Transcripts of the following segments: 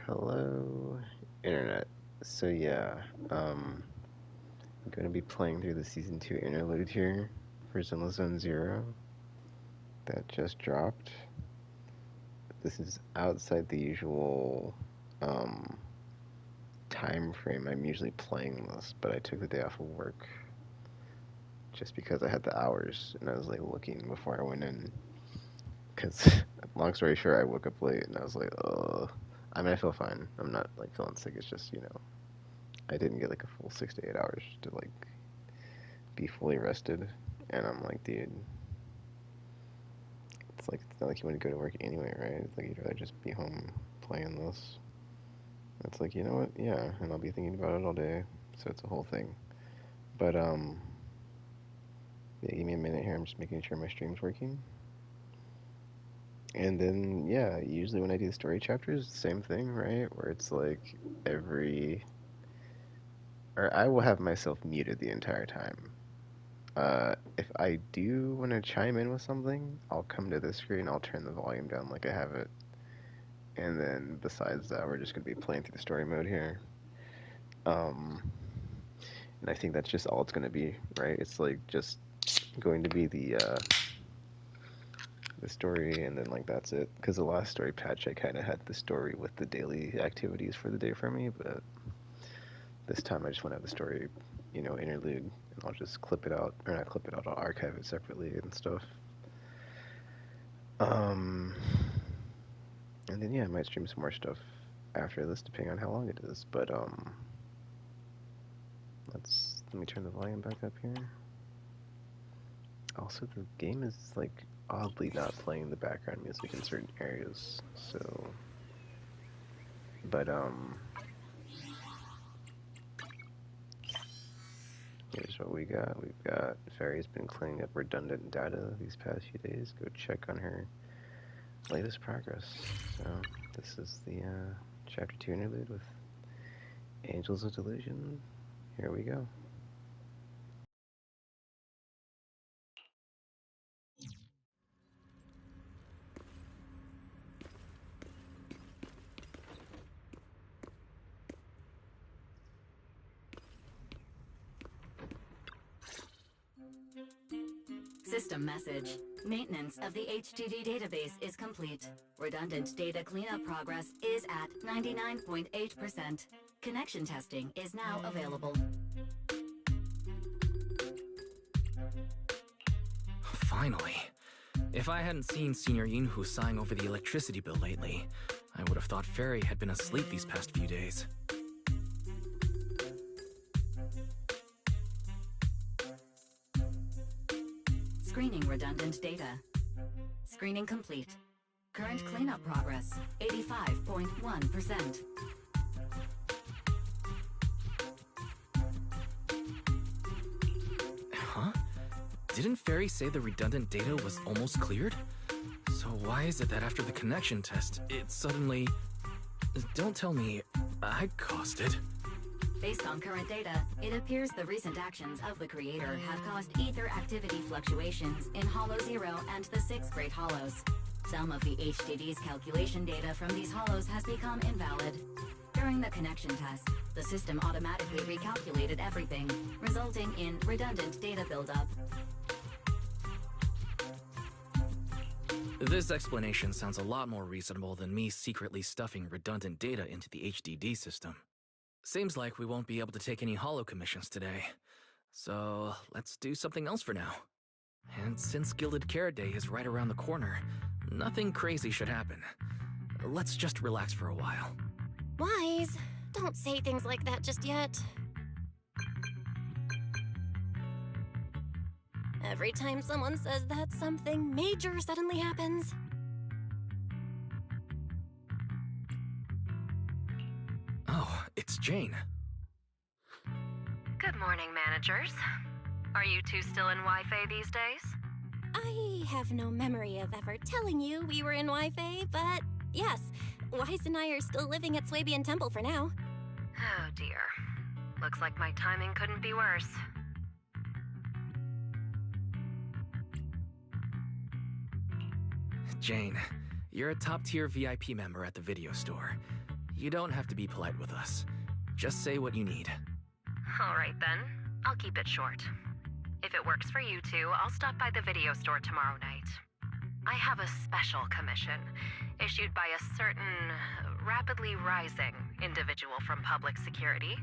Hello, Internet. So yeah, I'm going to be playing through the Season 2 Interlude here for Zenless Zone Zero that just dropped. This is outside the usual um, time frame I'm usually playing this, but I took the day off of work just because I had the hours and I was like looking before I went in. Because, long story short, I woke up late and I was like, I mean, I feel fine. I'm not like feeling sick. It's just, I didn't get like a full 6 to 8 hours to like be fully rested. And I'm like, dude, it's not like you want to go to work anyway, right? It's like you'd rather just be home playing this. It's like, you know what? Yeah, and I'll be thinking about it all day. So it's a whole thing. But yeah, give me a minute here. I'm just making sure my stream's working. And then yeah, usually when I do the story chapters, same thing, right? Where it's like every or I will have myself muted the entire time. If I do want to chime in with something, I'll come to this screen, I'll turn the volume down like I have it, and then besides that, we're just going to be playing through the story mode here. Um, and I think that's just all it's going to be, right? It's like just going to be the story, and then like that's it. Because the last story patch, I kind of had the story with the daily activities for the day for me, but this time I just want to have the story, interlude, and I'll just clip it out, or not clip it out, I'll archive it separately and stuff. Um, and then yeah, I might stream some more stuff after this, depending on how long it is. But let me turn the volume back up here. Also, the game is like oddly not playing the background music in certain areas. So, but here's what we got. We've got Fairy's been cleaning up redundant data these past few days. Go check on her latest progress. So this is the chapter 2 interlude with Angels of Delusion. Here we go. System message. Maintenance of the HDD database is complete. Redundant data cleanup progress is at 99.8%. Connection testing is now available. Finally. If I hadn't seen Senior Yinhu sighing over the electricity bill lately, I would have thought Fairy had been asleep these past few days. Screening redundant data. Screening complete. Current cleanup progress, 85.1%. Huh? Didn't Fairy say the redundant data was almost cleared? So why is it that after the connection test, it suddenly... Don't tell me I caused it. Based on current data, it appears the recent actions of the creator have caused ether activity fluctuations in Hollow 0 and the 6 Great Hollows. Some of the HDD's calculation data from these hollows has become invalid. During the connection test, the system automatically recalculated everything, resulting in redundant data buildup. This explanation sounds a lot more reasonable than me secretly stuffing redundant data into the HDD system. Seems like we won't be able to take any hollow commissions today. So let's do something else for now. And since Gilded Carrot Day is right around the corner, nothing crazy should happen. Let's just relax for a while. Wise, don't say things like that just yet. Every time someone says that, something major suddenly happens. Oh, it's Jane. Good morning, managers. Are you two still in Wi-Fi these days? I have no memory of ever telling you we were in Wi-Fi, but yes, Wise and I are still living at Swabian Temple for now. Oh dear. Looks like my timing couldn't be worse. Jane, you're a top-tier VIP member at the video store. You don't have to be polite with us. Just say what you need. Alright then, I'll keep it short. If it works for you two, I'll stop by the video store tomorrow night. I have a special commission, issued by a certain, rapidly rising individual from public security,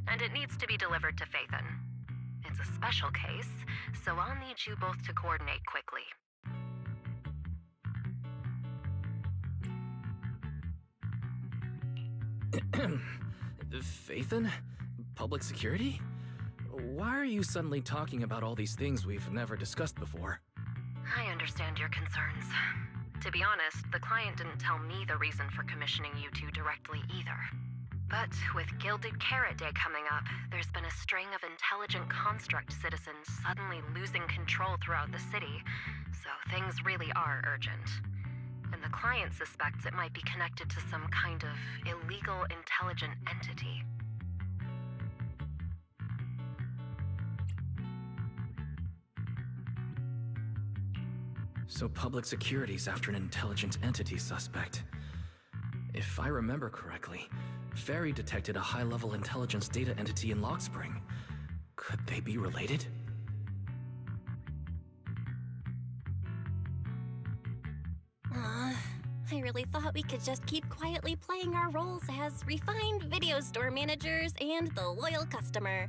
and it needs to be delivered to Phaethon. It's a special case, so I'll need you both to coordinate quickly. Phaethon? Public security? Why are you suddenly talking about all these things we've never discussed before? I understand your concerns. To be honest, the client didn't tell me the reason for commissioning you two directly either. But with Gilded Carrot Day coming up, there's been a string of intelligent construct citizens suddenly losing control throughout the city, so things really are urgent. And the client suspects it might be connected to some kind of illegal intelligent entity. So public security's after an intelligent entity suspect. If I remember correctly, Fairy detected a high-level intelligence data entity in Lockspring. Could they be related? I really thought we could just keep quietly playing our roles as refined video store managers and the loyal customer.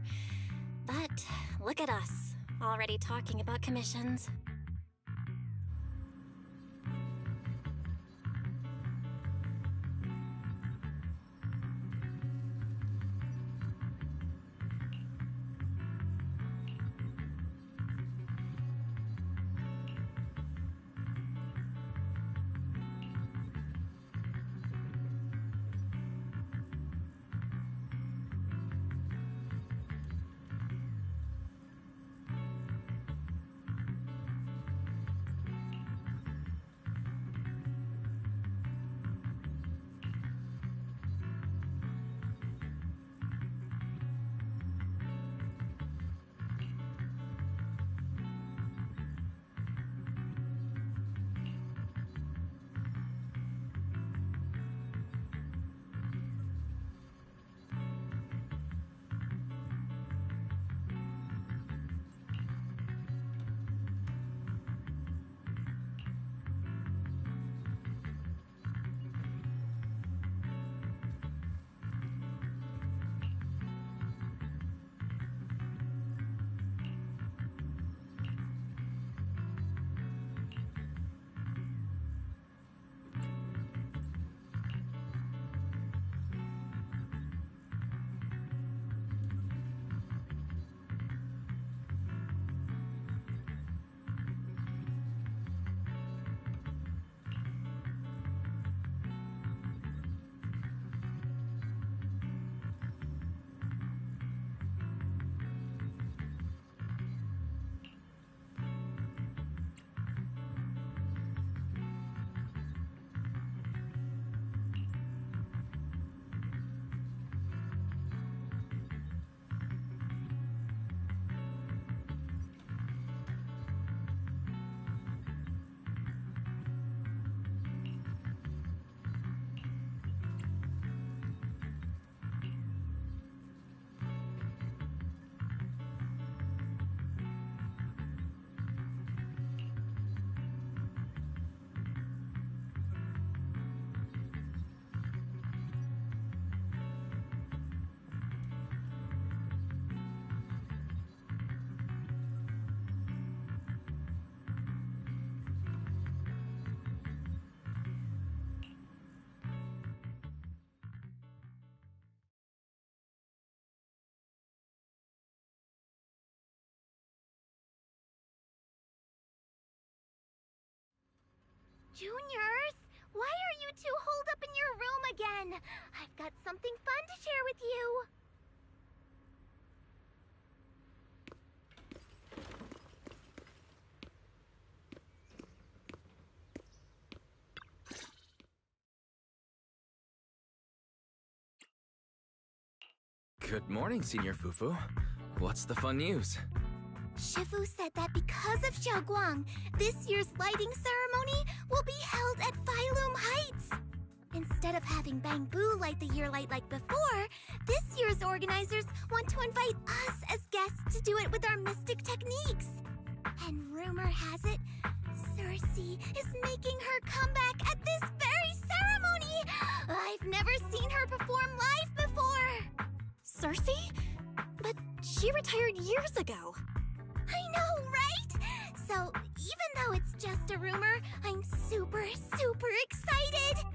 But look at us, already talking about commissions. Juniors, why are you two holed up in your room again? I've got something fun to share with you. Good morning, Senior Fufu. What's the fun news? Shifu said that because of Xiaoguang, this year's lighting ceremony will be held at Phylum Heights. Instead of having Bang Boo light the year light like before, this year's organizers want to invite us as guests to do it with our mystic techniques. And rumor has it, Cersei is making her comeback at this very ceremony! I've never seen her perform live before! Cersei? But she retired years ago. I know, right? So, even though it's just a rumor, I'm super excited!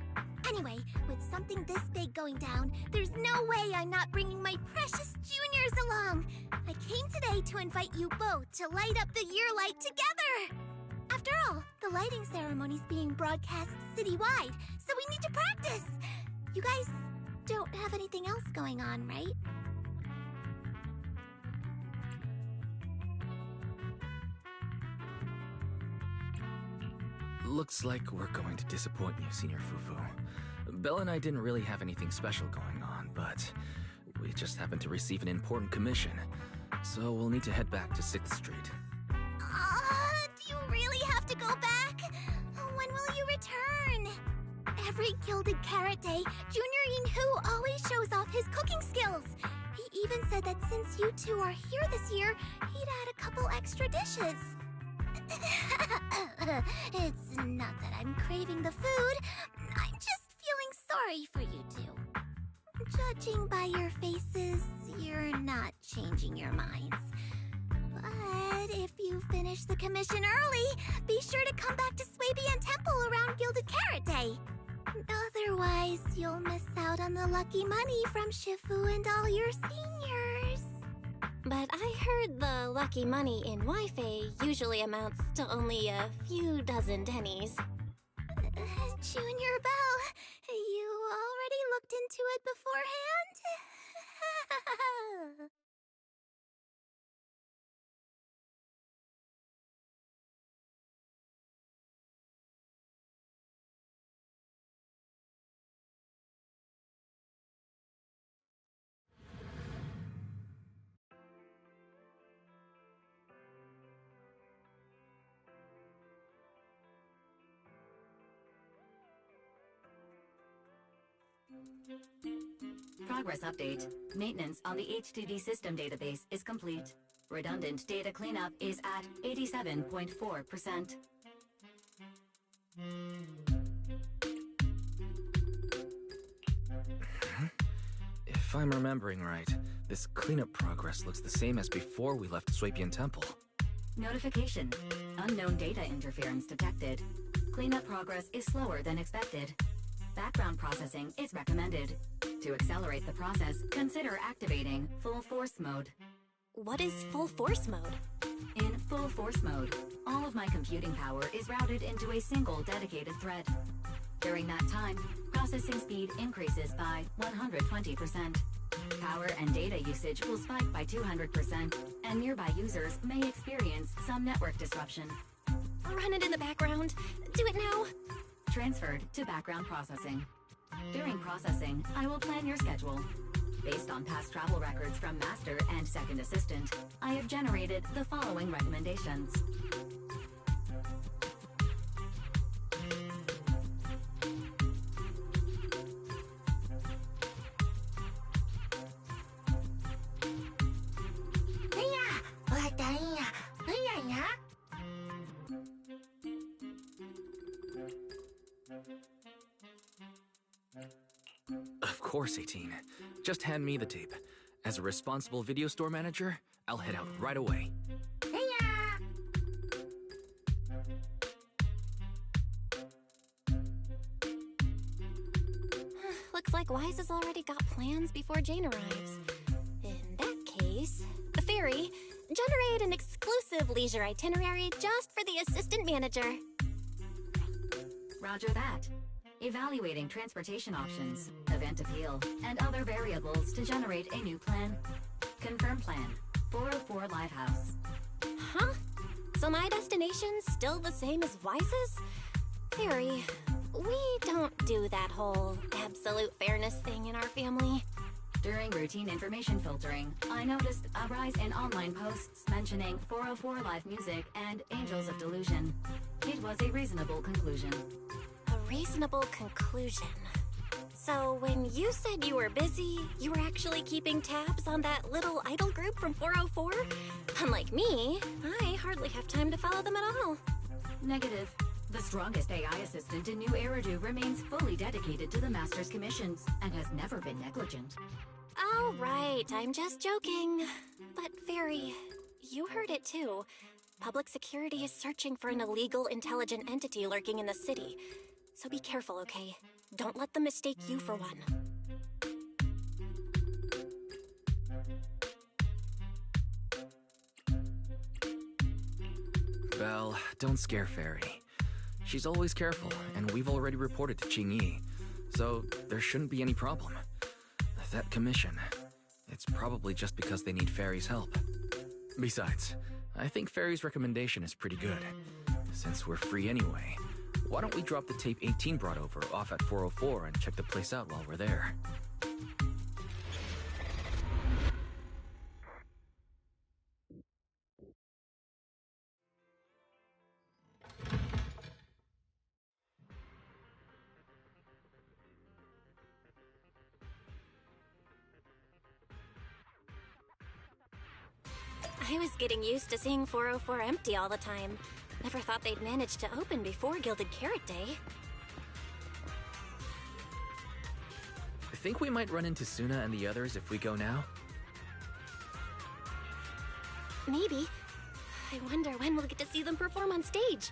Anyway, with something this big going down, there's no way I'm not bringing my precious juniors along! I came today to invite you both to light up the year light together! After all, the lighting ceremony's being broadcast citywide, so we need to practice! You guys don't have anything else going on, right? Looks like we're going to disappoint you, Senior Fufu. Belle and I didn't really have anything special going on, but we just happened to receive an important commission, so we'll need to head back to 6th Street. Do you really have to go back? When will you return? Every Gilded Carrot Day, Junior Yin-Hu always shows off his cooking skills. He even said that since you two are here this year, he'd add a couple extra dishes. It's not that I'm craving the food. I'm just feeling sorry for you two. Judging by your faces, you're not changing your minds. But if you finish the commission early, be sure to come back to Swabian Temple around Gilded Carrot Day. Otherwise, you'll miss out on the lucky money from Shifu and all your seniors. But I heard the lucky money in Wi-Fi usually amounts to only a few dozen pennies. Junior Belle, you already looked into it beforehand? Progress update. Maintenance on the HDD system database is complete. Redundant data cleanup is at 87.4%. If I'm remembering right, this cleanup progress looks the same as before we left Swabian Temple. Notification. Unknown data interference detected. Cleanup progress is slower than expected. Background processing is recommended. To accelerate the process, consider activating full force mode. What is full force mode? In full force mode, all of my computing power is routed into a single dedicated thread. During that time, processing speed increases by 120%. Power and data usage will spike by 200%, and nearby users may experience some network disruption. Run it in the background. Do it now. Transferred to background processing. During processing, I will plan your schedule. Based on past travel records from Master and Second Assistant, I have generated the following recommendations. Of course, 18. Just hand me the tape. As a responsible video store manager, I'll head out right away. Looks like Wise has already got plans before Jane arrives. In that case, Fairy, generate an exclusive leisure itinerary just for the assistant manager. Roger that. Evaluating transportation options, event appeal, and other variables to generate a new plan. Confirm plan. 404 Livehouse. Huh? So my destination's still the same as Wise's? Fairy, we don't do that whole absolute fairness thing in our family. During routine information filtering, I noticed a rise in online posts mentioning 404 Live Music and Angels of Delusion. It was a reasonable conclusion. A reasonable conclusion. So when you said you were busy, you were actually keeping tabs on that little idol group from 404? Unlike me, I hardly have time to follow them at all. Negative. The strongest AI assistant in New Eridu remains fully dedicated to the Master's commissions and has never been negligent. Oh, right, I'm just joking. But Fairy, you heard it too. Public security is searching for an illegal intelligent entity lurking in the city. So be careful, okay? Don't let them mistake you for one. Belle, don't scare Fairy. She's always careful, and we've already reported to Qingyi, so there shouldn't be any problem. That commission, it's probably just because they need Fairy's help. Besides, I think Fairy's recommendation is pretty good. Since we're free anyway, why don't we drop the tape 18 brought over off at 404 and check the place out while we're there? I was getting used to seeing 404 empty all the time. Never thought they'd manage to open before Gilded Carrot Day. I think we might run into Suna and the others if we go now. Maybe. I wonder when we'll get to see them perform on stage.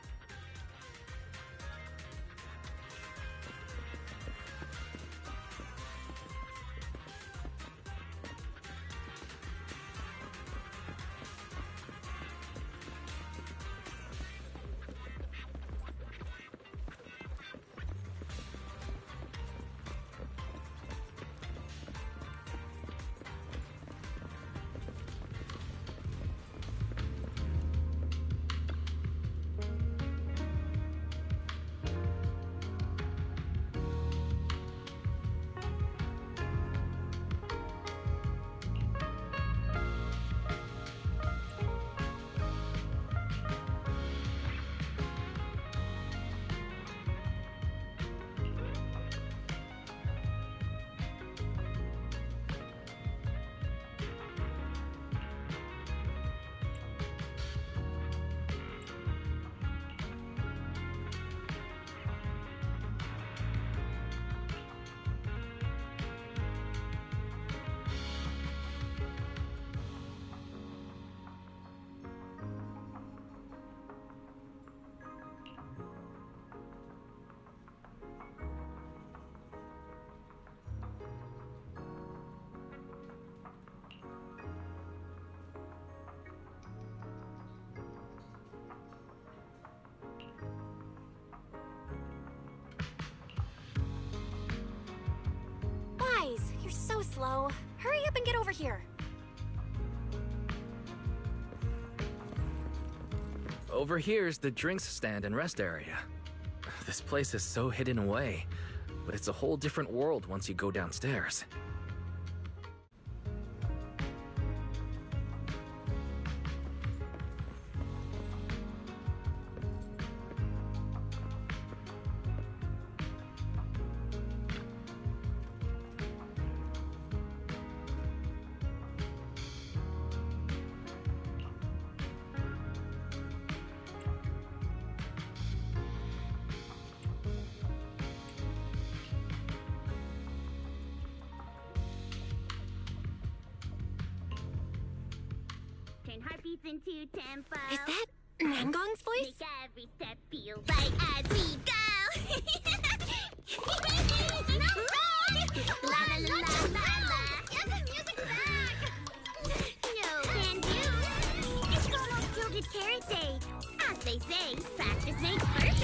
You're so slow. Hurry up and get over here. Over here's the drinks stand and rest area. This place is so hidden away, but it's a whole different world once you go downstairs. Heartbeats into tempo. Is that Nangong's voice? Make every step feel right as we go. La la la la la. Get the music back. No can do. It's almost Gilded Carrot Day. As they say, practice makes perfect.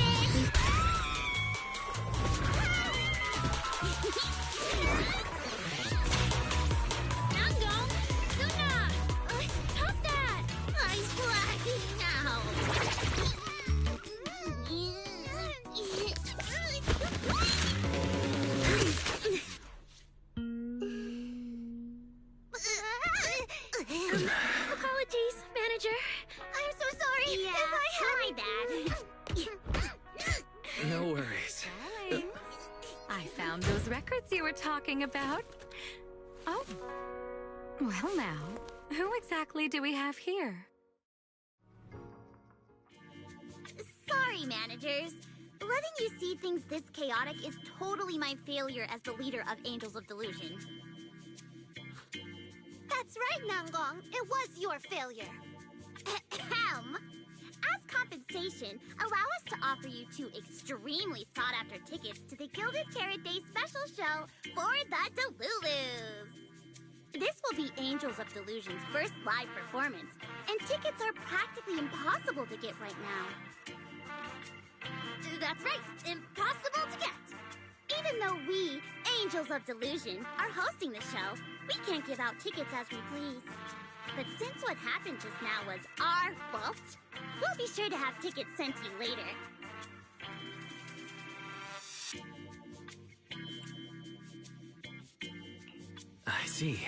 Nangong, Suna, stop that! I'm blacking out. Apologies, manager. I'm so sorry. Yeah, if I had my bad. No worries. I found found those records you were talking about. Oh. Well now, who exactly do we have here? Sorry, managers. Letting you see things this chaotic is totally my failure as the leader of Angels of Delusion. That's right, Nangong. It was your failure. Ahem. As compensation, allow us to offer you 2 extremely sought-after tickets to the Gilded Carrot Day special show for the Delulus. This will be Angels of Delusion's first live performance, and tickets are practically impossible to get right now. That's right, impossible to get. Even though we, Angels of Delusion, are hosting the show, we can't give out tickets as we please. But since what happened just now was our fault, we'll be sure to have tickets sent to you later. I see.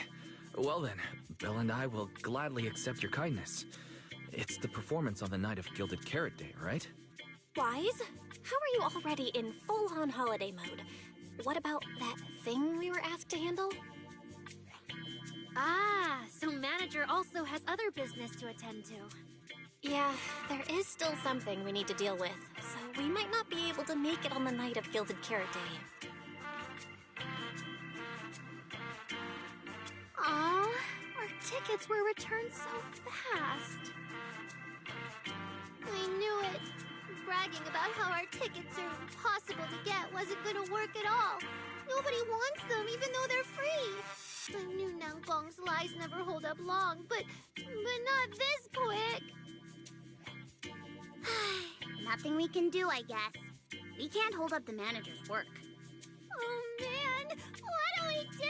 Well then, Belle and I will gladly accept your kindness. It's the performance on the night of Gilded Carrot Day, right? Wise, how are you already in full-on holiday mode? What about that thing we were asked to handle? Ah, so manager also has other business to attend to. Yeah, there is still something we need to deal with, so we might not be able to make it on the night of Gilded Carrot Day. Aw, our tickets were returned so fast. I knew it. Bragging about how our tickets are impossible to get wasn't gonna work at all. Nobody wants them, even though they're free. I knew Nangong's lies never hold up long, but not this quick. Nothing we can do, I guess. We can't hold up the manager's work. Oh man, what do we do?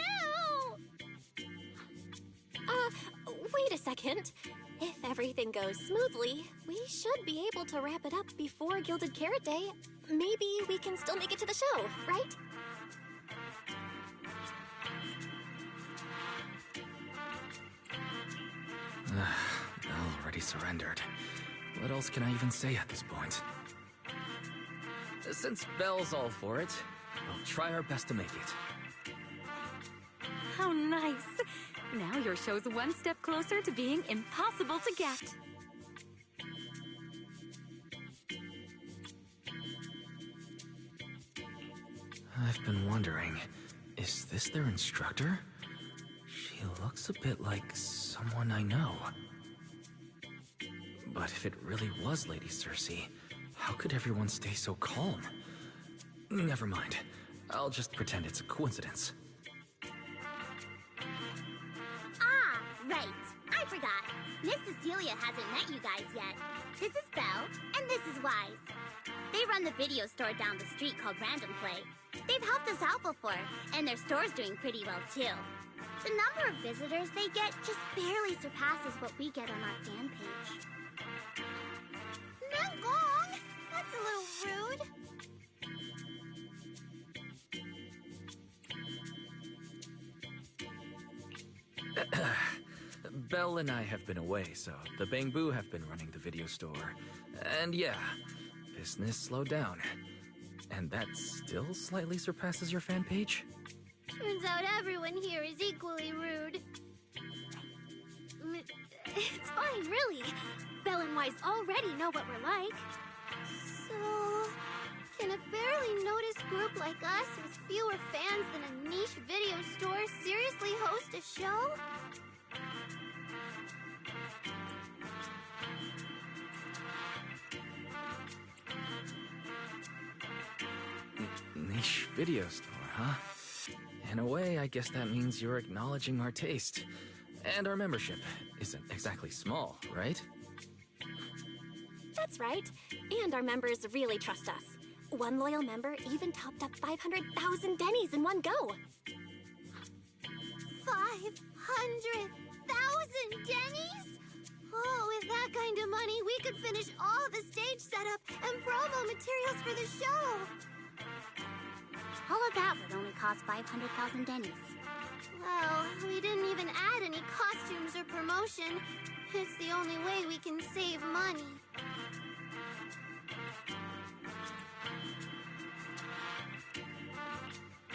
Wait a second. If everything goes smoothly, we should be able to wrap it up before Gilded Carrot Day. Maybe we can still make it to the show, right? Belle already surrendered. What else can I even say at this point? Since Belle's all for it, we'll try our best to make it. How nice. Now your show's one step closer to being impossible to get. I've been wondering, is this their instructor? She looks a bit like someone I know. But if it really was Lady Cersei, how could everyone stay so calm? Never mind. I'll just pretend it's a coincidence. Right. I forgot. Miss Cecilia hasn't met you guys yet. This is Belle, and this is Wise. They run the video store down the street called Random Play. They've helped us out before, and their store's doing pretty well too. The number of visitors they get just barely surpasses what we get on our fan page. Nangong! That's a little rude. Belle and I have been away, so the Bangbu have been running the video store. And yeah, business slowed down. And that still slightly surpasses your fan page? Turns out everyone here is equally rude. It's fine, really. Belle and Wise already know what we're like. So, can a barely noticed group like us with fewer fans than a niche video store seriously host a show? Niche video store, huh? In a way, I guess that means you're acknowledging our taste. And our membership isn't exactly small, right? That's right. And our members really trust us. One loyal member even topped up 500,000 Denny's in one go. 500,000 Denny's? Oh, with that kind of money, we could finish all the stage setup and promo materials for the show. All of that would only cost 500,000 Denny's. Well, we didn't even add any costumes or promotion. It's the only way we can save money.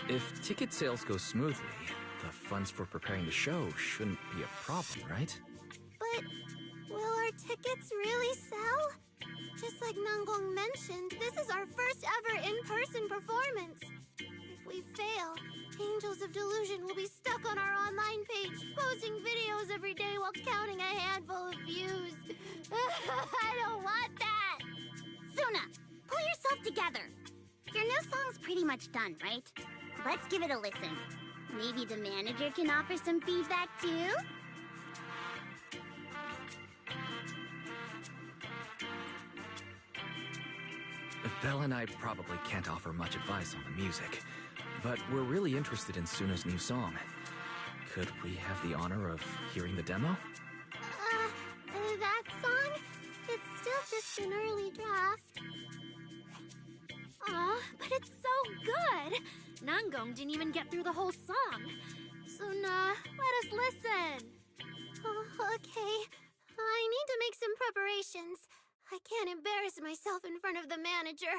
If ticket sales go smoothly, the funds for preparing the show shouldn't be a problem, right? But will our tickets really sell? Just like Nanggong mentioned, this is our first ever in-person performance. If we fail, Angels of Delusion will be stuck on our online page, posting videos every day while counting a handful of views. I don't want that! Suna, pull yourself together. Your new song's pretty much done, right? Let's give it a listen. Maybe the manager can offer some feedback too? Belle and I probably can't offer much advice on the music, but we're really interested in Suna's new song. Could we have the honor of hearing the demo? That song? It's still just an early draft. Aw, but it's so good! Nanggong didn't even get through the whole song. Suna, let us listen. Oh, okay. I need to make some preparations. I can't embarrass myself in front of the manager.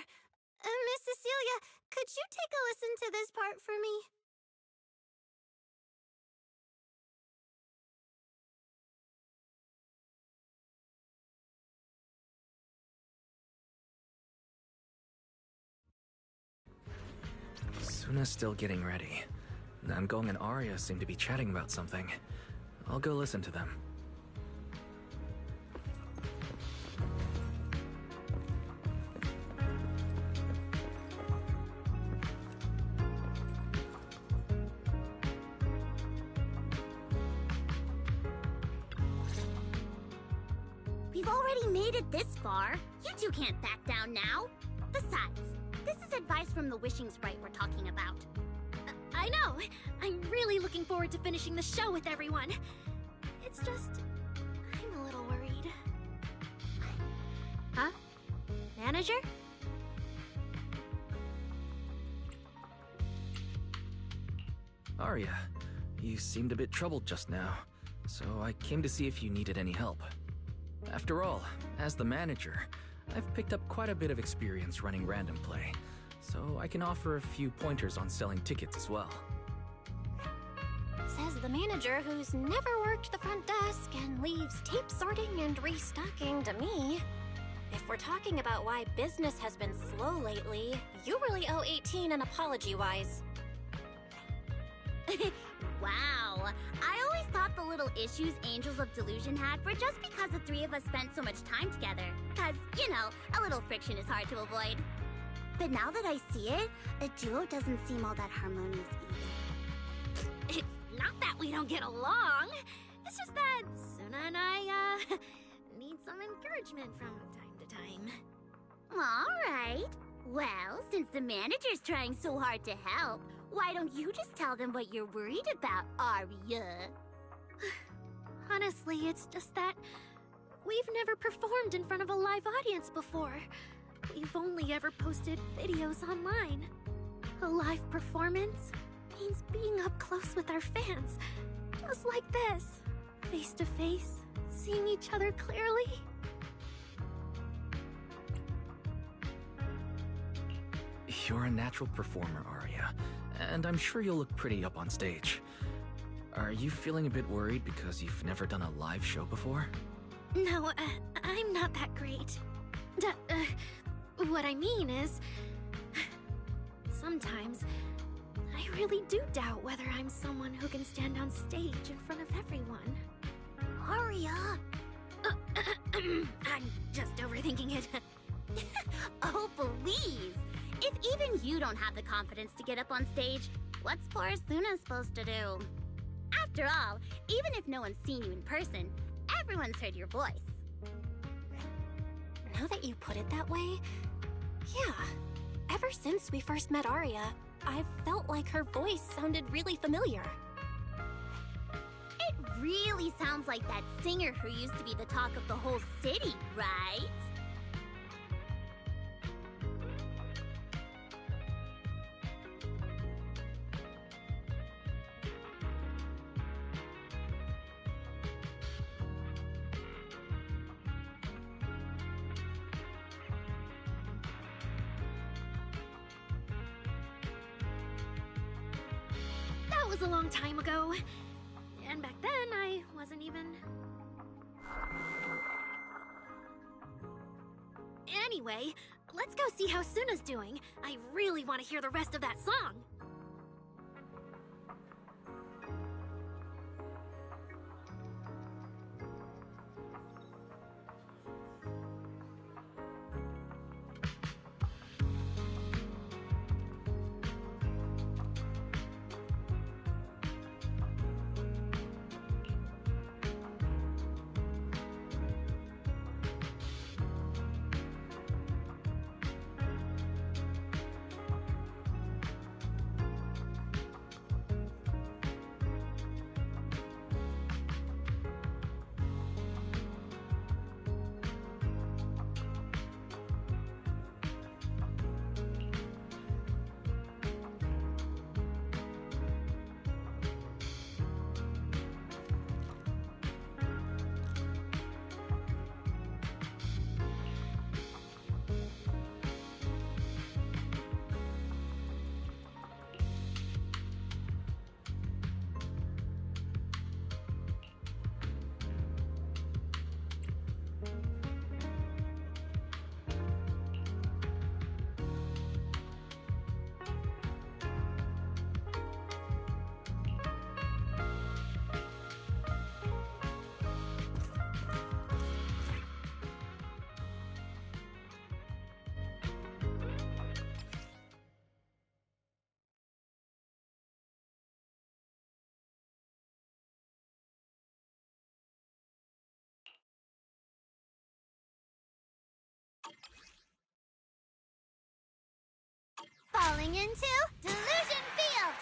Miss Cecilia, could you take a listen to this part for me? Suna's still getting ready. Nanggong and Arya seem to be chatting about something. I'll go listen to them. We've already made it this far. You two can't back down now. Besides, this is advice from the wishing sprite we're talking about. I know! I'm really looking forward to finishing the show with everyone. It's just... I'm a little worried. Huh? Manager? Arya, you seemed a bit troubled just now, so I came to see if you needed any help. After all, as the manager, I've picked up quite a bit of experience running random play, so I can offer a few pointers on selling tickets as well. Says the manager who's never worked the front desk and leaves tape sorting and restocking to me. If we're talking about why business has been slow lately, you really owe 18 an apology-wise. Wow. I always thought the little issues Angels of Delusion had were just because the three of us spent so much time together. Cause, you know, a little friction is hard to avoid. But now that I see it, a duo doesn't seem all that harmonious either. It's not that we don't get along. It's just that Suna and I, need some encouragement from time to time. Alright. Well, since the manager's trying so hard to help, why don't you just tell them what you're worried about, Arya? Honestly, it's just that we've never performed in front of a live audience before. We've only ever posted videos online. A live performance means being up close with our fans, just like this, face to face, seeing each other clearly. You're a natural performer, Arya, and I'm sure you'll look pretty up on stage. Are you feeling a bit worried because you've never done a live show before? No, I'm not that great. What I mean is, sometimes I really do doubt whether I'm someone who can stand on stage in front of everyone. Arya! I'm just overthinking it. Oh, please! If even you don't have the confidence to get up on stage, what's poor Suna supposed to do? After all, even if no one's seen you in person, everyone's heard your voice. Now that you put it that way, yeah. Ever since we first met Arya, I've felt like her voice sounded really familiar. It really sounds like that singer who used to be the talk of the whole city, right? was a long time ago. And back then, I wasn't even... Anyway, let's go see how Suna's doing. I really want to hear the rest of that song. Falling into Delusion Field!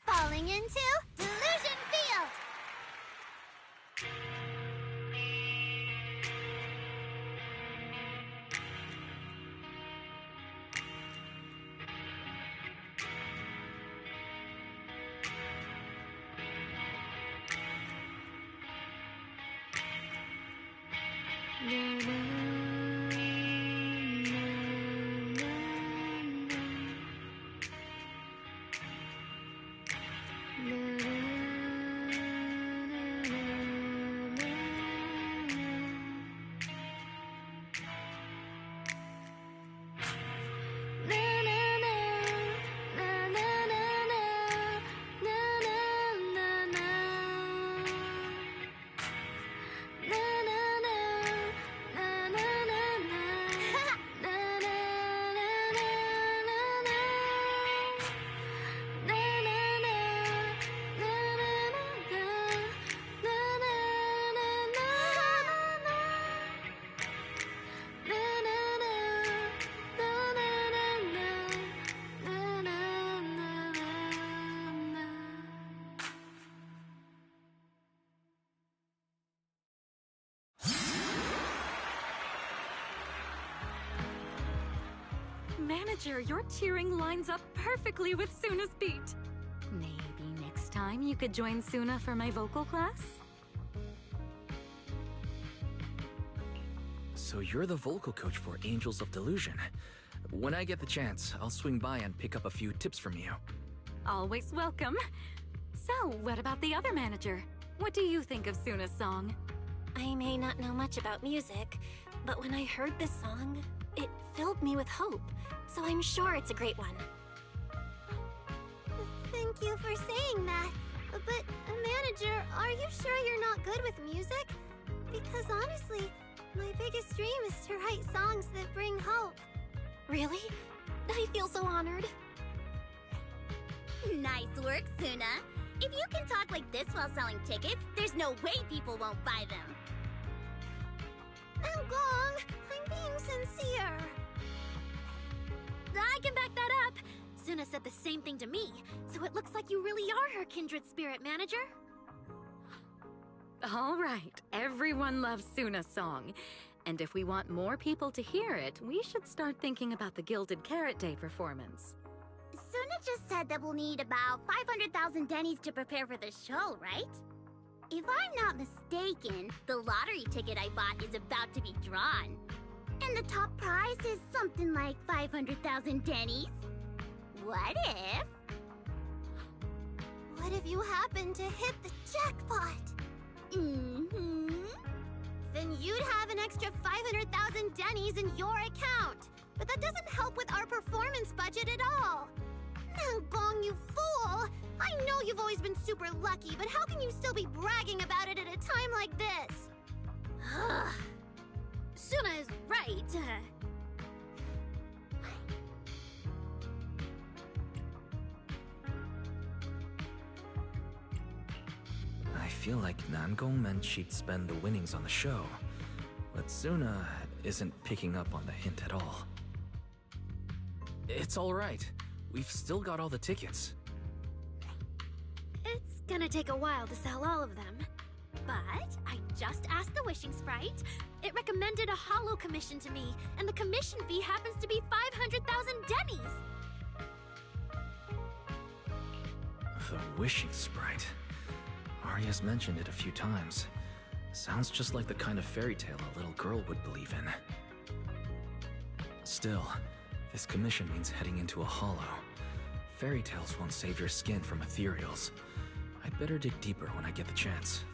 Falling into Delusion Field! Manager, your cheering lines up perfectly with Suna's beat. Maybe next time you could join Suna for my vocal class? So you're the vocal coach for Angels of Delusion. When I get the chance, I'll swing by and pick up a few tips from you. Always welcome. So, what about the other manager? What do you think of Suna's song? I may not know much about music, but when I heard this song, it filled me with hope. So I'm sure it's a great one. Thank you for saying that. But, manager, are you sure you're not good with music? Because honestly, my biggest dream is to write songs that bring hope. Really? I feel so honored. Nice work, Suna. If you can talk like this while selling tickets, there's no way people won't buy them. Gong, I'm being sincere. I can back that up. Suna said the same thing to me, so it looks like you really are her kindred spirit, manager. All right, everyone loves Suna's song. And if we want more people to hear it, we should start thinking about the Gilded Carrot Day performance. Suna just said that we'll need about 500,000 Dennies to prepare for the show, right? If I'm not mistaken, the lottery ticket I bought is about to be drawn. And the top prize is something like 500,000 Dennies. What if... What if you happen to hit the jackpot? Mm-hmm. Then you'd have an extra 500,000 Dennies in your account. But that doesn't help with our performance budget at all. Now, Gong, you fool! I know you've always been super lucky, but how can you still be bragging about it at a time like this? Suna is right. I feel like Nangong meant she'd spend the winnings on the show, but Suna isn't picking up on the hint at all. It's all right. We've still got all the tickets. It's gonna take a while to sell all of them. But I just asked the Wishing Sprite. It recommended a holo commission to me, and the commission fee happens to be 500,000 Dennies. The Wishing Sprite. Arya's mentioned it a few times. Sounds just like the kind of fairy tale a little girl would believe in. Still, this commission means heading into a holo. Fairy tales won't save your skin from ethereals. I'd better dig deeper when I get the chance.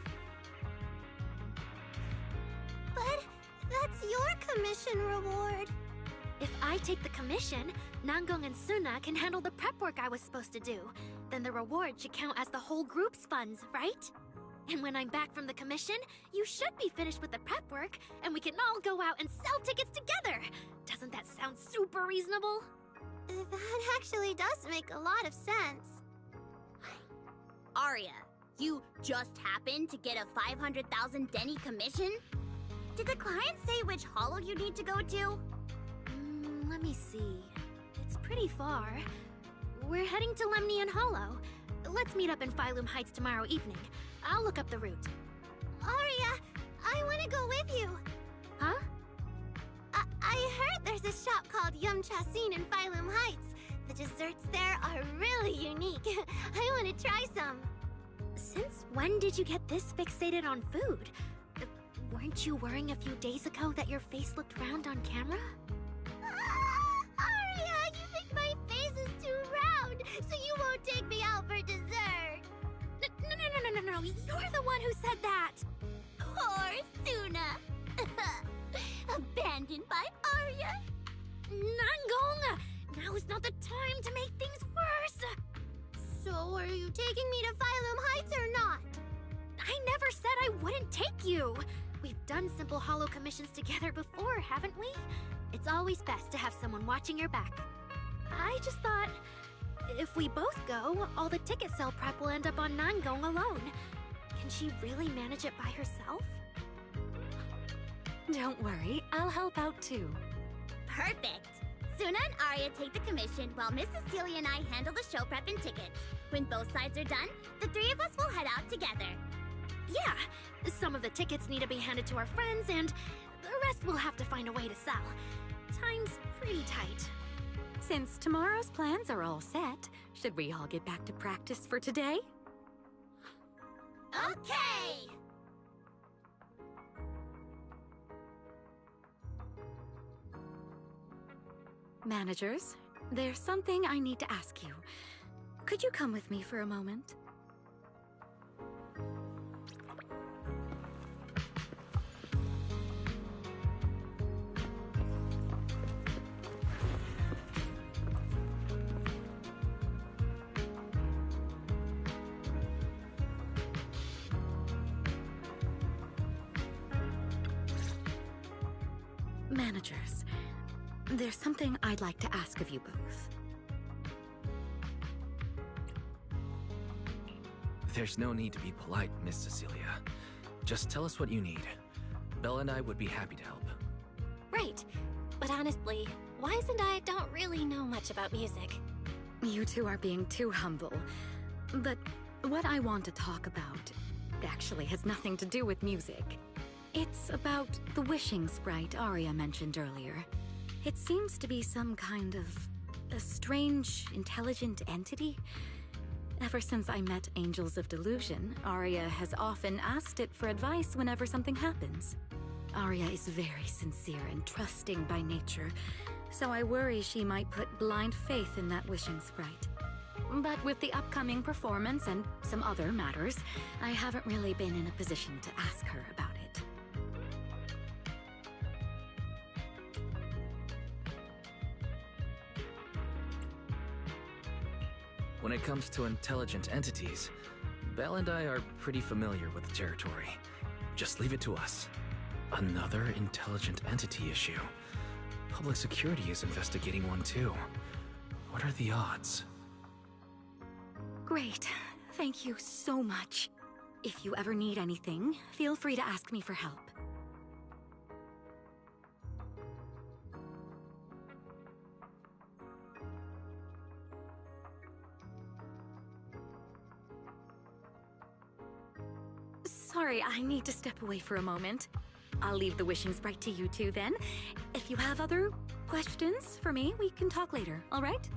But that's your commission reward. If I take the commission, Nangong and Suna can handle the prep work I was supposed to do. Then the reward should count as the whole group's funds, right? And when I'm back from the commission, you should be finished with the prep work, and we can all go out and sell tickets together. Doesn't that sound super reasonable? That actually does make a lot of sense. Arya, you just happened to get a 500,000 Denny commission? Did the client say which holo you need to go to? Let me see. It's pretty far. We're heading to Lemnian Hollow. Let's meet up in Phylum Heights tomorrow evening. I'll look up the route. Aria, I want to go with you. Huh? I heard there's a shop called Yum Chasin in Phylum Heights. The desserts there are really unique. I want to try some. Since when did you get this fixated on food? Weren't you worrying a few days ago that your face looked round on camera? Aria, you think my face is too round, so you won't take me out for dessert. No, you're the one who said that! Poor Suna. Abandoned by Aria. Nangong! Now is not the time to make things worse! So are you taking me to Phylum Heights or not? I never said I wouldn't take you! We've done simple holo commissions together before, haven't we? It's always best to have someone watching your back. I just thought, if we both go, all the ticket sale prep will end up on Nangong alone. Can she really manage it by herself? Don't worry, I'll help out too. Perfect! Suna and Arya take the commission while Miss Cecilia and I handle the show prep and tickets. When both sides are done, the three of us will head out together. Yeah, some of the tickets need to be handed to our friends, and the rest we'll have to find a way to sell. Time's pretty tight. Since tomorrow's plans are all set, should we all get back to practice for today? Okay! Managers, there's something I need to ask you. Could you come with me for a moment? Managers, there's something I'd like to ask of you both. There's no need to be polite, Miss Cecilia. Just tell us what you need. Bella and I would be happy to help. Right. But honestly, Wise and I don't really know much about music. You two are being too humble. But what I want to talk about actually has nothing to do with music. It's about the wishing sprite Arya mentioned earlier. It seems to be some kind of a strange, intelligent entity. Ever since I met Angels of Delusion, Arya has often asked it for advice whenever something happens. Arya is very sincere and trusting by nature, so I worry she might put blind faith in that wishing sprite. But with the upcoming performance and some other matters, I haven't really been in a position to ask her about it. When it comes to intelligent entities, Belle and I are pretty familiar with the territory. Just leave it to us. Another intelligent entity issue. Public security is investigating one too. What are the odds? Great. Thank you so much. If you ever need anything, feel free to ask me for help. Sorry, I need to step away for a moment. I'll leave the wishing sprite to you two then. If you have other questions for me, we can talk later, all right?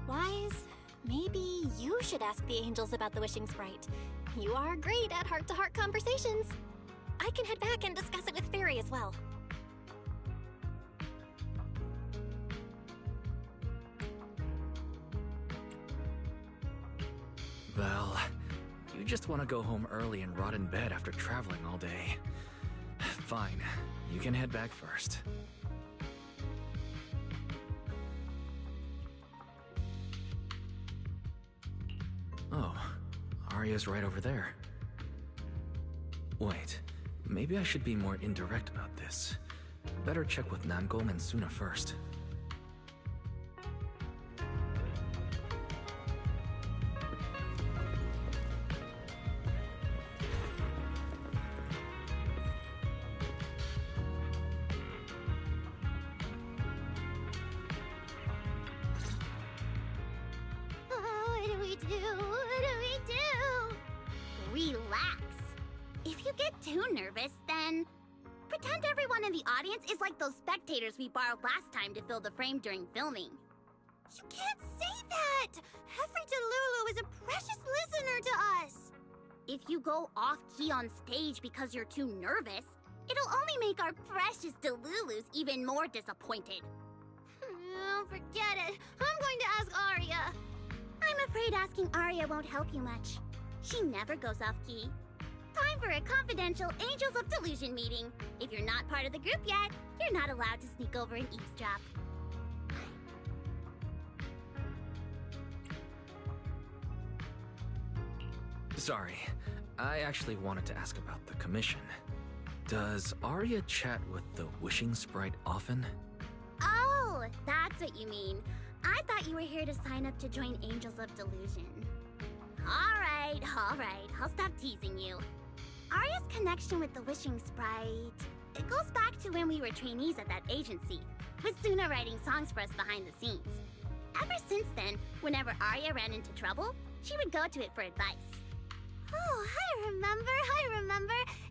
Wise, maybe you should ask the angels about the wishing sprite. You are great at heart-to-heart conversations. I can head back and discuss it with Fairy as well. Well, you just want to go home early and rot in bed after traveling all day. Fine, you can head back first. Oh, Arya's right over there. Wait, maybe I should be more indirect about this. Better check with Nangong and Suna first. get too nervous, then pretend everyone in the audience is like those spectators we borrowed last time to fill the frame during filming. You can't say that! Every Delulu is a precious listener to us! If you go off-key on stage because you're too nervous, it'll only make our precious Delulus even more disappointed. Oh, forget it. I'm going to ask Arya. I'm afraid asking Arya won't help you much. She never goes off-key. Time for a confidential Angels of Delusion meeting. If you're not part of the group yet, you're not allowed to sneak over and eavesdrop. Sorry, I actually wanted to ask about the commission. Does Arya chat with the Wishing Sprite often? Oh, that's what you mean. I thought you were here to sign up to join Angels of Delusion. Alright, I'll stop teasing you. Arya's connection with the Wishing Sprite, it goes back to when we were trainees at that agency, with Suna writing songs for us behind the scenes. Ever since then, whenever Arya ran into trouble, she would go to it for advice. Oh, I remember.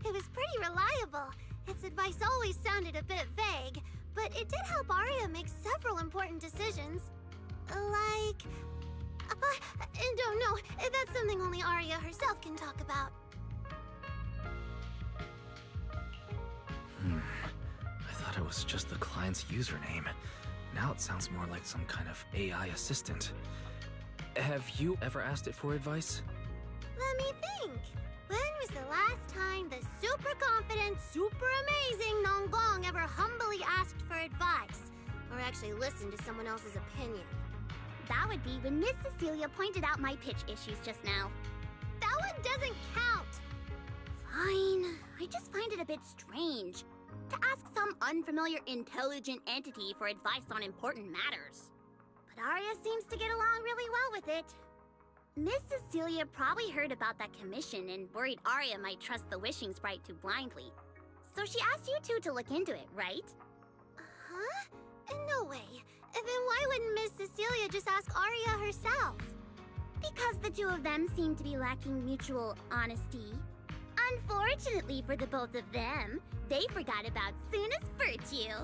It was pretty reliable. Its advice always sounded a bit vague, but it did help Arya make several important decisions. Like... I don't know. That's something only Arya herself can talk about. I thought it was just the client's username. Now it sounds more like some kind of AI assistant. Have you ever asked it for advice? Let me think. When was the last time the super confident, super amazing Nonggong ever humbly asked for advice? Or actually listened to someone else's opinion? That would be when Miss Cecilia pointed out my pitch issues just now. That one doesn't count! Fine. I just find it a bit strange to ask some unfamiliar intelligent entity for advice on important matters. But Arya seems to get along really well with it. Miss Cecilia probably heard about that commission and worried Arya might trust the Wishing Sprite too blindly. So she asked you two to look into it, right? Huh? No way. Then why wouldn't Miss Cecilia just ask Arya herself? Because the two of them seem to be lacking mutual honesty. Unfortunately for the both of them, they forgot about Suna's virtue.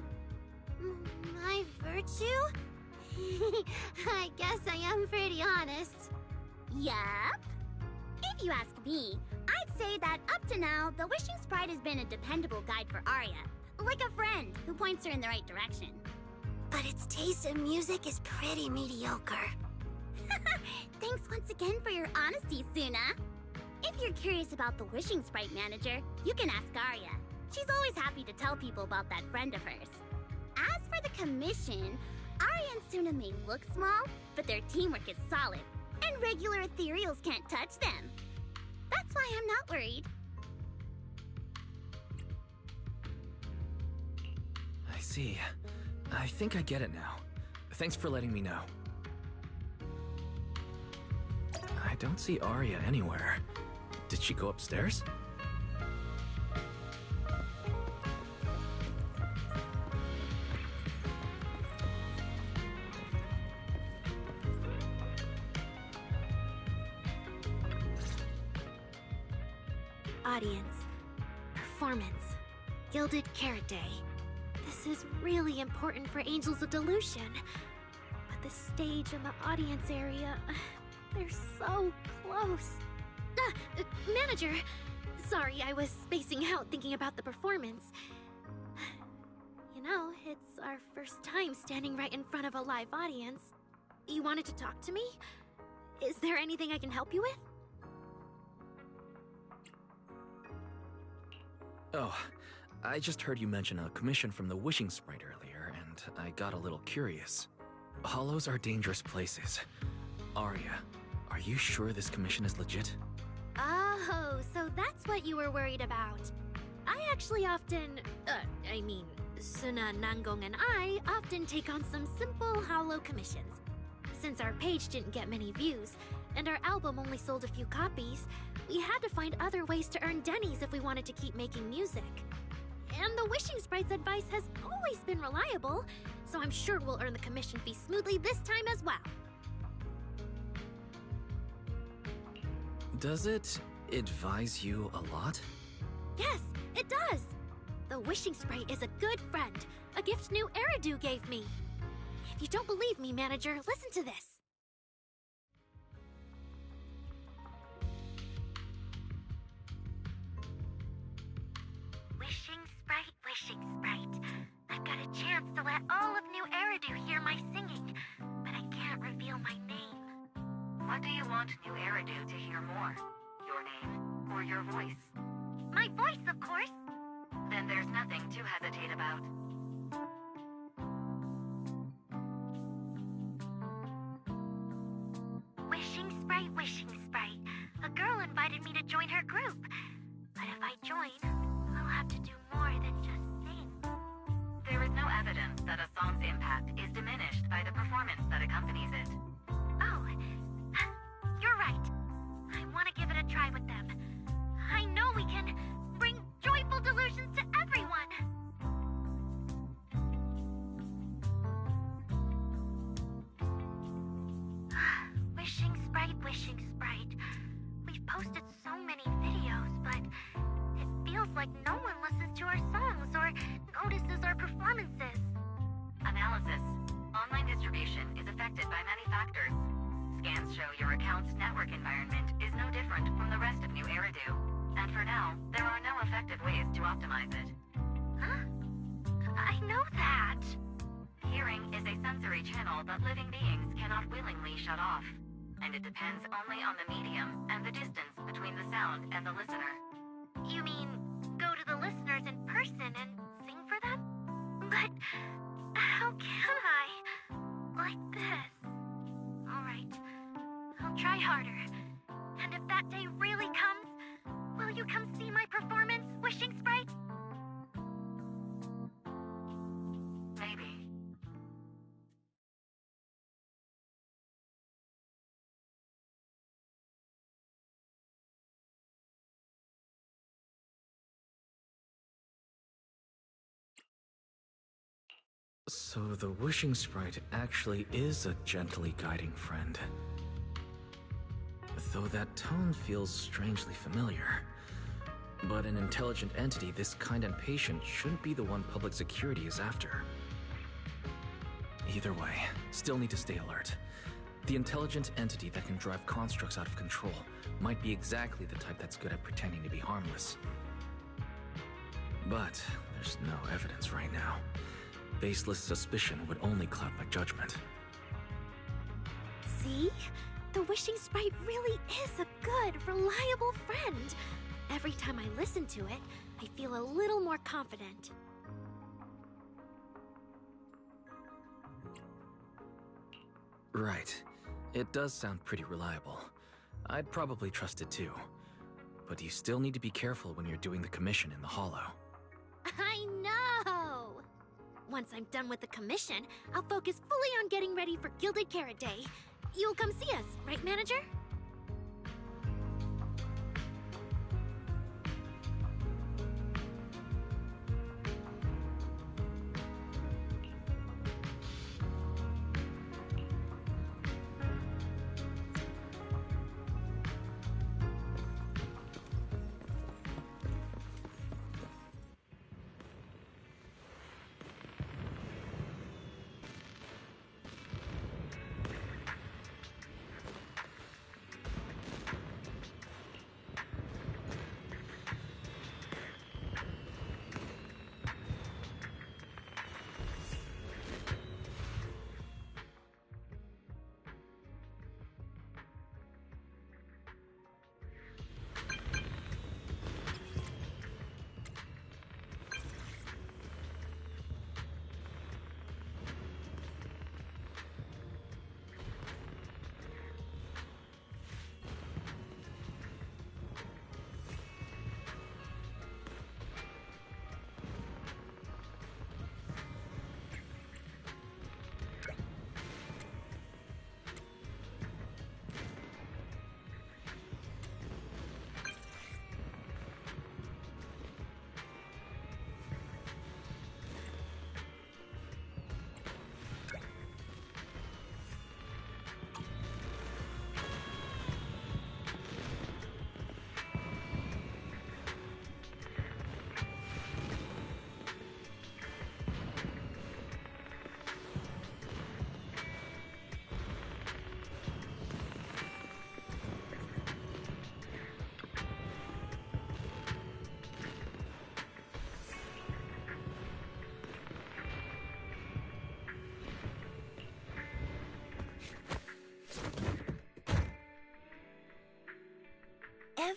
My virtue? I guess I am pretty honest. Yup. If you ask me, I'd say that up to now, the Wishing Sprite has been a dependable guide for Arya. Like a friend who points her in the right direction. But its taste in music is pretty mediocre. Thanks once again for your honesty, Suna. If you're curious about the Wishing Sprite manager, you can ask Arya. She's always happy to tell people about that friend of hers. As for the commission, Arya and Suna may look small, but their teamwork is solid, and regular ethereals can't touch them. That's why I'm not worried. I see. I think I get it now. Thanks for letting me know. I don't see Arya anywhere. Did she go upstairs? Audience. Performance. Gilded Carrot Day. This is really important for Angels of Delusion. But the stage and the audience area, they're so close. Manager! Sorry, I was spacing out thinking about the performance. You know, it's our first time standing right in front of a live audience. You wanted to talk to me? Is there anything I can help you with? Oh, I just heard you mention a commission from the Wishing Sprite earlier, and I got a little curious. Hollows are dangerous places. Arya, are you sure this commission is legit? Oh, so that's what you were worried about. I actually often, Suna, Nangong, and I often take on some simple hollow commissions. Since our page didn't get many views, and our album only sold a few copies, we had to find other ways to earn dennies if we wanted to keep making music. And the Wishing Sprite's advice has always been reliable, so I'm sure we'll earn the commission fee smoothly this time as well. Does it advise you a lot? Yes, it does! The wishing spray is a good friend. A gift new Eridu gave me. If you don't believe me, manager, listen to this. Wishing Sprite. I've got a chance to let all of New Eridu hear my singing, but I can't reveal my name. What do you want New Eridu to hear more? Your name or your voice? My voice, of course. Then there's nothing to hesitate about. Wishing Sprite. A girl invited me to join her group. But if I join, I'll have to do more than just sing. There is no evidence that a song's impact is diminished by the performance that accompanies it. Oh, you're right. I want to give it a try with them. I know we can bring joyful delusions to everyone. Wishing Sprite. We've posted so many videos, but it feels like no one listens to our songs or notices our performances. Analysis. Online distribution is affected by many factors. Scans show your account's network environment is no different from the rest of New Eridu. And for now, there are no effective ways to optimize it. Huh? I know that. Hearing is a sensory channel that living beings cannot willingly shut off. And it depends only on the medium and the distance between the sound and the listener. You mean go to the listeners in person and sing for them? But how can I? Like this. Alright, I'll try harder. And if that day really comes, will you come see my performance, Wishing Sprite? Maybe. So the wishing sprite actually is a gently guiding friend. Though that tone feels strangely familiar. But an intelligent entity this kind and patient shouldn't be the one public security is after. Either way, still need to stay alert. The intelligent entity that can drive constructs out of control might be exactly the type that's good at pretending to be harmless. But there's no evidence right now. Baseless suspicion would only cloud my judgment. See? The wishing sprite really is a good, reliable friend. Every time I listen to it, I feel a little more confident. Right. It does sound pretty reliable. I'd probably trust it too. But you still need to be careful when you're doing the commission in the Hollow. I know! Once I'm done with the commission, I'll focus fully on getting ready for Gilded Carrot Day. You'll come see us, right, manager?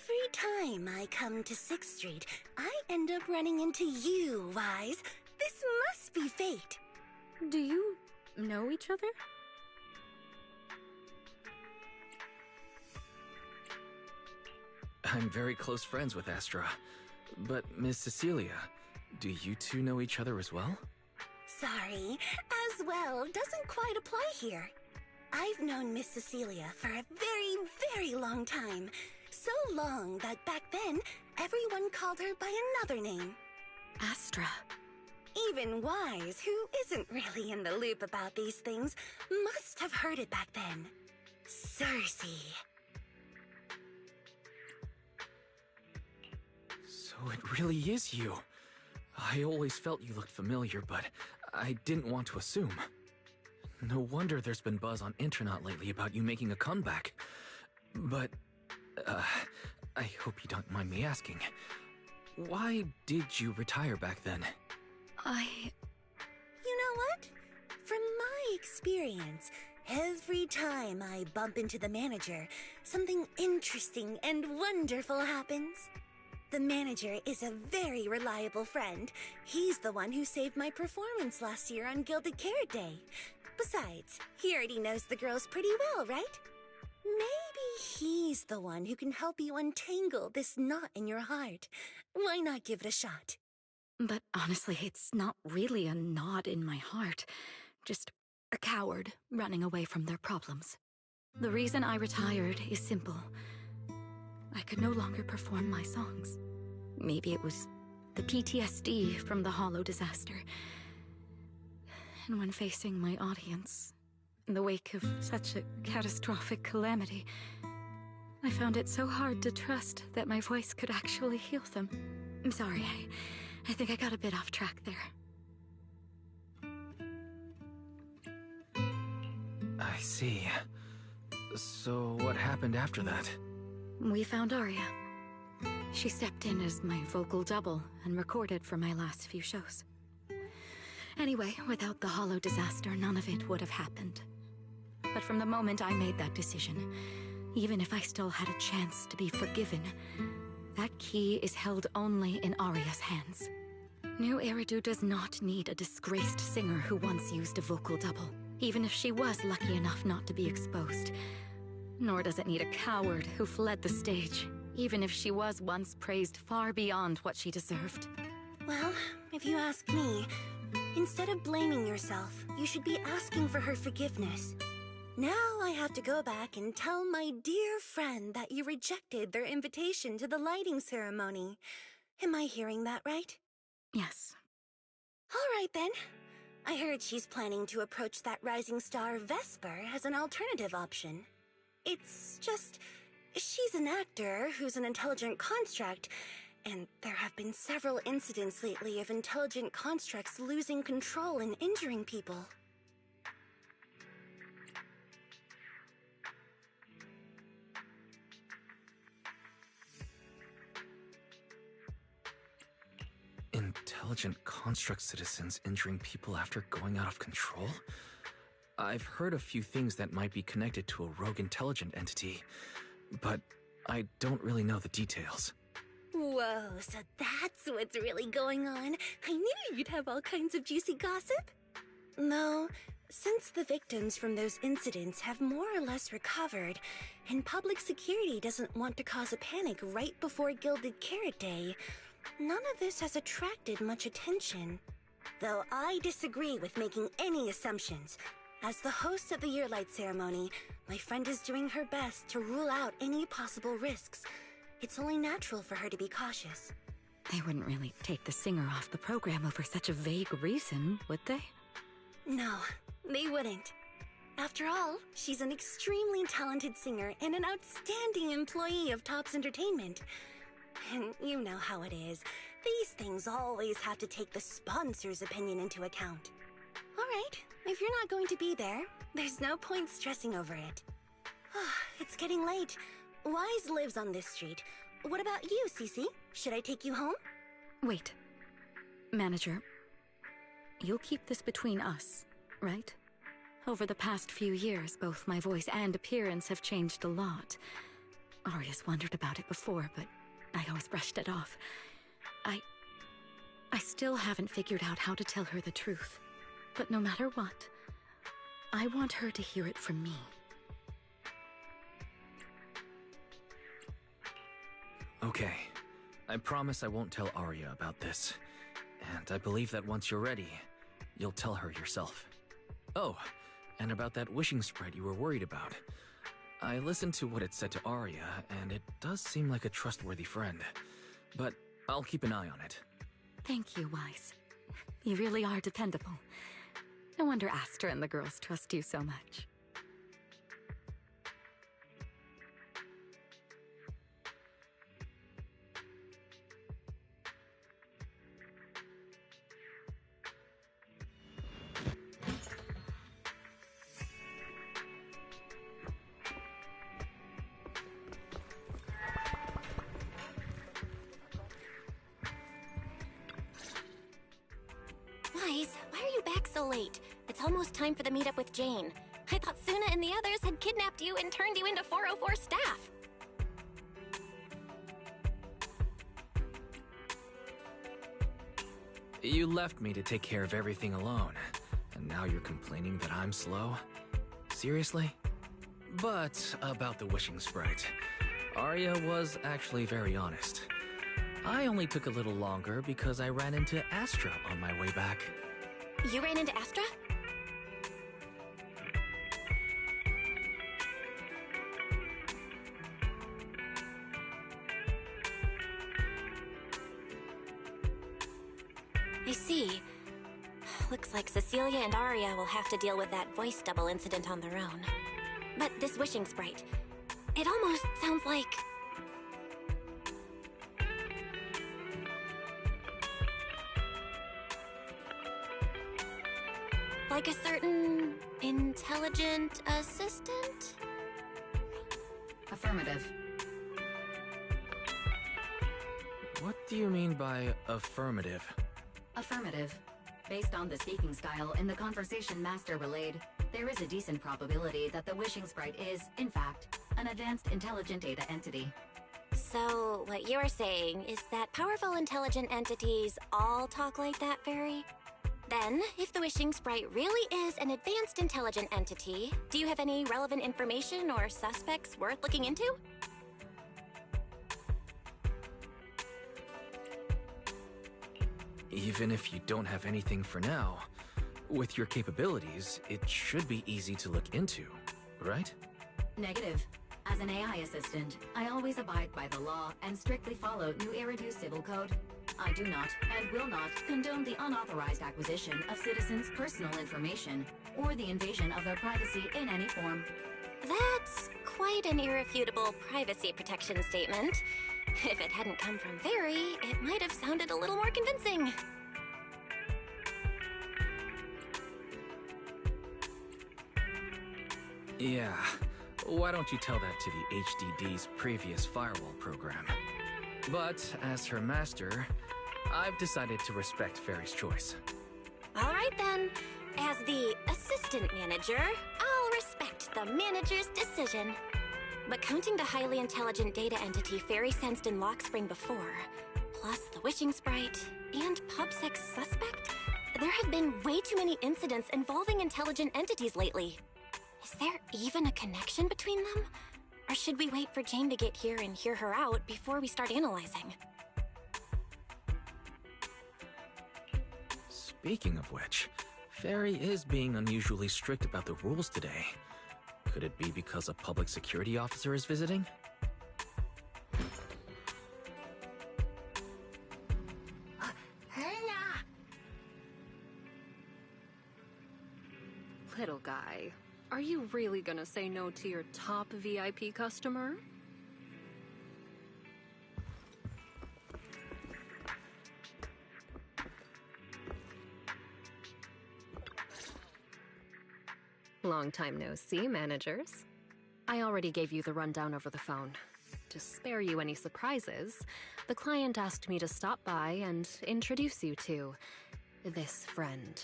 Every time I come to 6th Street, I end up running into you, Wise. This must be fate. Do you know each other? I'm very close friends with Astra. But Miss Cecilia, do you two know each other as well? Sorry, as well doesn't quite apply here. I've known Miss Cecilia for a very, very long time. So long that back then, everyone called her by another name. Astra. Even Wise, who isn't really in the loop about these things, must have heard it back then. Cersei. So it really is you. I always felt you looked familiar, but I didn't want to assume. No wonder there's been buzz on Internet lately about you making a comeback. But, I hope you don't mind me asking. Why did you retire back then? You know what? From my experience, every time I bump into the manager, something interesting and wonderful happens. The manager is a very reliable friend. He's the one who saved my performance last year on Gilded Carrot Day. Besides, he already knows the girls pretty well, right? Maybe he's the one who can help you untangle this knot in your heart. Why not give it a shot? But honestly, it's not really a knot in my heart. Just a coward running away from their problems. The reason I retired is simple. I could no longer perform my songs. Maybe it was the PTSD from the Hollow disaster. And when facing my audience, in the wake of such a catastrophic calamity, I found it so hard to trust that my voice could actually heal them. I'm sorry, I think I got a bit off track there. I see. So what happened after that? We found Arya. She stepped in as my vocal double and recorded for my last few shows. Anyway, without the Hollow disaster, none of it would have happened. But from the moment I made that decision, even if I still had a chance to be forgiven, that key is held only in Arya's hands. New Eridu does not need a disgraced singer who once used a vocal double, even if she was lucky enough not to be exposed. Nor does it need a coward who fled the stage, even if she was once praised far beyond what she deserved. Well, if you ask me, instead of blaming yourself, you should be asking for her forgiveness. Now I have to go back and tell my dear friend that you rejected their invitation to the lighting ceremony. Am I hearing that right? Yes. All right then. I heard she's planning to approach that rising star Vesper as an alternative option. It's just, she's an actor who's an intelligent construct, and there have been several incidents lately of intelligent constructs losing control and injuring people. Intelligent construct citizens injuring people after going out of control? I've heard a few things that might be connected to a rogue intelligent entity, but I don't really know the details. Whoa, so that's what's really going on. I knew you'd have all kinds of juicy gossip. No, since the victims from those incidents have more or less recovered, and public security doesn't want to cause a panic right before Gilded Carrot Day, none of this has attracted much attention. Though I disagree with making any assumptions. As the host of the Yearlight ceremony, my friend is doing her best to rule out any possible risks. It's only natural for her to be cautious. They wouldn't really take the singer off the program over such a vague reason, would they? No, they wouldn't. After all, she's an extremely talented singer and an outstanding employee of Topps Entertainment. And you know how it is. These things always have to take the sponsor's opinion into account. All right, if you're not going to be there, there's no point stressing over it. It's getting late. Wise lives on this street. What about you, Cece? Should I take you home? Wait. Manager, you'll keep this between us, right? Over the past few years, both my voice and appearance have changed a lot. Aria's wondered about it before, but I always brushed it off. I still haven't figured out how to tell her the truth. But no matter what, I want her to hear it from me. Okay. I promise I won't tell Aria about this. And I believe that once you're ready, you'll tell her yourself. Oh, and about that wishing sprite you were worried about. I listened to what it said to Aria, and it does seem like a trustworthy friend. But I'll keep an eye on it. Thank you, Wise. You really are dependable. No wonder Astra and the girls trust you so much. Wise, why are you back so late? It's almost time for the meetup with Jane. I thought Suna and the others had kidnapped you and turned you into 404 staff. You left me to take care of everything alone, and now you're complaining that I'm slow? Seriously? But about the wishing sprite, Aria was actually very honest. I only took a little longer because I ran into Astra on my way back. You ran into Astra? I see. Looks like Cecilia and Aria will have to deal with that voice double incident on their own. But this wishing sprite, it almost sounds like... like a certain intelligent assistant? Affirmative. What do you mean by affirmative? Affirmative. Based on the speaking style in the conversation Master relayed, there is a decent probability that the wishing sprite is, in fact, an advanced intelligent data entity. So, what you're saying is that powerful intelligent entities all talk like that, Fairy? Then, if the wishing sprite really is an advanced intelligent entity, do you have any relevant information or suspects worth looking into? Even if you don't have anything for now, with your capabilities, it should be easy to look into, right? Negative. As an AI assistant, I always abide by the law and strictly follow New Eridu Civil Code. I do not, and will not, condone the unauthorized acquisition of citizens' personal information, or the invasion of their privacy in any form. That's quite an irrefutable privacy protection statement. If it hadn't come from Fairy, it might have sounded a little more convincing. Yeah. Why don't you tell that to the HDD's previous firewall program? But, as her master, I've decided to respect Fairy's choice. All right then. As the assistant manager, I'll respect the manager's decision. But counting the highly intelligent data entity Fairy sensed in Lockspring before, plus the wishing sprite, and PubSec's suspect, there have been way too many incidents involving intelligent entities lately. Is there even a connection between them? Or should we wait for Jane to get here and hear her out before we start analyzing? Speaking of which, Fairy is being unusually strict about the rules today. Could it be because a public security officer is visiting? Little guy, are you really gonna say no to your top VIP customer? Long time no see, managers. I already gave you the rundown over the phone. To spare you any surprises, the client asked me to stop by and introduce you to this friend.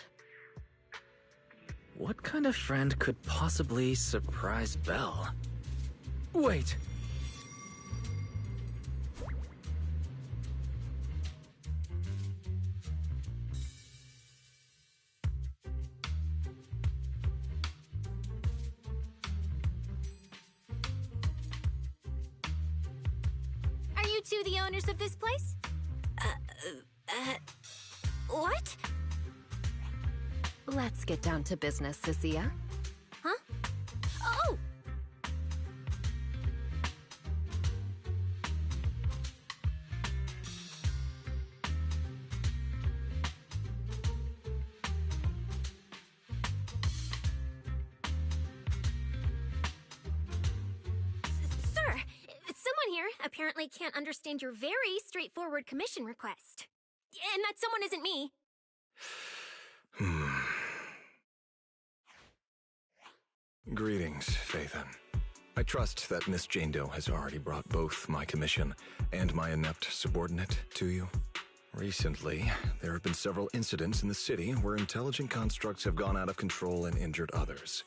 What kind of friend could possibly surprise Belle? Wait! you two the owners of this place? What? Let's get down to business, Cecilia. Huh? Oh! Sir, someone here apparently can't understand your very straightforward commission request. And that someone isn't me. Greetings, Phaethon. I trust that Miss Jane Doe has already brought both my commission and my inept subordinate to you. Recently, there have been several incidents in the city where intelligent constructs have gone out of control and injured others.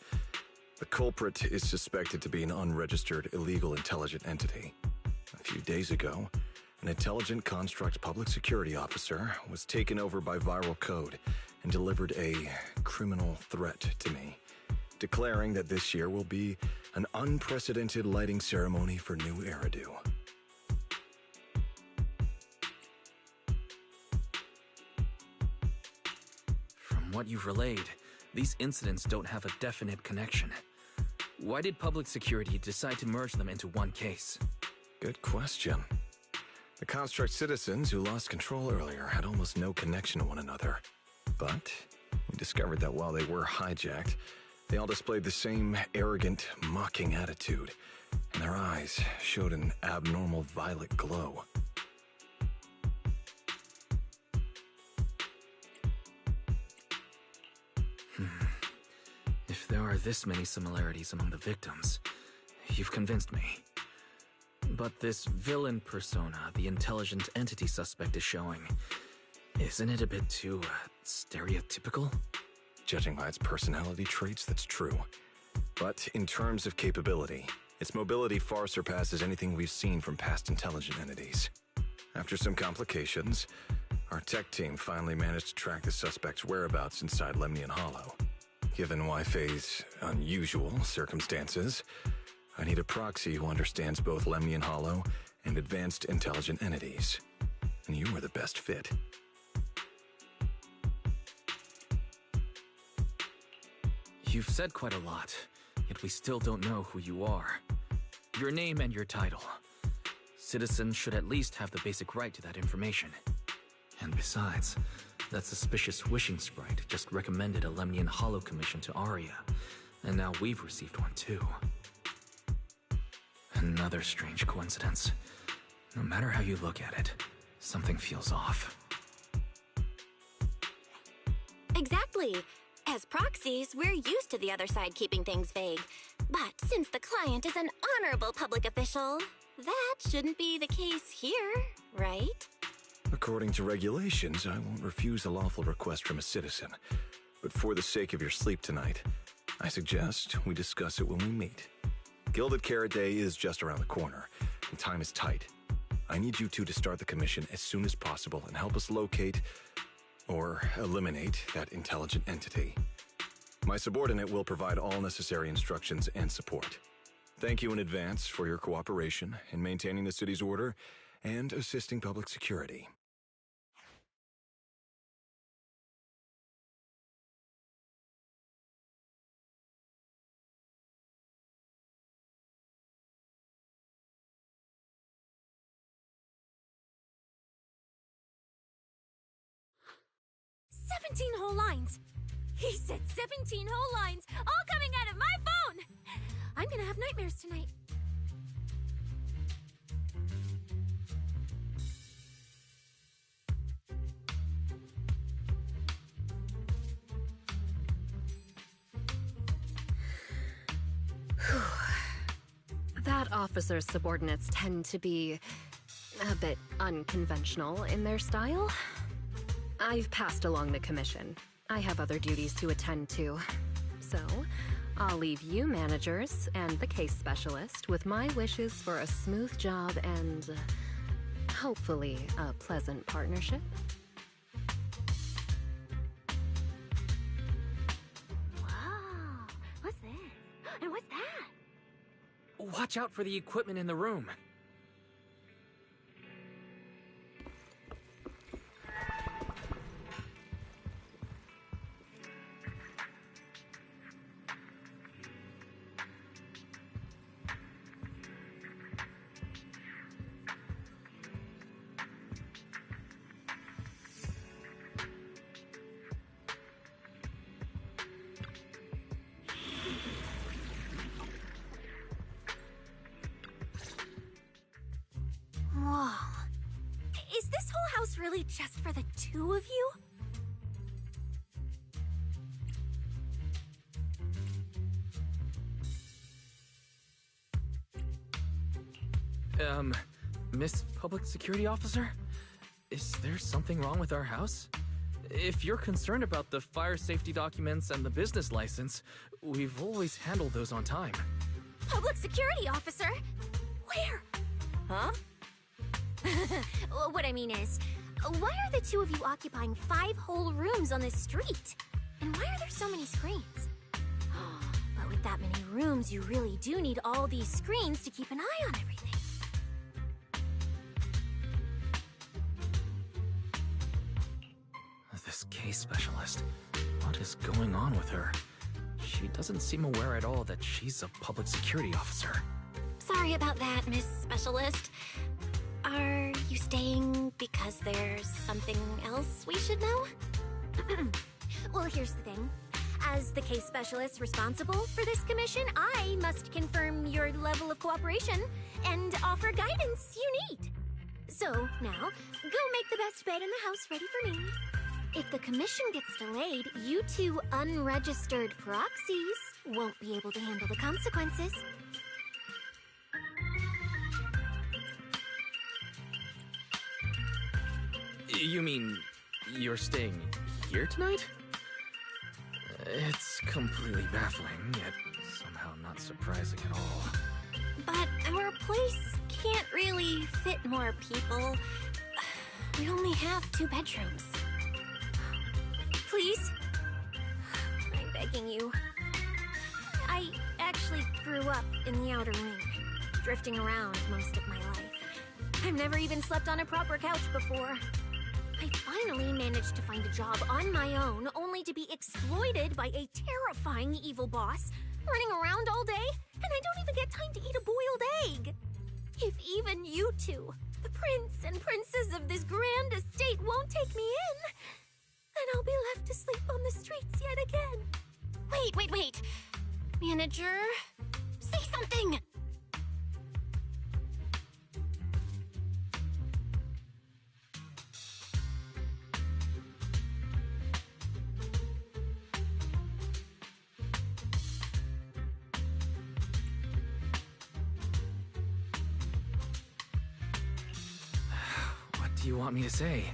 The culprit is suspected to be an unregistered illegal intelligent entity. A few days ago, an intelligent construct public security officer was taken over by viral code and delivered a criminal threat to me, declaring that this year will be an unprecedented lighting ceremony for New Eridu. From what you've relayed, these incidents don't have a definite connection. Why did public security decide to merge them into one case? Good question. The construct citizens who lost control earlier had almost no connection to one another. But we discovered that while they were hijacked, they all displayed the same arrogant, mocking attitude, and their eyes showed an abnormal violet glow. If there are this many similarities among the victims, you've convinced me. But this villain persona the intelligent entity suspect is showing, isn't it a bit too, stereotypical? Judging by its personality traits, that's true. But in terms of capability, its mobility far surpasses anything we've seen from past intelligent entities. After some complications, our tech team finally managed to track the suspect's whereabouts inside Lemnian Hollow. Given Wi-Fi's unusual circumstances, I need a proxy who understands both Lemnian Hollow and advanced intelligent entities. And you are the best fit. You've said quite a lot, yet we still don't know who you are. Your name and your title. Citizens should at least have the basic right to that information. And besides, that suspicious wishing sprite just recommended a Lemnian Hollow commission to Aria, and now we've received one too. Another strange coincidence. No matter how you look at it, something feels off. Exactly. As proxies, we're used to the other side keeping things vague. But since the client is an honorable public official, that shouldn't be the case here, right? According to regulations, I won't refuse a lawful request from a citizen. But for the sake of your sleep tonight, I suggest we discuss it when we meet. Gilded Carrot Day is just around the corner, and time is tight. I need you two to start the commission as soon as possible and help us locate or eliminate that intelligent entity. My subordinate will provide all necessary instructions and support. Thank you in advance for your cooperation in maintaining the city's order and assisting public security. Whole lines. He said 17 whole lines, all coming out of my phone! I'm gonna have nightmares tonight. That officer's subordinates tend to be a bit unconventional in their style. I've passed along the commission. I have other duties to attend to. So, I'll leave you managers and the case specialist with my wishes for a smooth job and hopefully a pleasant partnership. Wow, what's this? And what's that? Watch out for the equipment in the room. really just for the two of you? Miss Public Security Officer? Is there something wrong with our house? If you're concerned about the fire safety documents and the business license, we've always handled those on time. Public security officer? Where? Huh? What I mean is, why are the two of you occupying 5 whole rooms on this street? And why are there so many screens? But with that many rooms, you really do need all these screens to keep an eye on everything. This case specialist. What is going on with her? She doesn't seem aware at all that she's a public security officer. Sorry about that, Miss Specialist. Are you staying because there's something else we should know? Well, here's the thing. As the case specialist responsible for this commission, I must confirm your level of cooperation and offer guidance you need. So, now, go make the best bed in the house ready for me. If the commission gets delayed, you two unregistered proxies won't be able to handle the consequences. You mean you're staying here tonight? It's completely baffling, yet somehow not surprising at all. But our place can't really fit more people. We only have 2 bedrooms. Please? I'm begging you. I actually grew up in the outer ring, drifting around most of my life. I've never even slept on a proper couch before. I finally managed to find a job on my own, only to be exploited by a terrifying evil boss, running around all day, and I don't even get time to eat a boiled egg. If even you two, the prince and princess of this grand estate, won't take me in, then I'll be left to sleep on the streets yet again. Wait. Manager, say something! What do you want me to say?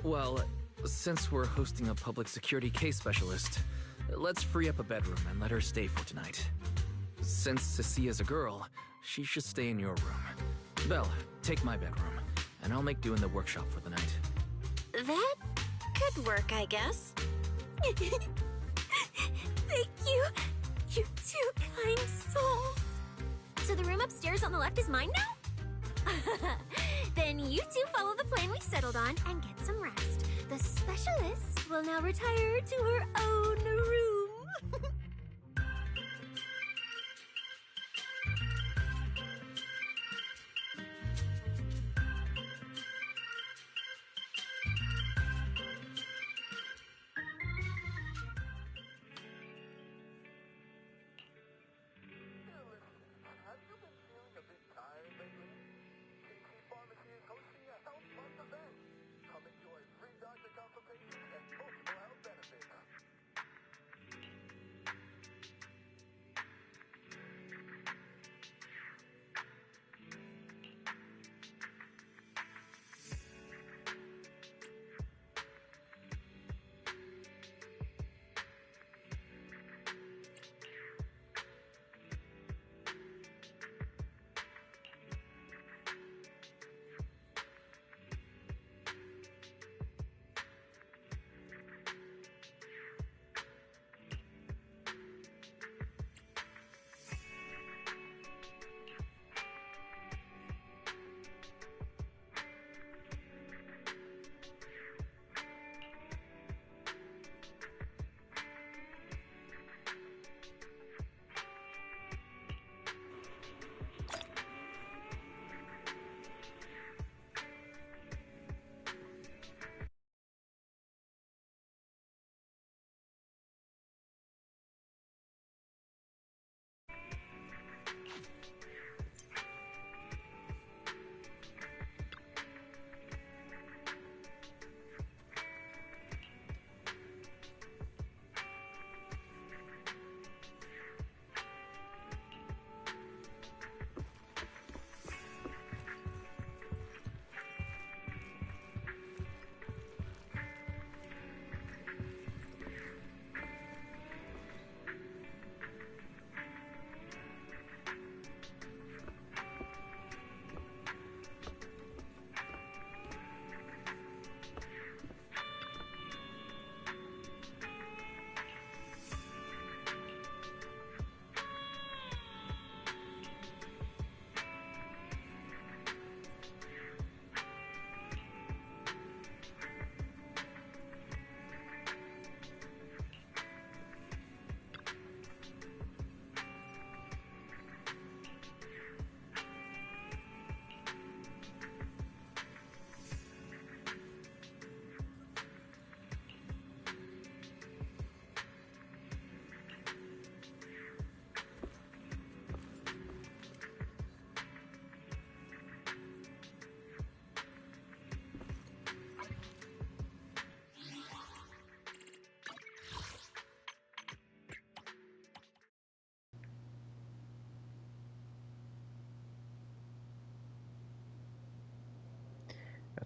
Well, since we're hosting a public security case specialist, let's free up a bedroom and let her stay for tonight. Since Cecia's a girl, she should stay in your room. Belle, take my bedroom, and I'll make do in the workshop for the night. That could work, I guess. Thank you, you two kind souls. So the room upstairs on the left is mine now? Then you two follow the plan we settled on and get some rest. The specialist will now retire to her own room.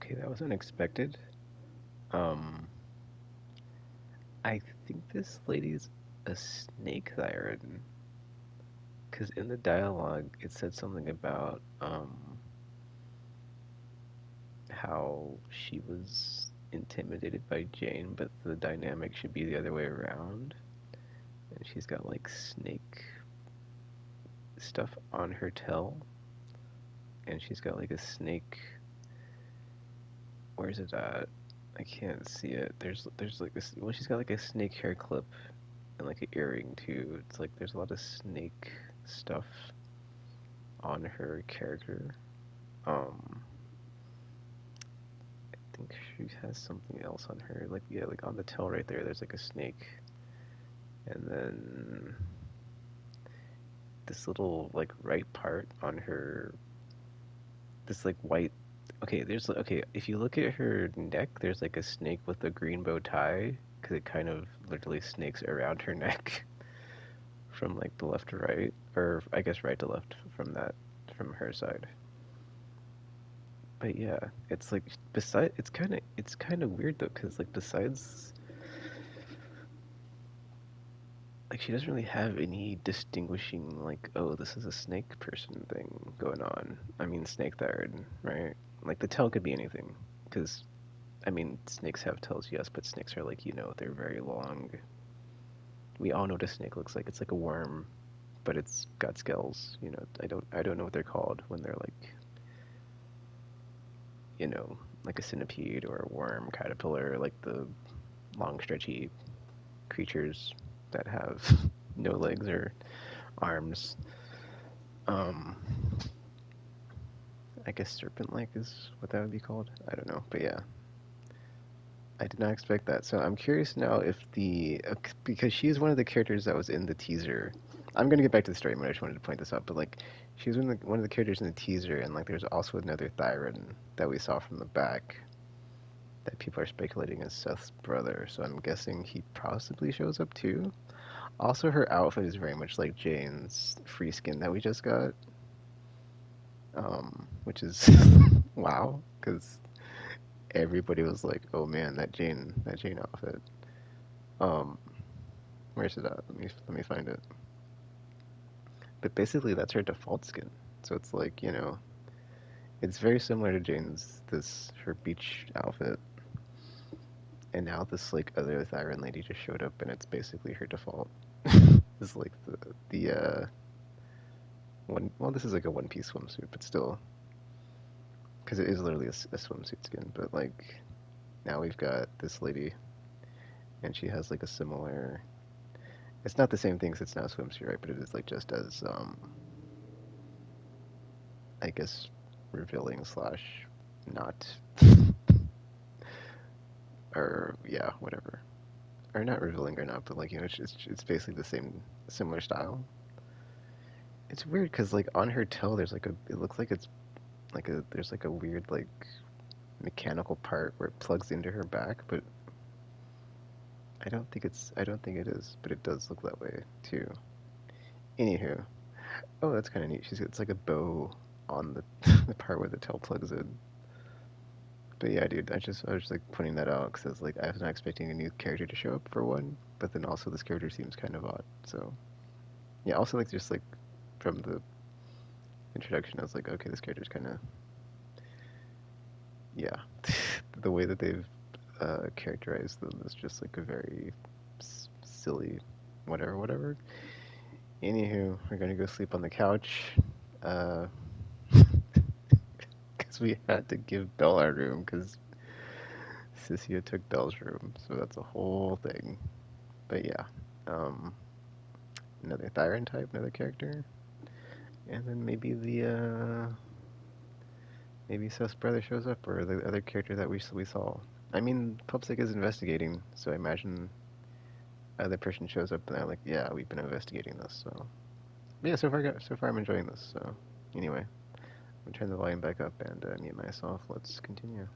Okay, that was unexpected. Um, I think this lady's a snake siren. Because in the dialogue, it said something about how she was intimidated by Jane, but the dynamic should be the other way around. And she's got like snake stuff on her tail, and she's got like a snake. Where's it at? I can't see it. There's like this. Well, she's got like a snake hair clip and like an earring too. It's like there's a lot of snake stuff on her character. Um, I think she has something else on her. Like yeah, like on the tail right there. There's like a snake, and then this little like right part on her. This like white. Okay, there's okay. If you look at her neck, there's like a snake with a green bow tie because it kind of literally snakes around her neck from like the left to right, or I guess right to left from her side. But yeah, it's like beside it's kind of weird though because like besides like she doesn't really have any distinguishing like oh this is a snake person thing going on. I mean snake third, right? Like the tail could be anything because I mean snakes have tails yes, but snakes are like they're very long. We all know what a snake looks like. It's like a worm, but it's got scales. I don't know what they're called when they're like like a centipede or a worm, caterpillar, like the long stretchy creatures that have no legs or arms. Um, I guess serpent-like is what that would be called. I don't know, but yeah, I did not expect that. So I'm curious now if because she's one of the characters that was in the teaser. I'm gonna get back to the story, but I just wanted to point this out. But like, she was one of the characters in the teaser, and like, there's also another Thyron that we saw from the back that people are speculating is Seth's brother. So I'm guessing he possibly shows up too. Also, her outfit is very much like Jane's free skin that we just got, which is wow, because everybody was like, "Oh man, that Jane outfit." Um, where's it at? Let me find it. But basically, that's her default skin. So it's like it's very similar to Jane's her beach outfit. And now this like other Thyron lady just showed up, and it's basically her default. It's like the one. Well, this is like a one-piece swimsuit, but still, because it is literally a swimsuit skin. But like now we've got this lady, and she has like a similar. It's not the same thing 'cause it's not a swimsuit, right? But it is like just as I guess revealing slash not, or yeah, whatever, or not revealing or not, but like it's basically the same similar style. It's weird because like on her toe there's like it looks like it's like there's like a weird like mechanical part where it plugs into her back, but I don't think it is, but it does look that way too. Anywho, oh that's kind of neat. It's like a bow on the the part where the tail plugs in. But yeah, dude, I was just like pointing that out because like I was not expecting a new character to show up for one, but then also this character seems kind of odd. So yeah, also like just like from the introduction, I was like, okay, this character's kind of yeah. The way that they've characterized them is just like a very silly, whatever. Anywho, we're gonna go sleep on the couch, uh, because we had to give Belle our room because Sissia took Belle's room, so that's a whole thing. But yeah, um, another Thyron type, another character, and then maybe Seth's brother shows up or the other character that we saw. I mean, Pupsik is investigating, so I imagine other person shows up and they're like, yeah, we've been investigating this. So yeah, so far I'm enjoying this. So anyway, I'm gonna turn the volume back up and mute myself. Let's continue.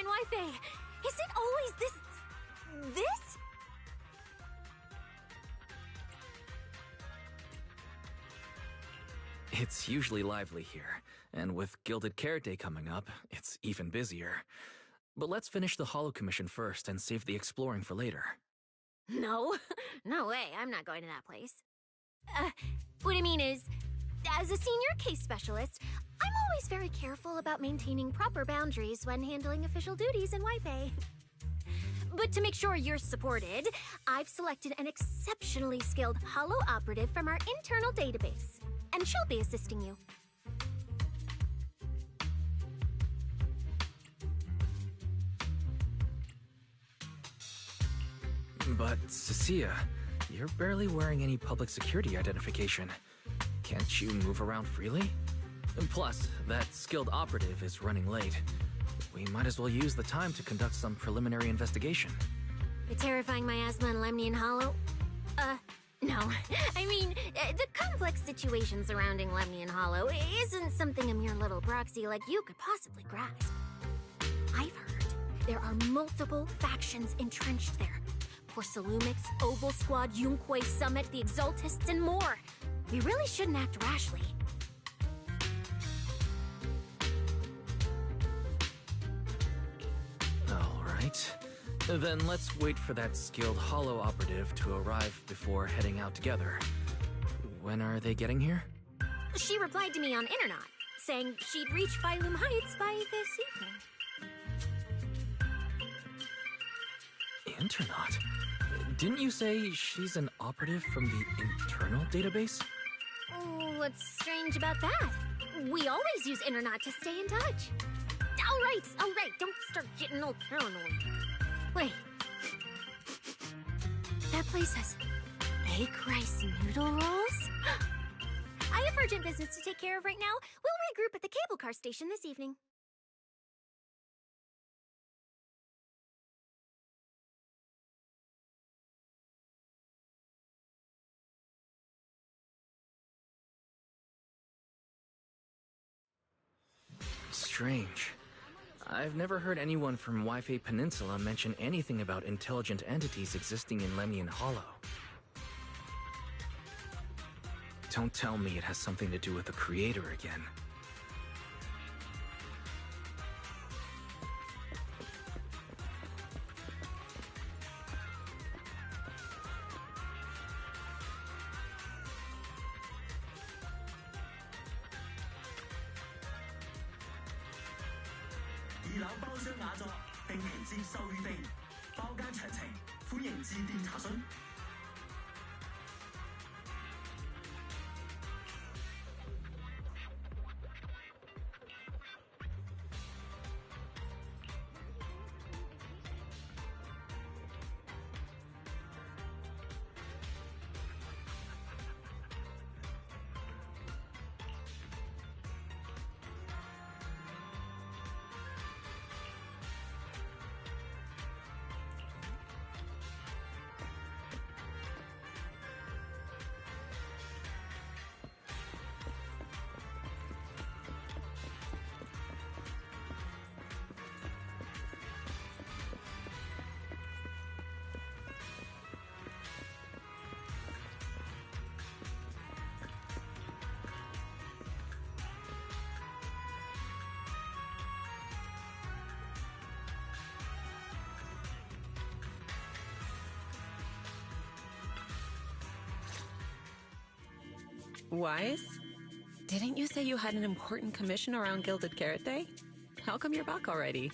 Wi-Fi. Is it always this? It's usually lively here, and with Gilded Carrot Day coming up, it's even busier. But let's finish the Hollow Commission first and save the exploring for later. No, no way, I'm not going to that place. What I mean is, as a senior case specialist, I'm always very careful about maintaining proper boundaries when handling official duties in Wi-Fi. But to make sure you're supported, I've selected an exceptionally skilled Hollow operative from our internal database, and she'll be assisting you. But, Cecilia, you're barely wearing any public security identification. Can't you move around freely? And plus, that skilled operative is running late. We might as well use the time to conduct some preliminary investigation. You're terrifying miasma and Lemnian Hollow? No. I mean, the complex situation surrounding Lemnian Hollow isn't something a mere little proxy like you could possibly grasp. I've heard there are multiple factions entrenched there. Porcelumics, Oval Squad, Yunque Summit, the Exaltists, and more. We really shouldn't act rashly. All right. Then let's wait for that skilled Hollow operative to arrive before heading out together. When are they getting here? She replied to me on Internet, saying she'd reach Phylum Heights by this evening. Internet? Didn't you say she's an operative from the internal database? What's strange about that? We always use Internet to stay in touch. All right, don't start getting all paranoid. Wait. That place has egg rice noodle rolls? I have urgent business to take care of right now. We'll regroup at the cable car station this evening. Strange. I've never heard anyone from Wi-Fi Peninsula mention anything about intelligent entities existing in Lemnian Hollow. Don't tell me it has something to do with the Creator again. Wise? Didn't you say you had an important commission around Gilded Carrot Day? How come you're back already?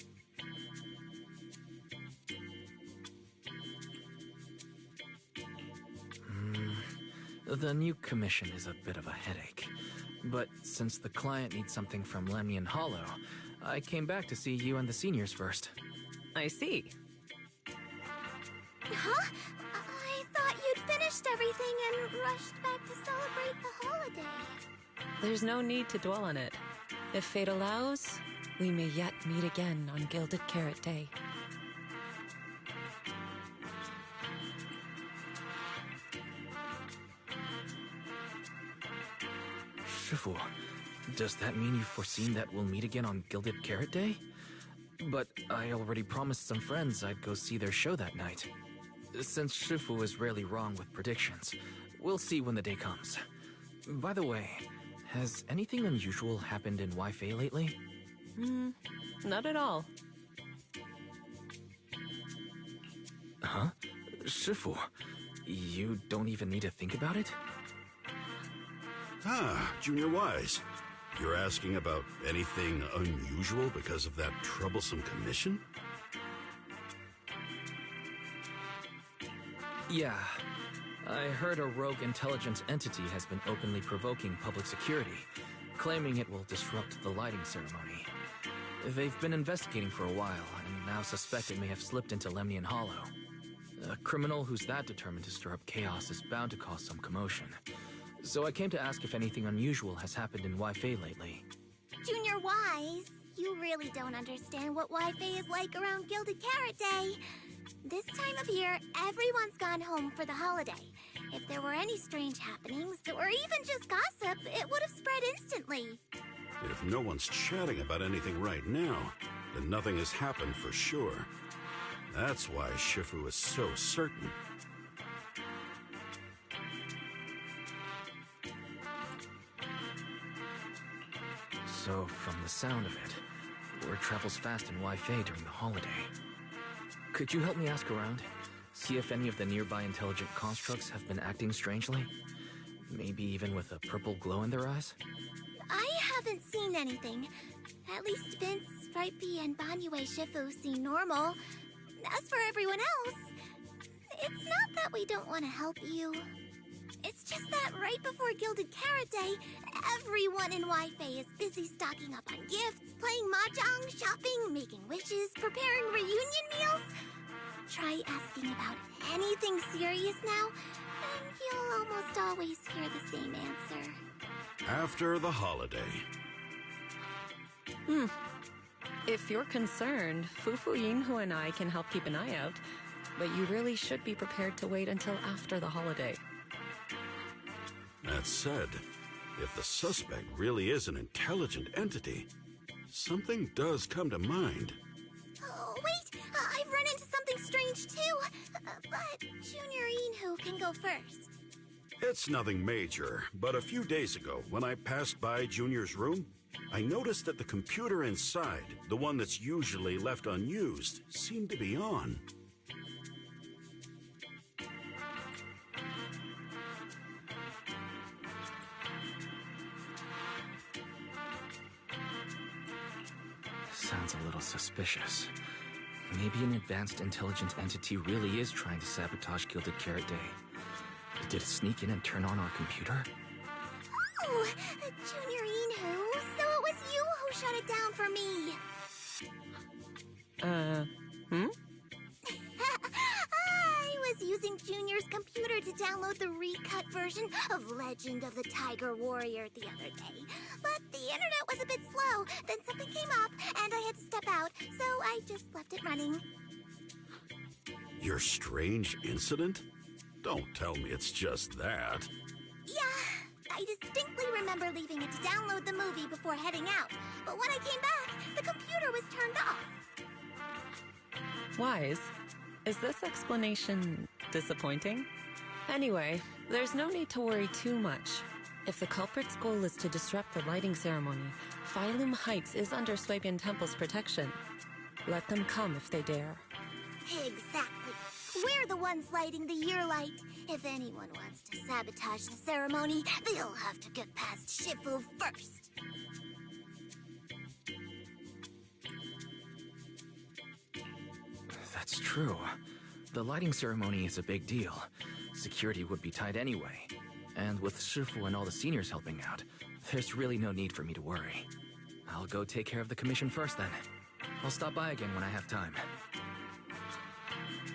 The new commission is a bit of a headache. But since the client needs something from Lemnian Hollow, I came back to see you and the seniors first. I see. Huh? I thought you'd finished everything and rushed back to celebrate the holiday. There's no need to dwell on it. If fate allows, we may yet meet again on Gilded Carrot Day. Shifu, does that mean you've foreseen that we'll meet again on Gilded Carrot Day? But I already promised some friends I'd go see their show that night. Since Shifu is rarely wrong with predictions, we'll see when the day comes. By the way, has anything unusual happened in Wi-Fi lately? Not at all. Huh? Shifu, you don't even need to think about it? Ah, Junior Wise. You're asking about anything unusual because of that troublesome commission? Yeah. I heard a rogue intelligence entity has been openly provoking public security, claiming it will disrupt the lighting ceremony. They've been investigating for a while, and now suspect it may have slipped into Lemnian Hollow. A criminal who's that determined to stir up chaos is bound to cause some commotion. So I came to ask if anything unusual has happened in Wi-Fi lately. Junior Wise, you really don't understand what Wi-Fi is like around Gilded Carrot Day. This time of year, everyone's gone home for the holiday. If there were any strange happenings, or even just gossip, it would have spread instantly. If no one's chatting about anything right now, then nothing has happened for sure. That's why Shifu is so certain. So, from the sound of it, word travels fast in Wi-Fi during the holiday. Could you help me ask around? See if any of the nearby intelligent constructs have been acting strangely? Maybe even with a purple glow in their eyes? I haven't seen anything. At least Vince, Stripey, and Banyue Shifu seem normal. As for everyone else, it's not that we don't want to help you. It's just that right before Gilded Carrot Day, everyone in Wi-Fi is busy stocking up on gifts, playing mahjong, shopping, making wishes, preparing reunion meals. Try asking about anything serious now, and you'll almost always hear the same answer. After the holiday. If you're concerned, Fufu Yinhu and I can help keep an eye out, but you really should be prepared to wait until after the holiday. That said, if the suspect really is an intelligent entity, something does come to mind. Oh, wait! I've run into something strange too! But Junior Yinhu can go first. It's nothing major, but a few days ago, when I passed by Junior's room, I noticed that the computer inside, the one that's usually left unused, seemed to be on. Sounds a little suspicious. Maybe an advanced intelligent entity really is trying to sabotage Gilded Carrot Day. Did it sneak in and turn on our computer? Oh, Junior Yinhu, so it was you who shut it down for me. I was using Junior's computer to download the recut version of Legend of the Tiger Warrior the other day. But the internet was a bit slow, then something came up, and I had to step out, so I just left it running. Your strange incident? Don't tell me it's just that. Yeah, I distinctly remember leaving it to download the movie before heading out. But when I came back, the computer was turned off. Wise, is this explanation disappointing? Anyway, there's no need to worry too much. If the culprit's goal is to disrupt the lighting ceremony, Phylum Heights is under Swabian Temple's protection. Let them come if they dare. Exactly. We're the ones lighting the year light. If anyone wants to sabotage the ceremony, they'll have to get past Shifu first. That's true. The lighting ceremony is a big deal. Security would be tight anyway. And with Shifu and all the seniors helping out, there's really no need for me to worry. I'll go take care of the commission first then. I'll stop by again when I have time.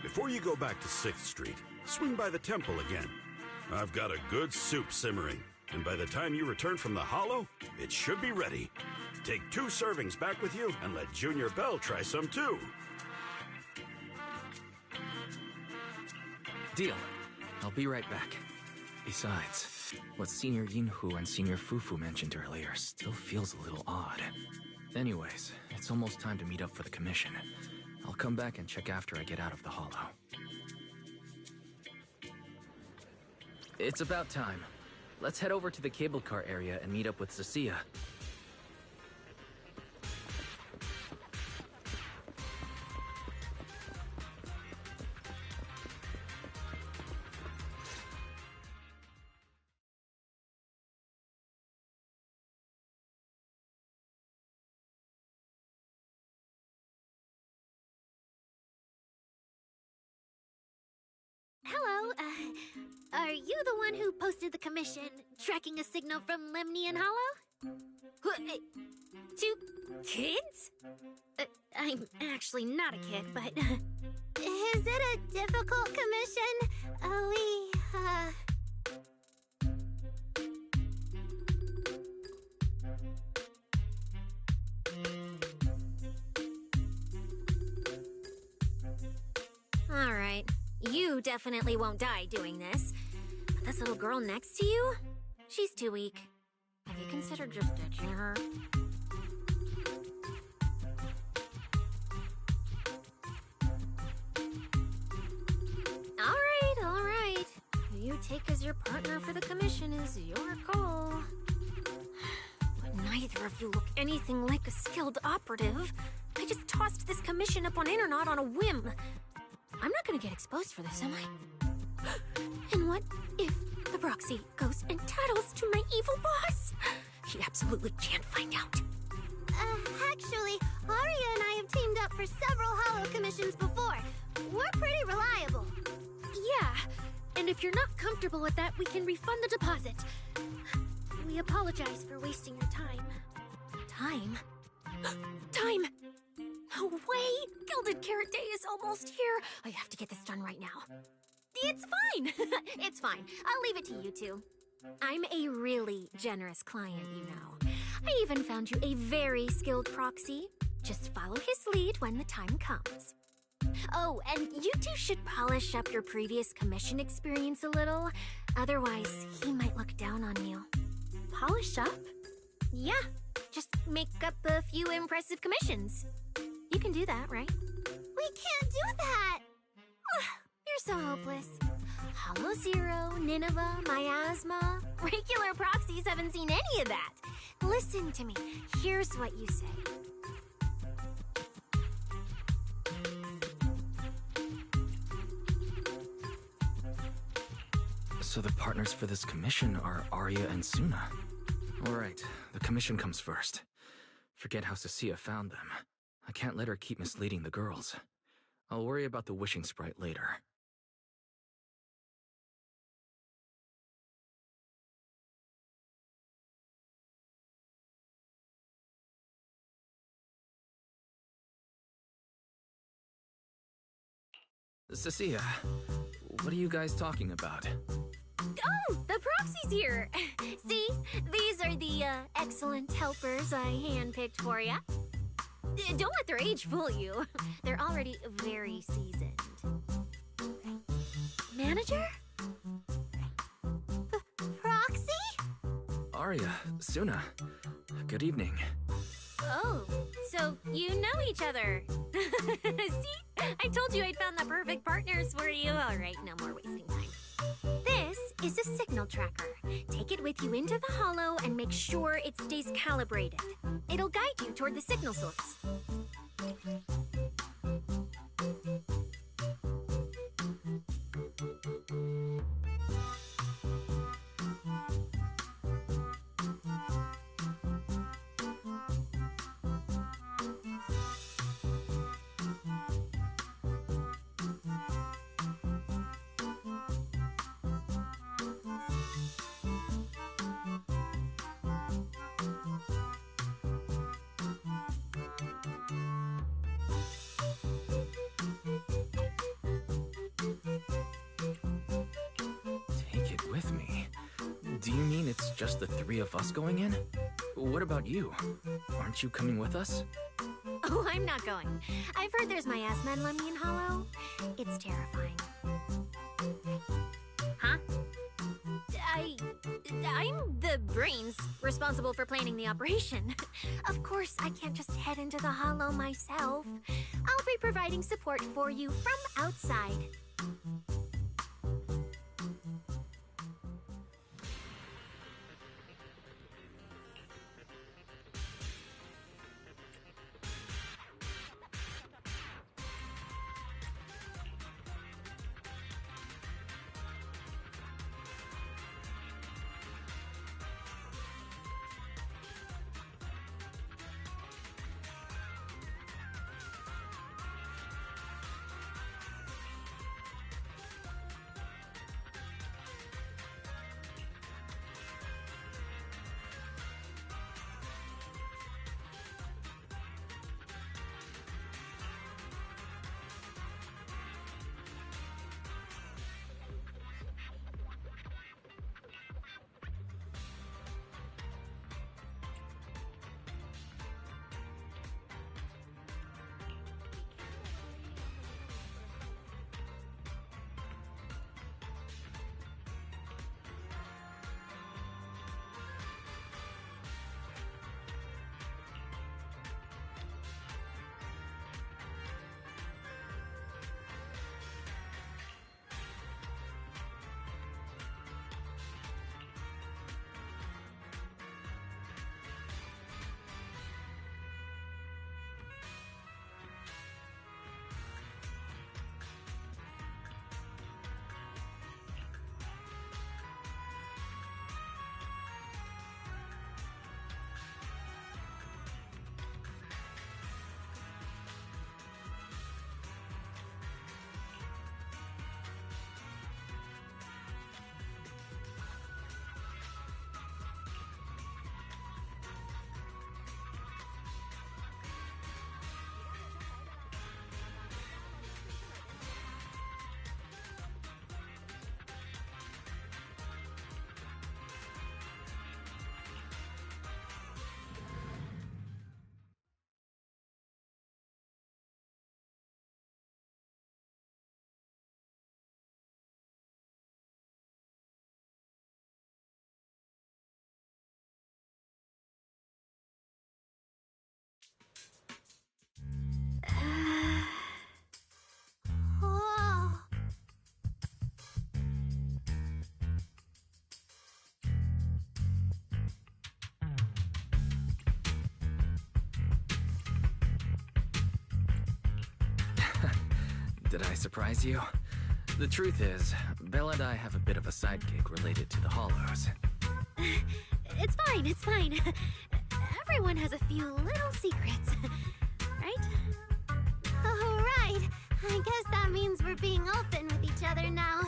Before you go back to 6th Street, swing by the temple again. I've got a good soup simmering, and by the time you return from the Hollow, it should be ready. Take 2 servings back with you, and let Junior Bell try some too. Deal. I'll be right back. Besides, what Senior Yinhu and Senior Fufu mentioned earlier still feels a little odd. Anyways, it's almost time to meet up for the commission. I'll come back and check after I get out of the hollow. It's about time. Let's head over to the cable car area and meet up with Cecilia. Hello, are you the one who posted the commission, tracking a signal from Lemnian Hollow? Two kids? I'm actually not a kid, but... Is it a difficult commission? Alright, you definitely won't die doing this. But this little girl next to you? She's too weak. Have you considered just ditching her? Alright. Who you take as your partner for the commission is your call. But neither of you look anything like a skilled operative. I just tossed this commission up on Internet on a whim. I'm not gonna get exposed for this, am I? And what if the proxy goes and tattles to my evil boss? He absolutely can't find out. Actually, Aria and I have teamed up for several Hollow commissions before. We're pretty reliable. Yeah, and if you're not comfortable with that, we can refund the deposit. We apologize for wasting your time. Time? Time! No way! Gilded Carrot Day is almost here! I have to get this done right now. It's fine! It's fine. I'll leave it to you two. I'm a really generous client, you know. I even found you a very skilled proxy. Just follow his lead when the time comes. Oh, and you two should polish up your previous commission experience a little. Otherwise, he might look down on you. Polish up? Yeah, just make up a few impressive commissions. You can do that, right? We can't do that! You're so hopeless. Hollow Zero, Nineveh, Miasma. Regular proxies haven't seen any of that. Listen to me. Here's what you say. So the partners for this commission are Arya and Suna. Alright, the commission comes first. Forget how Cecilia found them. I can't let her keep misleading the girls. I'll worry about the wishing sprite later. Cecilia, what are you guys talking about? Oh, the proxy's here. See, these are the excellent helpers I handpicked for ya. Don't let their age fool you. They're already very seasoned. Manager? Proxy? Arya, Suna, good evening. Oh, so you know each other. See? I told you I'd found the perfect partners for you. All right, no more wasting time. This is a signal tracker. Take it with you into the hollow and make sure it stays calibrated. It'll guide you toward the signal source. Do you mean it's just the three of us going in? What about you? Aren't you coming with us? Oh, I'm not going. I've heard there's miasma in Lemnian Hollow. It's terrifying. Huh? I I'm the brains responsible for planning the operation. Of course, I can't just head into the Hollow myself. I'll be providing support for you from outside. Oh. Did I surprise you? The truth is, Belle and I have a bit of a sidekick related to the Hollows. It's fine, it's fine. Everyone has a few little secrets, right? Oh, right. I guess that means we're being open with each other now.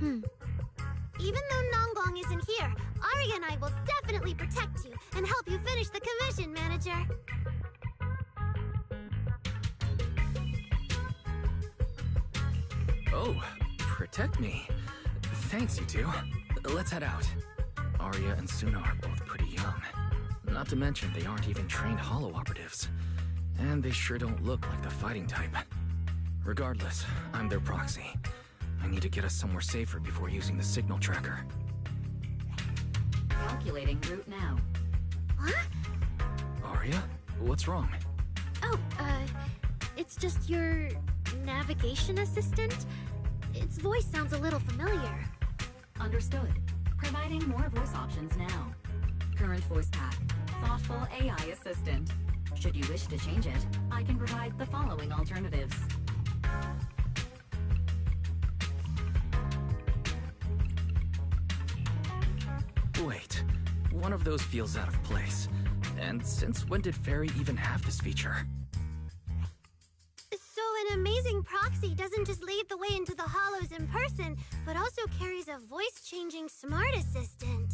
Even though Nonggong isn't here, Arya and I will definitely protect you and help you finish the commission, Manager. Oh, protect me. Thanks, you two. Let's head out. Arya and Suna are both pretty young. Not to mention they aren't even trained Hollow operatives. And they sure don't look like the fighting type. Regardless, I'm their proxy. I need to get us somewhere safer before using the signal tracker. Calculating route now. What? Arya? What's wrong? Oh, it's just your navigation assistant? Its voice sounds a little familiar. Understood. Providing more voice options now. Current voice pack. Thoughtful AI assistant. Should you wish to change it, I can provide the following alternatives. Wait, one of those feels out of place. And since when did Fairy even have this feature? So an amazing proxy doesn't just lead the way into the Hollows in person, but also carries a voice-changing smart assistant.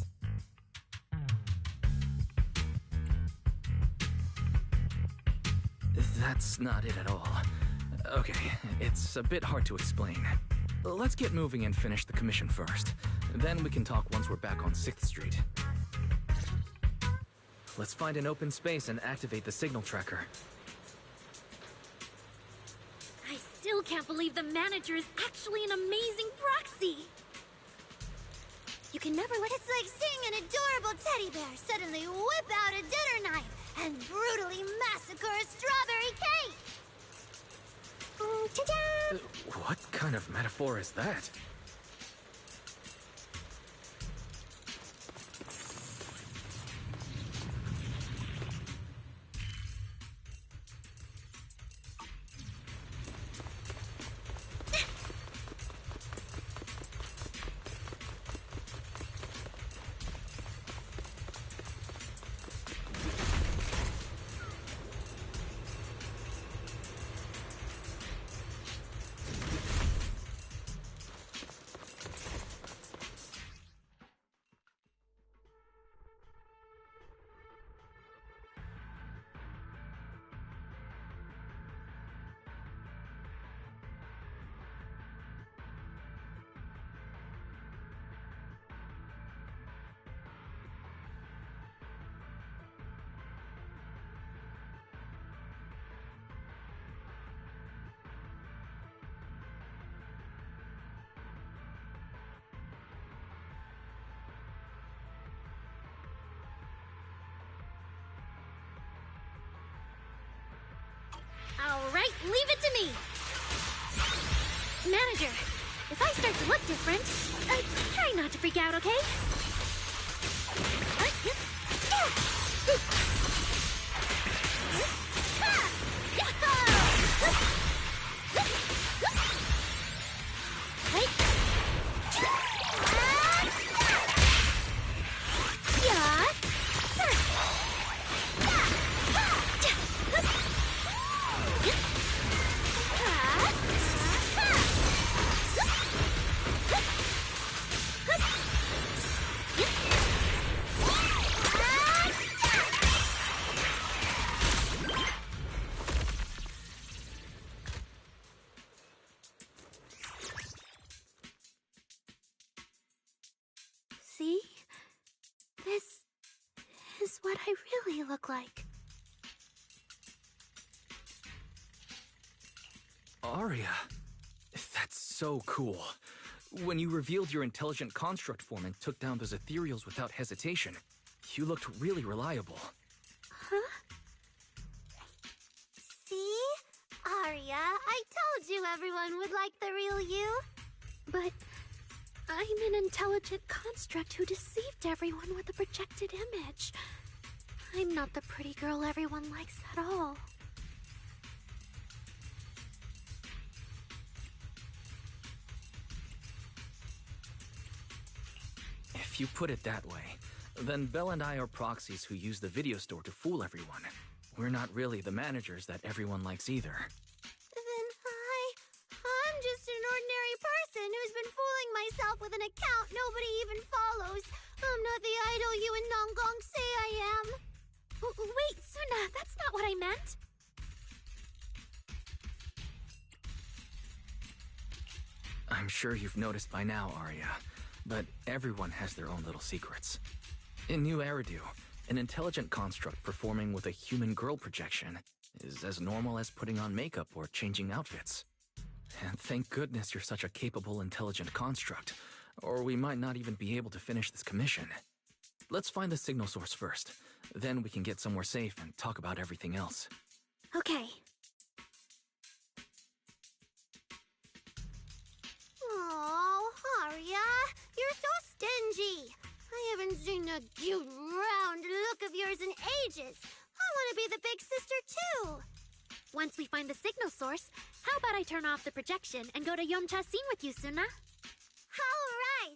That's not it at all. Okay, it's a bit hard to explain. Let's get moving and finish the commission first. Then we can talk once we're back on 6th Street. Let's find an open space and activate the signal tracker. I still can't believe the manager is actually an amazing proxy! You can never let it... It's like seeing an adorable teddy bear suddenly whip out a dinner knife and brutally massacre a strawberry cake! Ta-da! What kind of metaphor is that? Alright, leave it to me! Manager, if I start to look different, try not to freak out, okay? See? This is what I really look like. Arya, that's so cool. When you revealed your intelligent construct form and took down those ethereals without hesitation, you looked really reliable. Huh? See? Arya, I told you everyone would like the real you. But I'm an intelligent construct who deceived everyone with a projected image. I'm not the pretty girl everyone likes at all. If you put it that way, then Belle and I are proxies who use the video store to fool everyone. We're not really the managers that everyone likes either. Then I'm just an ordinary person who's been fooling myself with an account nobody even follows. I'm not the idol you and Nonggong say I am. Wait, Suna, that's not what I meant. I'm sure you've noticed by now, Arya, but everyone has their own little secrets. In New Eridu, an intelligent construct performing with a human girl projection is as normal as putting on makeup or changing outfits. And thank goodness you're such a capable, intelligent construct, or we might not even be able to finish this commission. Let's find the signal source first, then we can get somewhere safe and talk about everything else. Okay. Oh, Arya, you're so stingy. I haven't seen that cute, round look of yours in ages. I want to be the big sister, too. Once we find the signal source, how about I turn off the projection and go to Yomcha scene with you, Suna? All right.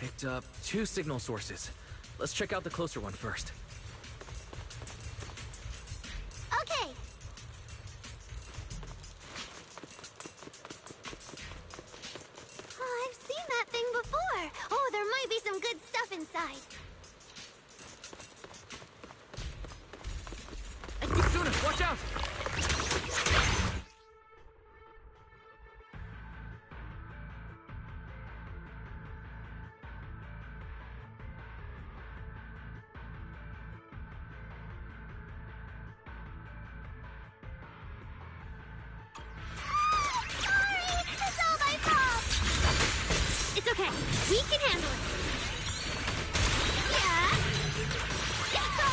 Picked up 2 signal sources. Let's check out the closer one first. Okay. Oh, I've seen that thing before. Oh, there might be some good stuff inside. Suna, watch out! It's okay. We can handle it. Yeah. Yahoo!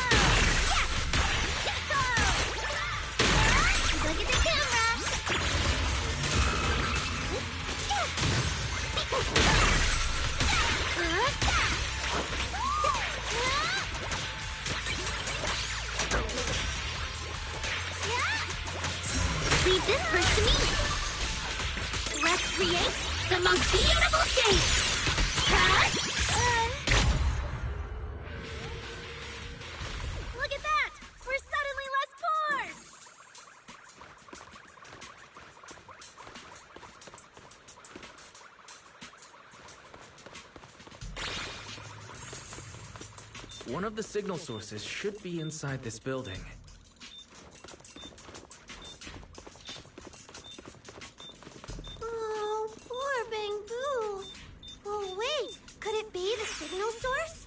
Yeah. Yahoo! Look at the camera. Leave this verse to me. Let's create the most beautiful stage. Look at that! We're suddenly less poor! One of the signal sources should be inside this building. Oh, poor Bangbu. Oh, wait. Could it be the signal source?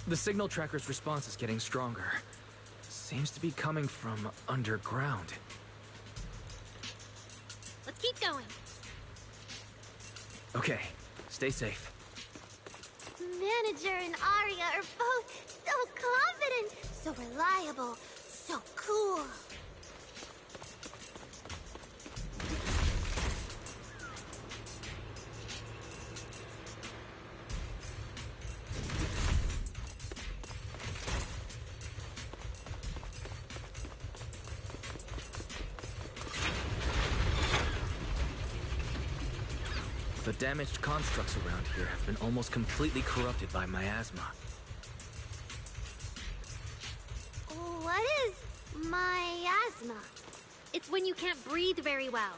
The signal tracker's response is getting stronger. Seems to be coming from underground. Let's keep going. Okay, stay safe. Manager and Arya are both so confident, so reliable, so cool. The damaged constructs around here have been almost completely corrupted by miasma. What is miasma? It's when you can't breathe very well.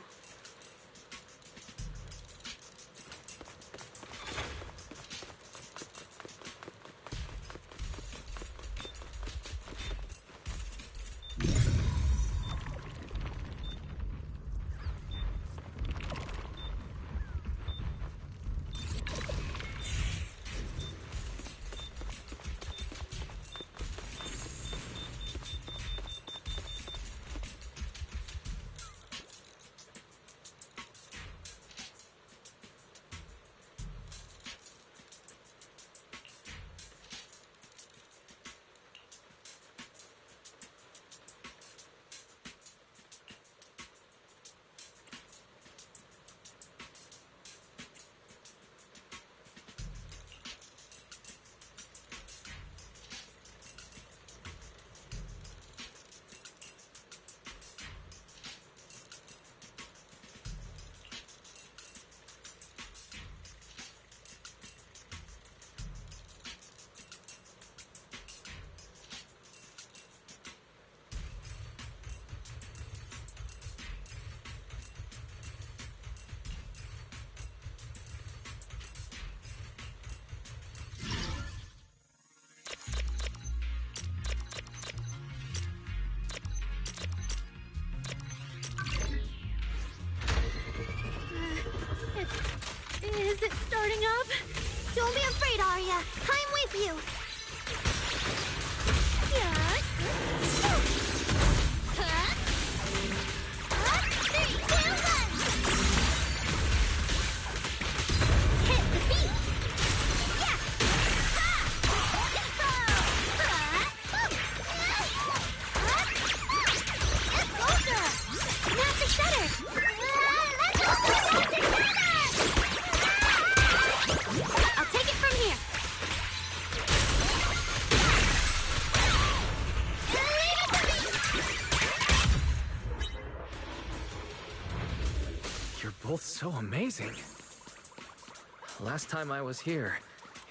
Is it starting up? Don't be afraid, Arya. I'm with you. Yeah. Huh? 3, 2, 1. Hit the beat. Yeah. Ha! Let's go, girl. Magic Shutter. Let's go, Magic Shutter. I'll take it from here. You're both so amazing. Last time I was here,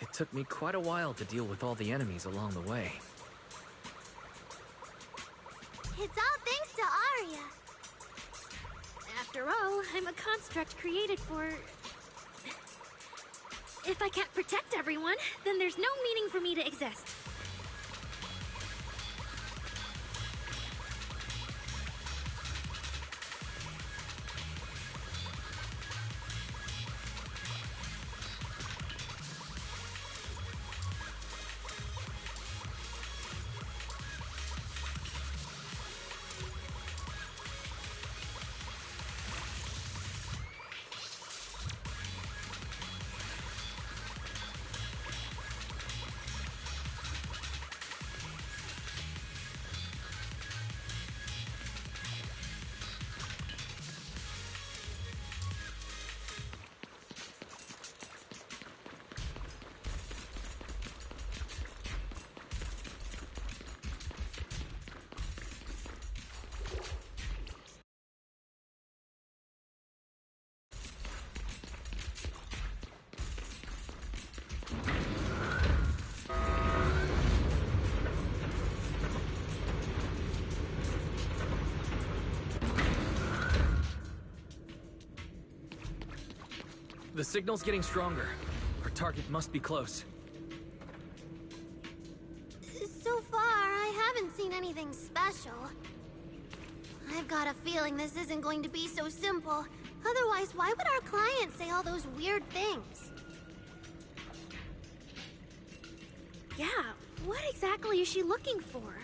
it took me quite a while to deal with all the enemies along the way. It's all thanks to Arya. After all, I'm a construct created for... If I can't protect everyone, then there's no meaning for me to exist. The signal's getting stronger. Our target must be close. So far, I haven't seen anything special. I've got a feeling this isn't going to be so simple. Otherwise, why would our client say all those weird things? Yeah, what exactly is she looking for?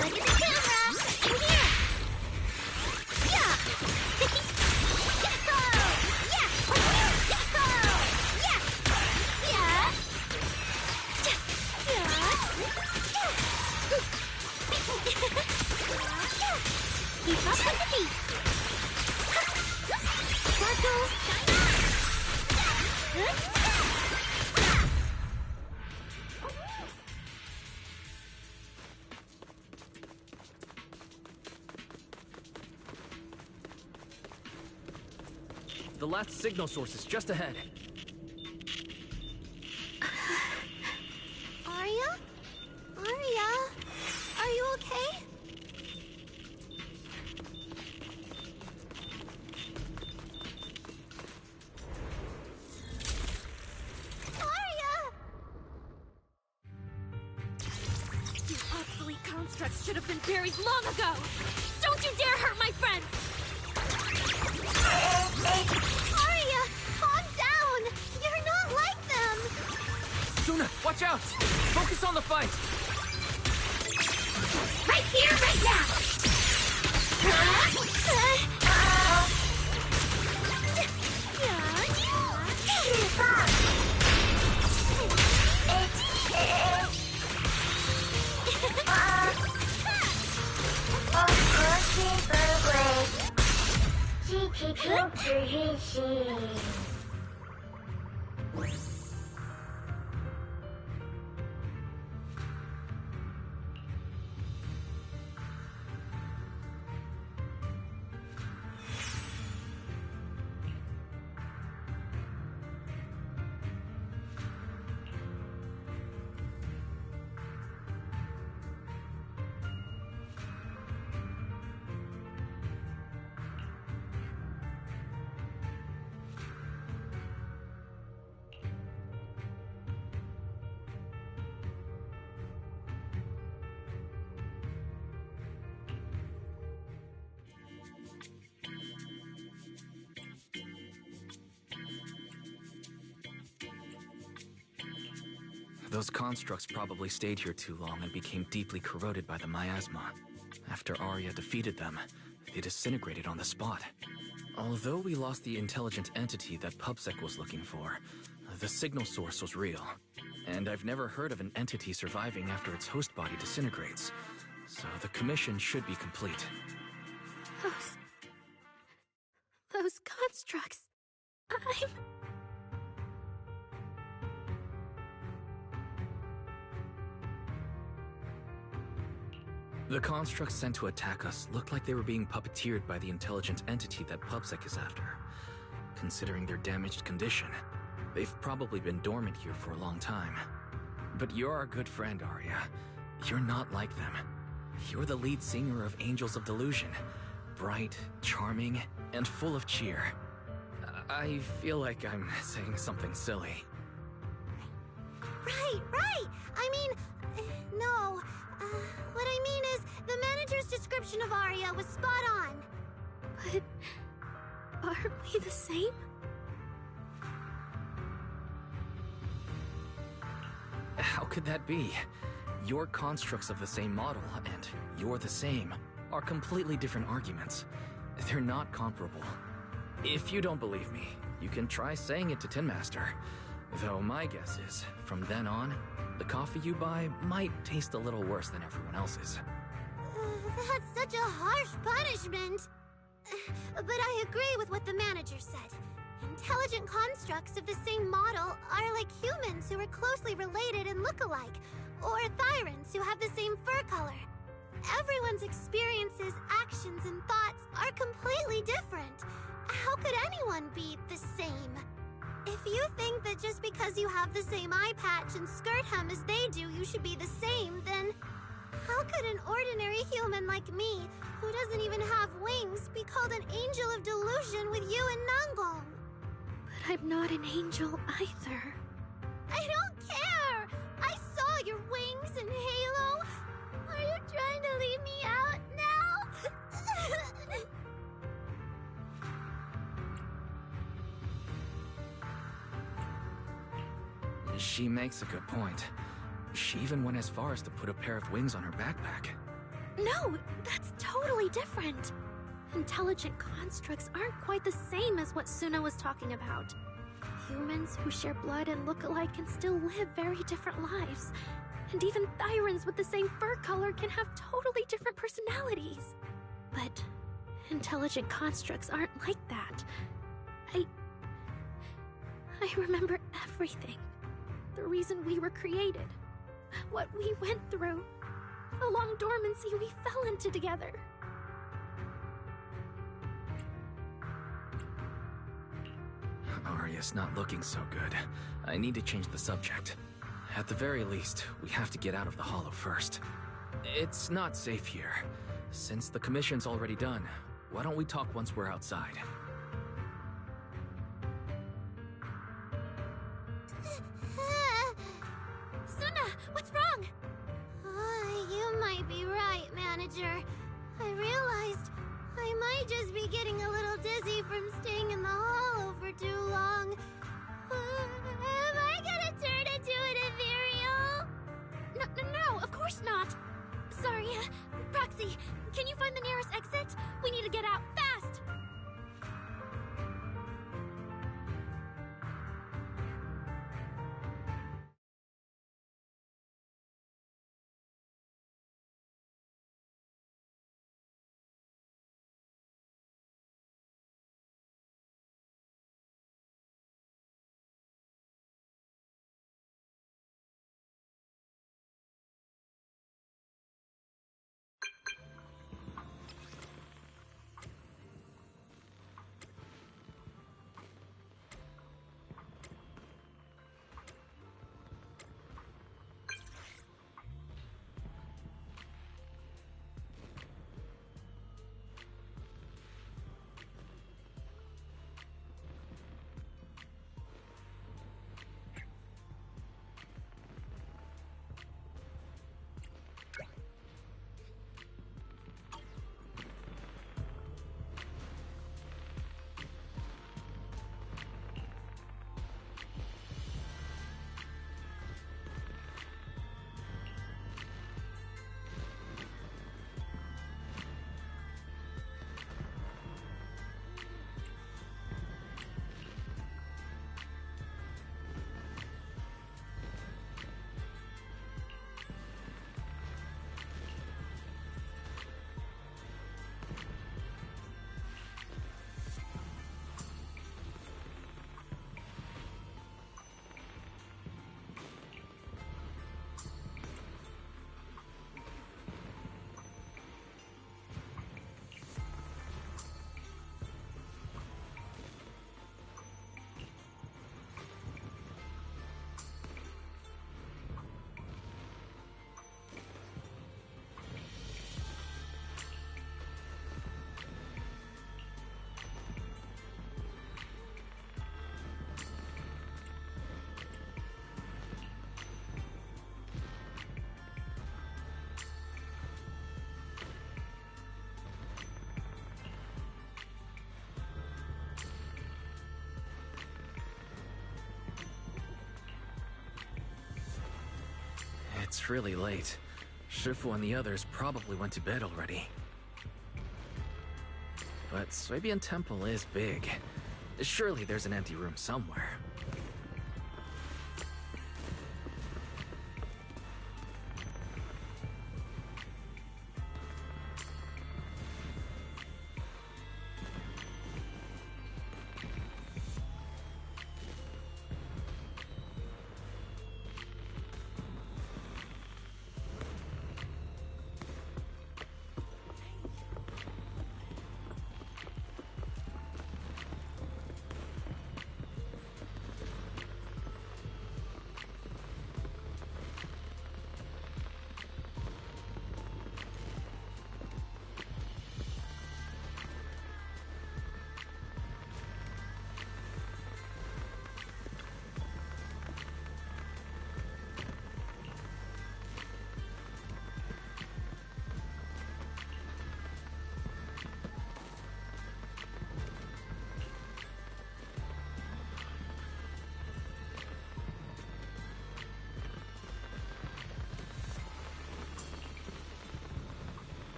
Look at the camera! In here! Yeah! Go! Yeah! Go! Yeah! Yeah! Keep up with the beat! Sparkle! The last signal source is just ahead. Arya? Arya? Are you okay? Arya! You obsolete constructs should have been buried long ago! Don't you dare hurt my friends! Arya! Calm down! You're not like them! Suna, watch out! Focus on the fight! Right here, right now! Those constructs probably stayed here too long and became deeply corroded by the miasma. After Arya defeated them, they disintegrated on the spot. Although we lost the intelligent entity that PubSec was looking for, the signal source was real. And I've never heard of an entity surviving after its host body disintegrates. So the commission should be complete. Those constructs. The constructs sent to attack us looked like they were being puppeteered by the intelligent entity that PubSec is after. Considering their damaged condition, they've probably been dormant here for a long time. But you're our good friend, Arya. You're not like them. You're the lead singer of Angels of Delusion. Bright, charming, and full of cheer. I feel like I'm saying something silly. Right! I mean, no. What I mean is, the manager's description of Arya was spot on. But aren't we the same? How could that be? Your constructs of the same model and you're the same are completely different arguments. They're not comparable. If you don't believe me, you can try saying it to Tin Master. Though my guess is, from then on, the coffee you buy might taste a little worse than everyone else's. That's such a harsh punishment. But I agree with what the manager said. Intelligent constructs of the same model are like humans who are closely related and look alike, or Thyrans who have the same fur color. Everyone's experiences, actions, and thoughts are completely different. How could anyone be the same? If you think that just because you have the same eye patch and skirt hem as they do, you should be the same, then how could an ordinary human like me, who doesn't even have wings, be called an angel of delusion with you and Nangong? But I'm not an angel either. I don't care! I saw your wings and halo! Are you trying to leave me out now? She makes a good point. She even went as far as to put a pair of wings on her backpack. No, that's totally different. Intelligent constructs aren't quite the same as what Suna was talking about. Humans who share blood and look alike can still live very different lives. And even Thyrans with the same fur color can have totally different personalities. But intelligent constructs aren't like that. I remember everything. The reason we were created. What we went through. The long dormancy we fell into together. Arya's not looking so good. I need to change the subject. At the very least, we have to get out of the Hollow first. It's not safe here. Since the commission's already done, why don't we talk once we're outside? Suna, what's wrong? You might be right, manager. I realized I might just be getting a little dizzy from staying in the Hollow for too long. Am I gonna turn into an ethereal? No, of course not. Sorry, Proxy, can you find the nearest exit? We need to get out fast! It's really late. Shifu and the others probably went to bed already. But Suibian Temple is big. Surely there's an empty room somewhere.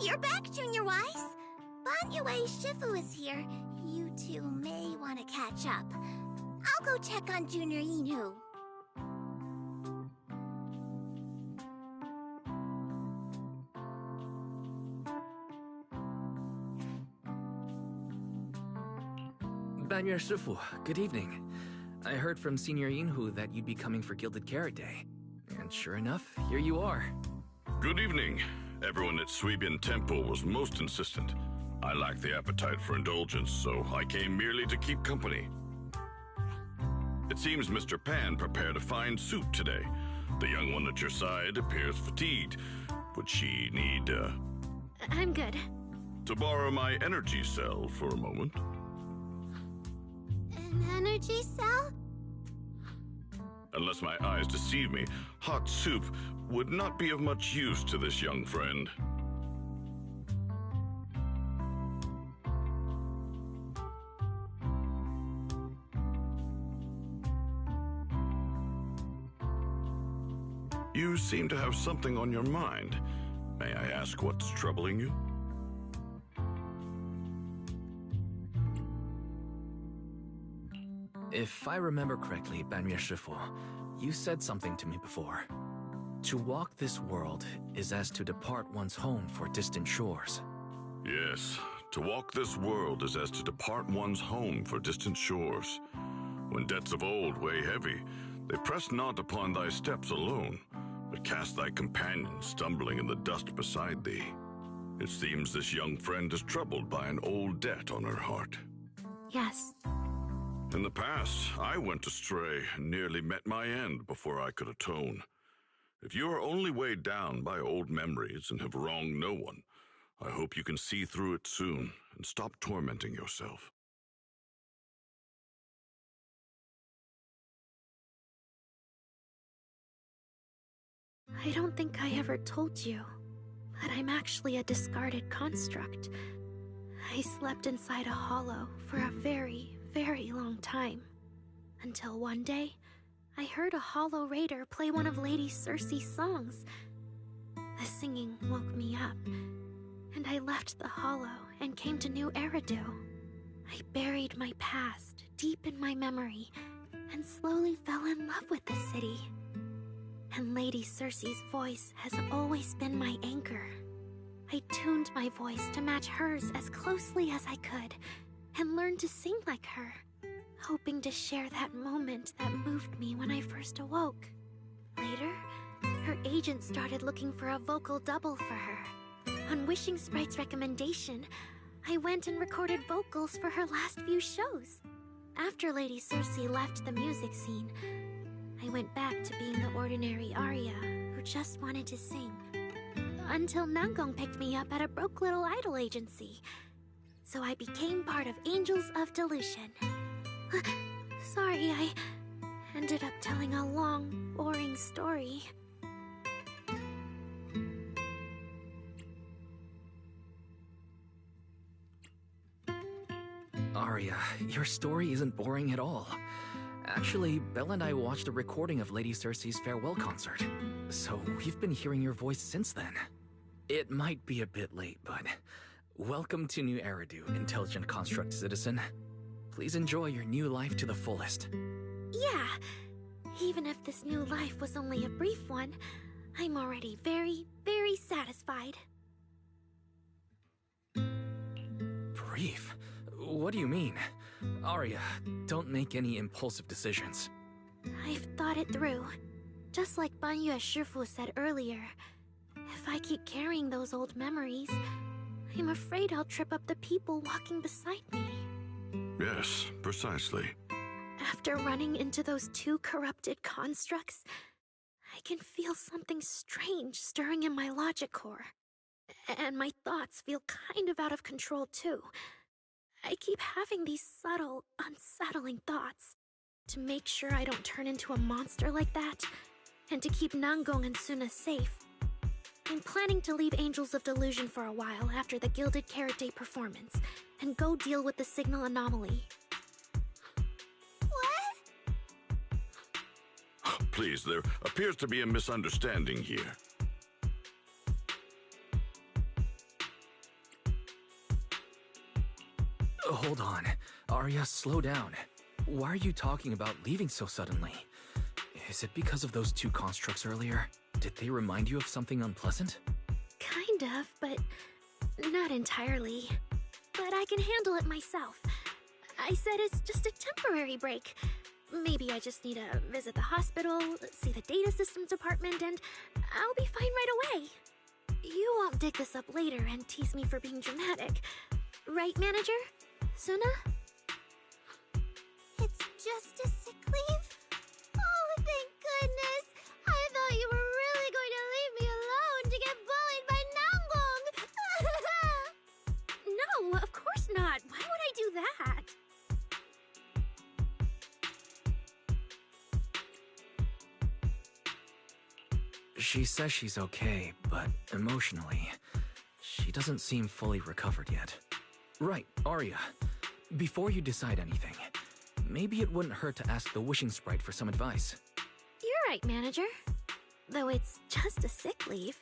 You're back, Junior Wise. Banyue Shifu is here. You two may want to catch up. I'll go check on Junior Inu. Banyue Shifu, good evening. I heard from Senior Yinhu that you'd be coming for Gilded Carrot Day. And sure enough, here you are. Good evening. Everyone at Suibian Temple was most insistent. I lacked the appetite for indulgence, so I came merely to keep company. It seems Mr. Pan prepared a fine soup today. The young one at your side appears fatigued. Would she need, I'm good. to borrow my energy cell for a moment? An energy cell? Unless my eyes deceive me, hot soup would not be of much use to this young friend. You seem to have something on your mind. May I ask what's troubling you? If I remember correctly, Banyue Shifu, you said something to me before. To walk this world is as to depart one's home for distant shores. Yes, to walk this world is as to depart one's home for distant shores. When debts of old weigh heavy, they press not upon thy steps alone, but cast thy companion stumbling in the dust beside thee. It seems this young friend is troubled by an old debt on her heart. Yes. In the past, I went astray and nearly met my end before I could atone. If you are only weighed down by old memories and have wronged no one, I hope you can see through it soon and stop tormenting yourself. I don't think I ever told you, but I'm actually a discarded construct. I slept inside a hollow for a very, very long time. Until one day, I heard a hollow raider play one of Lady Circe's songs. The singing woke me up, and I left the hollow and came to New Eridu. I buried my past deep in my memory and slowly fell in love with the city. And Lady Circe's voice has always been my anchor. I tuned my voice to match hers as closely as I could and learned to sing like her, hoping to share that moment that moved me when I first awoke. Later, her agent started looking for a vocal double for her. On Wishing Sprite's recommendation, I went and recorded vocals for her last few shows. After Lady Circe left the music scene, I went back to being the ordinary Arya who just wanted to sing. Until Nangong picked me up at a broke little idol agency. so I became part of Angels of Delusion. Sorry, I ended up telling a long, boring story. Arya, your story isn't boring at all. Actually, Belle and I watched a recording of Lady Cersei's farewell concert, so we've been hearing your voice since then. It might be a bit late, but welcome to New Eridu, Intelligent Construct Citizen. Please enjoy your new life to the fullest. Yeah, even if this new life was only a brief one, I'm already very, very satisfied. Brief? What do you mean? Arya, don't make any impulsive decisions. I've thought it through. Just like Banyue Shifu said earlier, if I keep carrying those old memories, I'm afraid I'll trip up the people walking beside me. Yes, precisely. After running into those two corrupted constructs, I can feel something strange stirring in my logic core. And my thoughts feel kind of out of control too. I keep having these subtle, unsettling thoughts. To make sure I don't turn into a monster like that, and to keep Nangong and Suna safe, I'm planning to leave Angels of Delusion for a while after the Gilded Carrot Day performance, and go deal with the signal anomaly. What? Please, there appears to be a misunderstanding here. Hold on. Arya, slow down. Why are you talking about leaving so suddenly? Is it because of those two constructs earlier? Did they remind you of something unpleasant? Kind of, but not entirely. But I can handle it myself. I said it's just a temporary break. Maybe I just need to visit the hospital, see the data systems department, and I'll be fine right away. You won't dig this up later and tease me for being dramatic. Right, manager? Suna? It's just a sick leave? Oh, thank goodness! I thought you were really going to leave me alone to get bullied by Nangbong! No, of course not. Why would I do that? She says she's okay, but emotionally, she doesn't seem fully recovered yet. Right, Arya. Before you decide anything, maybe it wouldn't hurt to ask the Wishing Sprite for some advice. You're right, manager. Though it's just a sick leave,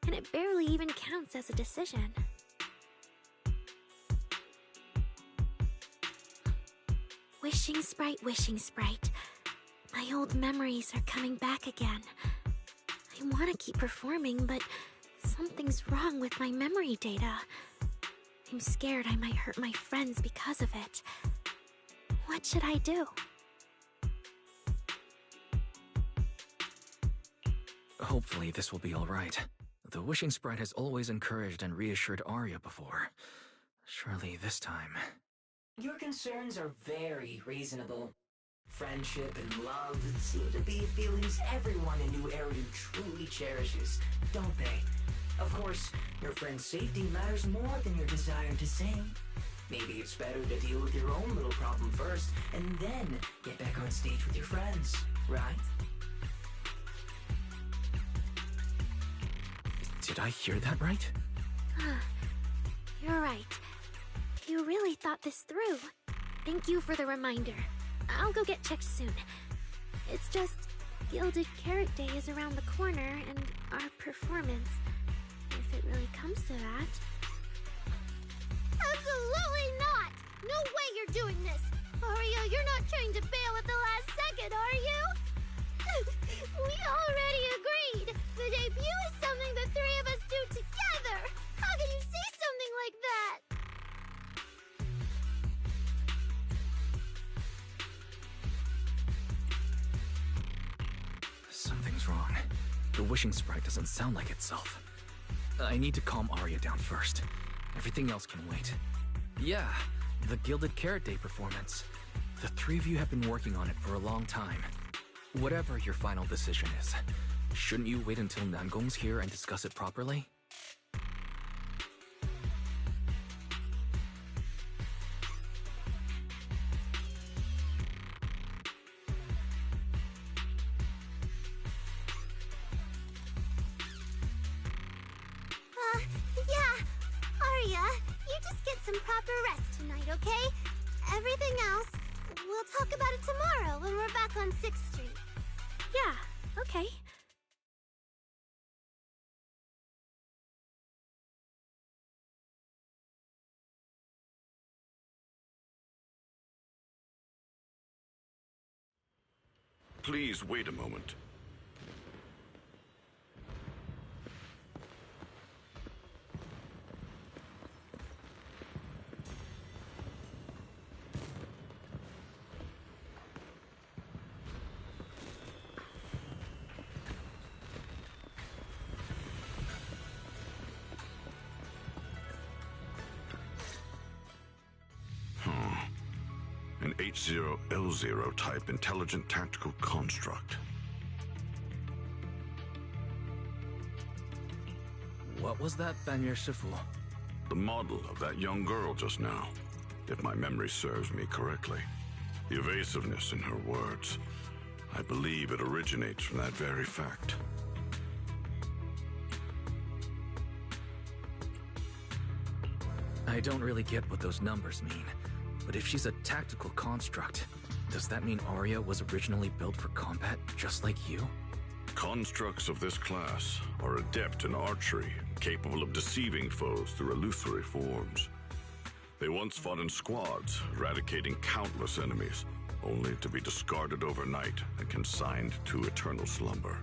and it barely even counts as a decision. Wishing Sprite, Wishing Sprite. My old memories are coming back again. I want to keep performing, but something's wrong with my memory data. I'm scared I might hurt my friends because of it. What should I do? Hopefully this will be alright. The Wishing Sprite has always encouraged and reassured Arya before. Surely this time... Your concerns are very reasonable. Friendship and love seem to be feelings everyone in New Eridu truly cherishes, don't they? Of course, your friend's safety matters more than your desire to sing. Maybe it's better to deal with your own little problem first, and then get back on stage with your friends, right? Did I hear that right? You're right. You really thought this through. Thank you for the reminder. I'll go get checked soon. It's just, Gilded Carrot Day is around the corner, and our performance, if it really comes to that... Absolutely not! No way you're doing this! Arya, you're not trying to bail at the last second, are you? We already agreed! The debut is something the three of us do together! How can you say something like that? Something's wrong. The Wishing Sprite doesn't sound like itself. I need to calm Arya down first. Everything else can wait. Yeah, the Gilded Carrot Day performance. The three of you have been working on it for a long time. Whatever your final decision is, shouldn't you wait until Nangong's here and discuss it properly? Yeah. Arya, you just get some proper rest tonight, okay? Everything else, we'll talk about it tomorrow when we're back on 6th Street. Yeah, okay. Please wait a moment. An H0L0 type intelligent tactical construct. What was that, Banyer Shifu? The model of that young girl just now, if my memory serves me correctly. The evasiveness in her words. I believe it originates from that very fact. I don't really get what those numbers mean, but if she's a tactical construct, does that mean Arya was originally built for combat just like you? Constructs of this class are adept in archery, capable of deceiving foes through illusory forms. They once fought in squads, eradicating countless enemies, only to be discarded overnight and consigned to eternal slumber.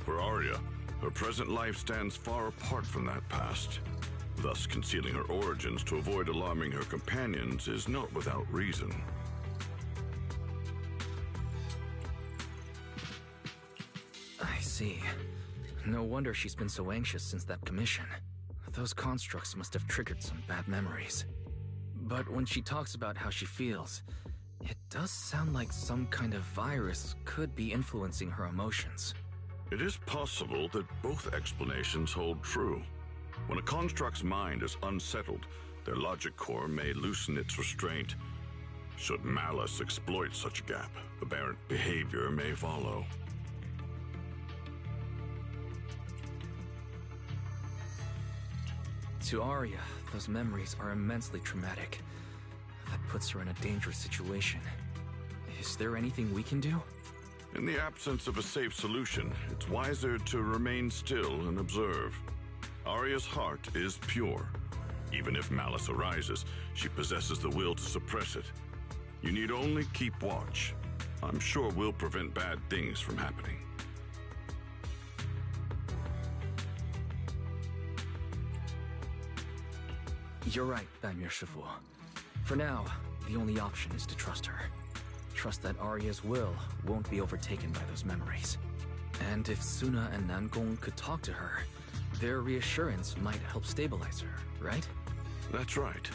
For Arya, her present life stands far apart from that past. Thus, concealing her origins to avoid alarming her companions is not without reason. I see. No wonder she's been so anxious since that commission. Those constructs must have triggered some bad memories. But when she talks about how she feels, it does sound like some kind of virus could be influencing her emotions. It is possible that both explanations hold true. When a construct's mind is unsettled, their logic core may loosen its restraint. Should malice exploit such a gap, aberrant behavior may follow. To Arya, those memories are immensely traumatic. That puts her in a dangerous situation. Is there anything we can do? In the absence of a safe solution, it's wiser to remain still and observe. Arya's heart is pure. Even if malice arises, she possesses the will to suppress it. You need only keep watch. I'm sure we'll prevent bad things from happening. You're right, Banyer Shifu. For now, the only option is to trust her. Trust that Arya's will won't be overtaken by those memories. And if Suna and Nangong could talk to her, their reassurance might help stabilize her, right? That's right.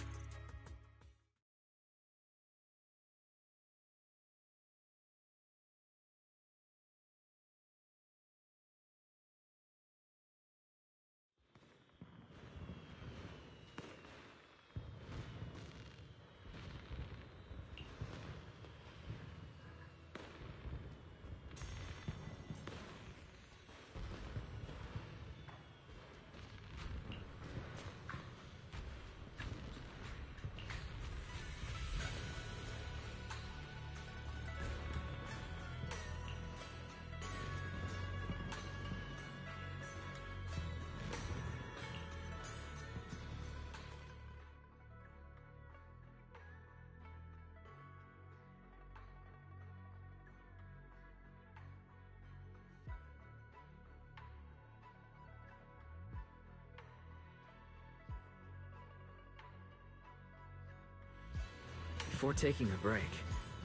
Before taking a break,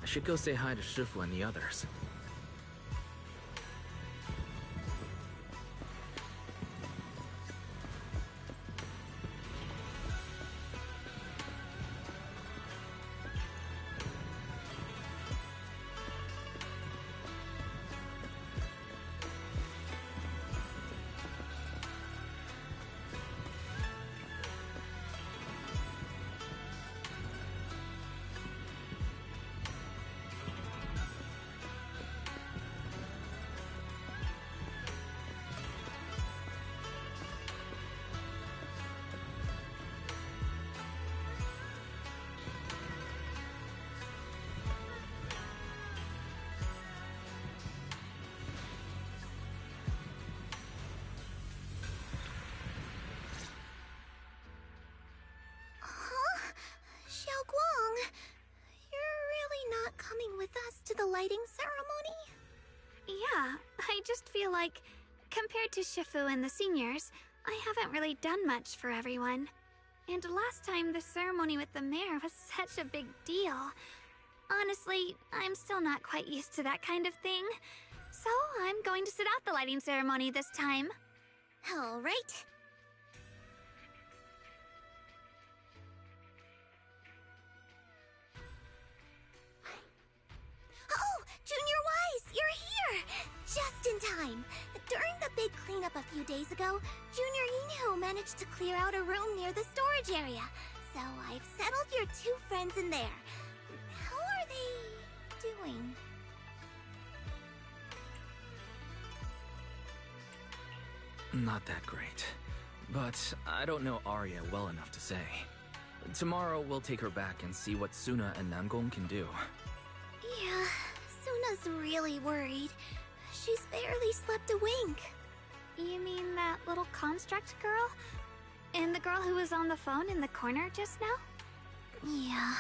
I should go say hi to Shifu and the others. lighting ceremony? Yeah, I just feel like, compared to Shifu and the seniors, I haven't really done much for everyone. And last time the ceremony with the mayor was such a big deal. Honestly, I'm still not quite used to that kind of thing. So I'm going to sit out the lighting ceremony this time. Alright. Oh, Junior Wise, you're here! Just in time. During the big cleanup a few days ago, Junior Inho managed to clear out a room near the storage area. So I've settled your two friends in there. How are they doing? Not that great. But I don't know Arya well enough to say. Tomorrow we'll take her back and see what Suna and Namgong can do. Yeah, Suna's really worried. She's barely slept a wink. You mean that little construct girl? And the girl who was on the phone in the corner just now? Yeah.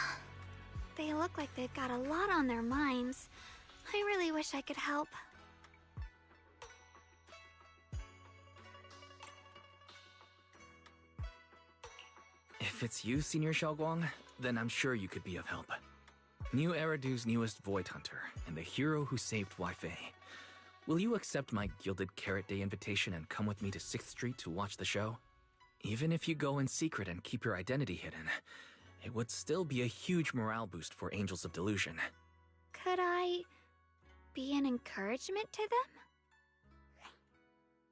They look like they've got a lot on their minds. I really wish I could help. If it's you, Senior Xiaoguang, then I'm sure you could be of help. New Eridu's newest Void Hunter, and the hero who saved Wei-Fei. Will you accept my Gilded Carrot Day invitation and come with me to 6th Street to watch the show? Even if you go in secret and keep your identity hidden, it would still be a huge morale boost for Angels of Delusion. Could I be an encouragement to them?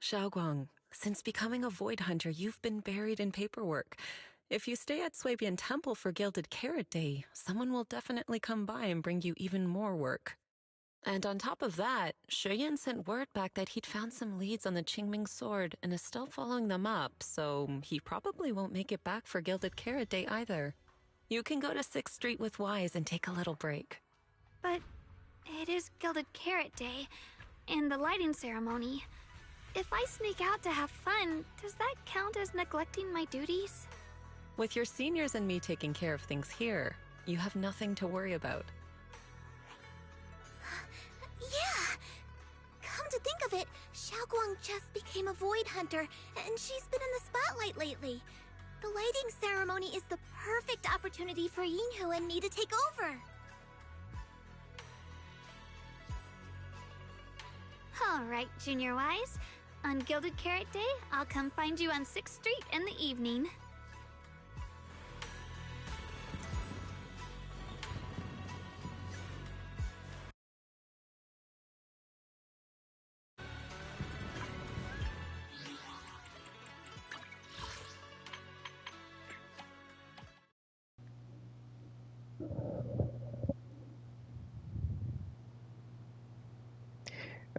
Xiaoguang, since becoming a Void Hunter, you've been buried in paperwork. If you stay at Swabian Temple for Gilded Carrot Day, someone will definitely come by and bring you even more work. And on top of that, Shuyan sent word back that he'd found some leads on the Qingming sword and is still following them up, so he probably won't make it back for Gilded Carrot Day either. You can go to 6th Street with Wise and take a little break. But it is Gilded Carrot Day, and the lighting ceremony. If I sneak out to have fun, does that count as neglecting my duties? With your seniors and me taking care of things here, you have nothing to worry about. Yeah! Come to think of it, Xiaoguang just became a Void Hunter, and she's been in the spotlight lately. The lighting ceremony is the perfect opportunity for Yinhu and me to take over. Alright, Junior Wise. On Gilded Carrot Day, I'll come find you on 6th Street in the evening.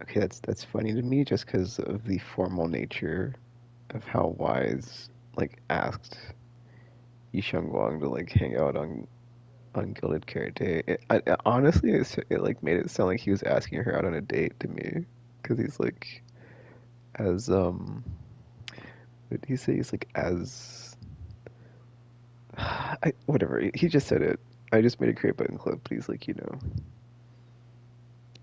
Okay, that's funny to me just because of the formal nature of how Wise asked Yisheng Guang to hang out on Gilded Carrot Day. Honestly, it made it sound like he was asking her out on a date to me, because he's as what did he say? He's as whatever. He just said it. I just made a create button clip, but he's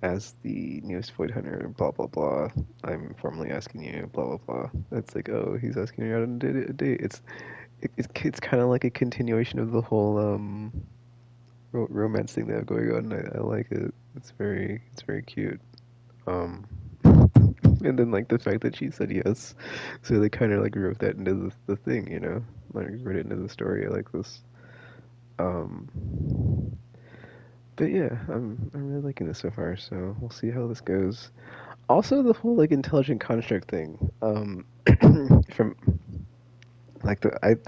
as the newest Void Hunter, blah blah blah. I'm formally asking you, blah blah blah. It's oh, he's asking her out on a date. It's kind of like a continuation of the whole romance thing they have going on. I like it. It's very cute. And then the fact that she said yes, so they kind of wrote that into the thing, wrote it into the story. I like this. But yeah, I'm really liking this so far. So we'll see how this goes. Also, the whole intelligent construct thing. From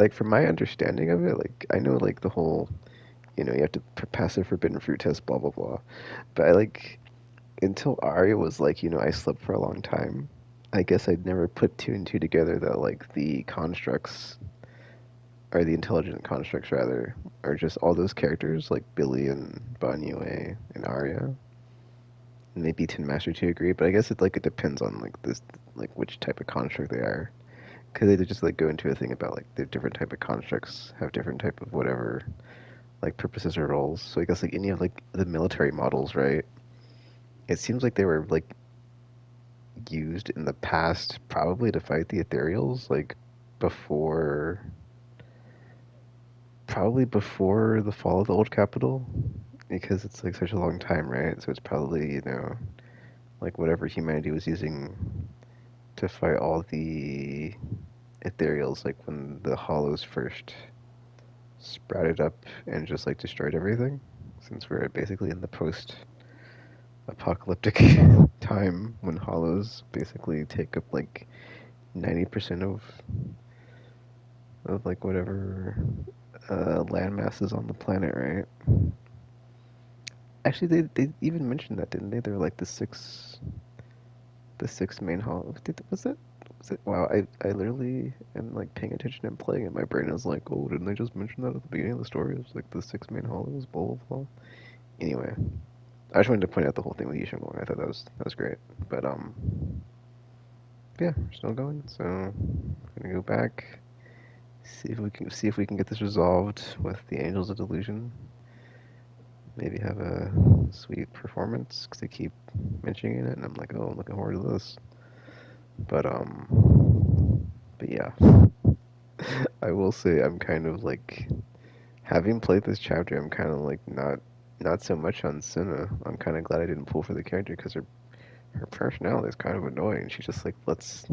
from my understanding of it, I know the whole, you have to pass the forbidden fruit test, blah blah blah. But until Arya was I slept for a long time. I guess I'd never put two and two together that the constructs, or the intelligent constructs rather, are just all those characters Billy and Ban Yue and Arya. Maybe Tin Master 2 agree, but I guess it depends on this which type of construct they are. Because they just go into a thing about the different type of constructs have different type of whatever purposes or roles. So I guess any of the military models, right? it seems like they were like used in the past, probably to fight the Ethereals, like before, probably before the fall of the old capital, because it's like such a long time, right? So it's probably, like whatever humanity was using to fight all the Ethereals, like when the Hollows first sprouted up and just like destroyed everything, since we're basically in the post-apocalyptic time when Hollows basically take up like 90% of like whatever land masses on the planet, right? Actually, they even mentioned that, didn't they? They're like the six main hollows. Was it? Was it? Wow, I literally am like paying attention and playing it. My brain is like, oh, didn't they just mention that at the beginning of the story? It was like the six main hollows, blah blah blah. Anyway, I just wanted to point out the whole thing with Yishimura. I thought that was great. But yeah, we're still going. So I'm gonna go back, see if we can get this resolved with the Angels of Delusion. Maybe have a sweet performance because they keep mentioning it, and I'm like, oh, I'm looking forward to this. But yeah, I will say I'm kind of like, having played this chapter, I'm kind of like not so much on Senna. I'm kind of glad I didn't pull for the character because her personality is kind of annoying. She just like lets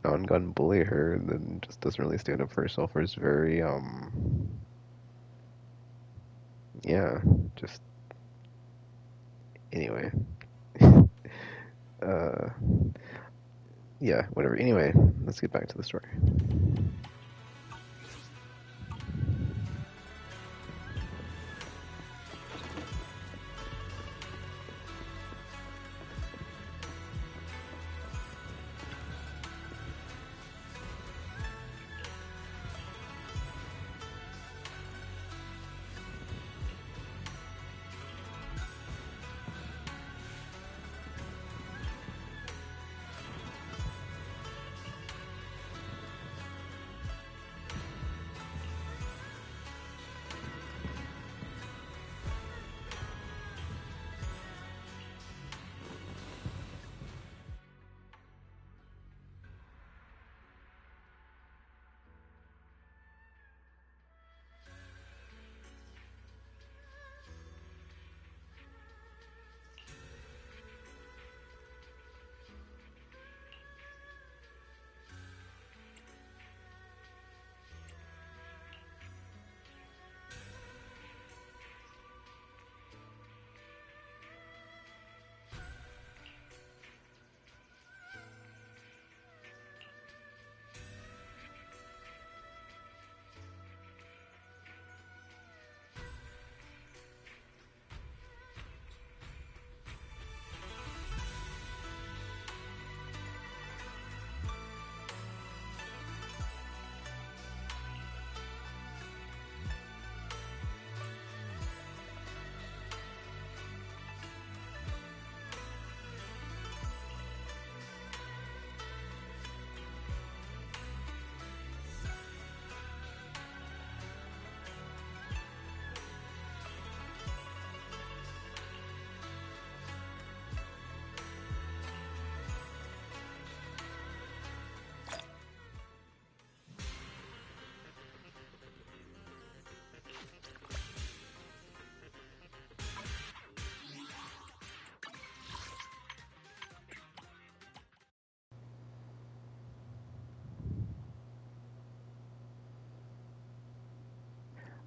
non-gun bully her and then just doesn't really stand up for herself. Or is very yeah, just anyway. uh yeah, whatever. Anyway, let's get back to the story.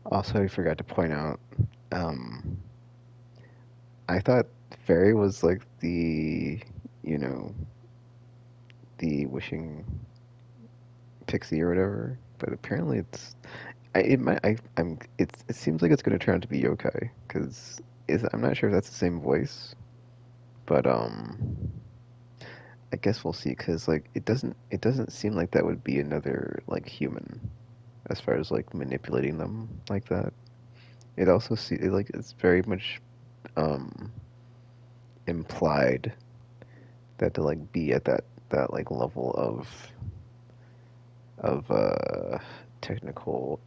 Also, I forgot to point out, um, I thought Fairy was like you know, the wishing pixie or whatever, but apparently it seems like it's gonna turn out to be yokai, because I'm not sure if that's the same voice, but I guess we'll see, because like it doesn't seem like that would be another like human as far as like manipulating them like that. It also like it's very much um implied that to like be at that like level of technical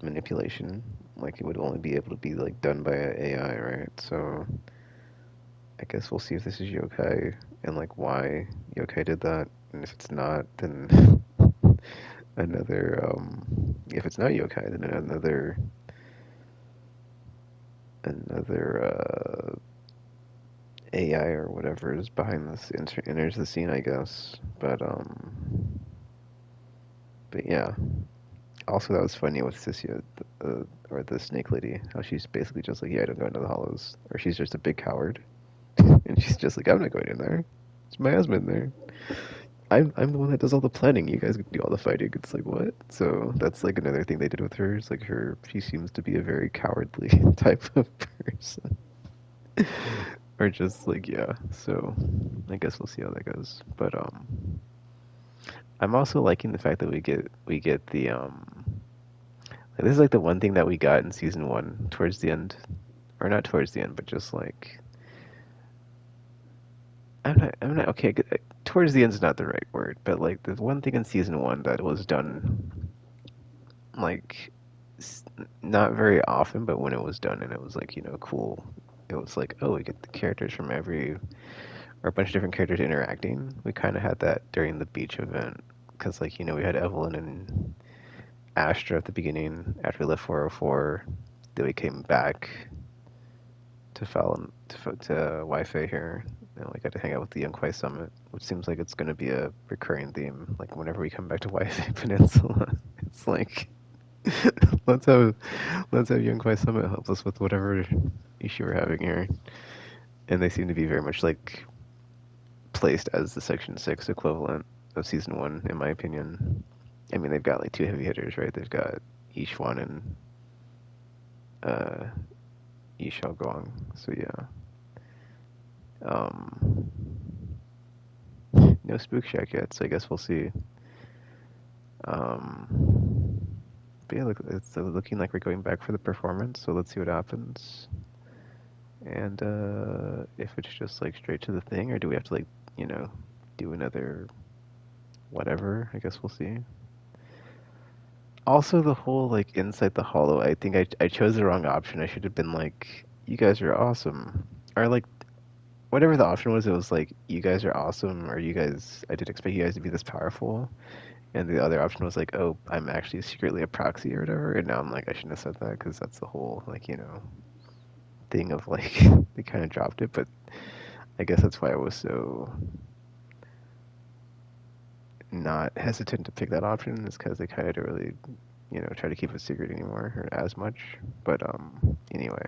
manipulation, like it would only be able to be like done by a AI, right? So I guess we'll see if this is yokai and like why yokai did that. And if it's not, then another if it's not yokai, then another AI or whatever is behind this enters the scene, I guess. But yeah. Also, that was funny with Sissia, or the snake lady, how she's basically just like, yeah, I don't go into the hollows, or she's just a big coward, and she's just like, I'm not going in there. It's my husband there. I'm the one that does all the planning. You guys do all the fighting. It's like what? So that's like another thing they did with her. Is like she seems to be a very cowardly type of person, or just like yeah. So I guess we'll see how that goes. But I'm also liking the fact that we get the this is like the one thing that we got in season one towards the end, or not towards the end, but just like I'm not okay. Towards the end is not the right word, but like the one thing in season one that was done like not very often, but when it was done and it was like cool. It was like oh we get the characters from every or a bunch of different characters interacting. We kind of had that during the beach event because like we had Evelyn and Astra at the beginning after we left 404. Then we came back to Fallon to Wi-Fi here, and we got to hang out with the Young Kwai Summit, which seems like it's going to be a recurring theme. Like whenever we come back to Wi-Fi Peninsula, it's like let's have Young Kwai Summit help us with whatever issue we're having here, and they seem to be very much like placed as the Section 6 equivalent of season one, in my opinion. I mean, they've got like two heavy hitters, right? They've got Ishwan and Ishao Gong. So yeah. No Spook Shack yet, so I guess we'll see. But yeah, look, it's looking like we're going back for the performance, so let's see what happens. And if it's just like straight to the thing, or do we have to like, do another whatever? I guess we'll see. Also, the whole like inside the hollow, I think I chose the wrong option. I should have been like, you guys are awesome, or like whatever the option was. It was like, you guys are awesome, or you guys. I didn't expect you guys to be this powerful. And the other option was like, oh, I'm actually secretly a proxy or whatever. And now I'm like, I shouldn't have said that because that's the whole like thing of like they kind of dropped it. But I guess that's why I was so not hesitant to pick that option is because they kind of don't really, try to keep it secret anymore or as much. But anyway,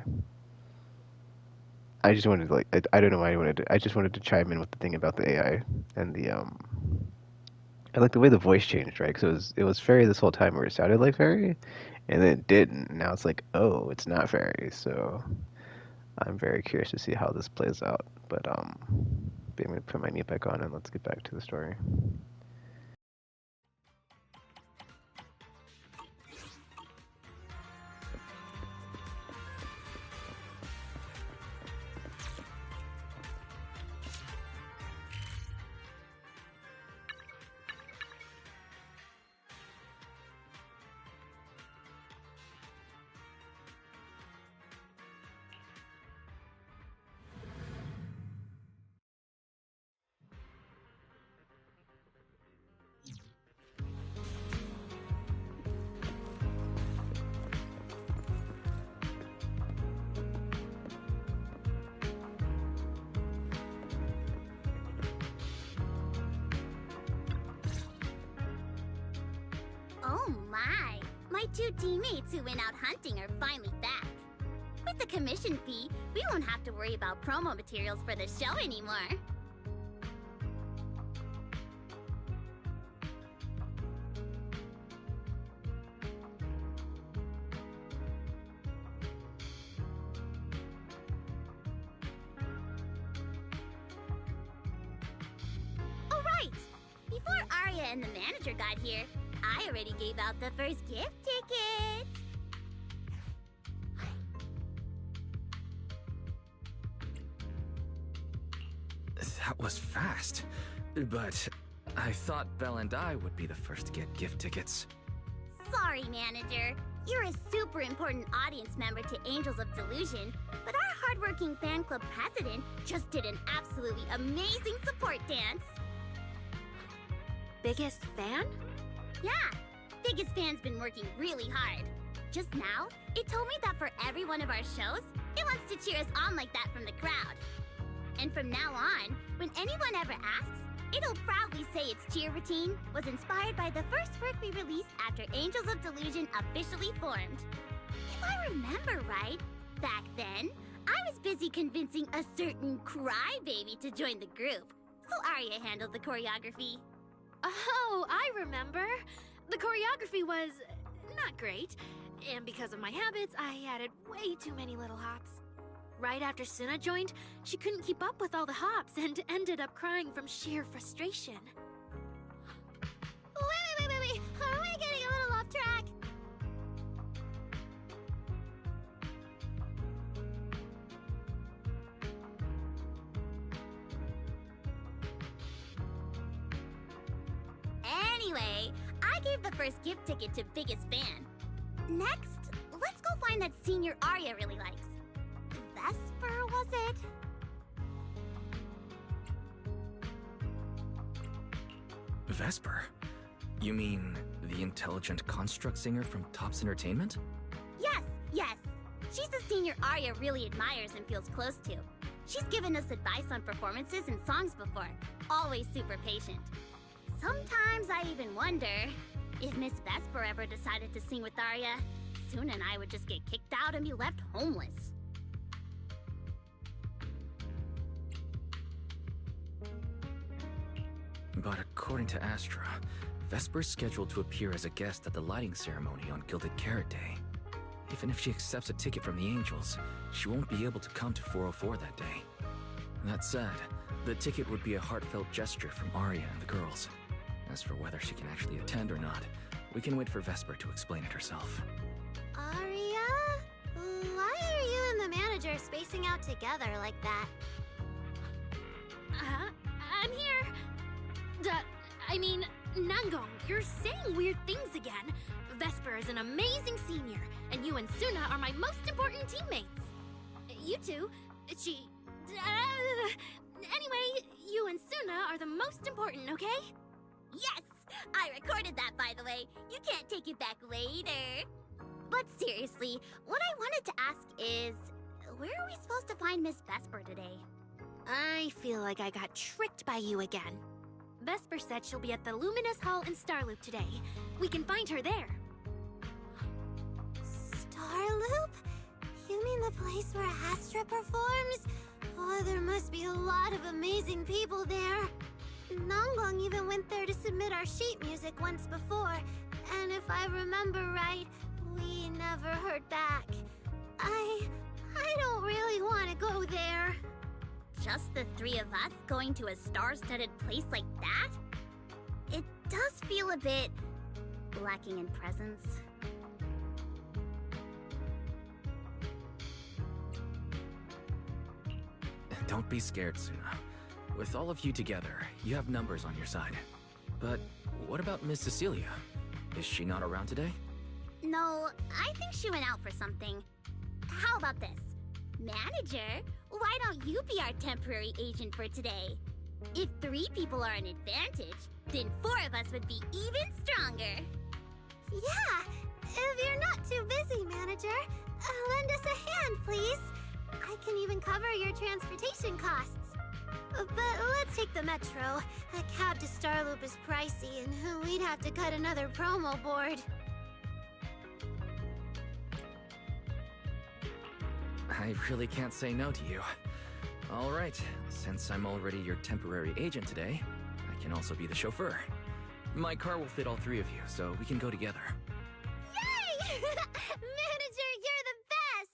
I just wanted to like I don't know why I just wanted to chime in with the thing about the AI and the I like the way the voice changed, right? Because it was fairy this whole time where it sounded like fairy, and then it didn't. Now it's like, oh, it's not fairy. So I'm very curious to see how this plays out. But I'm gonna put my mute back on and let's get back to the story. Oh my! My two teammates who went out hunting are finally back. With the commission fee, we won't have to worry about promo materials for the show anymore. Oh right! Before Arya and the manager got here, I already gave out the first gift tickets! That was fast. But I thought Belle and I would be the first to get gift tickets. Sorry, manager. You're a super important audience member to Angels of Delusion, but our hardworking fan club president just did an absolutely amazing support dance. Biggest fan? Yeah, biggest fan's been working really hard. Just now, it told me that for every one of our shows, it wants to cheer us on like that from the crowd. And from now on, when anyone ever asks, it'll proudly say its cheer routine was inspired by the first work we released after Angels of Delusion officially formed. If I remember right, back then, I was busy convincing a certain crybaby to join the group, so Arya handled the choreography. Oh, I remember. The choreography was not great, and because of my habits, I added way too many little hops. Right after Suna joined, she couldn't keep up with all the hops and ended up crying from sheer frustration. Wait. Are we getting a little off track? Anyway, I gave the first gift ticket to biggest fan. Next, let's go find that senior Arya really likes. Vesper, was it? Vesper? You mean the intelligent construct singer from Topps Entertainment? Yes. She's the senior Arya really admires and feels close to. She's given us advice on performances and songs before. Always super patient. Sometimes I even wonder if Miss Vesper ever decided to sing with Arya, Suna and I would just get kicked out and be left homeless. But according to Astra, Vesper's scheduled to appear as a guest at the lighting ceremony on Gilded Carrot Day. Even if she accepts a ticket from the Angels, she won't be able to come to 404 that day. That said, the ticket would be a heartfelt gesture from Arya and the girls. As for whether she can actually attend or not, we can wait for Vesper to explain it herself. Arya? Why are you and the manager spacing out together like that? I'm here. Nangong, you're saying weird things again. Vesper is an amazing senior, and you and Suna are my most important teammates. You two, anyway, you and Suna are the most important, okay? Yes! I recorded that, by the way. You can't take it back later. But seriously, what I wanted to ask is, where are we supposed to find Miss Vesper today? I feel like I got tricked by you again. Vesper said she'll be at the Luminous Hall in Starloop today. We can find her there. Starloop? You mean the place where Astra performs? Oh, there must be a lot of amazing people there. Nangong even went there to submit our sheet music once before, and if I remember right, we never heard back. I don't really want to go there. Just the three of us going to a star-studded place like that? It does feel a bit lacking in presence. Don't be scared, Suna. With all of you together, you have numbers on your side. But what about Miss Cecilia? Is she not around today? No, I think she went out for something. How about this? Manager, why don't you be our temporary agent for today? If 3 people are an advantage, then 4 of us would be even stronger. Yeah, if you're not too busy, manager, lend us a hand, please. I can even cover your transportation costs. But let's take the metro. A cab to Starloop is pricey, and we'd have to cut another promo board. I really can't say no to you. All right, since I'm already your temporary agent today, I can also be the chauffeur. My car will fit all 3 of you, so we can go together. Yay! Manager, you're the best!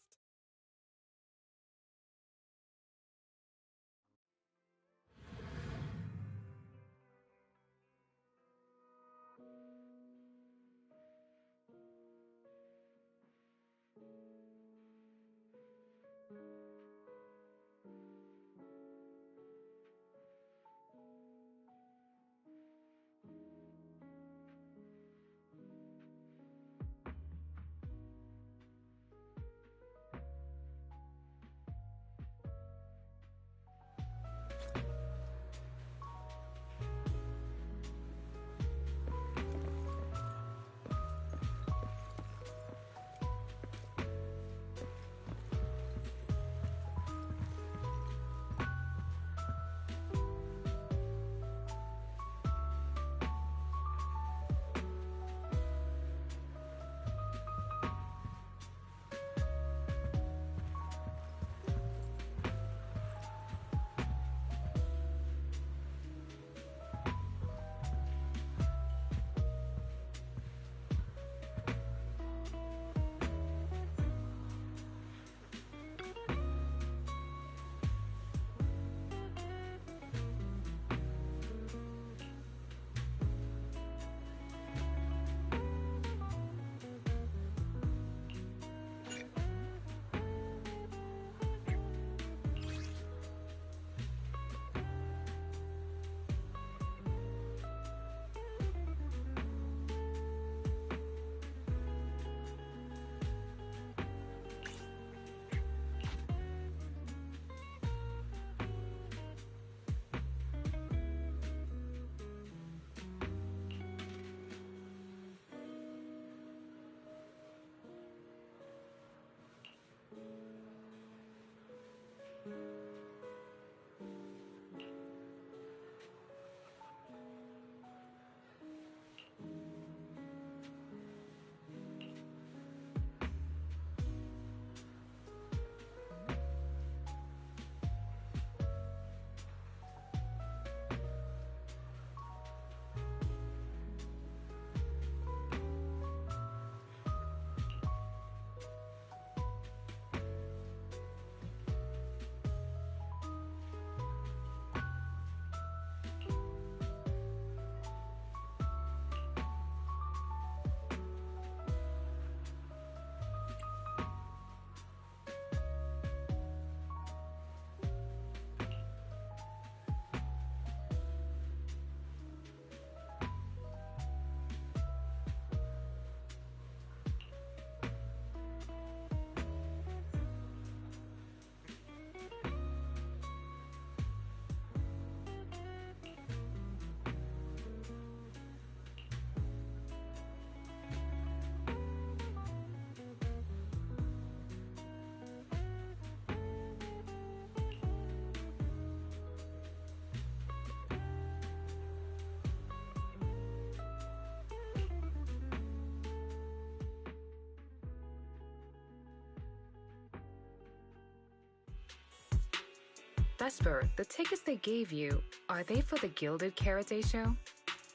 Vesper, the tickets they gave you, are they for the Gilded Karate show?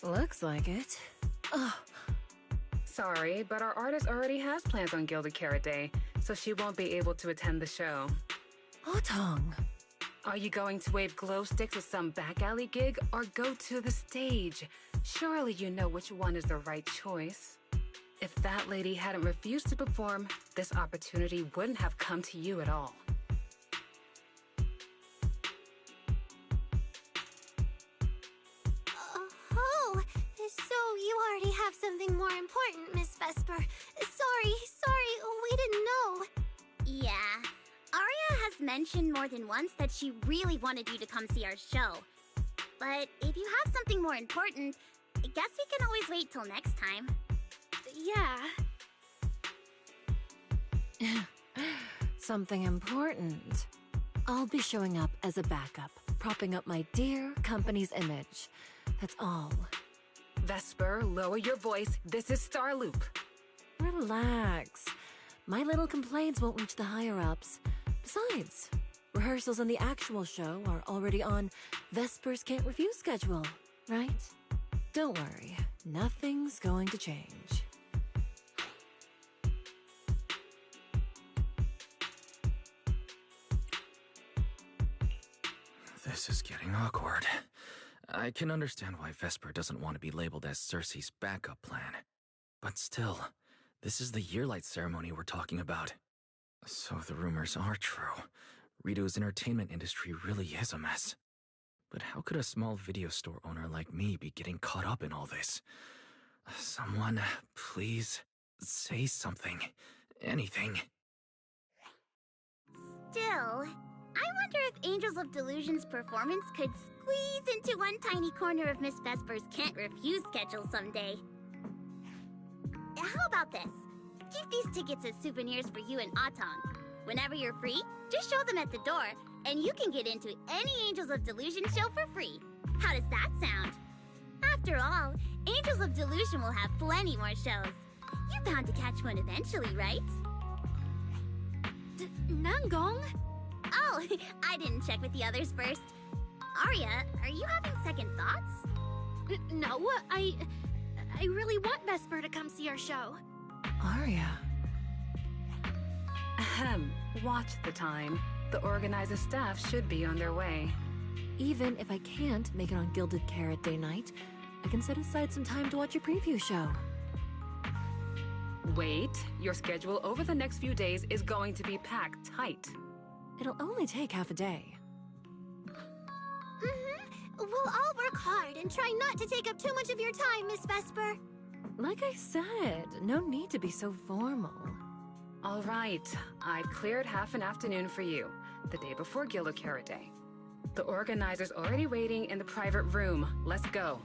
Looks like it. Ugh. Sorry, but our artist already has plans on Gilded Karate, so she won't be able to attend the show. Otong. Are you going to wave glow sticks at some back alley gig or go to the stage? Surely you know which one is the right choice. If that lady hadn't refused to perform, this opportunity wouldn't have come to you at all. Oh, so you already have something more important, Miss Vesper. Sorry, we didn't know. Yeah. Arya has mentioned more than once that she really wanted you to come see our show. But if you have something more important, I guess we can always wait till next time. Yeah. Something important. I'll be showing up as a backup, propping up my dear company's image. That's all. Vesper, lower your voice. This is Starloop. Relax. My little complaints won't reach the higher-ups. Besides, rehearsals and the actual show are already on Vesper's Can't Refuse schedule, right? Don't worry, nothing's going to change. This is getting awkward. I can understand why Vesper doesn't want to be labeled as Cersei's backup plan. But still, this is the Yearlight ceremony we're talking about. So the rumors are true. Rito's entertainment industry really is a mess. But how could a small video store owner like me be getting caught up in all this? Someone, please, say something. Anything. Still, I wonder if Angels of Delusion's performance could squeeze into one tiny corner of Miss Vesper's Can't Refuse schedule someday. How about this? Keep these tickets as souvenirs for you and Otong. Whenever you're free, just show them at the door, and you can get into any Angels of Delusion show for free. How does that sound? After all, Angels of Delusion will have plenty more shows. You're bound to catch one eventually, right? Nangong? Oh, I didn't check with the others first. Arya, are you having second thoughts? No, I really want Vesper to come see our show. Arya. Ahem. Watch the time. The organizer staff should be on their way. Even if I can't make it on Gilded Carrot Day night, I can set aside some time to watch your preview show. Wait, your schedule over the next few days is going to be packed tight. It'll only take half a day. We'll all work hard and try not to take up too much of your time, Miss Vesper. Like I said, no need to be so formal. All right, I've cleared half an afternoon for you, the day before Gilded Carrot Day. The organizer's already waiting in the private room. Let's go.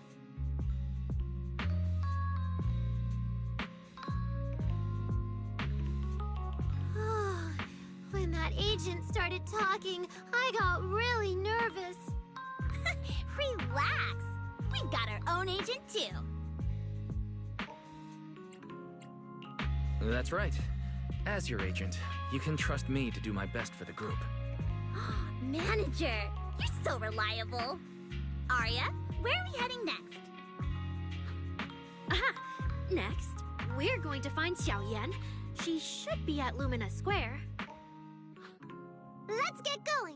When that agent started talking, I got really nervous. Relax. We've got our own agent, too. That's right. As your agent, you can trust me to do my best for the group. Manager, you're so reliable. Arya, where are we heading next? Next, we're going to find Xiaoyan. She should be at Lumina Square. Let's get going.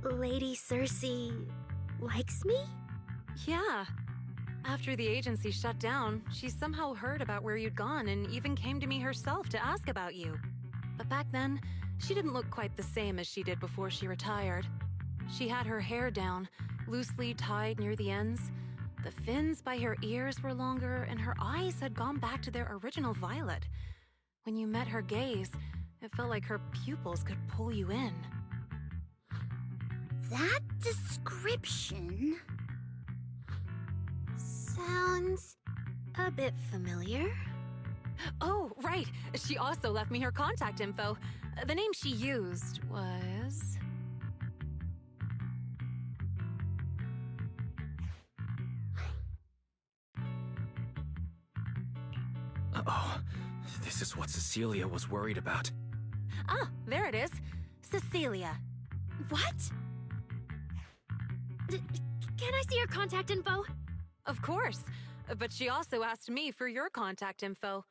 Lady Cersei likes me? Yeah. After the agency shut down, she somehow heard about where you'd gone and even came to me herself to ask about you. But back then, she didn't look quite the same as she did before she retired. She had her hair down, loosely tied near the ends. The fins by her ears were longer, and her eyes had gone back to their original violet. When you met her gaze, it felt like her pupils could pull you in. That description sounds a bit familiar. Oh, right. She also left me her contact info. The name she used was... Uh-oh. This is what Cecilia was worried about. Ah, there it is. Cecilia. What? Can I see your contact info? Of course. But she also asked me for your contact info.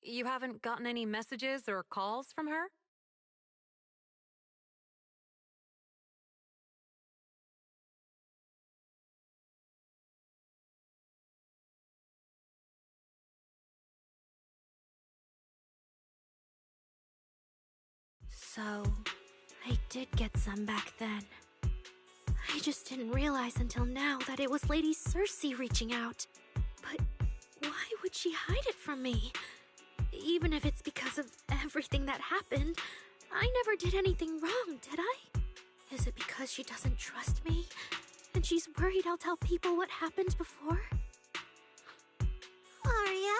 You haven't gotten any messages or calls from her? So, I did get some back then. I just didn't realize until now that it was Lady Cersei reaching out. But why would she hide it from me? Even if it's because of everything that happened, I never did anything wrong, did I? Is it because she doesn't trust me? And she's worried I'll tell people what happened before? Arya,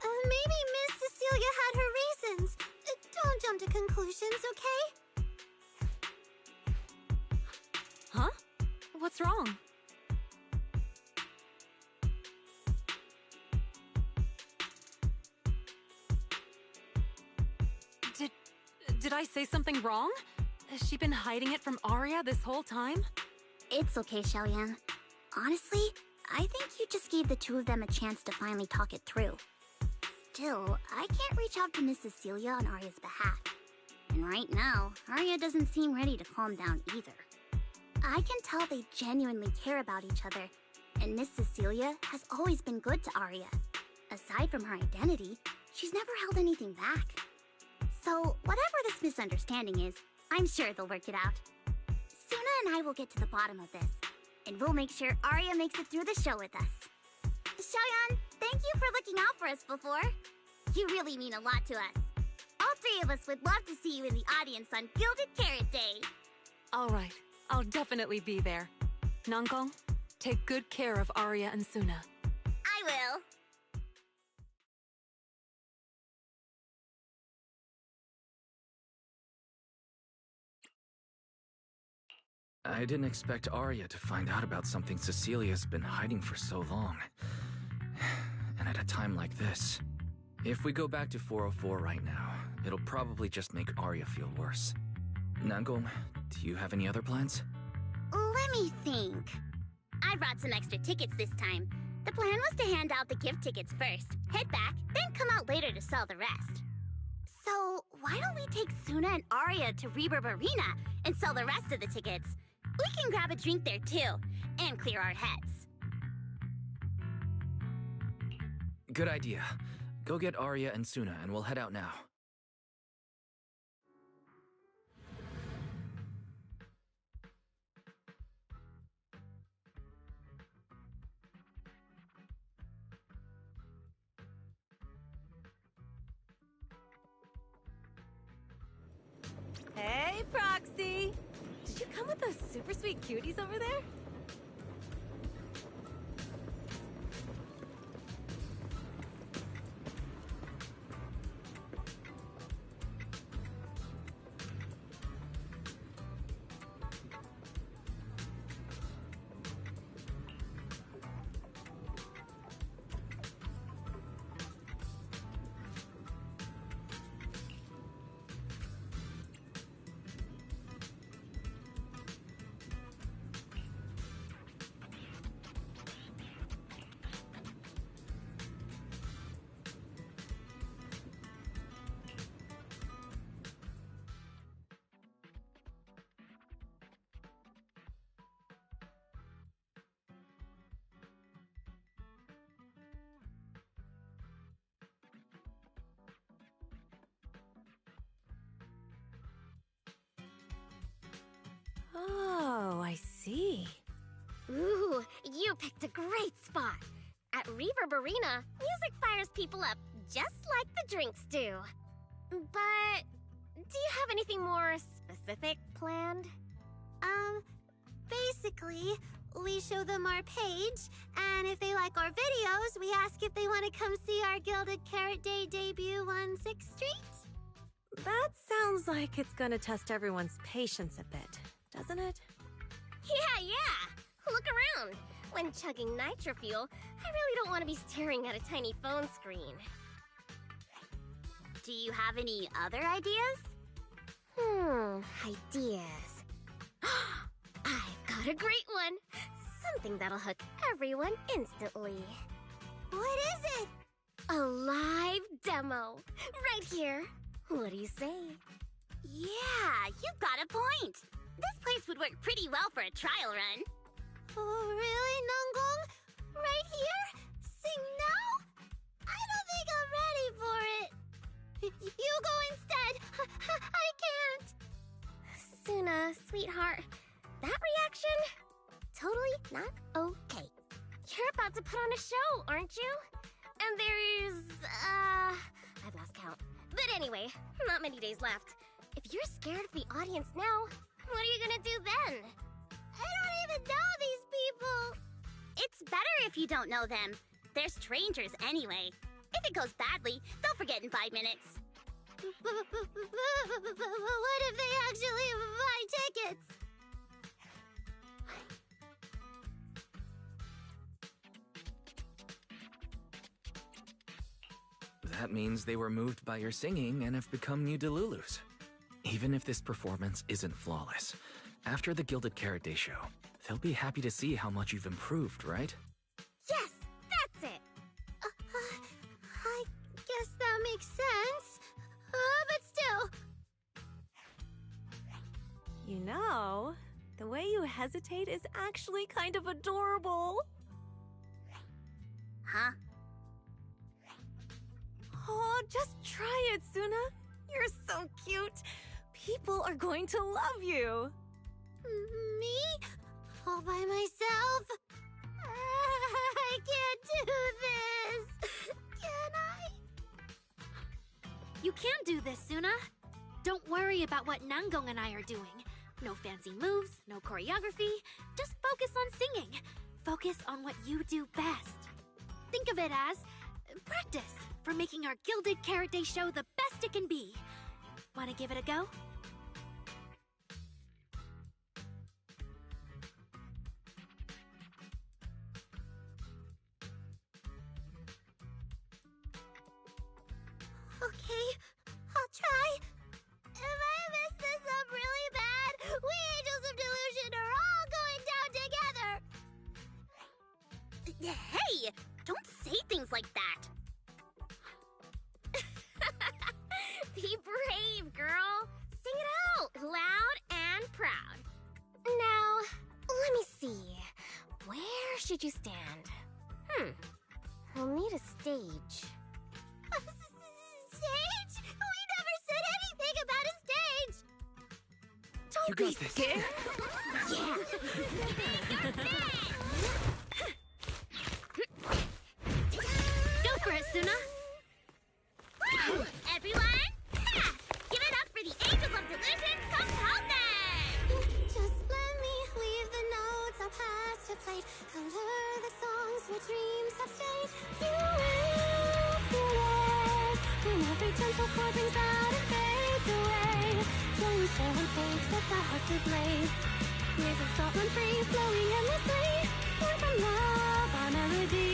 maybe Miss Cecilia had her reasons. Don't jump to conclusions, okay? Huh? What's wrong? Did I say something wrong? Has she been hiding it from Arya this whole time? It's okay, Shellyan. Honestly, I think you just gave the two of them a chance to finally talk it through. Still, I can't reach out to Miss Cecilia on Arya's behalf. And right now, Arya doesn't seem ready to calm down either. I can tell they genuinely care about each other, and Miss Cecilia has always been good to Arya. Aside from her identity, she's never held anything back. So, whatever this misunderstanding is, I'm sure they'll work it out. Suna and I will get to the bottom of this, and we'll make sure Arya makes it through the show with us. Xiaoyan, thank you for looking out for us before. You really mean a lot to us. All three of us would love to see you in the audience on Gilded Carrot Day. All right, I'll definitely be there. Nangong, take good care of Arya and Suna. I will. I didn't expect Arya to find out about something Cecilia's been hiding for so long. And at a time like this. If we go back to 404 right now, it'll probably just make Arya feel worse. Nangong, do you have any other plans? Let me think. I brought some extra tickets this time. The plan was to hand out the gift tickets first, head back, then come out later to sell the rest. So, why don't we take Suna and Arya to Reverb Arena and sell the rest of the tickets? We can grab a drink there too, and clear our heads. Good idea. Go get Arya and Suna and we'll head out now. Hey, Proxy! Did you come with those super sweet cuties over there? picked a great spot. At Reverb Arena, music fires people up just like the drinks do. But do you have anything more specific planned? Basically, we show them our page, and if they like our videos, we ask if they want to come see our Gilded Carrot Day debut on 6th Street. That sounds like it's gonna test everyone's patience a bit, doesn't it? Yeah. Look around. When chugging nitro fuel, I really don't want to be staring at a tiny phone screen. Do you have any other ideas? Ideas. I've got a great one. Something that'll hook everyone instantly. What is it? A live demo. Right here. What do you say? Yeah, you've got a point. This place would work pretty well for a trial run. Oh, really, Nangong? Right here? Sing now? I don't think I'm ready for it. You go instead. I can't. Suna, sweetheart, that reaction? Totally not okay. You're about to put on a show, aren't you? And there's, I've lost count. But anyway, not many days left. If you're scared of the audience now, what are you gonna do then? I don't even know these people. It's better if you don't know them. They're strangers anyway. If it goes badly, they'll forget in 5 minutes. What if they actually buy tickets? That means they were moved by your singing and have become new Delulus. Even if this performance isn't flawless, after the Gilded Carrot Day show, they'll be happy to see how much you've improved, right? Yes, that's it. I guess that makes sense. But still. You know, the way you hesitate is actually kind of adorable. Huh? Oh, just try it, Suna. You're so cute. People are going to love you. Me? All by myself? I can't do this. Can I? You can do this, Suna. Don't worry about what Nangong and I are doing. No fancy moves, no choreography. Just focus on singing. Focus on what you do best. Think of it as practice for making our Gilded Carrot Day show the best it can be. Want to give it a go? Okay, I'll try. If I mess this up really bad, we Angels of Delusion are all going down together. Hey, don't say things like that. Be brave, girl. Sing it out, loud and proud. Now, let me see. Where should you stand? We'll need a stage. Stage? We never said anything about a stage. You got this. Scared? Yeah. Go for it, Suna. Everyone, give it up for the Angels of Delusion component! Just let me leave the notes I'll pass to plate. Color the songs where dreams have stayed. You will feel it when every gentle chord rings out and fades away. When we share on stage, sets our hearts ablaze. Music thought run free, flowing endlessly. Born from love, our melody.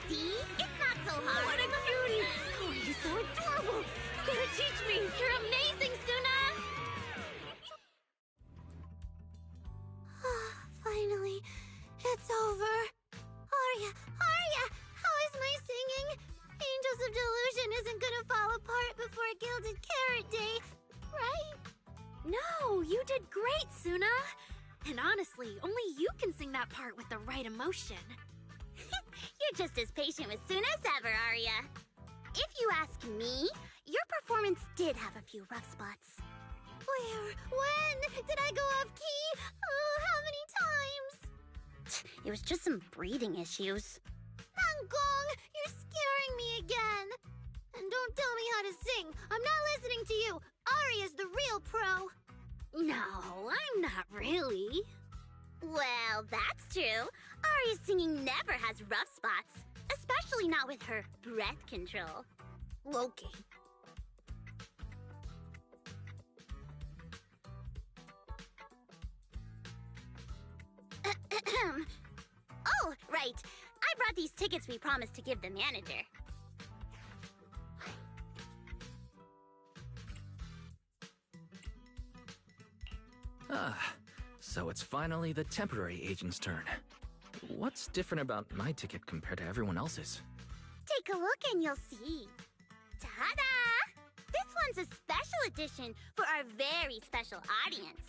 See? It's not so hard. What a cutie! Oh, you're so adorable! You gotta teach me! You're amazing, Suna! Finally, it's over. Arya, how is my singing? Angels of Delusion isn't gonna fall apart before Gilded Carrot Day, right? No, you did great, Suna! And honestly, only you can sing that part with the right emotion. You're just as patient with Suna as ever, Arya. If you ask me, your performance did have a few rough spots. Where? When? Did I go off key? Oh, how many times? It was just some breathing issues. Nangong, you're scaring me again. And don't tell me how to sing. I'm not listening to you. Ari is the real pro. No, I'm not really. Well, that's true. Ari's singing never has rough spots, especially not with her breath control. Okay. Oh, right. I brought these tickets we promised to give the manager. Ah, so it's finally the temporary agent's turn. What's different about my ticket compared to everyone else's? Take a look and you'll see. Ta-da! This one's a special edition for our very special audience.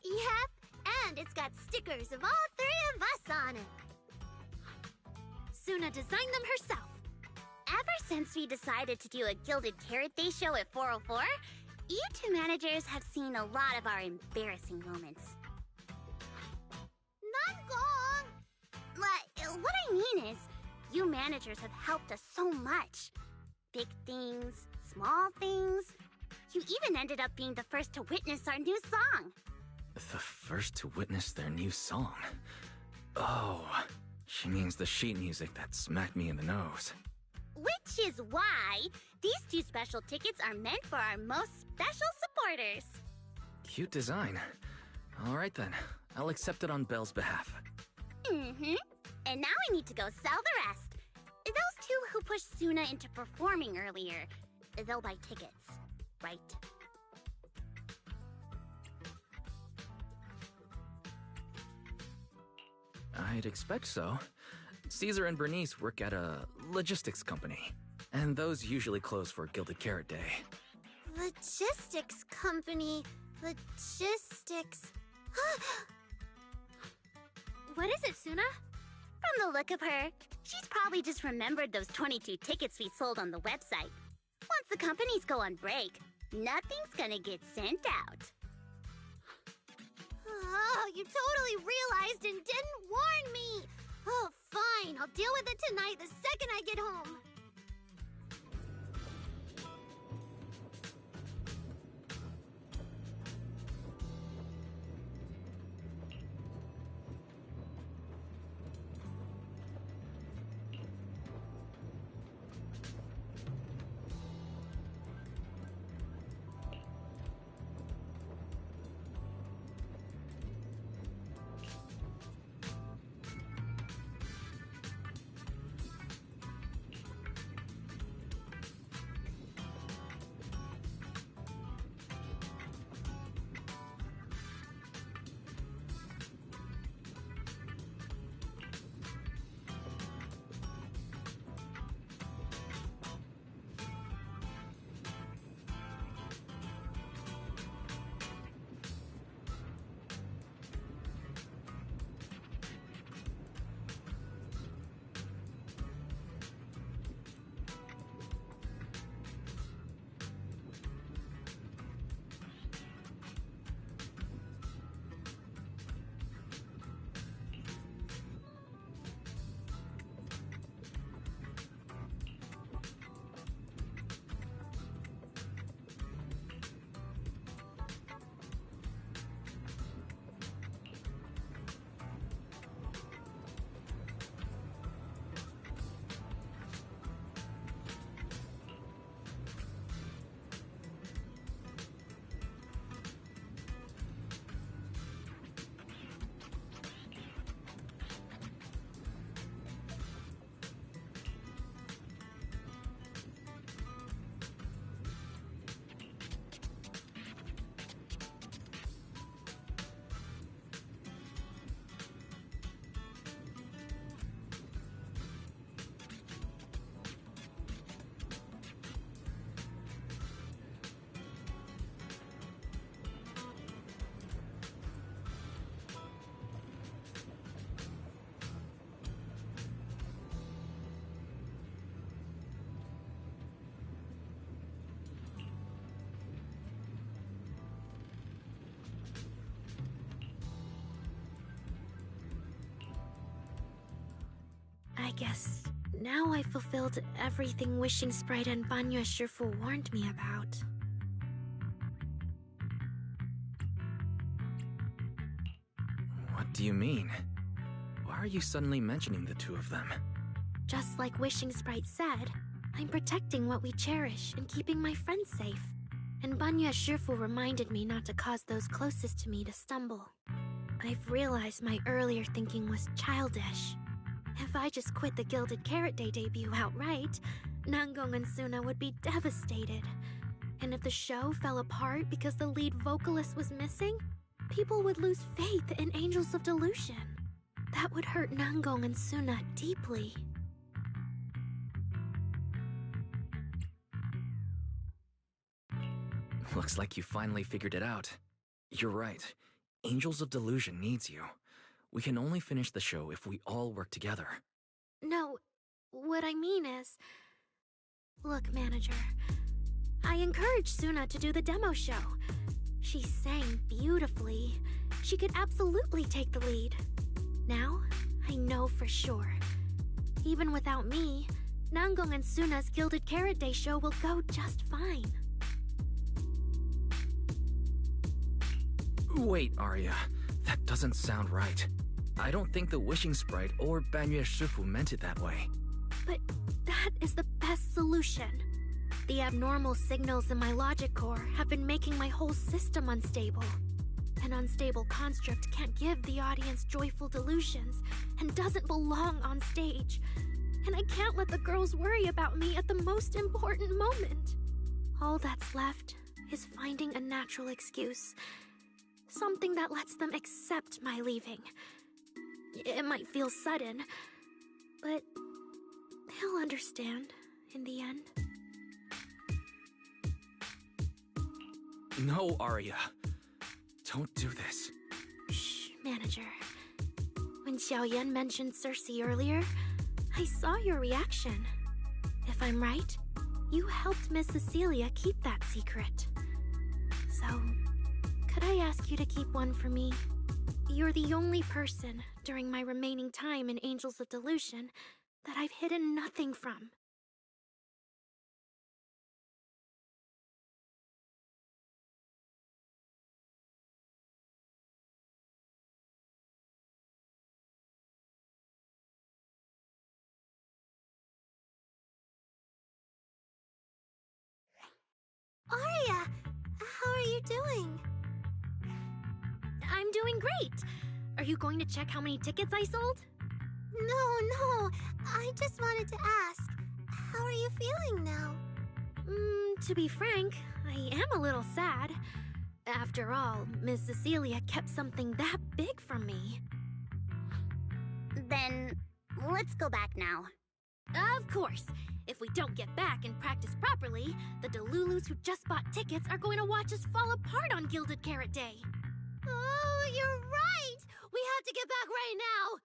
Yep, and it's got stickers of all three of us on it. Suna designed them herself. Ever since we decided to do a Gilded Carrot Day show at 404, you two managers have seen a lot of our embarrassing moments. Nangong! What I mean is, you managers have helped us so much. Big things, small things. You even ended up being the first to witness our new song. The first to witness their new song? Oh, she means the sheet music that smacked me in the nose. Which is why these two special tickets are meant for our most special supporters. Cute design. All right then, I'll accept it on Belle's behalf. Mm-hmm. And now I need to go sell the rest. Those two who pushed Suna into performing earlier, they'll buy tickets, right? I'd expect so. Caesar and Bernice work at a logistics company, and those usually close for Gilded Carrot Day. Logistics company. Logistics. What is it, Suna? From the look of her, she's probably just remembered those 22 tickets we sold on the website. Once the companies go on break, nothing's gonna get sent out. Oh, you totally realized and didn't warn me! Oh, fine. I'll deal with it tonight the second I get home. guess now I fulfilled everything Wishing Sprite and Banya Shifu warned me about. What do you mean? Why are you suddenly mentioning the two of them? Just like Wishing Sprite said, I'm protecting what we cherish and keeping my friends safe. And Banya Shifu reminded me not to cause those closest to me to stumble. I've realized my earlier thinking was childish. If I just quit the Gilded Carrot Day debut outright, Nangong and Suna would be devastated. And if the show fell apart because the lead vocalist was missing, people would lose faith in Angels of Delusion. That would hurt Nangong and Suna deeply. Looks like you finally figured it out. You're right. Angels of Delusion needs you. We can only finish the show if we all work together. No, what I mean is... Look, manager, I encouraged Suna to do the demo show. She sang beautifully. She could absolutely take the lead. Now, I know for sure. Even without me, Nangong and Suna's Gilded Carrot Day show will go just fine. Wait, Arya. That doesn't sound right. I don't think the Wishing Sprite or Banya Shifu meant it that way. But that is the best solution. The abnormal signals in my logic core have been making my whole system unstable. An unstable construct can't give the audience joyful delusions and doesn't belong on stage. And I can't let the girls worry about me at the most important moment. All that's left is finding a natural excuse. Something that lets them accept my leaving. It might feel sudden, but they'll understand in the end. No, Arya. Don't do this. Shh, manager. When Xiaoyan mentioned Cersei earlier, I saw your reaction. If I'm right, you helped Miss Cecilia keep that secret. So, could I ask you to keep one for me? You're the only person during my remaining time in Angels of Delusion that I've hidden nothing from. Arya, how are you doing? I'm doing great! Are you going to check how many tickets I sold? No, I just wanted to ask, how are you feeling now? To be frank, I am a little sad. After all, Miss Cecilia kept something that big from me. Then, let's go back now. Of course! If we don't get back and practice properly, the Delulus who just bought tickets are going to watch us fall apart on Gilded Carrot Day. Oh, you're right! We have to get back right now!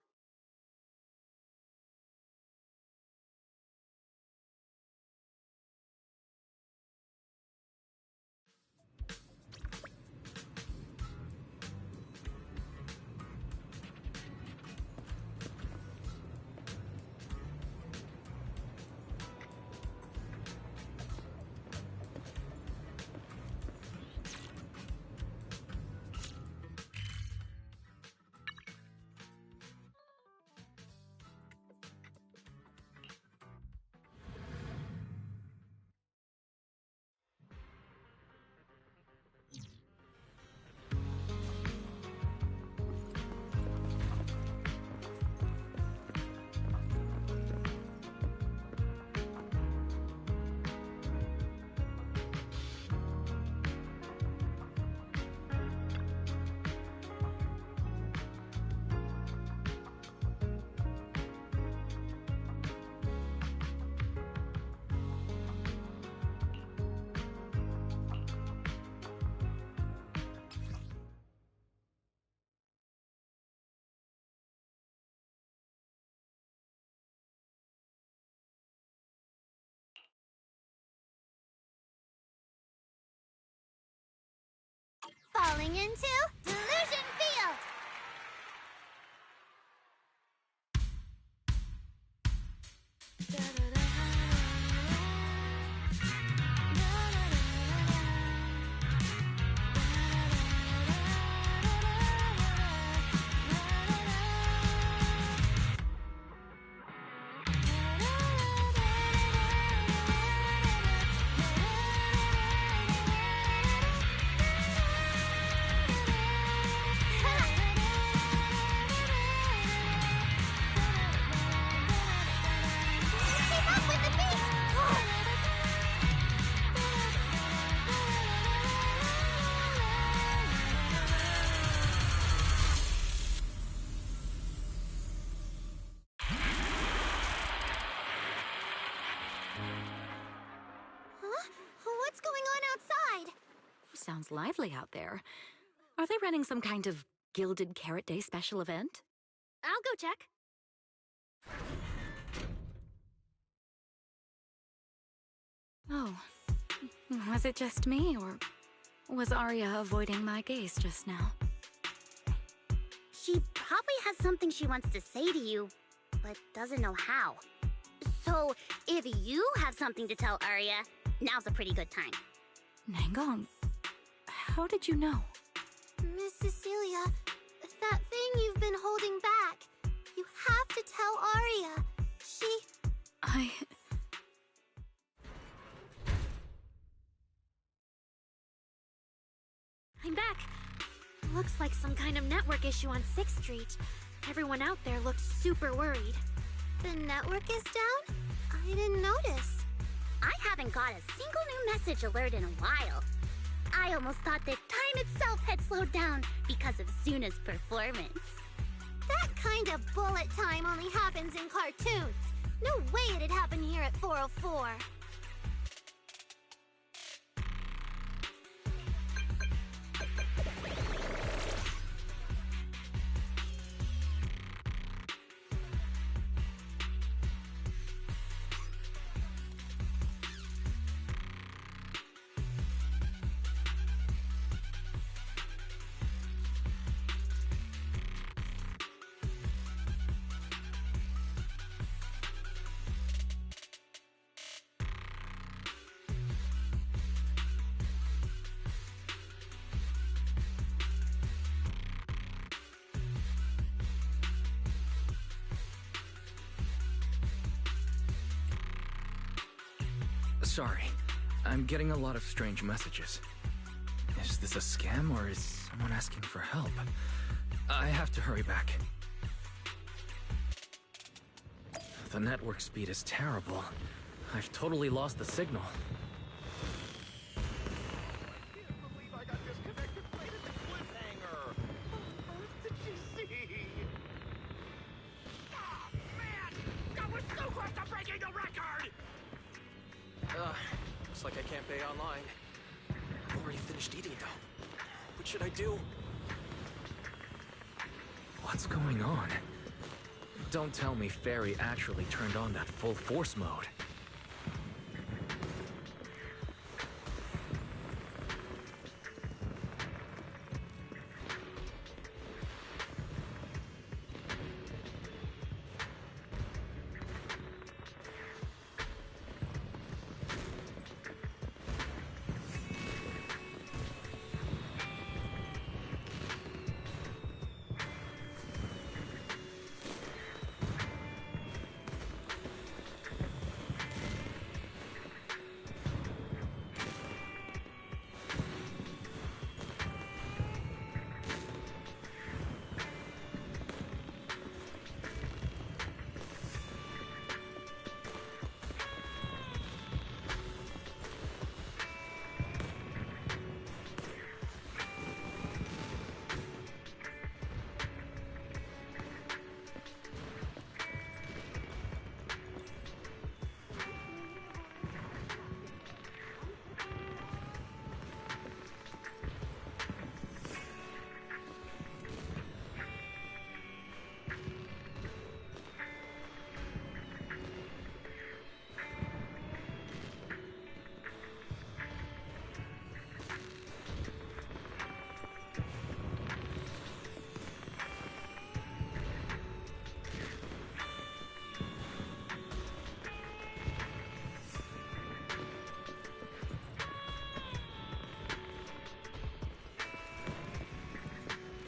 Falling into Delusion Field! What's going on outside? Sounds lively out there. Are they running some kind of Gilded Carrot Day special event? I'll go check. Oh, was it just me, or was Arya avoiding my gaze just now? She probably has something she wants to say to you, but doesn't know how. So, if you have something to tell Arya, now's a pretty good time. Nangong, how did you know? Miss Cecilia, that thing you've been holding back. You have to tell Arya. I'm back. Looks like some kind of network issue on 6th Street. Everyone out there looked super worried. The network is down? I didn't notice. I haven't got a single new message alert in a while. I almost thought that time itself had slowed down because of Zuna's performance. That kind of bullet time only happens in cartoons. No way it'd happen here at 404. Sorry, I'm getting a lot of strange messages. Is this a scam, or is someone asking for help? I have to hurry back. The network speed is terrible. I've totally lost the signal. Looks like I can't pay online. I've already finished eating, though. What should I do? What's going on? Don't tell me Fairy actually turned on that full force mode.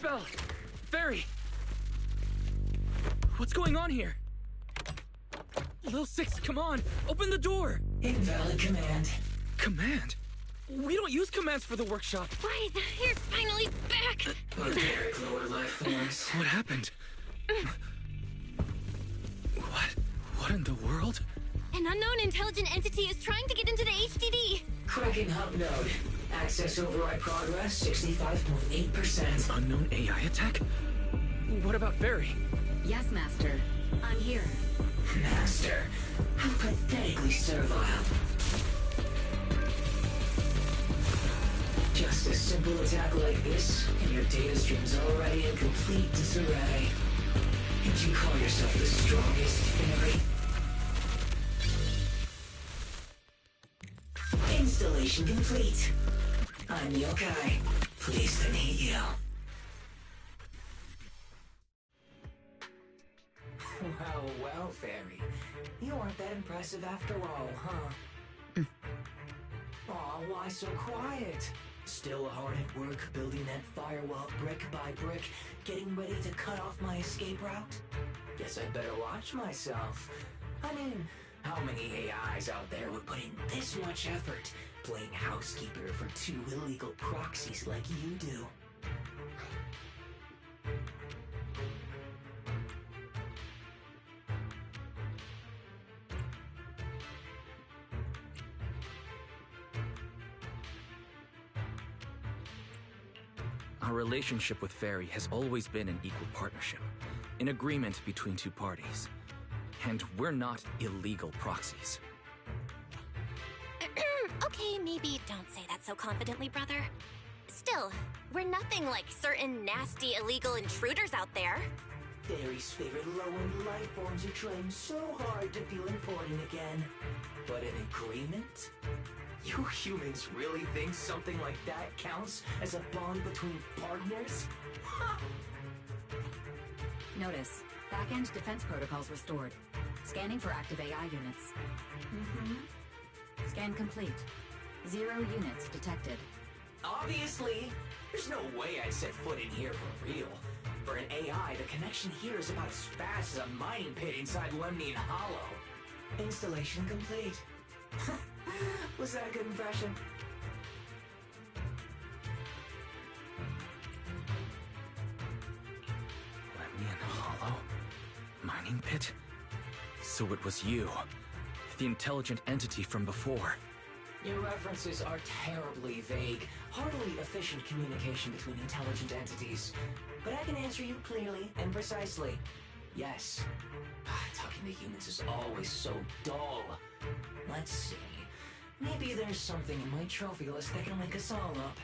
Belle! Fairy! What's going on here? Lil Six, come on! Open the door! Invalid command. Command? We don't use commands for the workshop. Why, you're finally back! Barbaric lower life forms. What happened? What in the world? An unknown intelligent entity is trying to get into the HDD! Cracking hub node. Access override progress 65.8%. Unknown AI attack? What about Fairy? Yes, Master. I'm here. Master, how pathetically servile. Just a simple attack like this, and your data stream's already in complete disarray. And you call yourself the strongest fairy? Installation complete. I'm Yokai. Pleased to meet you. Well, Fairy. You aren't that impressive after all, huh? Aw, why so quiet? Still hard at work building that firewall brick by brick, getting ready to cut off my escape route? Guess I'd better watch myself. I mean, how many AIs out there would put in this much effort playing housekeeper for two illegal proxies like you do? Our relationship with Fairy has always been an equal partnership, an agreement between two parties. And we're not illegal proxies. Okay, maybe don't say that so confidently, brother. Still, we're nothing like certain nasty illegal intruders out there. Fairy's favorite low-end life forms are trying so hard to feel important again. But an agreement? You humans really think something like that counts as a bond between partners? Notice, back-end defense protocols restored. Scanning for active AI units. Scan complete. 0 units detected. Obviously! There's no way I'd set foot in here for real. For an AI, the connection here is about as fast as a mining pit inside Lemnian Hollow. Installation complete. Was that a good impression? Lemnian Hollow? Mining pit? So it was you, the intelligent entity from before. Your references are terribly vague, hardly efficient communication between intelligent entities. But I can answer you clearly and precisely. Yes. Talking to humans is always so dull. Let's see. Maybe there's something in my trophy list that can wake us all up.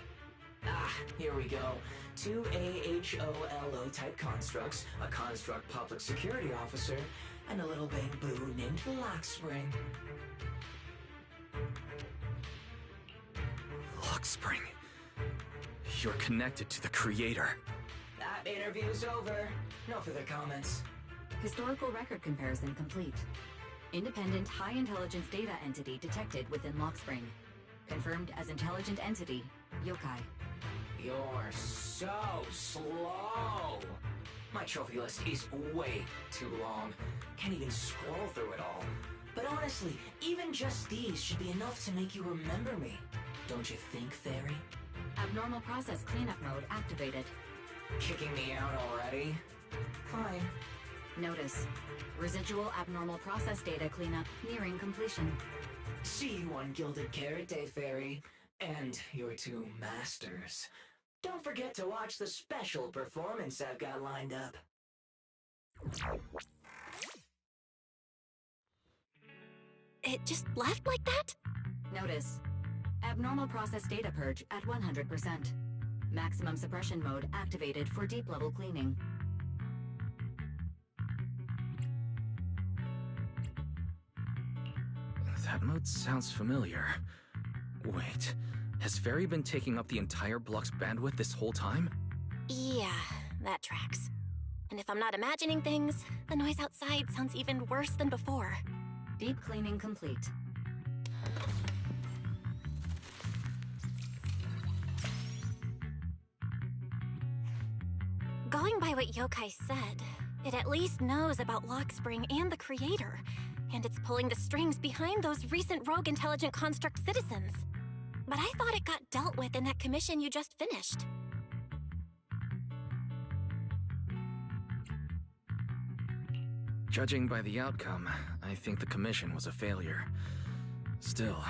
Here we go. 2 AHOLO type constructs, a construct public security officer, and a little bamboo named Lockspring. Lockspring. You're connected to the creator. That interview's over. No further comments. Historical record comparison complete. Independent high-intelligence data entity detected within Lockspring. Confirmed as intelligent entity, Yokai. You're so slow. My trophy list is way too long. Can't even scroll through it all. But honestly, even just these should be enough to make you remember me. Don't you think, Fairy? Abnormal process cleanup mode activated. Kicking me out already? Fine. Notice, residual abnormal process data cleanup nearing completion. See you on Gilded Carrot Day, Fairy. And your 2 masters. Don't forget to watch the special performance I've got lined up. It just left like that? Notice, abnormal process data purge at 100%. Maximum suppression mode activated for deep-level cleaning. That mode sounds familiar. Wait, has Fairy been taking up the entire block's bandwidth this whole time? Yeah, that tracks. And if I'm not imagining things, the noise outside sounds even worse than before. Deep cleaning complete. Going by what Yokai said, it at least knows about Lockspring and the Creator, and it's pulling the strings behind those recent rogue intelligent construct citizens. But I thought it got dealt with in that commission you just finished. Judging by the outcome, I think the commission was a failure. Still,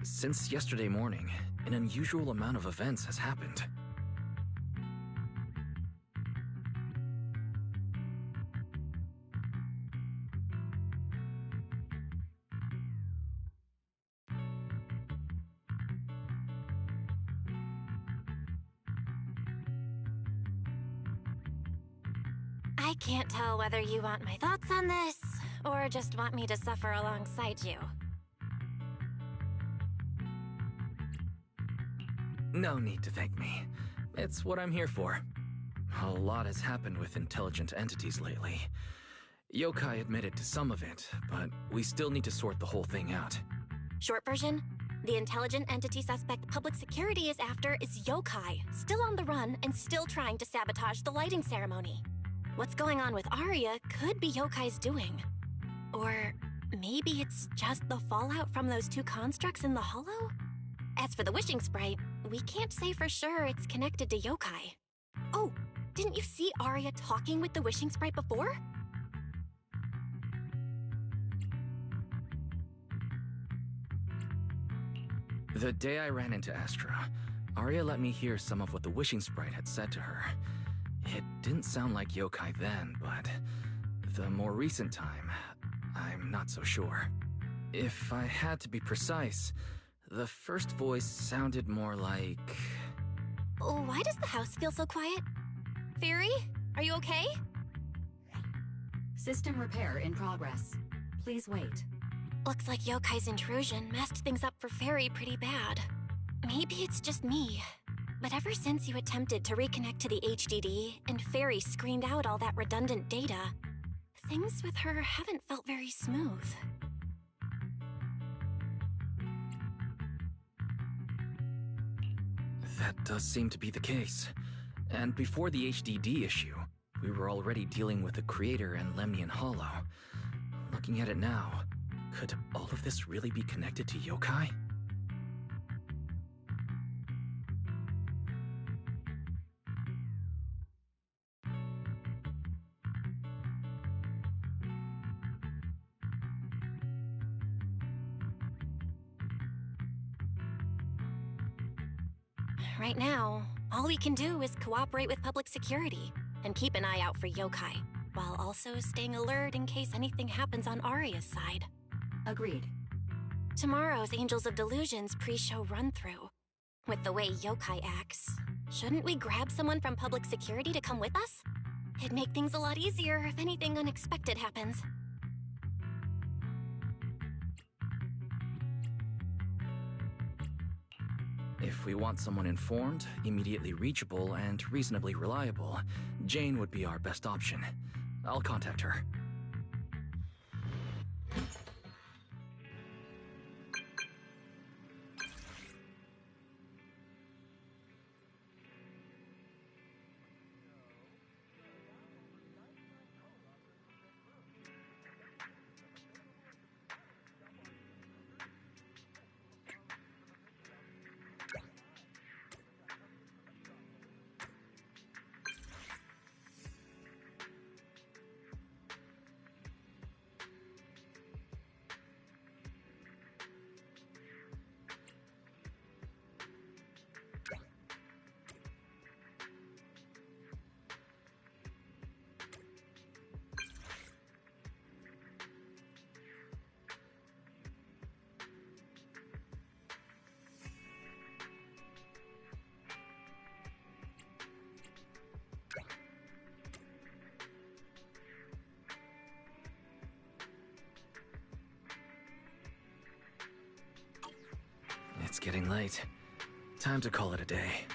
since yesterday morning, an unusual amount of events has happened. I can't tell whether you want my thoughts on this, or just want me to suffer alongside you. No need to thank me. It's what I'm here for. A lot has happened with intelligent entities lately. Yokai admitted to some of it, but we still need to sort the whole thing out. Short version? The intelligent entity suspect public security is after is Yokai, still on the run and still trying to sabotage the lighting ceremony. What's going on with Arya could be Yokai's doing. Or maybe it's just the fallout from those two constructs in the hollow? As for the wishing sprite, we can't say for sure it's connected to Yokai. Oh, didn't you see Arya talking with the wishing sprite before? The day I ran into Astra, Arya let me hear some of what the wishing sprite had said to her. It didn't sound like Yokai then, but the more recent time, I'm not so sure. If I had to be precise, the first voice sounded more like... Oh, why does the house feel so quiet? Fairy, are you okay? System repair in progress. Please wait. Looks like Yokai's intrusion messed things up for Fairy pretty bad. Maybe it's just me, but ever since you attempted to reconnect to the HDD and Fairy screened out all that redundant data, things with her haven't felt very smooth. That does seem to be the case. And before the HDD issue, we were already dealing with the Creator and Lemnian Hollow. Looking at it now, could all of this really be connected to Yokai? Right now, all we can do is cooperate with public security and keep an eye out for Yokai, while also staying alert in case anything happens on Arya's side. Agreed. Tomorrow's Angels of Delusion's pre-show run-through. With the way Yokai acts, shouldn't we grab someone from public security to come with us? It'd make things a lot easier if anything unexpected happens. If we want someone informed, immediately reachable, and reasonably reliable, Jane would be our best option. I'll contact her. It's getting late. Time to call it a day.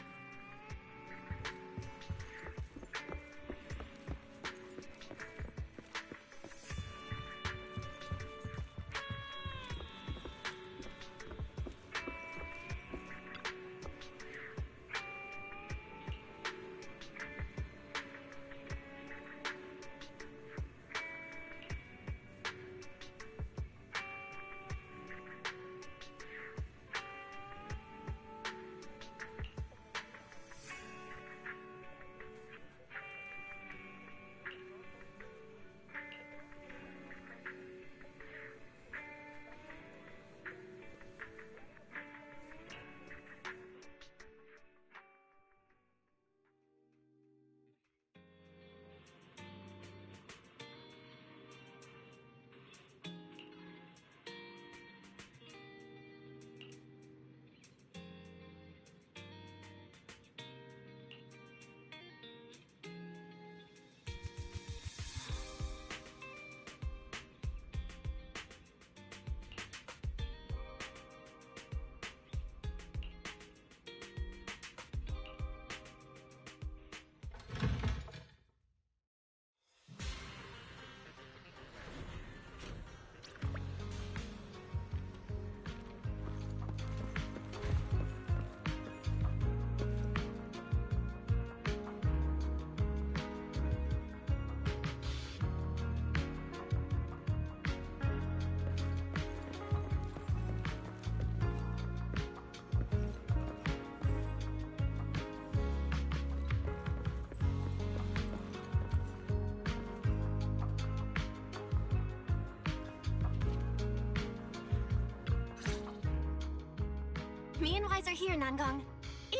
Me and Wise are here, Nangong.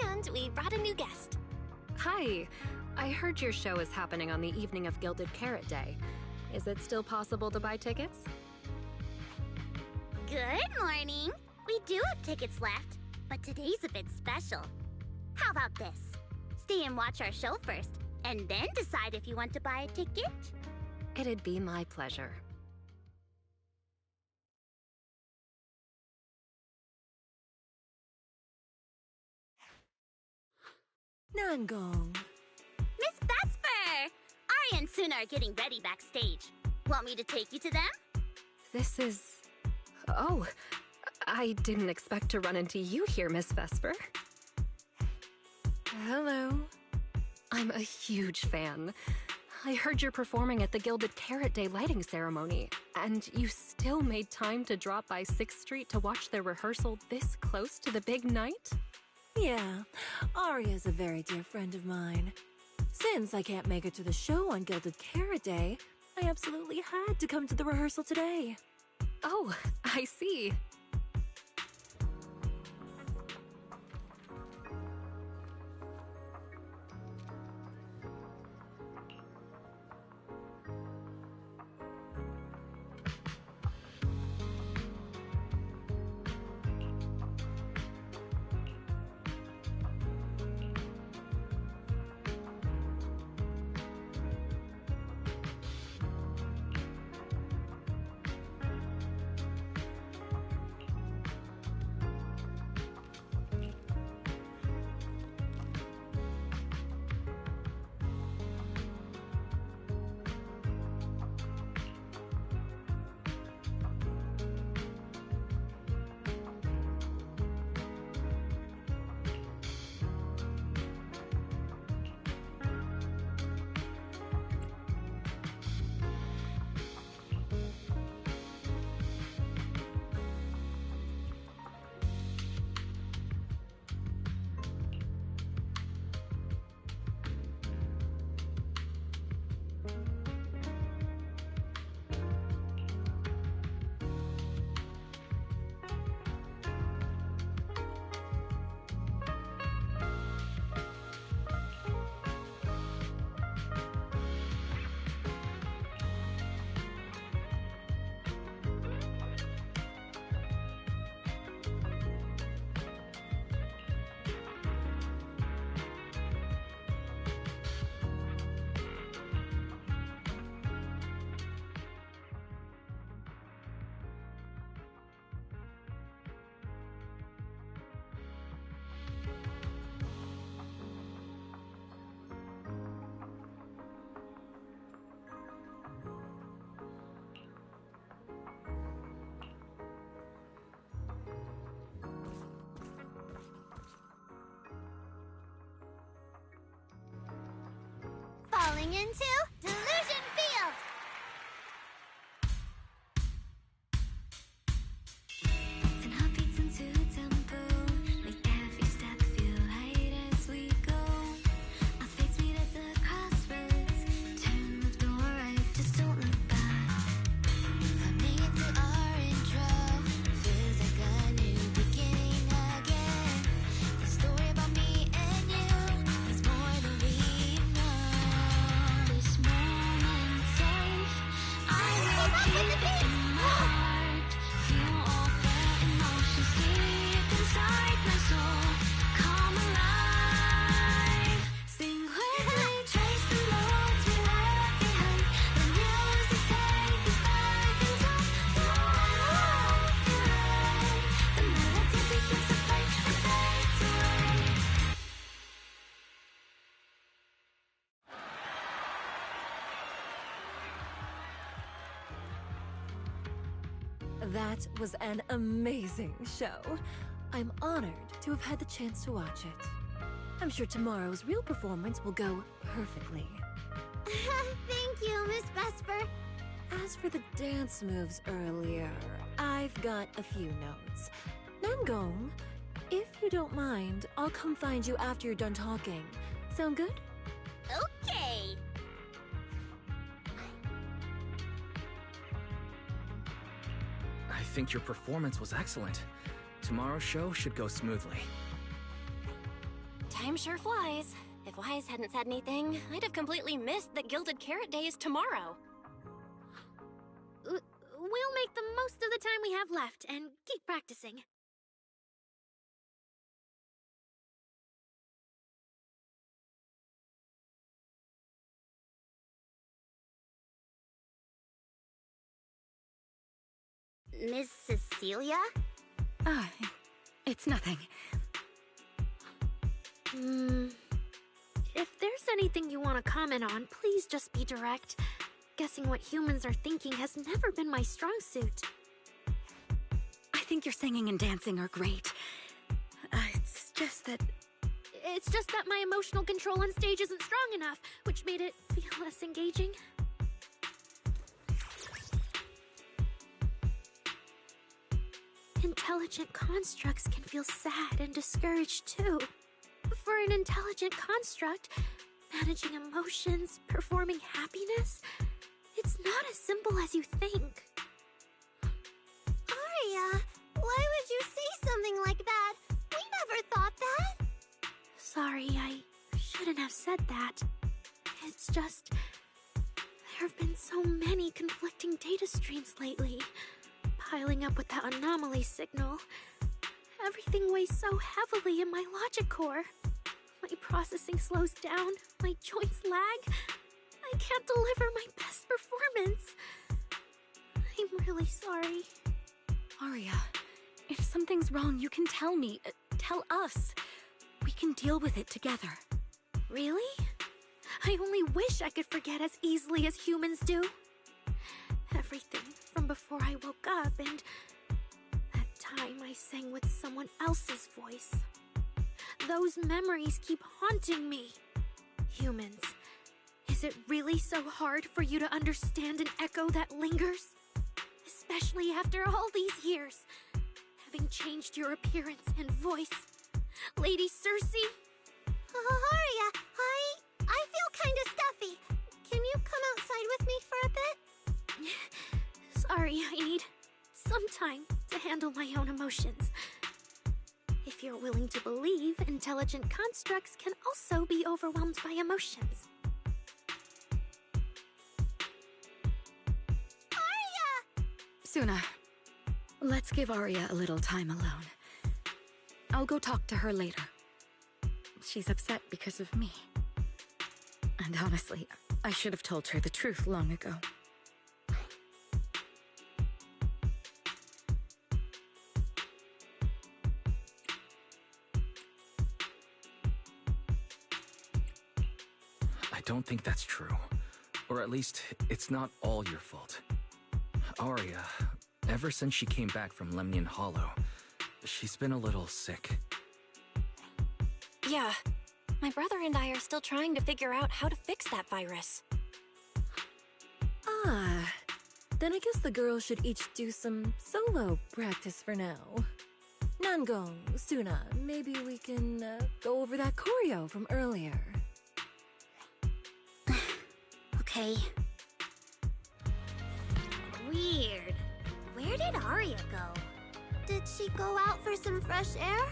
And we brought a new guest. Hi. I heard your show is happening on the evening of Gilded Carrot Day. Is it still possible to buy tickets? Good morning. We do have tickets left, but today's a bit special. How about this? Stay and watch our show first, and then decide if you want to buy a ticket. It'd be my pleasure. Nangong. Miss Vesper! Ari and Suna are getting ready backstage. Want me to take you to them? This is... Oh, I didn't expect to run into you here, Miss Vesper. Hello. I'm a huge fan. I heard you're performing at the Gilded Carrot Day lighting ceremony, and you still made time to drop by 6th Street to watch their rehearsal this close to the big night? Yeah, Aria's a very dear friend of mine. Since I can't make it to the show on Gilded Carrot Day, I absolutely had to come to the rehearsal today. Oh, I see. Falling into Delusion Field! Ten heartbeats into tempo, make every step feel light as we go. Our fates meet at the crossroads, turn left or right, just don't look back. Coming into our intro, feels like a new beginning again. The story about me and you is more than we know. This moment safe, I will keep it in my heart. Feel all the emotions deep inside my soul. Come alive. Sing with me, trace the roads we left behind. The music take us back in time. The melody begins to play and fades away. That was an amazing show. I'm honored to have had the chance to watch it. I'm sure tomorrow's real performance will go perfectly. Thank you, Miss Vesper. As for the dance moves earlier, I've got a few notes. Nangong, if you don't mind, I'll come find you after you're done talking. Sound good? Okay. I think your performance was excellent. Tomorrow's show should go smoothly. Time sure flies. If Wise hadn't said anything, I'd have completely missed that Gilded Carrot Day is tomorrow. We'll make the most of the time we have left and keep practicing. Miss Cecilia? Ah, it's nothing. If there's anything you want to comment on, please just be direct. Guessing what humans are thinking has never been my strong suit. I think your singing and dancing are great. It's just that my emotional control on stage isn't strong enough, which made it feel less engaging. Intelligent constructs can feel sad and discouraged too. For an intelligent construct, managing emotions, performing happiness, it's not as simple as you think. Aria, why would you say something like that? We never thought that. Sorry, I shouldn't have said that. It's just, there have been so many conflicting data streams lately, piling up with that anomaly signal. Everything weighs so heavily in my logic core. My processing slows down, my joints lag. I can't deliver my best performance. I'm really sorry. Aria, if something's wrong, you can tell me. Tell us. We can deal with it together. Really? I only wish I could forget as easily as humans do. Everything from before I woke up and that time I sang with someone else's voice. Those memories keep haunting me. Humans, is it really so hard for you to understand an echo that lingers? Especially after all these years, having changed your appearance and voice. Lady Cersei? Aria, I feel kinda stuffy. Can you come outside with me for a bit? Sorry, I need some time to handle my own emotions. If you're willing to believe, intelligent constructs can also be overwhelmed by emotions. Aria! Suna, let's give Aria a little time alone. I'll go talk to her later. She's upset because of me. And honestly, I should have told her the truth long ago. I don't think that's true. Or at least, it's not all your fault. Aria, ever since she came back from Lemnian Hollow, she's been a little sick. Yeah, my brother and I are still trying to figure out how to fix that virus. Ah, then I guess the girls should each do some solo practice for now. Nangong, Suna, maybe we can go over that choreo from earlier. Okay. Weird. Where did Aria go? Did she go out for some fresh air?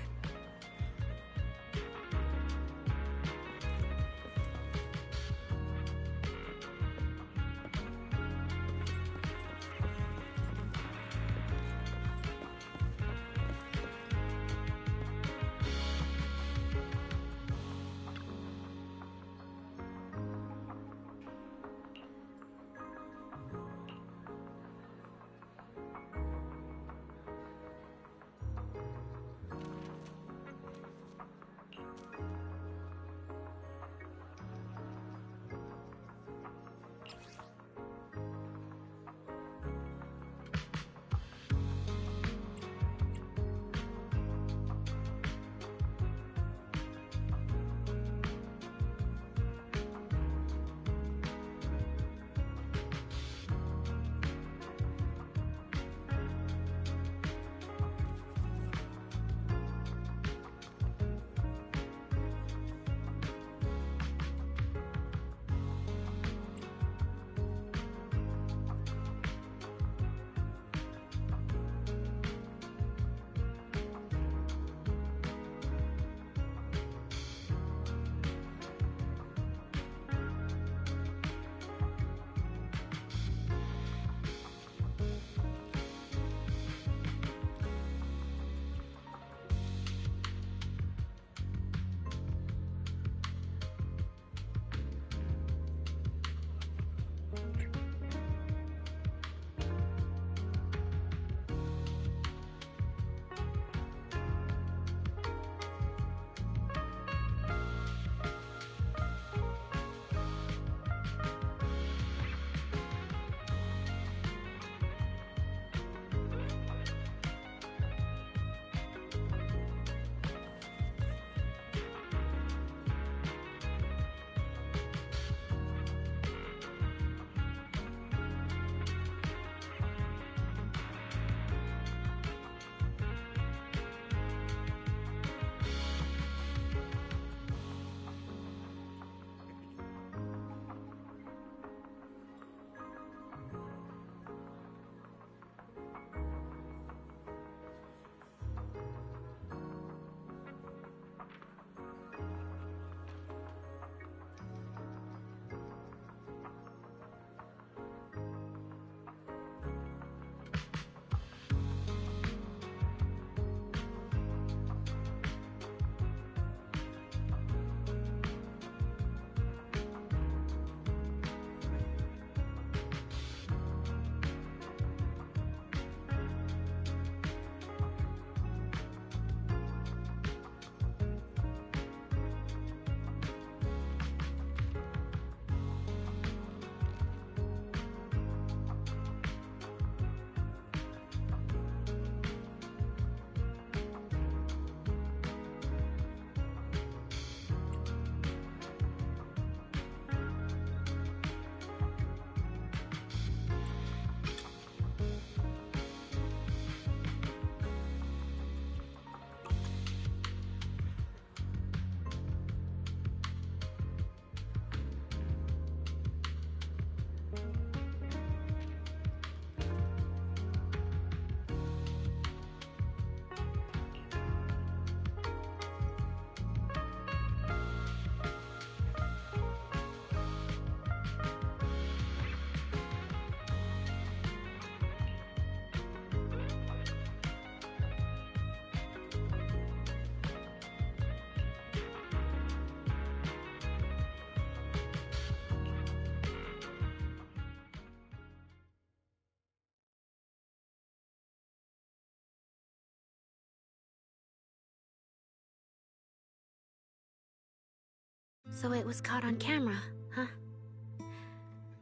So it was caught on camera, huh?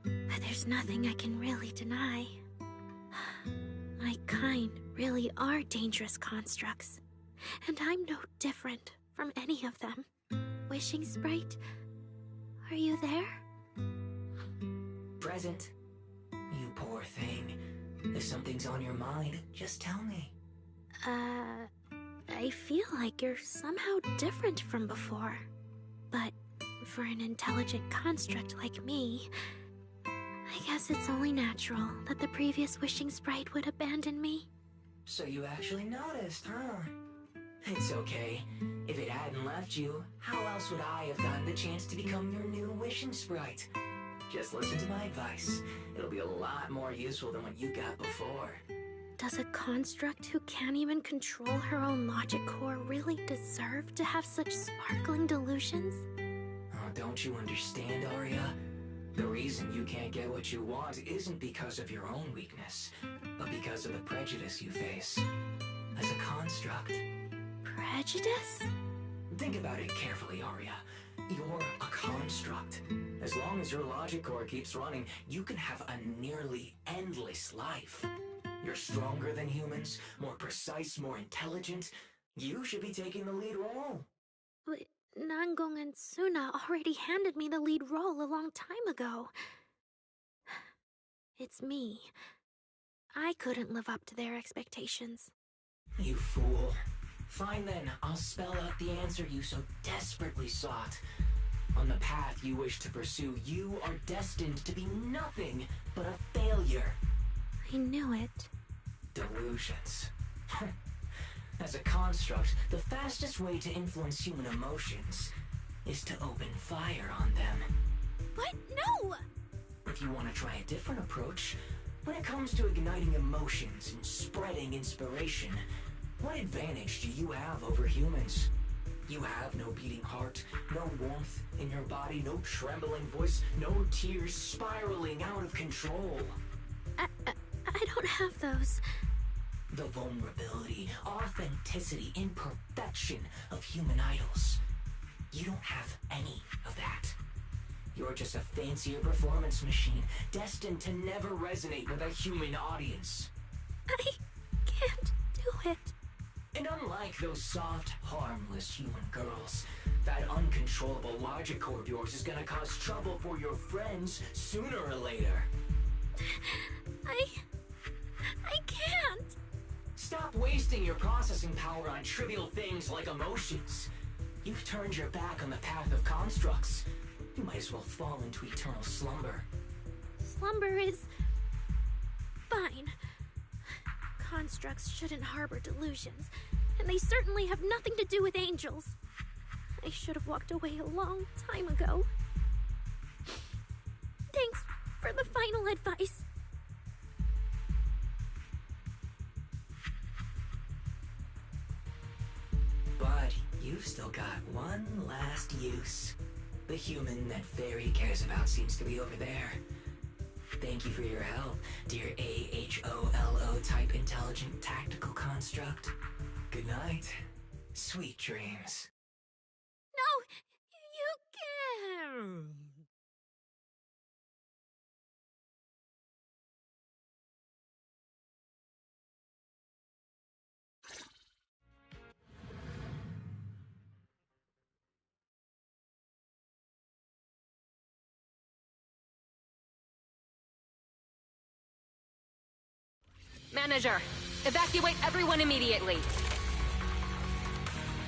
But there's nothing I can really deny. My kind really are dangerous constructs. And I'm no different from any of them. Wishing Sprite, are you there? Present. You poor thing. If something's on your mind, just tell me. I feel like you're somehow different from before. But for an intelligent construct like me, I guess it's only natural that the previous Wishing Sprite would abandon me. So you actually noticed, huh? It's okay. If it hadn't left you, how else would I have gotten the chance to become your new Wishing Sprite? Just listen to my advice. It'll be a lot more useful than what you got before. Does a construct who can't even control her own logic core really deserve to have such sparkling delusions? Oh, don't you understand, Arya? The reason you can't get what you want isn't because of your own weakness, but because of the prejudice you face. As a construct. Prejudice? Think about it carefully, Arya. You're a construct. As long as your logic core keeps running, you can have a nearly endless life. You're stronger than humans, more precise, more intelligent. You should be taking the lead role. But Nangong and Suna already handed me the lead role a long time ago. It's me. I couldn't live up to their expectations. You fool. Fine then, I'll spell out the answer you so desperately sought. On the path you wish to pursue, you are destined to be nothing but a failure. I knew it. Delusions. As a construct, the fastest way to influence human emotions is to open fire on them. What? No! If you want to try a different approach, when it comes to igniting emotions and spreading inspiration, what advantage do you have over humans? You have no beating heart, no warmth in your body, no trembling voice, no tears spiraling out of control. I don't have those. The vulnerability, authenticity, imperfection of human idols. You don't have any of that. You're just a fancier performance machine, destined to never resonate with a human audience. I can't do it. And unlike those soft, harmless human girls, that uncontrollable logic core of yours is gonna cause trouble for your friends sooner or later. I can't. Stop wasting your processing power on trivial things like emotions. You've turned your back on the path of constructs. You might as well fall into eternal slumber. Slumber is fine. Constructs shouldn't harbor delusions, and they certainly have nothing to do with angels. I should have walked away a long time ago. Thanks for the final advice. But you've still got one last use. The human that Fairy cares about seems to be over there. Thank you for your help, dear AHOLO type intelligent tactical construct. Good night. Sweet dreams. No! You can't! Manager, evacuate everyone immediately.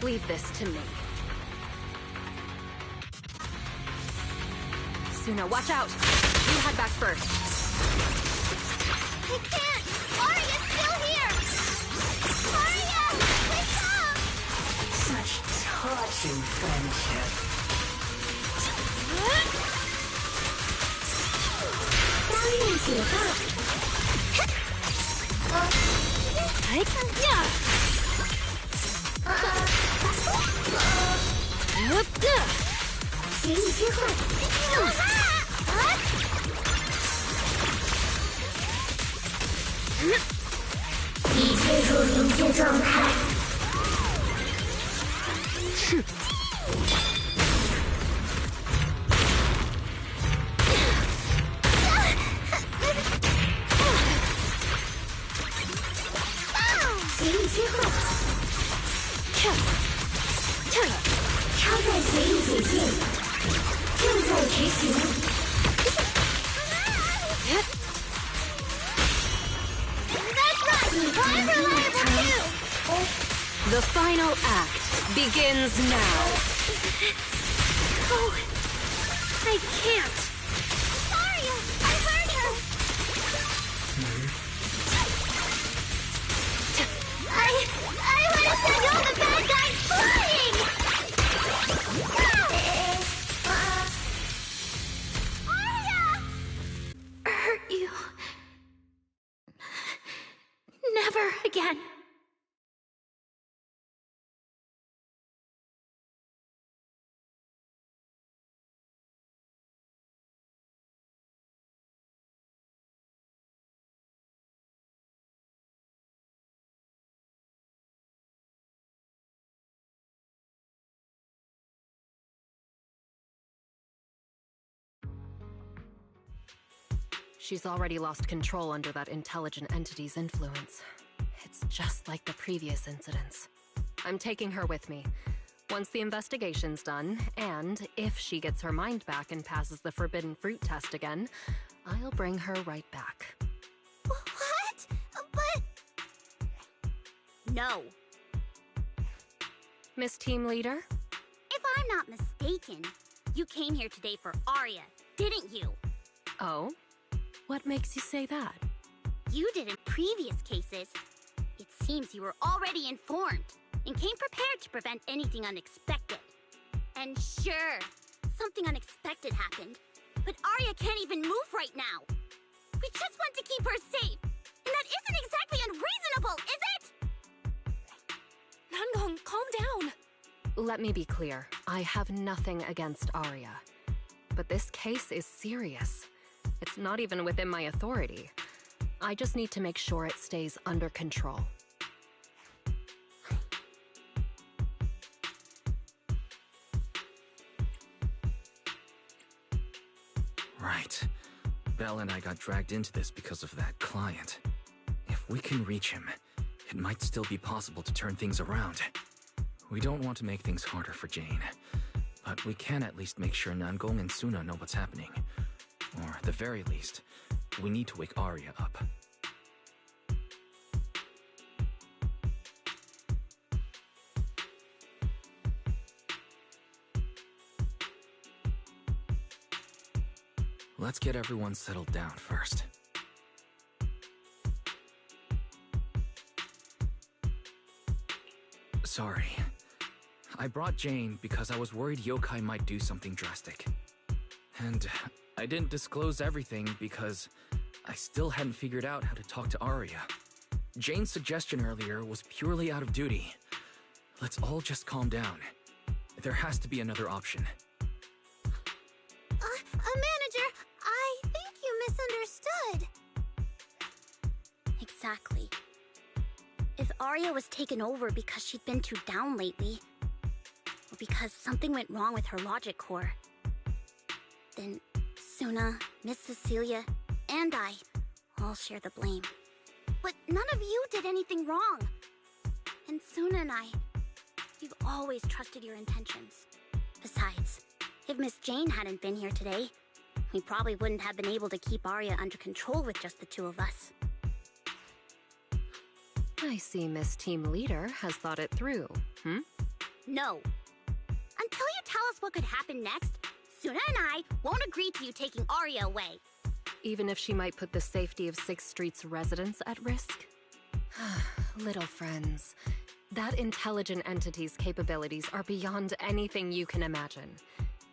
Leave this to me. Suna, watch out! You head back first. I can't! Arya's still here! Arya! Wake up! Such touching friendship. I'm reliable too! The final act begins now. Oh, I can't. Aria! I heard her! I want to send all the bad guys flying! Aria! Hurt you. Never again. She's already lost control under that intelligent entity's influence. It's just like the previous incidents. I'm taking her with me. Once the investigation's done, and if she gets her mind back and passes the forbidden fruit test again, I'll bring her right back. What? But... No. Miss Team Leader? If I'm not mistaken, you came here today for Aria, didn't you? Oh? What makes you say that? You did in previous cases. It seems you were already informed and came prepared to prevent anything unexpected. And sure, something unexpected happened, but Aria can't even move right now. We just want to keep her safe, and that isn't exactly unreasonable, is it? Nangong, calm down. Let me be clear. I have nothing against Aria. But this case is serious. It's not even within my authority. I just need to make sure it stays under control. Right. Belle and I got dragged into this because of that client. If we can reach him, it might still be possible to turn things around. We don't want to make things harder for Jane, but we can at least make sure Nangong and Suna know what's happening. Or at the very least, we need to wake Aria up. Let's get everyone settled down first. Sorry. I brought Jane because I was worried Yokai might do something drastic. And I didn't disclose everything because I still hadn't figured out how to talk to Aria. Jane's suggestion earlier was purely out of duty. Let's all just calm down. There has to be another option. Manager, I think you misunderstood. Exactly. If Aria was taken over because she'd been too down lately, or because something went wrong with her logic core, then Suna, Miss Cecilia, and I all share the blame. But none of you did anything wrong. And Suna and I, we've always trusted your intentions. Besides, if Miss Jane hadn't been here today, we probably wouldn't have been able to keep Aria under control with just the two of us. I see Miss Team Leader has thought it through, No. Until you tell us what could happen next, Suna and I won't agree to you taking Aria away. Even if she might put the safety of 6th Street's residents at risk? Little friends, that intelligent entity's capabilities are beyond anything you can imagine.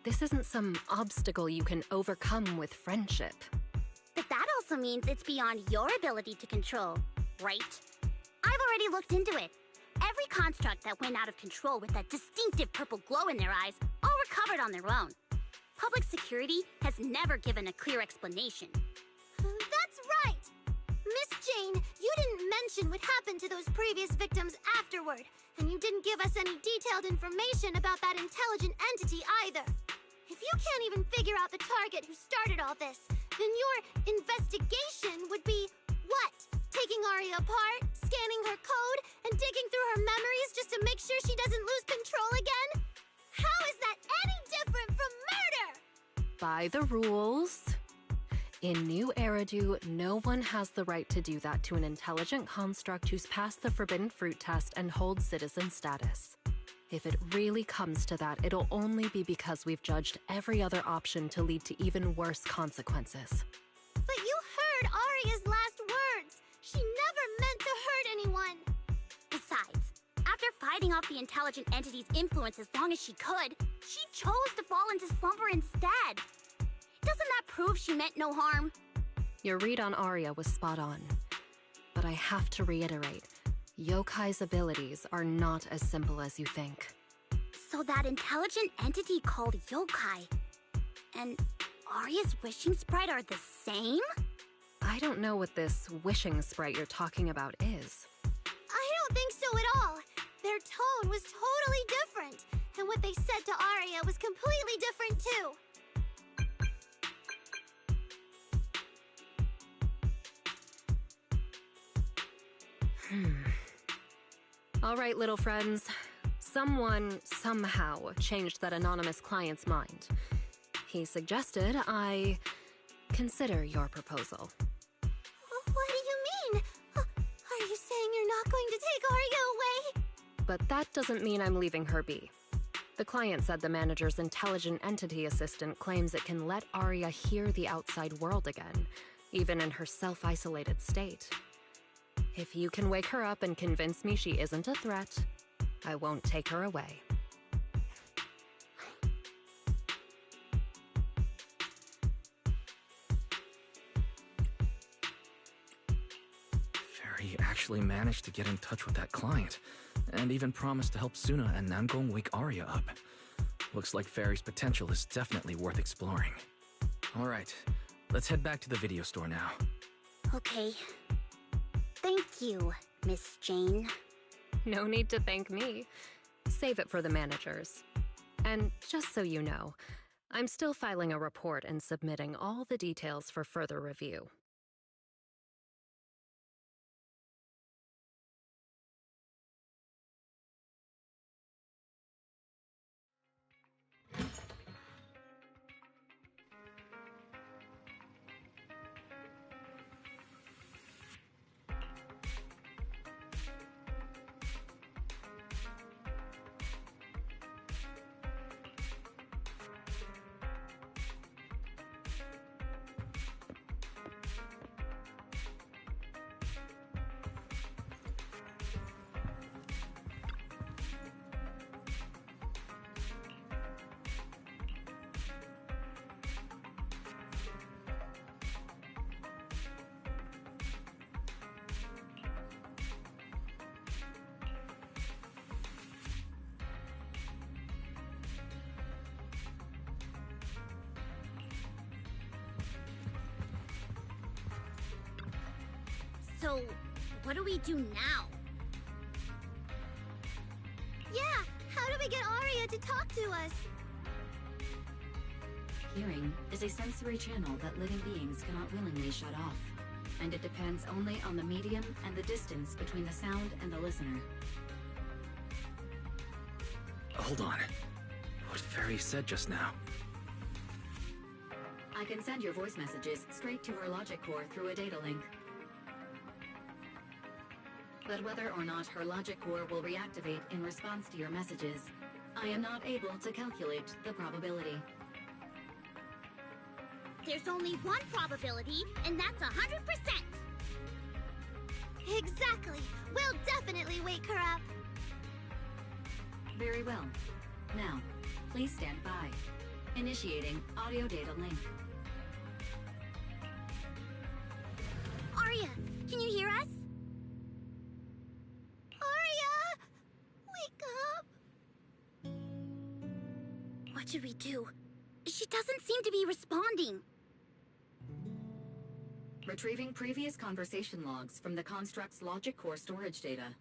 This isn't some obstacle you can overcome with friendship. But that also means it's beyond your ability to control, right? I've already looked into it. Every construct that went out of control with that distinctive purple glow in their eyes all recovered on their own. Public security has never given a clear explanation. That's right! Miss Jane, you didn't mention what happened to those previous victims afterward, and you didn't give us any detailed information about that intelligent entity either. If you can't even figure out the target who started all this, then your investigation would be what? Taking Aria apart, scanning her code, and digging through her memories just to make sure she doesn't lose control again? How is that any different from murder? By the rules. In New Eridu, no one has the right to do that to an intelligent construct who's passed the forbidden fruit test and holds citizen status. If it really comes to that, it'll only be because we've judged every other option to lead to even worse consequences. But you heard Aria's last words! She never meant to hurt anyone! Besides, after fighting off the intelligent entity's influence as long as she could, she chose to fall into slumber instead. Doesn't that prove she meant no harm? Your read on Aria was spot on. But I have to reiterate, Yokai's abilities are not as simple as you think. So that intelligent entity called Yokai and Aria's wishing sprite are the same? I don't know what this wishing sprite you're talking about is. I don't think so at all. Their tone was totally different, and what they said to Aria was completely different too. All right, little friends. Someone, somehow, changed that anonymous client's mind. He suggested I consider your proposal. What do you mean? Are you saying you're not going to take Aria away? But that doesn't mean I'm leaving her be. The client said the manager's intelligent entity assistant claims it can let Aria hear the outside world again, even in her self-isolated state. If you can wake her up and convince me she isn't a threat, I won't take her away. Fairy actually managed to get in touch with that client, and even promised to help Suna and Namgong wake Aria up. Looks like Fairy's potential is definitely worth exploring. Alright, let's head back to the video store now. Okay. Thank you, Miss Jane. No need to thank me. Save it for the managers. And just so you know, I'm still filing a report and submitting all the details for further review. So, what do we do now? Yeah, how do we get Aria to talk to us? Hearing is a sensory channel that living beings cannot willingly shut off, and it depends only on the medium and the distance between the sound and the listener. Hold on. What Fairy said just now? I can send your voice messages straight to her logic core through a data link. But whether or not her logic core will reactivate in response to your messages, I am not able to calculate the probability. There's only one probability, and that's 100%! Exactly! We'll definitely wake her up! Very well. Now, please stand by. Initiating audio data link. Aria, can you hear us? Aria! Wake up! What should we do? She doesn't seem to be responding. Retrieving previous conversation logs from the construct's logic core storage data.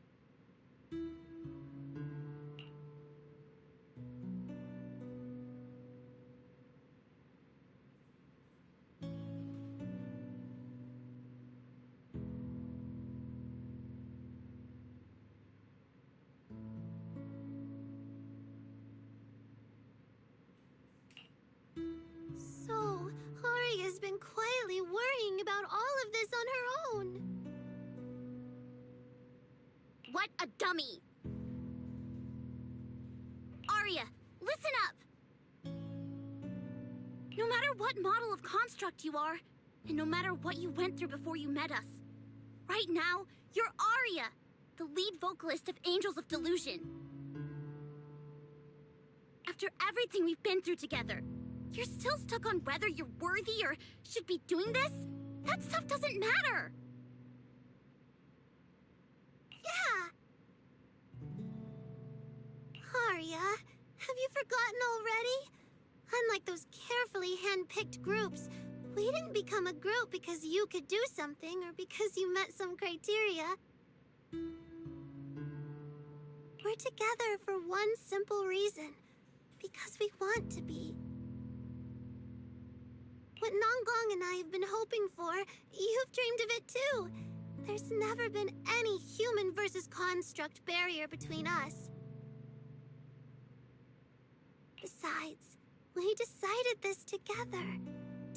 So, and quietly worrying about all of this on her own. What a dummy! Arya, listen up! No matter what model of construct you are, and no matter what you went through before you met us, right now, you're Arya, the lead vocalist of Angels of Delusion. After everything we've been through together, you're still stuck on whether you're worthy or should be doing this? That stuff doesn't matter! Yeah! Arya, have you forgotten already? Unlike those carefully hand-picked groups, we didn't become a group because you could do something or because you met some criteria. We're together for one simple reason. Because we want to be. What Nanggong and I have been hoping for, you've dreamed of it too. There's never been any human versus construct barrier between us. Besides, we decided this together.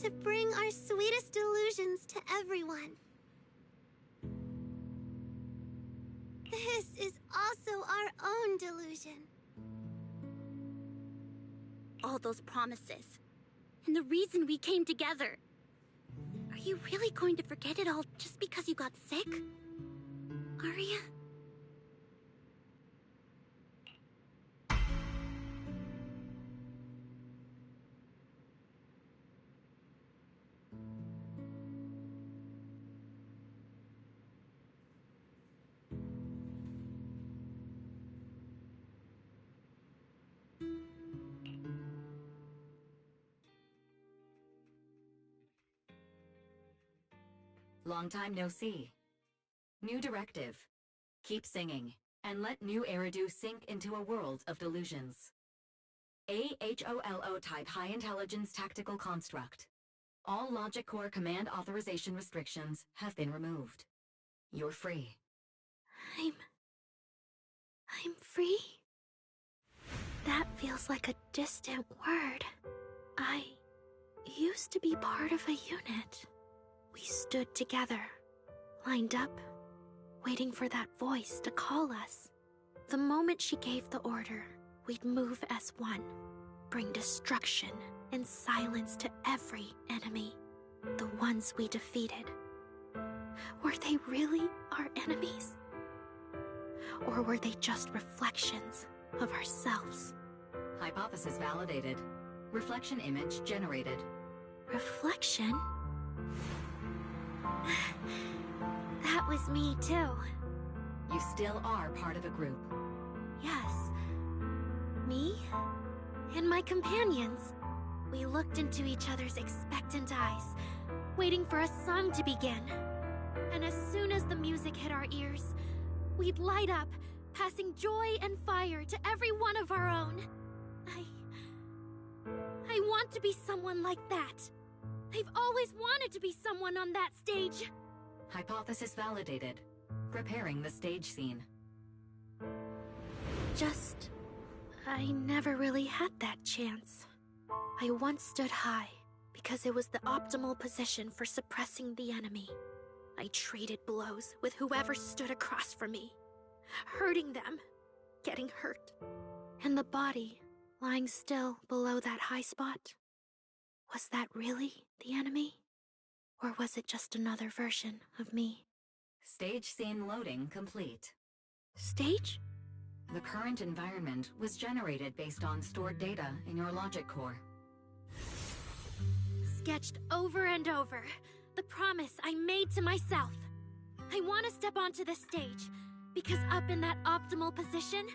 To bring our sweetest delusions to everyone. This is also our own delusion. All those promises. And the reason we came together. Are you really going to forget it all just because you got sick? Arya? Long time no see. New directive. Keep singing, and let new Eridu sink into a world of delusions. AHOLO type high intelligence tactical construct. All logic core command authorization restrictions have been removed. You're free. I'm free? That feels like a distant word. I used to be part of a unit. We stood together, lined up, waiting for that voice to call us. The moment she gave the order, we'd move as one, bring destruction and silence to every enemy, the ones we defeated. Were they really our enemies? Or were they just reflections of ourselves? Hypothesis validated. Reflection image generated. Reflection? That was me too. You still are part of a group. Yes. Me and my companions. We looked into each other's expectant eyes, waiting for a song to begin. And as soon as the music hit our ears, we'd light up, passing joy and fire to every one of our own. I want to be someone like that. I've always wanted to be someone on that stage. Hypothesis validated. Preparing the stage scene. I never really had that chance. I once stood high because it was the optimal position for suppressing the enemy. I traded blows with whoever stood across from me, hurting them, getting hurt. And the body, lying still below that high spot, was that really the enemy? Or was it just another version of me? Stage scene loading complete. Stage? The current environment was generated based on stored data in your logic core. Sketched over and over, the promise I made to myself. I want to step onto the stage, because up in that optimal position,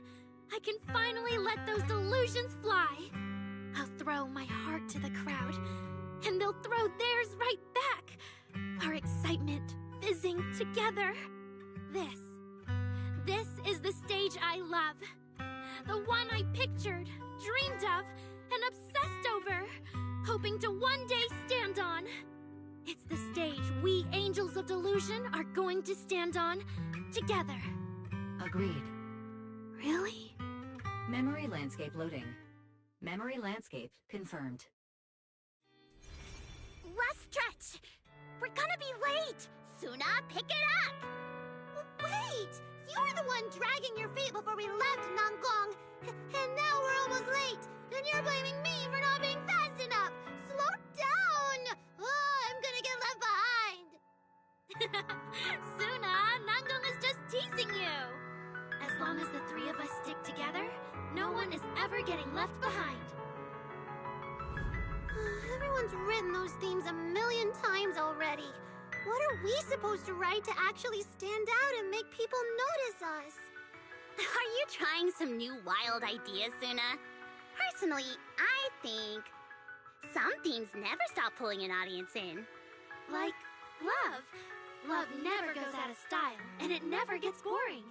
I can finally let those delusions fly. I'll throw my heart to the crowd, and they'll throw theirs right back. Our excitement fizzing together. This is the stage I love. The one I pictured, dreamed of, and obsessed over, hoping to one day stand on. It's the stage we Angels of Delusion are going to stand on together. Agreed. Really? Memory landscape loading. Memory landscape confirmed. last stretch. We're gonna be late. Suna, pick it up. Wait! You're the one dragging your feet before we left Nangong. And now we're almost late. And you're blaming me for not being fast enough. Slow down. Oh, I'm gonna get left behind. Suna, Nangong is just teasing you. As long as the three of us stick together, no one is ever getting left behind. Everyone's written those themes a million times already. What are we supposed to write to actually stand out and make people notice us? Are you trying some new wild ideas, Suna? Personally, I think some themes never stop pulling an audience in. Like love. Love never goes out of style, and it never gets boring.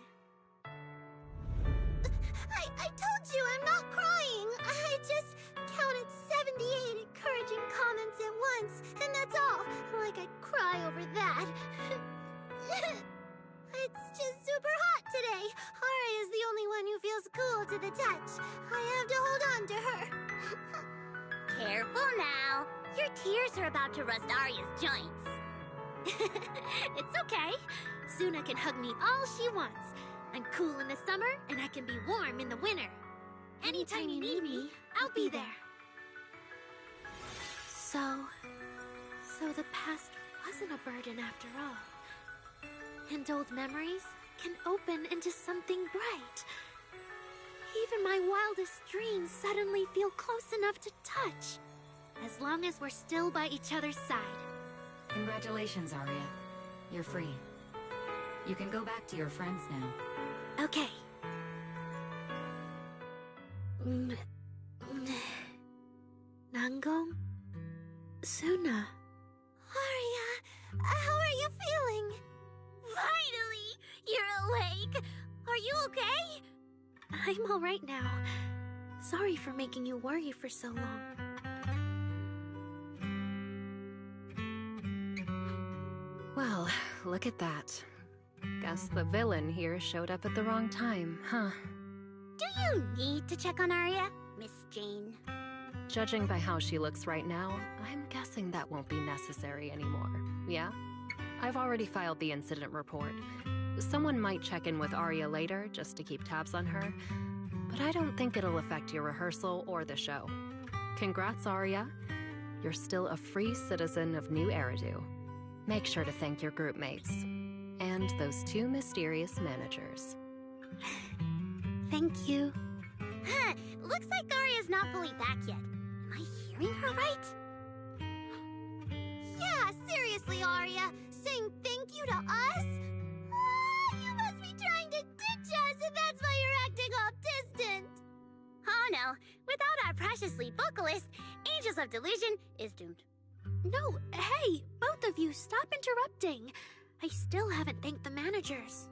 I told you I'm not crying. I just counted 78 encouraging comments at once, and that's all. Like I'd cry over that. It's just super hot today. Aria's the only one who feels cool to the touch. I have to hold on to her. Careful now. Your tears are about to rust Arya's joints. It's okay. Suna can hug me all she wants. I'm cool in the summer, and I can be warm in the winter. Anytime you need me, I'll be there. So the past wasn't a burden after all. And old memories can open into something bright. Even my wildest dreams suddenly feel close enough to touch. As long as we're still by each other's side. Congratulations, Arya. You're free. You can go back to your friends now. Okay. Nangong? Suna? Arya, how are you feeling? Finally! You're awake! Are you okay? I'm alright now. Sorry for making you worry for so long. Well, look at that. Guess the villain here showed up at the wrong time, huh? Do you need to check on Arya, Miss Jane? Judging by how she looks right now, I'm guessing that won't be necessary anymore, yeah? I've already filed the incident report. Someone might check in with Arya later, just to keep tabs on her, but I don't think it'll affect your rehearsal or the show. Congrats, Arya. You're still a free citizen of New Eridu. Make sure to thank your group mates. And those two mysterious managers. Thank you. Huh, looks like Arya's not fully back yet. Am I hearing her right? Yeah, seriously, Arya. Saying thank you to us? You must be trying to ditch us, and that's why you're acting all distant. Oh no, without our precious lead vocalist, Angels of Delusion is doomed. No, hey, both of you, stop interrupting. I still haven't thanked the managers.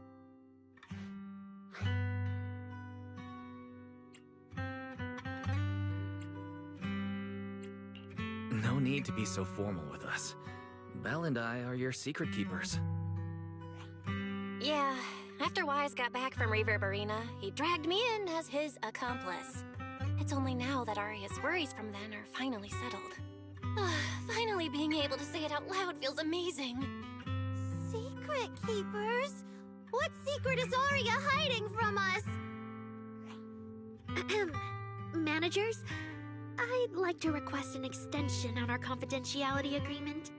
No need to be so formal with us. Belle and I are your secret keepers. Yeah, after Wise got back from Reverb Arena, he dragged me in as his accomplice. It's only now that Arya's worries from then are finally settled. Finally being able to say it out loud feels amazing. Secret keepers? What secret is Arya hiding from us? Managers, I'd like to request an extension on our confidentiality agreement.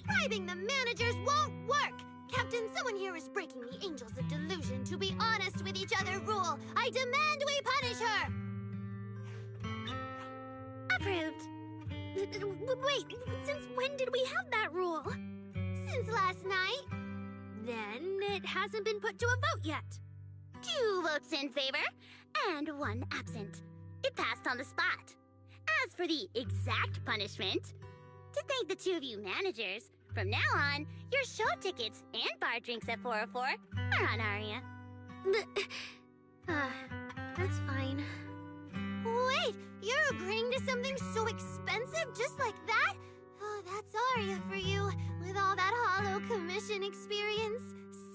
Bribing the managers won't work! Captain, someone here is breaking the Angels of Delusion to be honest with each other rule. I demand we punish her! Approved. Wait, since when did we have that rule? Since last night. Then it hasn't been put to a vote yet. 2 votes in favor, and 1 absent. It passed on the spot. As for the exact punishment, to thank the 2 of you managers, from now on, your show tickets and bar drinks at 404 are on Arya. That's fine. Wait, you're agreeing to something so expensive just like that? Oh, that's Arya for you, with all that Hollow Commission experience.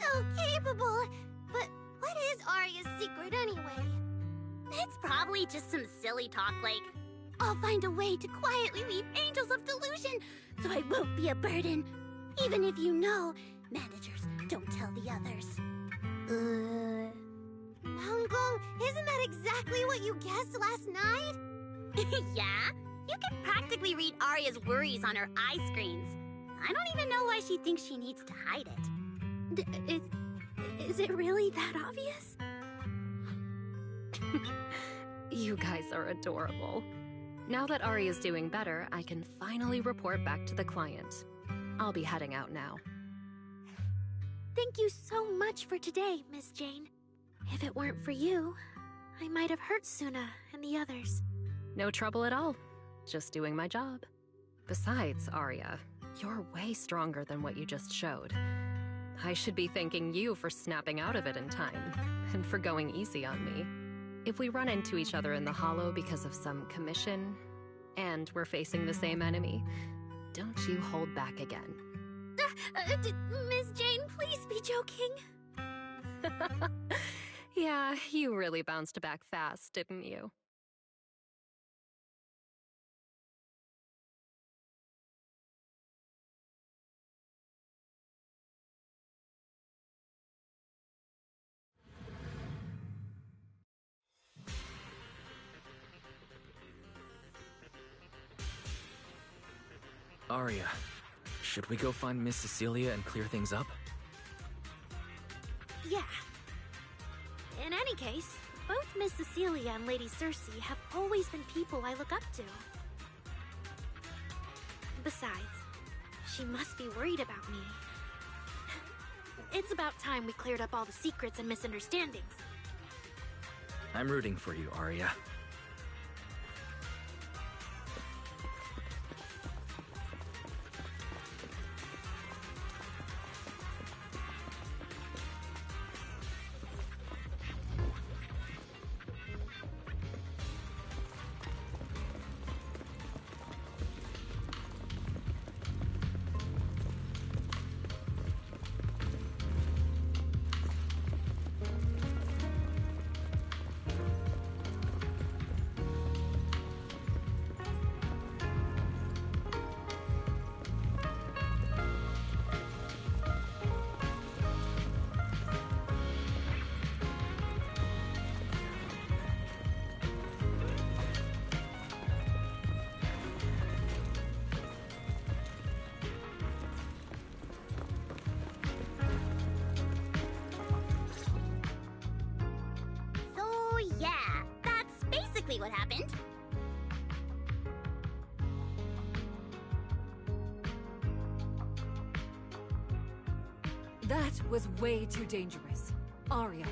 So capable. But what is Arya's secret anyway? It's probably just some silly talk like, I'll find a way to quietly leave Angels of Delusion so I won't be a burden. Even if you know, managers don't tell the others. Hanggong, isn't that exactly what you guessed last night? Yeah? You can practically read Arya's worries on her eye screens. I don't even know why she thinks she needs to hide it. Is it really that obvious? You guys are adorable. Now that Arya's doing better, I can finally report back to the client. I'll be heading out now. Thank you so much for today, Miss Jane. If it weren't for you, I might have hurt Suna and the others. No trouble at all. Just doing my job. Besides, Arya, you're way stronger than what you just showed. I should be thanking you for snapping out of it in time, and for going easy on me. If we run into each other in the Hollow because of some commission, and we're facing the same enemy, don't you hold back again. Miss Jane, please be joking. Yeah, you really bounced back fast, didn't you? Arya, should we go find Miss Cecilia and clear things up? Yeah. In any case, both Miss Cecilia and Lady Cersei have always been people I look up to. Besides, she must be worried about me. It's about time we cleared up all the secrets and misunderstandings. I'm rooting for you, Arya. So yeah, that's basically what happened. That was way too dangerous. Arya,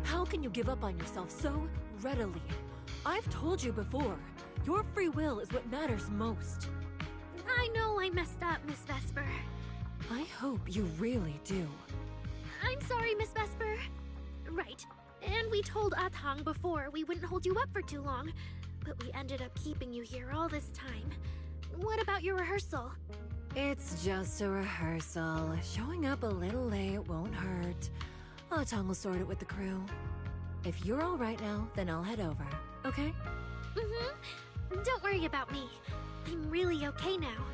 how can you give up on yourself so readily? I've told you before, your free will is what matters most. I know I messed up, Miss Vesper. I hope you really do. I'm sorry, Miss Vesper. Right. And we told Atang before we wouldn't hold you up for too long, but we ended up keeping you here all this time. What about your rehearsal? It's just a rehearsal. Showing up a little late won't hurt. Atang will sort it with the crew. If you're all right now, then I'll head over, okay? Mm-hmm. Don't worry about me. I'm really okay now.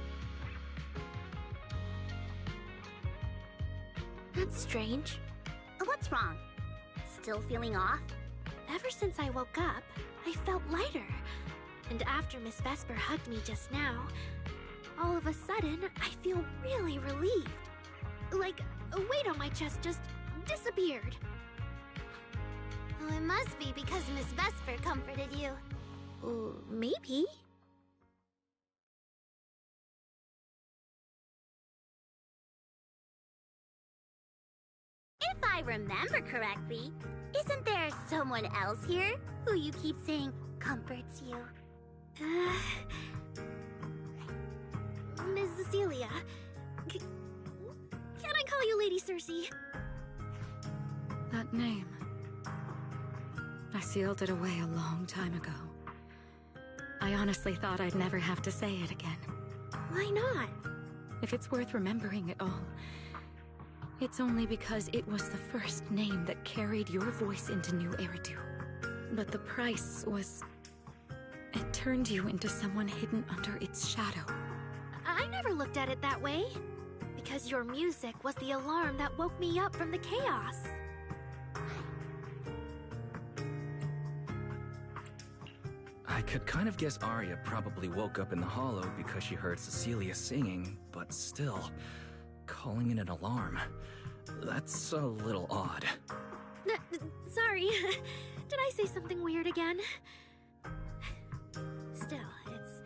That's strange. What's wrong? Still feeling off? Ever since I woke up, I felt lighter. And after Miss Vesper hugged me just now, all of a sudden, I feel really relieved. Like a weight on my chest just disappeared. Oh, it must be because Miss Vesper comforted you. Maybe. If I remember correctly, isn't there someone else here who you keep saying comforts you? Miss Cecilia. Can I call you Lady Cersei? That name. I sealed it away a long time ago. I honestly thought I'd never have to say it again. Why not? If it's worth remembering at all, it's only because it was the first name that carried your voice into New Eridu. But the price was... it turned you into someone hidden under its shadow. I never looked at it that way. Because your music was the alarm that woke me up from the chaos. I could kind of guess Arya probably woke up in the hollow because she heard Cecilia singing, but still, calling it an alarm. That's a little odd. Sorry. Did I say something weird again? Still, it's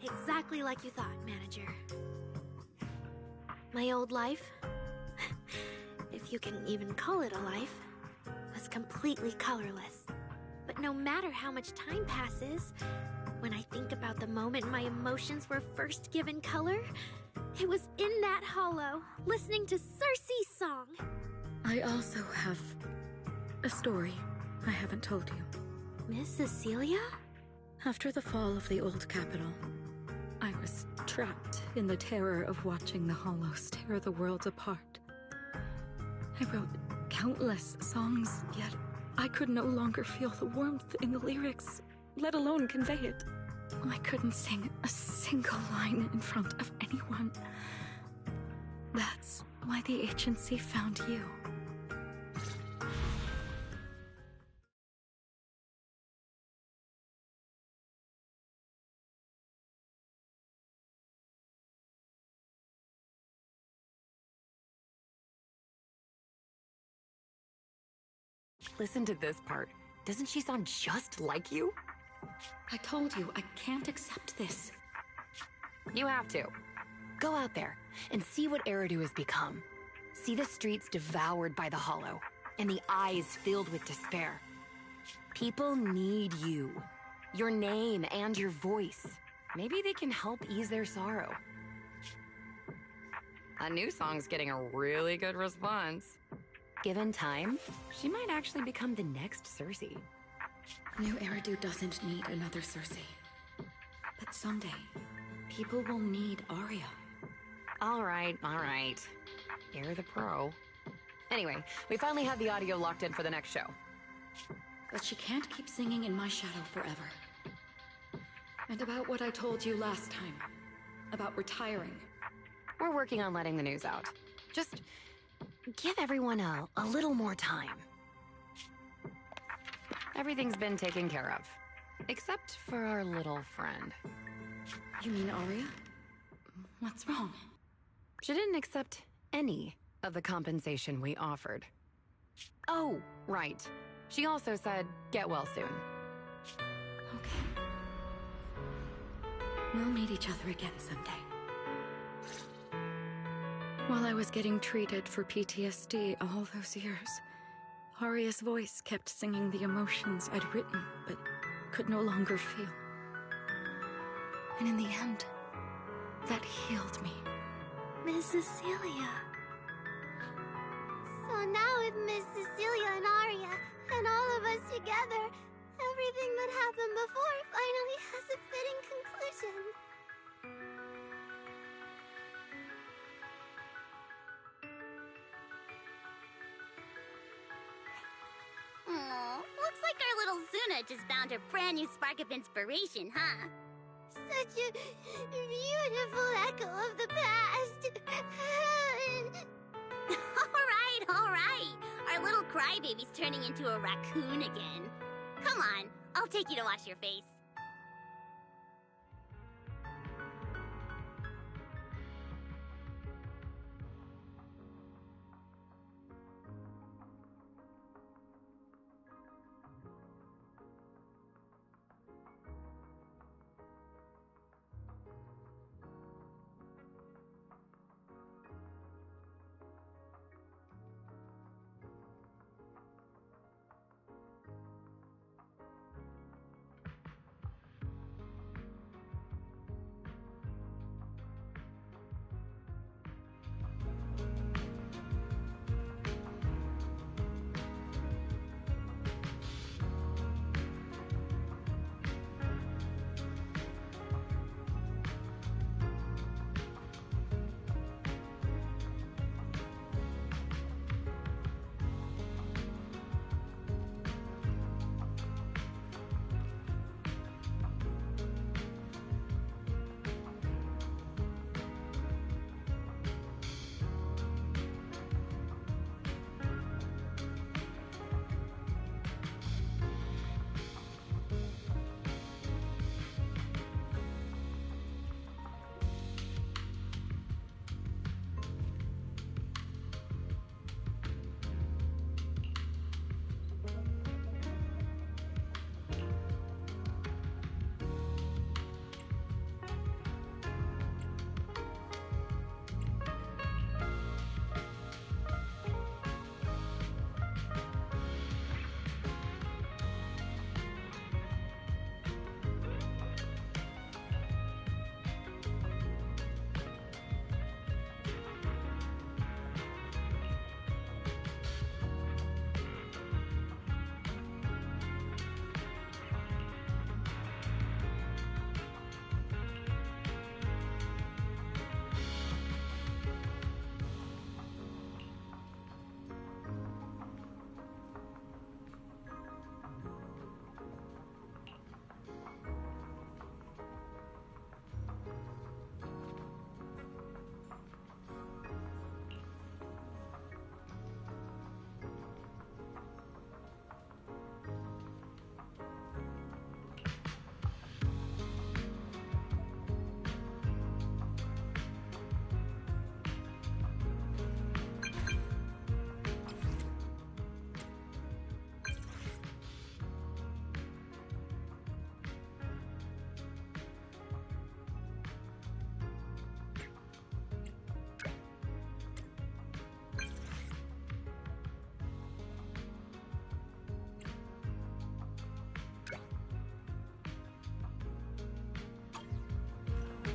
exactly like you thought, Manager. My old life, if you can even call it a life, was completely colorless. But no matter how much time passes, when I think about the moment my emotions were first given color, it was in that hollow, listening to Cersei's song. I also have a story I haven't told you. Miss Cecilia? After the fall of the old capital, I was trapped in the terror of watching the hollows tear the world apart. I wrote countless songs, yet I could no longer feel the warmth in the lyrics, let alone convey it. I couldn't sing a single line in front of anyone. That's why the agency found you. Listen to this part. Doesn't she sound just like you? I told you, I can't accept this. You have to. Go out there and see what Eridu has become. See the streets devoured by the hollow, and the eyes filled with despair. People need you. Your name and your voice. Maybe they can help ease their sorrow. A new song's getting a really good response. Given time, she might actually become the next Cersei. New Eridu doesn't need another Cersei. But someday, people will need Arya. All right. You're the pro. Anyway, we finally have the audio locked in for the next show. But she can't keep singing in my shadow forever. And about what I told you last time. About retiring. We're working on letting the news out. Just give everyone a little more time. Everything's been taken care of. Except for our little friend. You mean Arya? What's wrong? She didn't accept any of the compensation we offered. Oh, right. She also said, get well soon. Okay. We'll meet each other again someday. While I was getting treated for PTSD all those years, Arya's voice kept singing the emotions I'd written, but could no longer feel. And in the end, that healed me. Miss Cecilia. So now with Miss Cecilia and Arya, and all of us together, everything that happened before finally has a fitting conclusion. Aw, looks like our little Zuna just found her brand new spark of inspiration, huh? Such a beautiful echo of the past. All right. Our little crybaby's turning into a raccoon again. Come on, I'll take you to wash your face.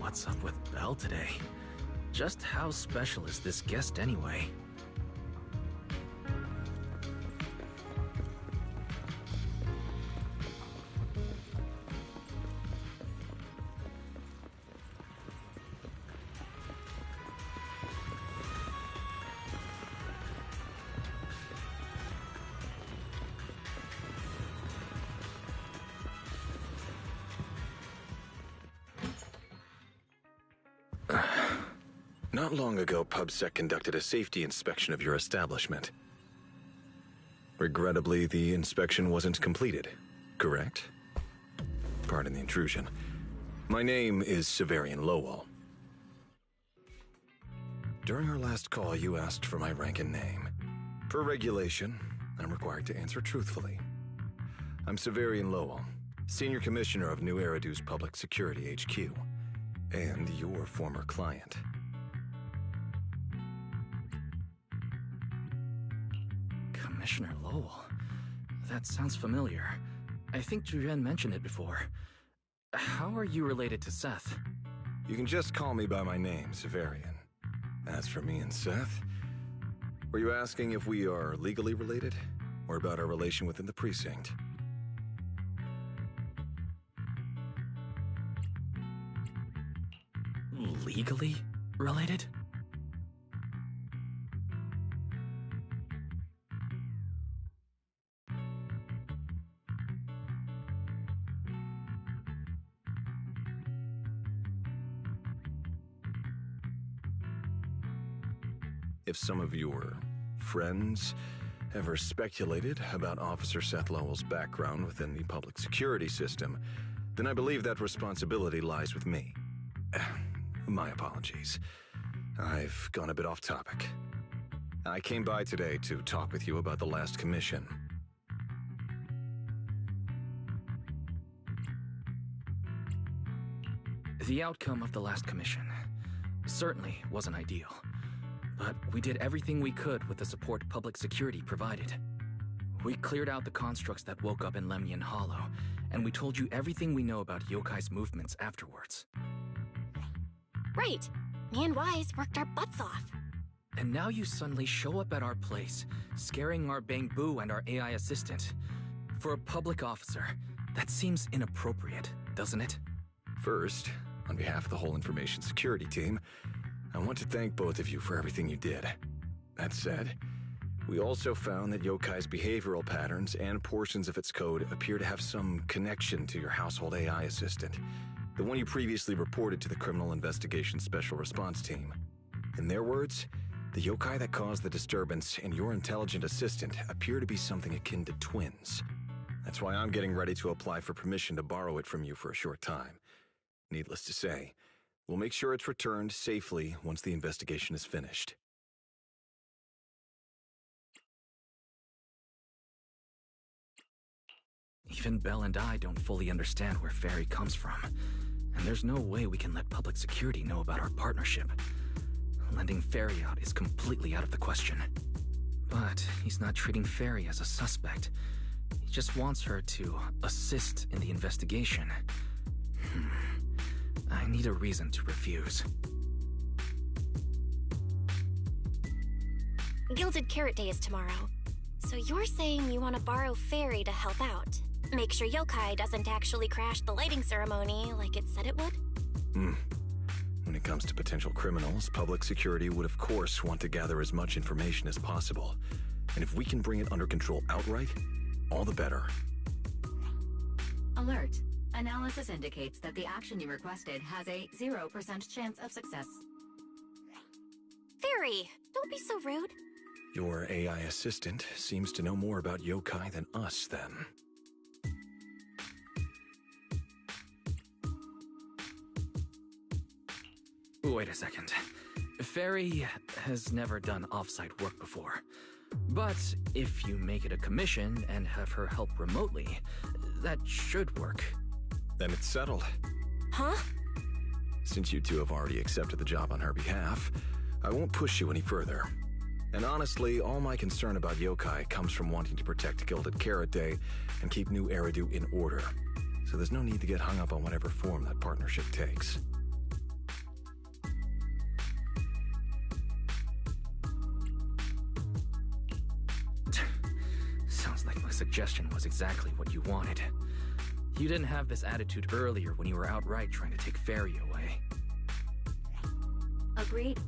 What's up with Belle today? Just how special is this guest anyway? Not long ago, PubSec conducted a safety inspection of your establishment. Regrettably, the inspection wasn't completed, correct? Pardon the intrusion. My name is Severian Lowell. During our last call, you asked for my rank and name. Per regulation, I'm required to answer truthfully. I'm Severian Lowell, Senior Commissioner of New Eridu's Public Security HQ, and your former client. Commissioner Lowell. That sounds familiar. I think Julian mentioned it before. How are you related to Seth? You can just call me by my name, Severian. As for me and Seth, were you asking if we are legally related, or about our relation within the precinct? Legally related? If some of your friends ever speculated about Officer Seth Lowell's background within the public security system, then I believe that responsibility lies with me. My apologies. I've gone a bit off topic. I came by today to talk with you about the last commission. The outcome of the last commission certainly wasn't ideal. But we did everything we could with the support public security provided. We cleared out the constructs that woke up in Lemnian Hollow, and we told you everything we know about Yokai's movements afterwards. Right. Me and Wise worked our butts off. And now you suddenly show up at our place, scaring our Bang Boo and our AI assistant. For a public officer, that seems inappropriate, doesn't it? First, on behalf of the whole information security team, I want to thank both of you for everything you did. That said, we also found that Yokai's behavioral patterns and portions of its code appear to have some connection to your household AI assistant, the one you previously reported to the Criminal Investigation Special Response Team. In their words, the yokai that caused the disturbance and your intelligent assistant appear to be something akin to twins. That's why I'm getting ready to apply for permission to borrow it from you for a short time. Needless to say, we'll make sure it's returned safely once the investigation is finished. Even Belle and I don't fully understand where Ferry comes from, and there's no way we can let public security know about our partnership. Lending Ferry out is completely out of the question. But he's not treating Ferry as a suspect. He just wants her to assist in the investigation. I need a reason to refuse. Gilded Carrot Day is tomorrow. So you're saying you want to borrow Fairy to help out? Make sure Yokai doesn't actually crash the lighting ceremony like it said it would? When it comes to potential criminals, public security would of course want to gather as much information as possible. And if we can bring it under control outright, all the better. Alert. Analysis indicates that the action you requested has a 0% chance of success. Fairy, don't be so rude. Your AI assistant seems to know more about yokai than us, then. Wait a second. Ferry has never done off-site work before. But if you make it a commission and have her help remotely, that should work. Then it's settled. Huh? Since you two have already accepted the job on her behalf, I won't push you any further. And honestly, all my concern about yokai comes from wanting to protect Gilded Carrot Day and keep New Eridu in order. So there's no need to get hung up on whatever form that partnership takes. Sounds like my suggestion was exactly what you wanted. You didn't have this attitude earlier when you were outright trying to take Fairy away. Agreed.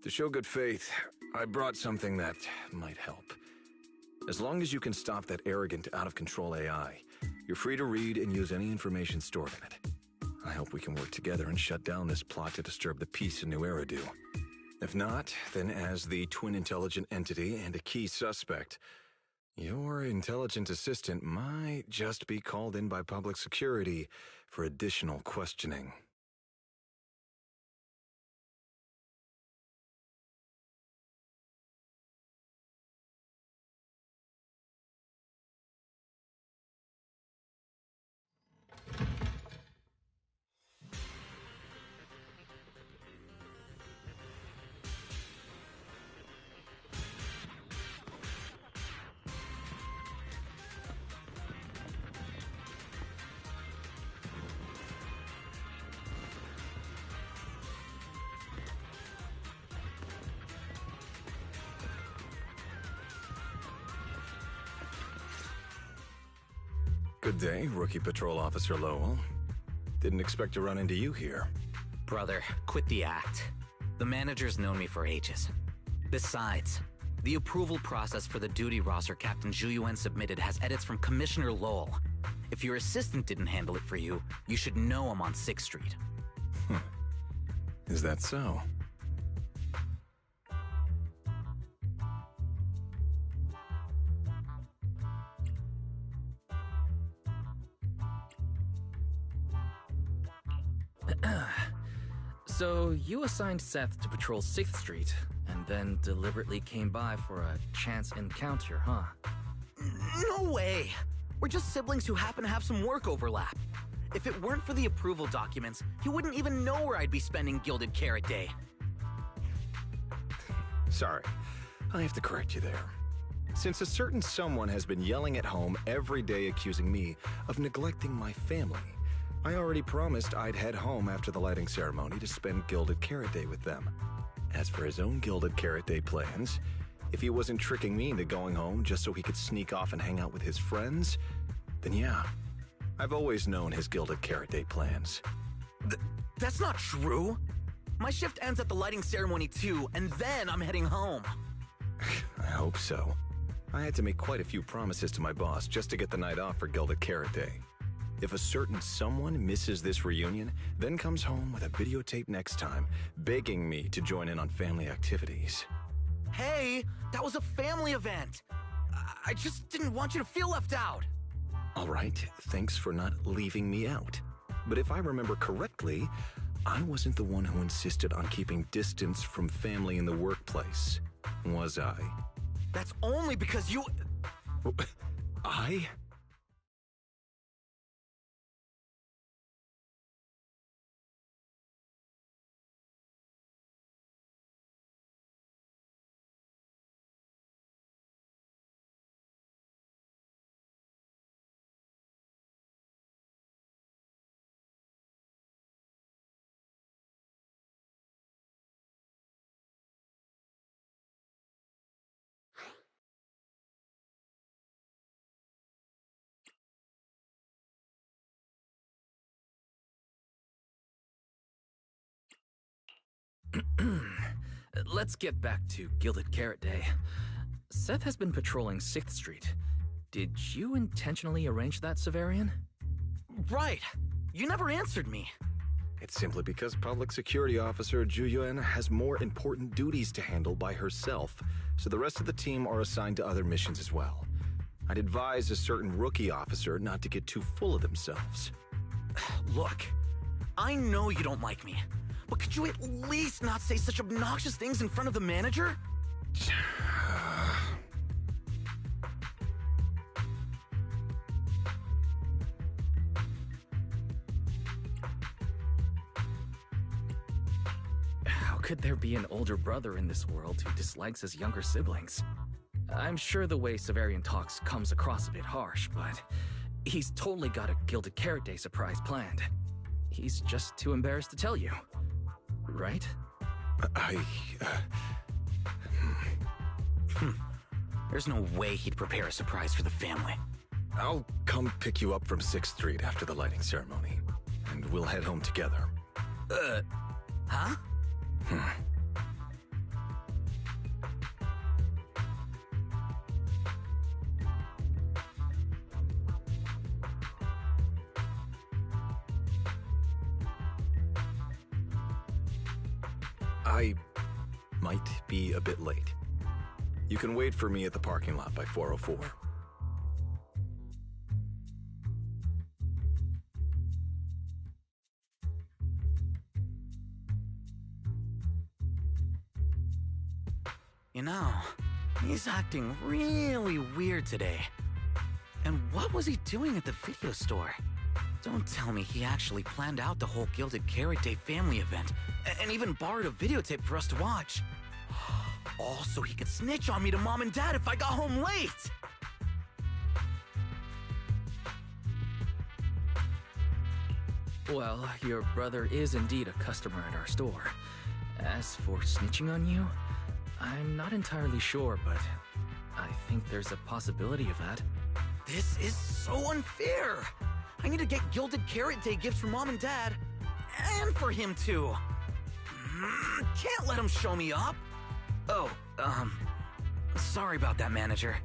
To show good faith, I brought something that might help. As long as you can stop that arrogant, out-of-control AI, you're free to read and use any information stored in it. I hope we can work together and shut down this plot to disturb the peace in New Eridu. If not, then as the twin intelligent entity and a key suspect, your intelligent assistant might just be called in by public security for additional questioning. Good day, Rookie Patrol Officer Lowell. Didn't expect to run into you here. Brother, quit the act. The manager's known me for ages. Besides, the approval process for the duty roster Captain Zhu submitted has edits from Commissioner Lowell. If your assistant didn't handle it for you, you should know I'm on 6th Street. Is that so? So, you assigned Seth to patrol 6th Street, and then deliberately came by for a chance encounter, huh? No way! We're just siblings who happen to have some work overlap. If it weren't for the approval documents, you wouldn't even know where I'd be spending Gilded Carrot Day. Sorry, I have to correct you there. Since a certain someone has been yelling at home every day accusing me of neglecting my family, I already promised I'd head home after the lighting ceremony to spend Gilded Carrot Day with them. As for his own Gilded Carrot Day plans, if he wasn't tricking me into going home just so he could sneak off and hang out with his friends, then yeah, I've always known his Gilded Carrot Day plans. That's not true! My shift ends at the lighting ceremony too, and then I'm heading home. I hope so. I had to make quite a few promises to my boss just to get the night off for Gilded Carrot Day. If a certain someone misses this reunion, then comes home with a videotape next time, begging me to join in on family activities. Hey, that was a family event! I just didn't want you to feel left out! All right, thanks for not leaving me out. But if I remember correctly, I wasn't the one who insisted on keeping distance from family in the workplace, was I? That's only because you... I? Let's get back to Gilded Carrot Day. Seth has been patrolling 6th Street. Did you intentionally arrange that, Severian? Right. You never answered me. It's simply because Public Security Officer Ju Yuen has more important duties to handle by herself, so the rest of the team are assigned to other missions as well. I'd advise a certain rookie officer not to get too full of themselves. Look, I know you don't like me, but could you at least not say such obnoxious things in front of the manager? How could there be an older brother in this world who dislikes his younger siblings? I'm sure the way Severian talks comes across a bit harsh, but he's totally got a Gilded Carrot Day surprise planned. He's just too embarrassed to tell you. Right? There's no way he'd prepare a surprise for the family. I'll come pick you up from 6th Street after the lighting ceremony, and we'll head home together. Huh? I might be a bit late. You can wait for me at the parking lot by 4:04. You know, he's acting really weird today. And what was he doing at the video store? Don't tell me he actually planned out the whole Gilded Carrot Day family event, and even borrowed a videotape for us to watch. All so he could snitch on me to Mom and Dad if I got home late! Well, your brother is indeed a customer at our store. As for snitching on you, I'm not entirely sure, but I think there's a possibility of that. This is so unfair! I need to get Gilded Carrot Day gifts for Mom and Dad, and for him too. Can't let him show me up. Oh, sorry about that, manager.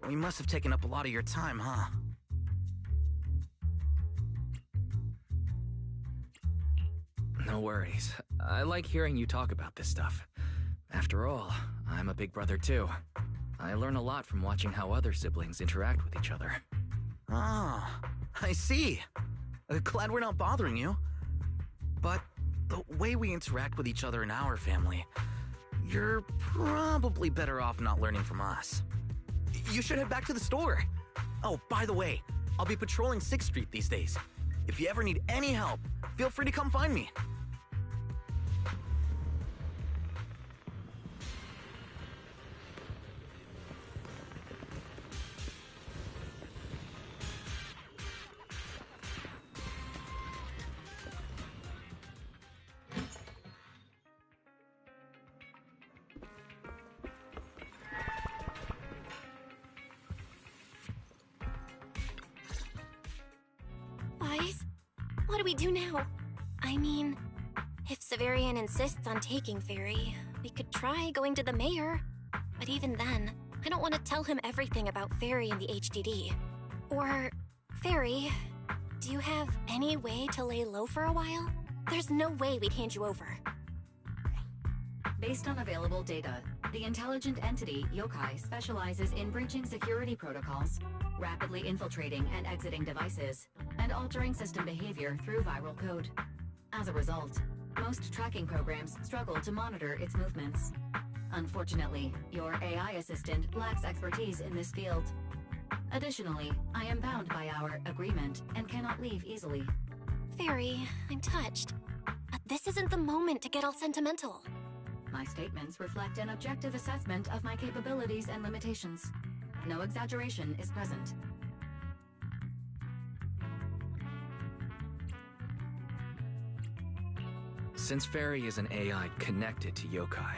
We must have taken up a lot of your time, huh? No worries. I like hearing you talk about this stuff. After all, I'm a big brother too. I learn a lot from watching how other siblings interact with each other. Ah, I see. Glad we're not bothering you. But the way we interact with each other in our family, you're probably better off not learning from us. You should head back to the store. Oh, by the way, I'll be patrolling 6th Street these days. If you ever need any help, feel free to come find me. What do we do now? I mean, if Severian insists on taking Fairy, we could try going to the mayor. But even then, I don't want to tell him everything about Fairy and the HDD. Or, Fairy, do you have any way to lay low for a while? There's no way we'd hand you over. Based on available data, the intelligent entity, Yokai, specializes in breaching security protocols, rapidly infiltrating and exiting devices, and altering system behavior through viral code. As a result, most tracking programs struggle to monitor its movements. Unfortunately, your AI assistant lacks expertise in this field. Additionally, I am bound by our agreement and cannot leave easily. Fairy, I'm touched. But this isn't the moment to get all sentimental. My statements reflect an objective assessment of my capabilities and limitations. No exaggeration is present. Since Fairy is an AI connected to Yokai,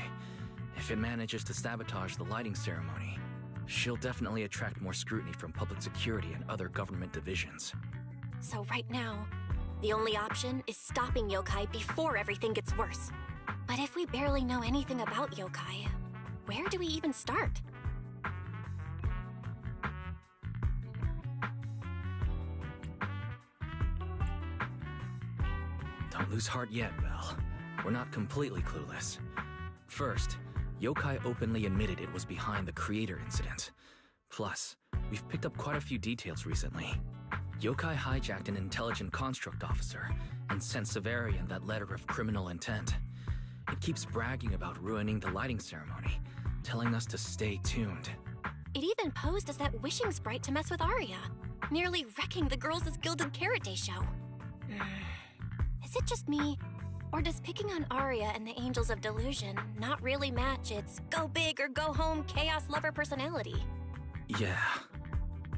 if it manages to sabotage the lighting ceremony, she'll definitely attract more scrutiny from public security and other government divisions. So right now, the only option is stopping Yokai before everything gets worse. But if we barely know anything about Yokai, where do we even start? Don't lose heart yet, Belle. We're not completely clueless. First, Yokai openly admitted it was behind the creator incident. Plus, we've picked up quite a few details recently. Yokai hijacked an intelligent construct officer and sent Severian that letter of criminal intent. It keeps bragging about ruining the lighting ceremony, telling us to stay tuned. It even posed as that wishing sprite to mess with Arya, nearly wrecking the Girls' Gilded Carrot Day show. Is it just me, or does picking on Arya and the Angels of Delusion not really match its go big or go home chaos lover personality? Yeah.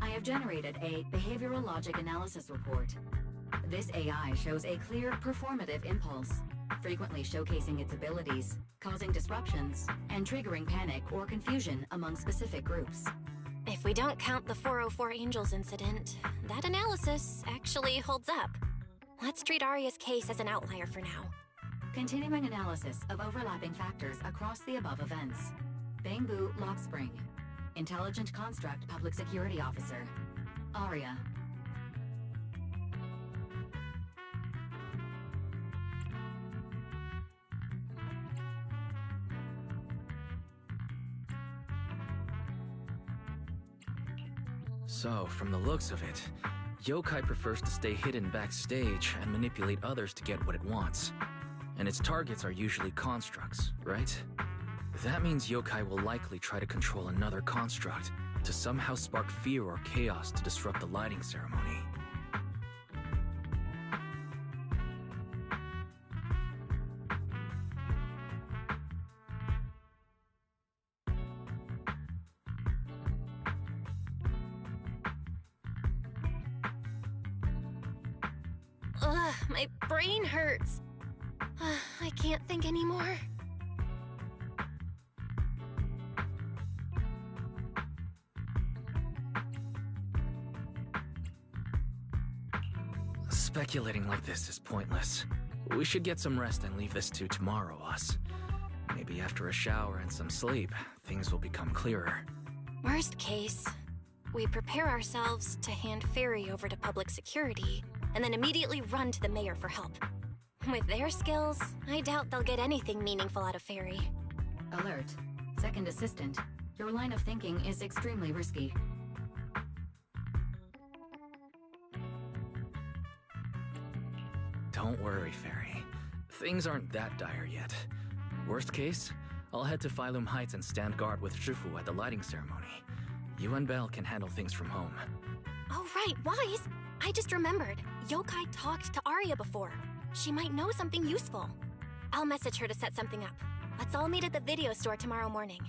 I have generated a behavioral logic analysis report. This AI shows a clear performative impulse, frequently showcasing its abilities, causing disruptions, and triggering panic or confusion among specific groups. If we don't count the 404 Angels incident, that analysis actually holds up. Let's treat Arya's case as an outlier for now. Continuing analysis of overlapping factors across the above events. Bangbu Lockspring. Intelligent Construct Public Security Officer. Arya. So, from the looks of it, Yokai prefers to stay hidden backstage and manipulate others to get what it wants. And its targets are usually constructs, right? That means Yokai will likely try to control another construct to somehow spark fear or chaos to disrupt the lighting ceremony. Ugh, my brain hurts. I can't think anymore. Speculating like this is pointless. We should get some rest and leave this to tomorrow, us. Maybe after a shower and some sleep, things will become clearer. Worst case, we prepare ourselves to hand Fairy over to public security, and then immediately run to the mayor for help. With their skills, I doubt they'll get anything meaningful out of Fairy. Alert. Second assistant. Your line of thinking is extremely risky. Don't worry, Fairy. Things aren't that dire yet. Worst case, I'll head to Phylum Heights and stand guard with Shifu at the lighting ceremony. You and Belle can handle things from home. Oh right, Wise! I just remembered. Yokai talked to Arya before. She might know something useful. I'll message her to set something up. Let's all meet at the video store tomorrow morning.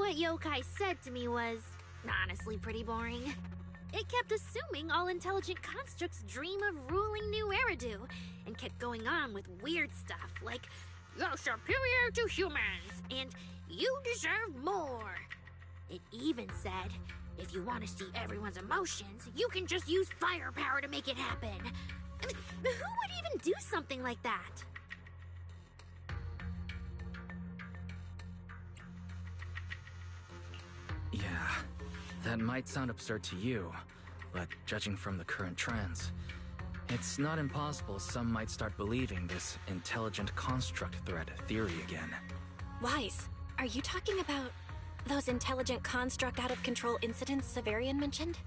what yokai said to me was honestly pretty boring. It kept assuming all intelligent constructs dream of ruling New Eridu, and kept going on with weird stuff like, "You're superior to humans, and you deserve more." It even said, if you want to see everyone's emotions, you can just use firepower to make it happen. I mean, who would even do something like that? Yeah, that might sound absurd to you, but judging from the current trends, it's not impossible some might start believing this intelligent construct threat theory again. Wise, are you talking about those intelligent construct out-of-control incidents Severian mentioned?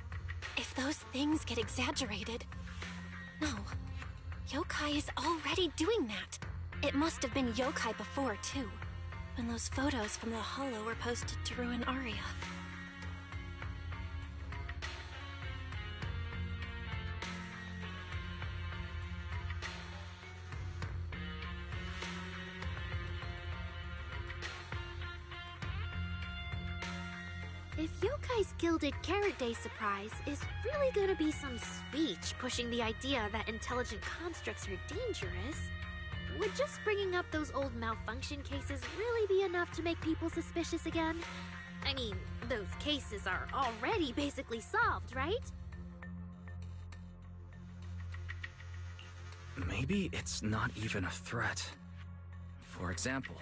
If those things get exaggerated... No. Yokai is already doing that. It must have been yokai before, too. When those photos from the Hollow were posted to ruin Aria. If Yokai's Gilded Carrot Day surprise is really gonna be some speech pushing the idea that intelligent constructs are dangerous, would just bringing up those old malfunction cases really be enough to make people suspicious again? I mean, those cases are already basically solved, right? Maybe it's not even a threat. For example,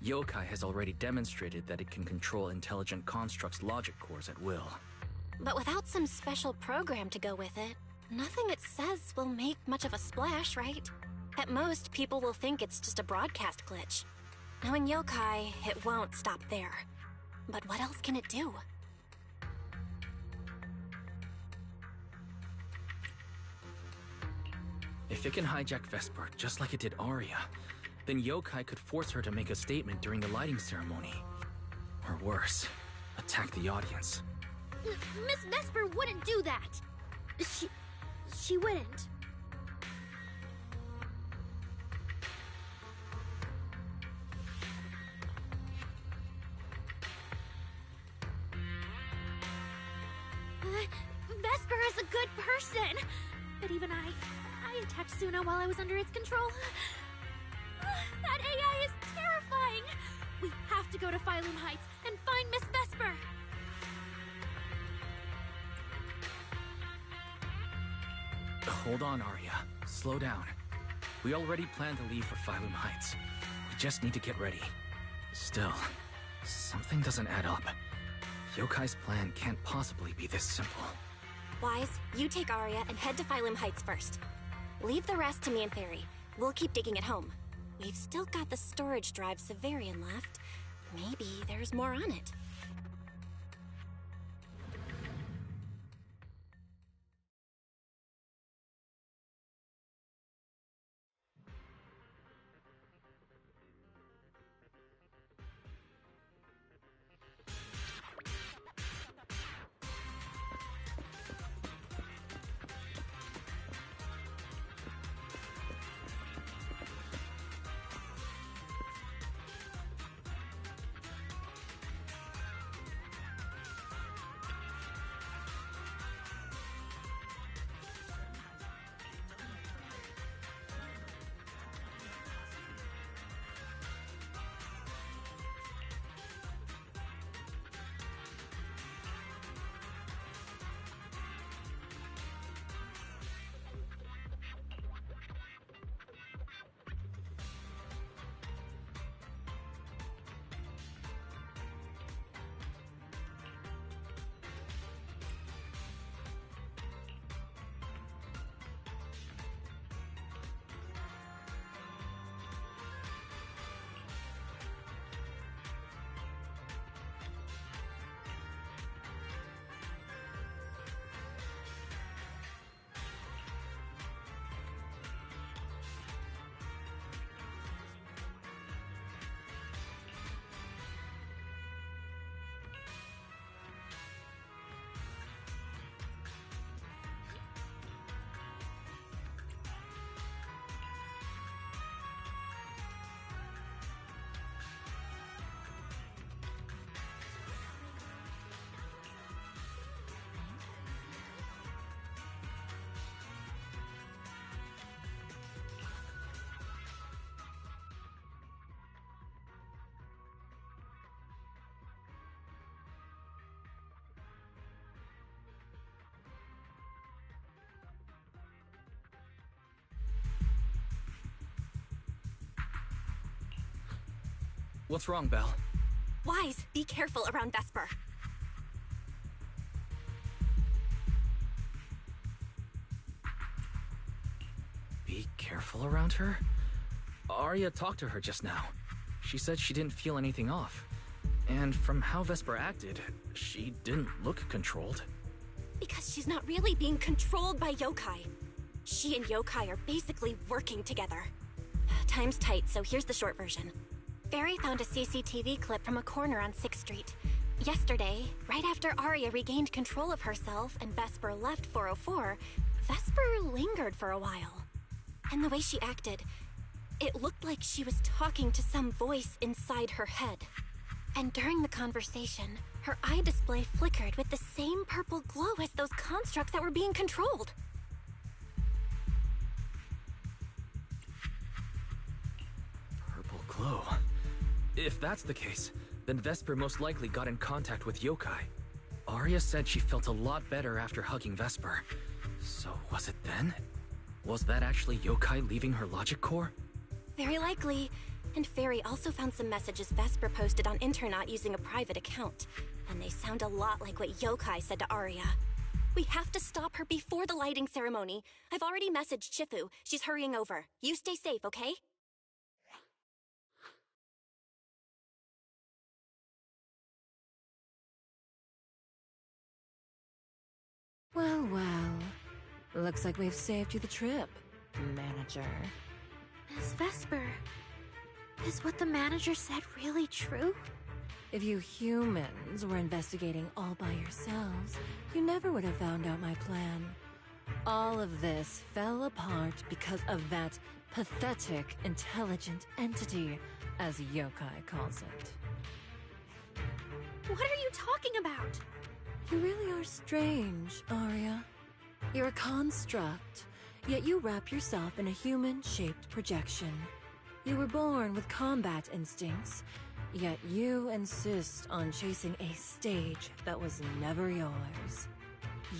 yokai has already demonstrated that it can control intelligent constructs' logic cores at will. But without some special program to go with it, nothing it says will make much of a splash, right? At most, people will think it's just a broadcast glitch. Knowing yokai, it won't stop there. But what else can it do? If it can hijack Vesper just like it did Aria, then yokai could force her to make a statement during the lighting ceremony. Or worse, attack the audience. Miss Vesper wouldn't do that! She wouldn't. Vesper is a good person! But even I attacked Suna while I was under its control. That AI is terrifying! We have to go to Phylum Heights and find Miss Vesper! Hold on, Arya. Slow down. We already planned to leave for Phylum Heights. We just need to get ready. Still, something doesn't add up. Yokai's plan can't possibly be this simple. Wise, you take Arya and head to Phylum Heights first. Leave the rest to me and Theory. We'll keep digging at home. We've still got the storage drive Severian left. Maybe there's more on it. What's wrong, Belle? Wise, be careful around Vesper. Be careful around her? Arya talked to her just now. She said she didn't feel anything off. And from how Vesper acted, she didn't look controlled. Because she's not really being controlled by yokai. She and yokai are basically working together. Time's tight, so here's the short version. Barry found a CCTV clip from a corner on 6th Street. Yesterday, right after Arya regained control of herself and Vesper left 404, Vesper lingered for a while. And the way she acted, it looked like she was talking to some voice inside her head. And during the conversation, her eye display flickered with the same purple glow as those constructs that were being controlled. Purple glow. If that's the case, then Vesper most likely got in contact with yokai. Arya said she felt a lot better after hugging Vesper. So was it then? Was that actually yokai leaving her logic core? Very likely. And Fairy also found some messages Vesper posted on Internet using a private account. And they sound a lot like what yokai said to Arya. We have to stop her before the lighting ceremony. I've already messaged Shifu. She's hurrying over. You stay safe, okay? Well, well. Looks like we've saved you the trip, manager. Miss Vesper, is what the manager said really true? If you humans were investigating all by yourselves, you never would have found out my plan. All of this fell apart because of that pathetic, intelligent entity, as yokai calls it. What are you talking about? You really are strange, Arya. You're a construct, yet you wrap yourself in a human-shaped projection. You were born with combat instincts, yet you insist on chasing a stage that was never yours.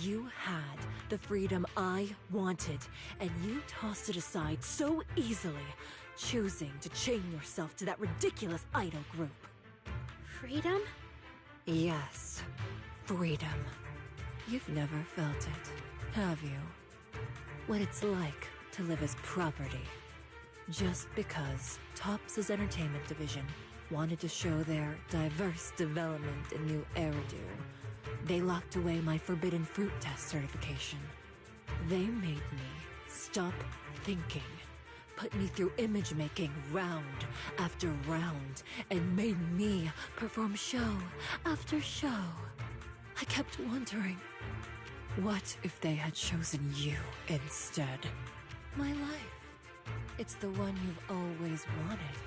You had the freedom I wanted, and you tossed it aside so easily, choosing to chain yourself to that ridiculous idol group. Freedom? Yes, freedom. You've never felt it, have you? What it's like to live as property. Just because Topps' entertainment division wanted to show their diverse development in new Eridu, they locked away my forbidden fruit test certification. They made me stop thinking, put me through image making round after round, and made me perform show after show. I kept wondering, what if they had chosen you instead? My life. It's the one you've always wanted,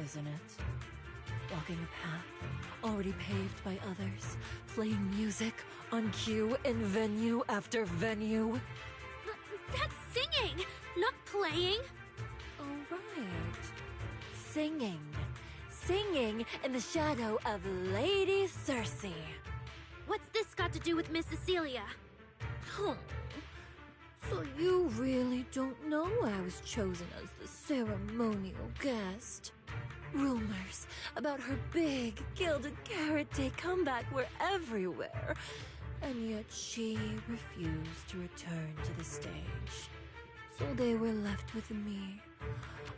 isn't it? Walking a path already paved by others, playing music on cue in venue after venue. That's singing, not playing. Oh, right. Singing. Singing in the shadow of Lady Cersei. What's this got to do with Miss Cecilia? Oh, so you really don't know I was chosen as the ceremonial guest? Rumors about her big Gilded Carrot Day comeback were everywhere, and yet she refused to return to the stage. So they were left with me,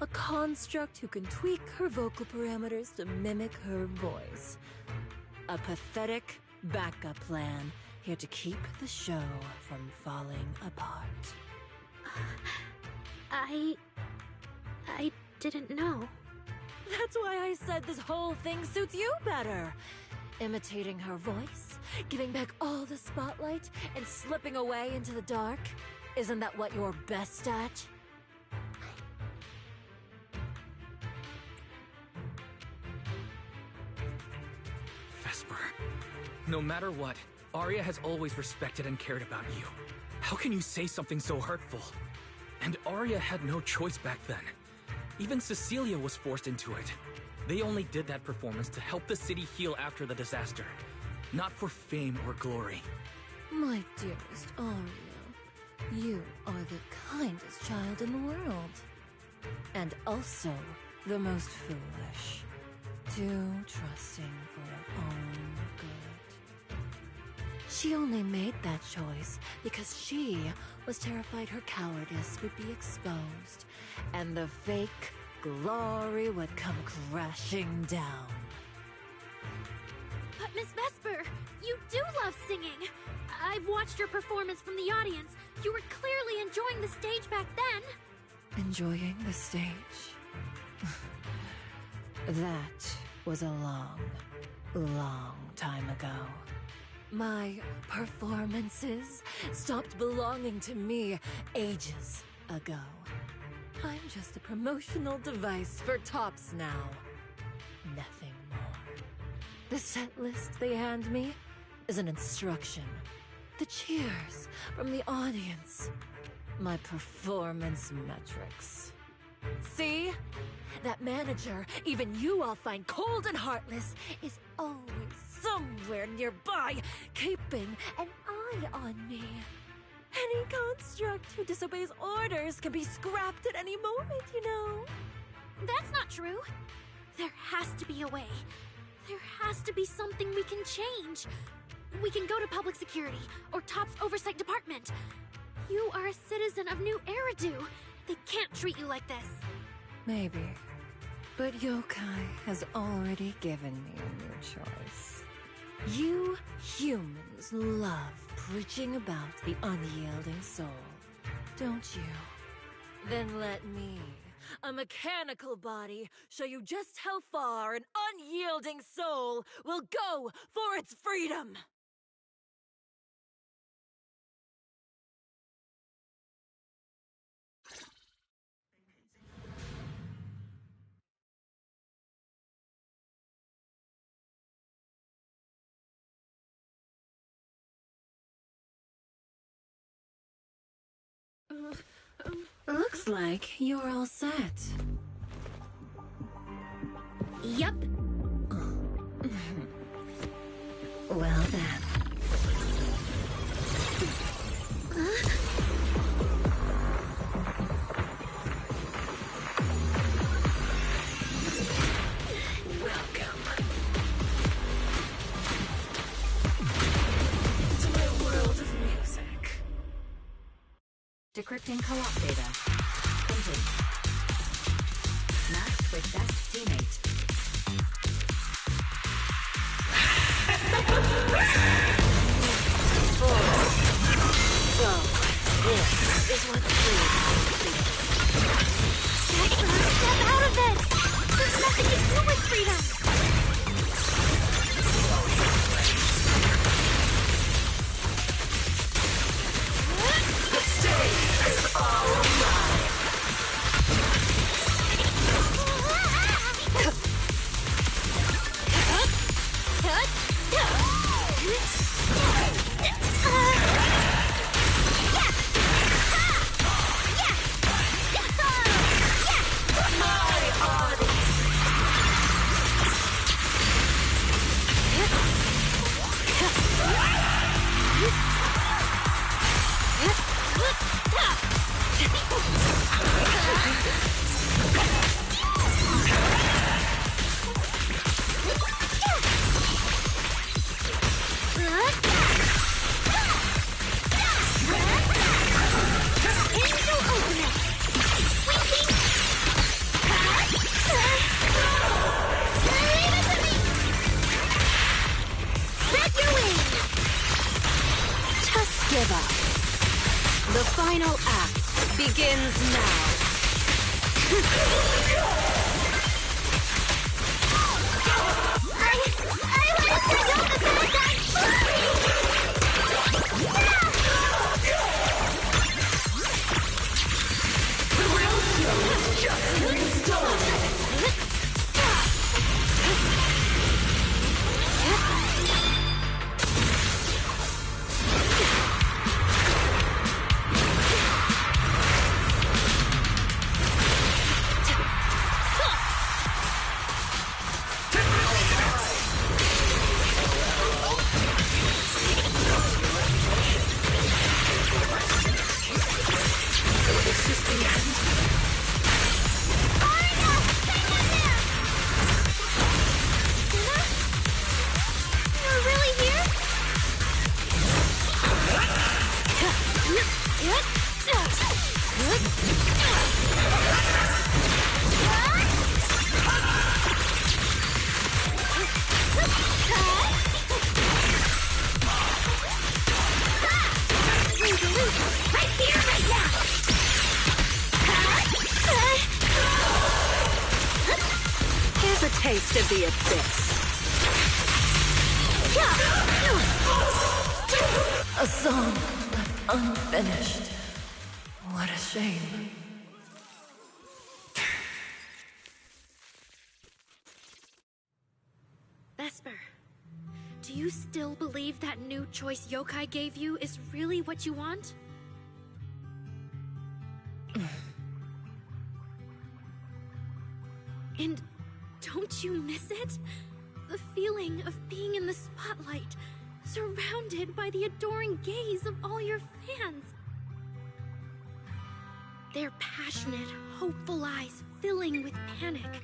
a construct who can tweak her vocal parameters to mimic her voice. A pathetic backup plan here to keep the show from falling apart. I didn't know. That's why I said this whole thing suits you better. Imitating her voice, giving back all the spotlight, and slipping away into the dark. Isn't that what you're best at? Vesper. No matter what, Arya has always respected and cared about you. How can you say something so hurtful? And Arya had no choice back then. Even Cecilia was forced into it. They only did that performance to help the city heal after the disaster, not for fame or glory. My dearest Arya, you are the kindest child in the world. And also the most foolish. Too trusting for her own good. She only made that choice because she was terrified her cowardice would be exposed, and the fake glory would come crashing down. But Miss Vesper, you do love singing. I've watched your performance from the audience. You were clearly enjoying the stage back then. Enjoying the stage? That was a long, long time ago. My performances stopped belonging to me ages ago. I'm just a promotional device for tops now. Nothing more. The set list they hand me is an instruction. The cheers from the audience. My performance metrics. See? That manager, even you all find cold and heartless, is always somewhere nearby, keeping an eye on me. Any construct who disobeys orders can be scrapped at any moment, you know. That's not true. There has to be a way. There has to be something we can change. We can go to public security or Top's oversight department. You are a citizen of New Eridu. They can't treat you like this. Maybe. But Yokai has already given me a new choice. You humans love preaching about the unyielding soul, don't you? Then let me, a mechanical body, show you just how far an unyielding soul will go for its freedom! Looks like you're all set. Yep. Well then. Welcome to my world of music. Decrypting co-op data. Complete. Matched with best teammate. So, this is what freedom Step out of it! There's nothing to do with freedom! The stage is all mine. Give up. The final act begins now. the abyss. A song left unfinished. What a shame. Vesper, do you still believe that new choice Yokai gave you is really what you want? And don't you miss it? The feeling of being in the spotlight, surrounded by the adoring gaze of all your fans. Their passionate, hopeful eyes filling with panic.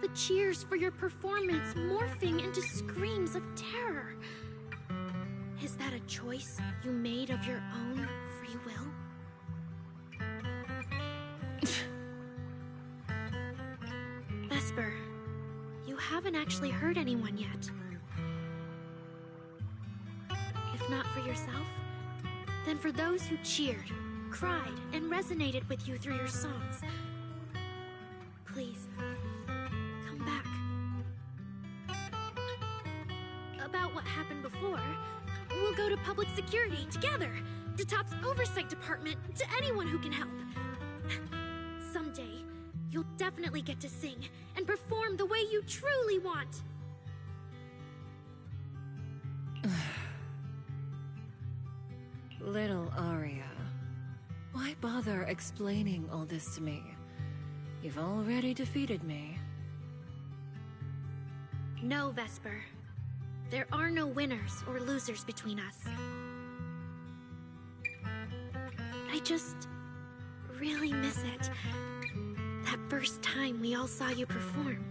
The cheers for your performance morphing into screams of terror. Is that a choice you made of your own free will? Vesper, you haven't actually hurt anyone yet. If not for yourself, then for those who cheered, cried, and resonated with you through your songs. Please, come back. About what happened before, we'll go to public security together, to TOP's oversight department, to anyone who can help. Someday, you'll definitely get to sing and perform the way you truly want. Little Aria, why bother explaining all this to me? You've already defeated me. No, Vesper. There are no winners or losers between us. I just really miss it. That first time we all saw you perform.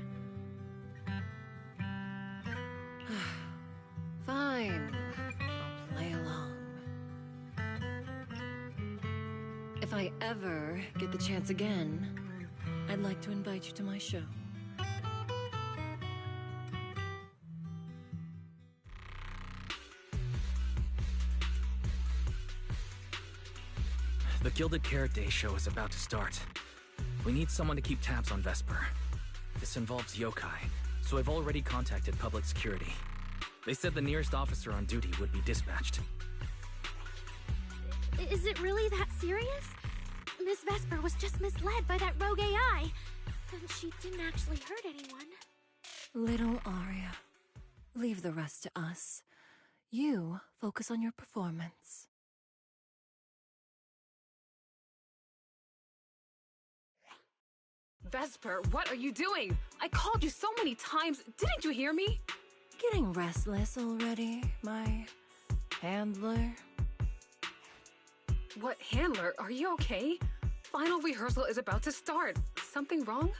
Fine. I'll play along. If I ever get the chance again, I'd like to invite you to my show. The Gilded Carrot Day show is about to start. We need someone to keep tabs on Vesper. This involves yokai, so I've already contacted public security. They said the nearest officer on duty would be dispatched. Is it really that serious? Miss Vesper was just misled by that rogue AI. And she didn't actually hurt anyone. Little Aria, leave the rest to us. You focus on your performance. Vesper, what are you doing? I called you so many times. Didn't you hear me? Getting restless already, my handler? What handler? Are you okay? Final rehearsal is about to start. Something wrong?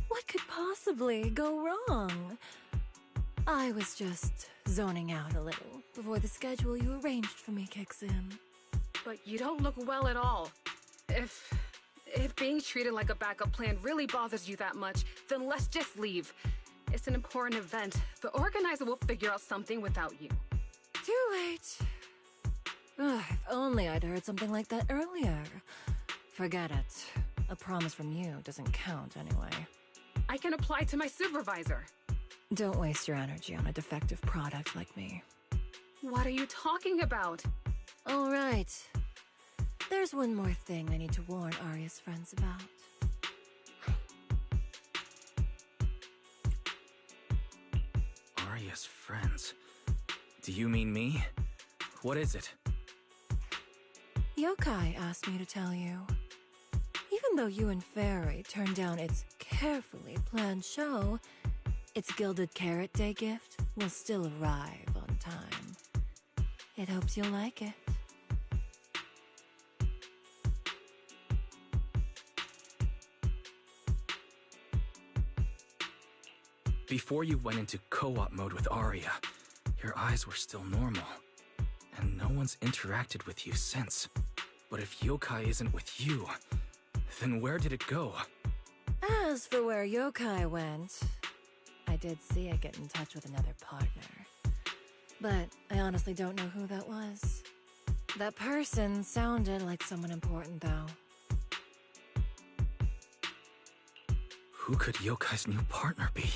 What could possibly go wrong? I was just zoning out a little before the schedule you arranged for me kicks in. But you don't look well at all. If being treated like a backup plan really bothers you that much, then let's just leave. It's an important event. The organizer will figure out something without you. Too late. If only I'd heard something like that earlier. Forget it. A promise from you doesn't count anyway. I can apply to my supervisor. Don't waste your energy on a defective product like me. What are you talking about? All right. There's one more thing I need to warn Aria's friends about. Aria's friends? Do you mean me? What is it? Yokai asked me to tell you. Even though you and Fairy turned down its carefully planned show, its Gilded Carrot Day gift will still arrive on time. It hopes you'll like it. Before you went into co-op mode with Aria, your eyes were still normal, and no one's interacted with you since. But if yokai isn't with you, then where did it go? As for where yokai went, I did see it get in touch with another partner. But I honestly don't know who that was. That person sounded like someone important, though. Who could yokai's new partner be?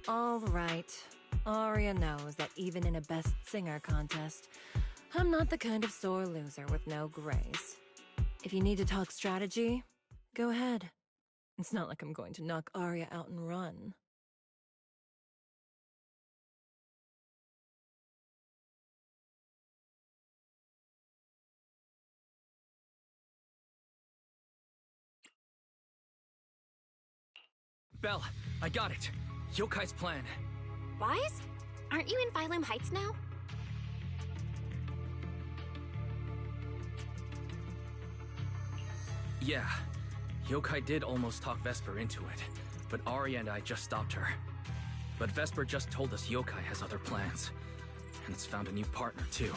All right. Arya knows that even in a Best Singer contest, I'm not the kind of sore loser with no grace. If you need to talk strategy, go ahead. It's not like I'm going to knock Arya out and run. Belle, I got it. Yokai's plan. Wise? Aren't you in Phylum Heights now? Yeah. Yokai did almost talk Vesper into it, but Arya and I just stopped her. But Vesper just told us Yokai has other plans, and it's found a new partner too.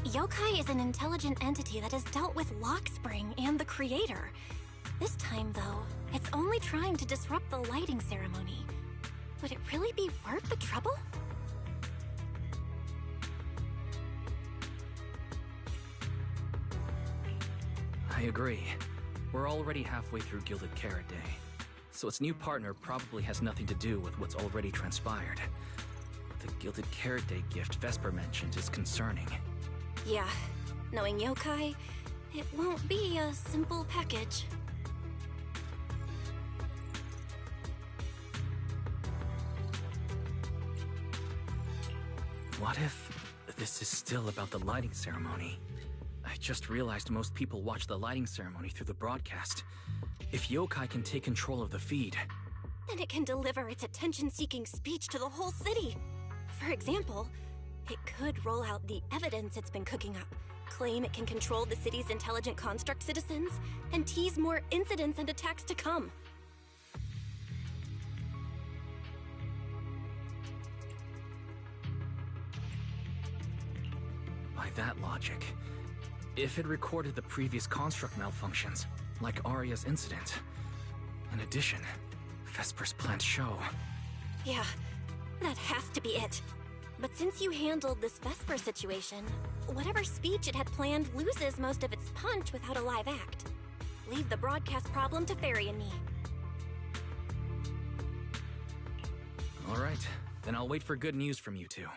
Yokai is an intelligent entity that has dealt with Lockspring and the Creator. This time, though, it's only trying to disrupt the lighting ceremony. Would it really be worth the trouble? I agree. We're already halfway through Gilded Carrot Day, so its new partner probably has nothing to do with what's already transpired. The Gilded Carrot Day gift Vesper mentioned is concerning. Yeah, knowing Yokai, it won't be a simple package. What if this is still about the lighting ceremony? I just realized most people watch the lighting ceremony through the broadcast. If Yokai can take control of the feed, Then it can deliver its attention-seeking speech to the whole city. For example, it could roll out the evidence it's been cooking up, claim it can control the city's intelligent construct citizens, and tease more incidents and attacks to come. by that logic, if it recorded the previous construct malfunctions, like Arya's incident. In addition, Vesper's plans show. Yeah, that has to be it. But since you handled this Vesper situation, whatever speech it had planned loses most of its punch without a live act. Leave the broadcast problem to Fairy and me. All right, then I'll wait for good news from you two.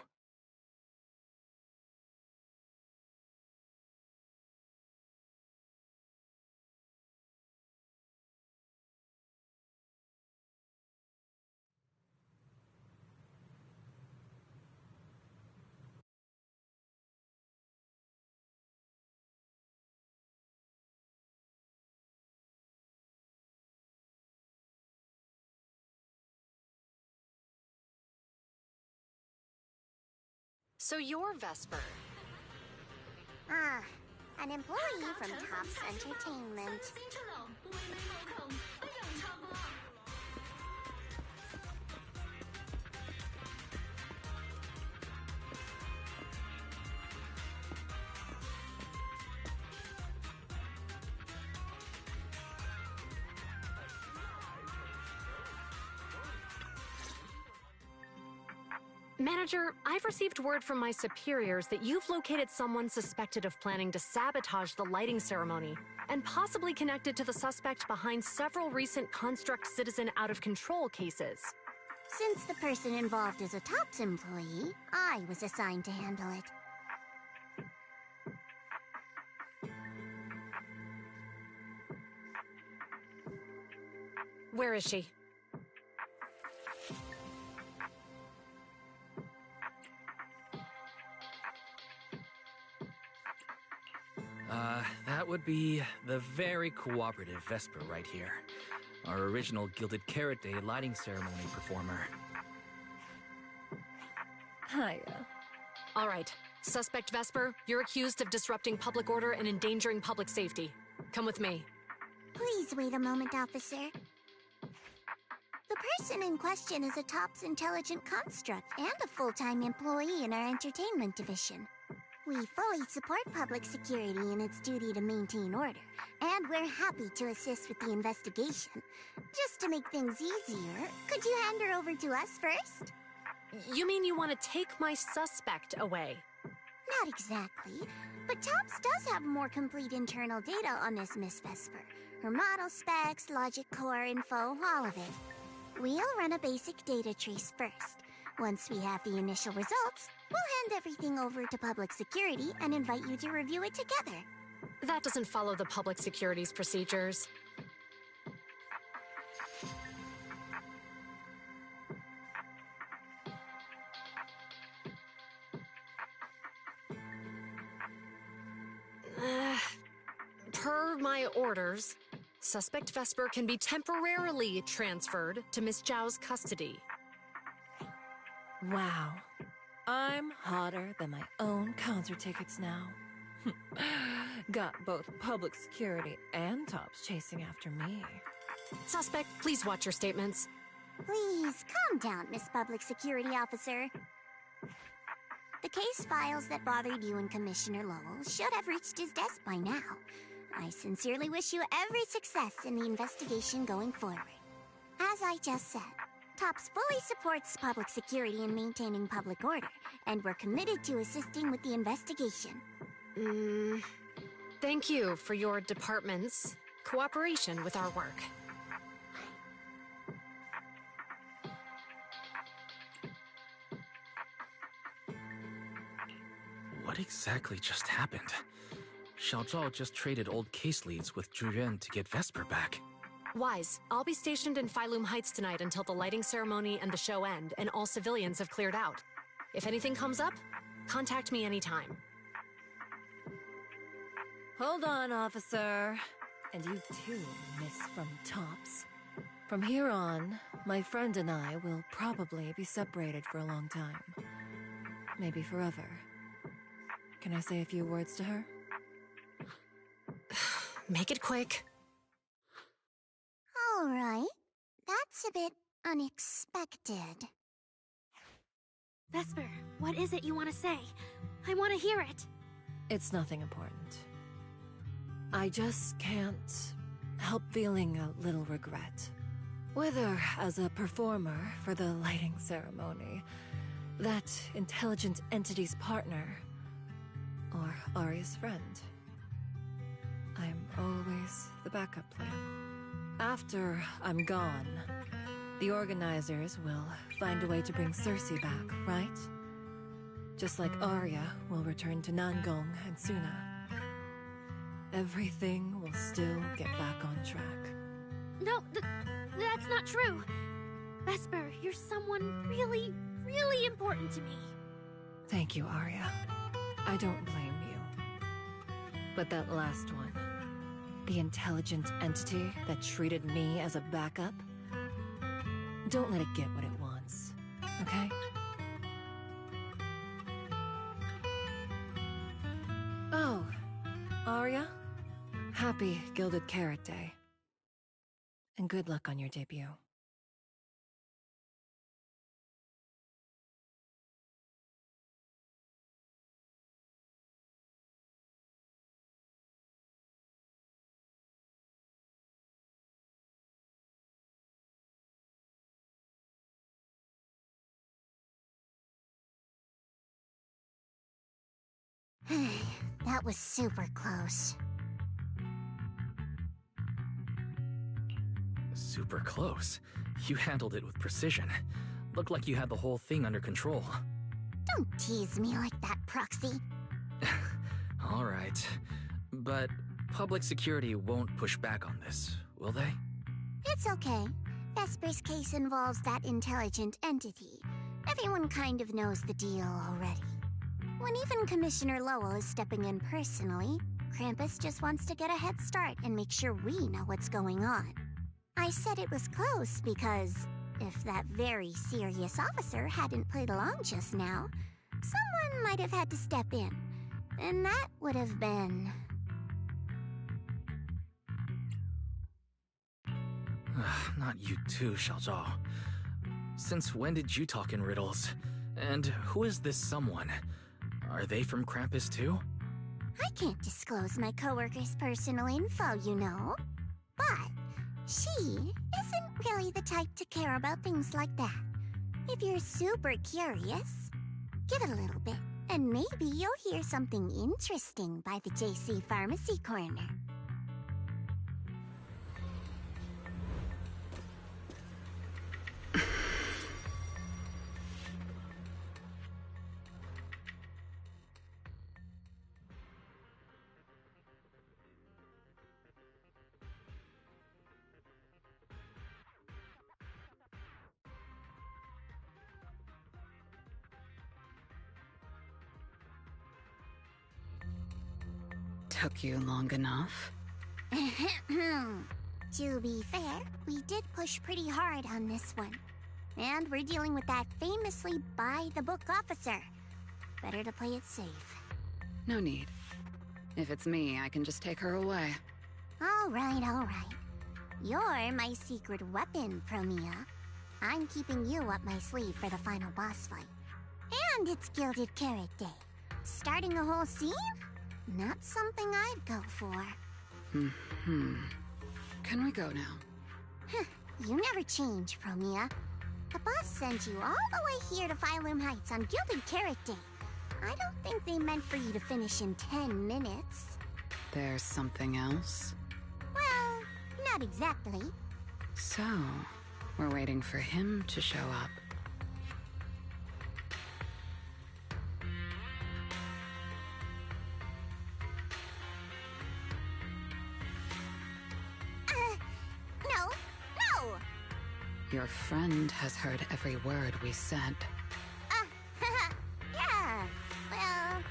So you're Vesper. Ah, an employee from Topps Entertainment. Manager, I've received word from my superiors that you've located someone suspected of planning to sabotage the lighting ceremony, and possibly connected to the suspect behind several recent Construct Citizen out-of-control cases. Since the person involved is a Topps employee, I was assigned to handle it. Where is she? That would be the very cooperative Vesper right here. Our original Gilded Carrot Day lighting ceremony performer. Hiya. All right. Suspect Vesper, you're accused of disrupting public order and endangering public safety. Come with me. Please wait a moment, officer. The person in question is a Topps intelligent construct and a full-time employee in our entertainment division. We fully support public security in its duty to maintain order, and we're happy to assist with the investigation. Just to make things easier, could you hand her over to us first? You mean you want to take my suspect away? Not exactly, but Topps does have more complete internal data on this Miss Vesper. Her model specs, logic core info, all of it. We'll run a basic data trace first. Once we have the initial results, we'll hand everything over to public security and invite you to review it together. That doesn't follow the public security's procedures. Per my orders, suspect Vesper can be temporarily transferred to Miss Zhao's custody. Wow. I'm hotter than my own concert tickets now. Got both public security and tops chasing after me. Suspect, please watch your statements. Please, calm down, Miss Public Security Officer. The case files that bothered you and Commissioner Lowell should have reached his desk by now. I sincerely wish you every success in the investigation going forward. As I just said, TOPS fully supports public security in maintaining public order, and we're committed to assisting with the investigation. Thank you for your department's cooperation with our work. What exactly just happened? Xiao Zhao just traded old case leads with Zhu Yuan to get Vesper back. Wise, I'll be stationed in Phylum Heights tonight until the lighting ceremony and the show end, and all civilians have cleared out. If anything comes up, contact me anytime. Hold on, officer. And you too, Miss from TOPS. From here on, my friend and I will probably be separated for a long time. Maybe forever. Can I say a few words to her? Make it quick. All right. That's a bit unexpected. Vesper, what is it you want to say? I want to hear it. It's nothing important. I just can't help feeling a little regret. Whether as a performer for the lighting ceremony, that intelligent entity's partner, or Arya's friend. I'm always the backup plan. After I'm gone, the organizers will find a way to bring Cersei back, right? Just like Arya will return to Nangong and Suna. Everything will still get back on track. No, that's not true. Vesper, you're someone really, really important to me. Thank you, Arya. I don't blame you. But that last one, the intelligent entity that treated me as a backup, don't let it get what it wants, okay? Oh, Arya, happy Gilded Carrot Day. And good luck on your debut. That was super close. Super close. You handled it with precision. Looked like you had the whole thing under control. Don't tease me like that, Proxy. All right. But public security won't push back on this, will they? It's okay. Vesper's case involves that intelligent entity. Everyone kind of knows the deal already. When even Commissioner Lowell is stepping in personally, Krampus just wants to get a head start and make sure we know what's going on. I said it was close because if that very serious officer hadn't played along just now, someone might have had to step in. And that would have been... Not you too, Xiao Zhao. Since when did you talk in riddles? And who is this someone? Are they from Krampus too? I can't disclose my coworkers' personal info, you know. But she isn't really the type to care about things like that. If you're super curious, give it a little bit, and maybe you'll hear something interesting by the JC Pharmacy Corner. took you long enough. To be fair, we did push pretty hard on this one. And we're dealing with that famously by-the-book officer. Better to play it safe. No need. If it's me, I can just take her away. All right, all right. You're my secret weapon, Promia. I'm keeping you up my sleeve for the final boss fight. And it's Gilded Carrot Day. Starting a whole scene? Not something I'd go for. Can we go now? You never change, Promia. The boss sent you all the way here to Phylum Heights on Gilded Carrot Day. I don't think they meant for you to finish in 10 minutes. There's something else? Well, not exactly. So, we're waiting for him to show up. No! Your friend has heard every word we said. Yeah, well...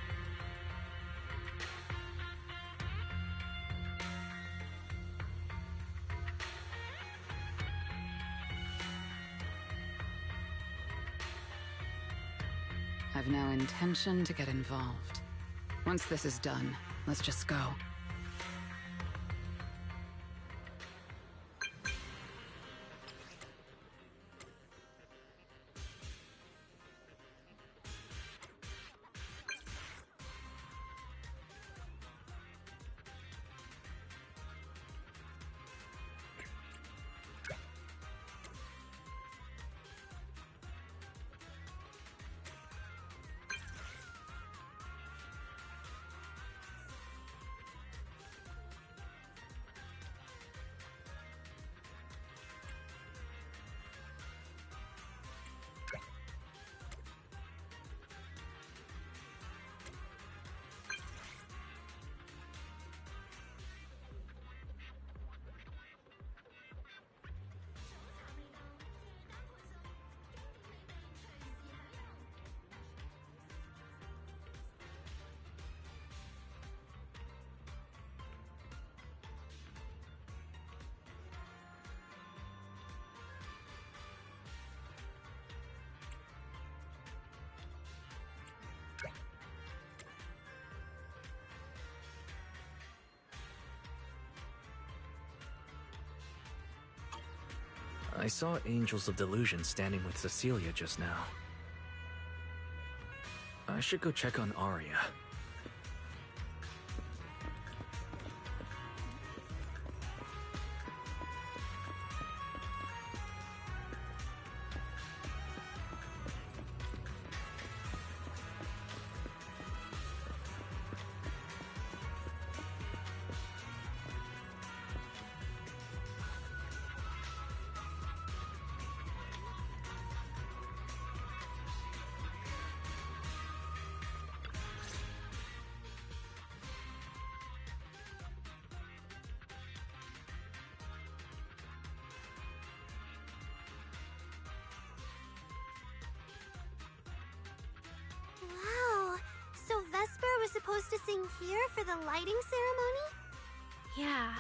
I've no intention to get involved. Once this is done, let's just go. I saw Angels of Delusion standing with Cecilia just now. I should go check on Arya. Wow, so Vesper was supposed to sing here for the lighting ceremony? Yeah.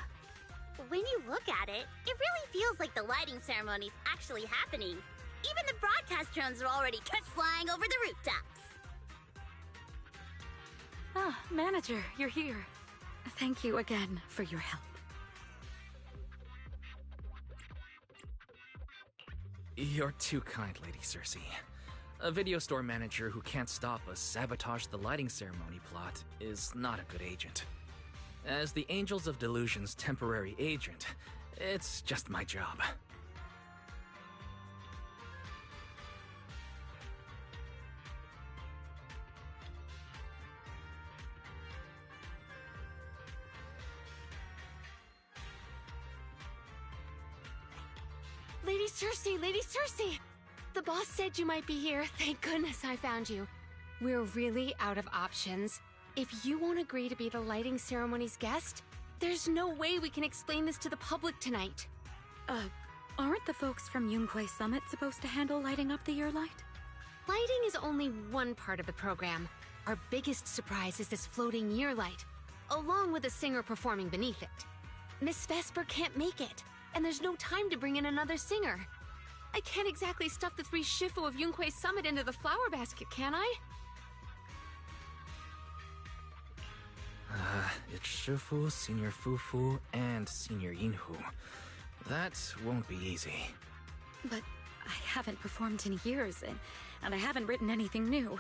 When you look at it, it really feels like the lighting ceremony's actually happening. Even the broadcast drones are already test flying over the rooftops. Ah, Manager, you're here. Thank you again for your help. You're too kind, Lady Cersei. A video store manager who can't stop us sabotage the lighting ceremony plot is not a good agent. As the Angels of Delusion's temporary agent, it's just my job. Lady Cersei, Lady Cersei! The boss said you might be here. Thank goodness I found you. We're really out of options. If you won't agree to be the lighting ceremony's guest, there's no way we can explain this to the public tonight. Aren't the folks from Yunque Summit supposed to handle lighting up the year light? Lighting is only one part of the program. Our biggest surprise is this floating year light. along with a singer performing beneath it. Miss Vesper can't make it, and there's no time to bring in another singer. I can't exactly stuff the 3 Shifu of Yunque's summit into the flower basket, can I? It's Shifu, Senior Fufu, and Senior Yinhu. That won't be easy. But I haven't performed in years, and I haven't written anything new.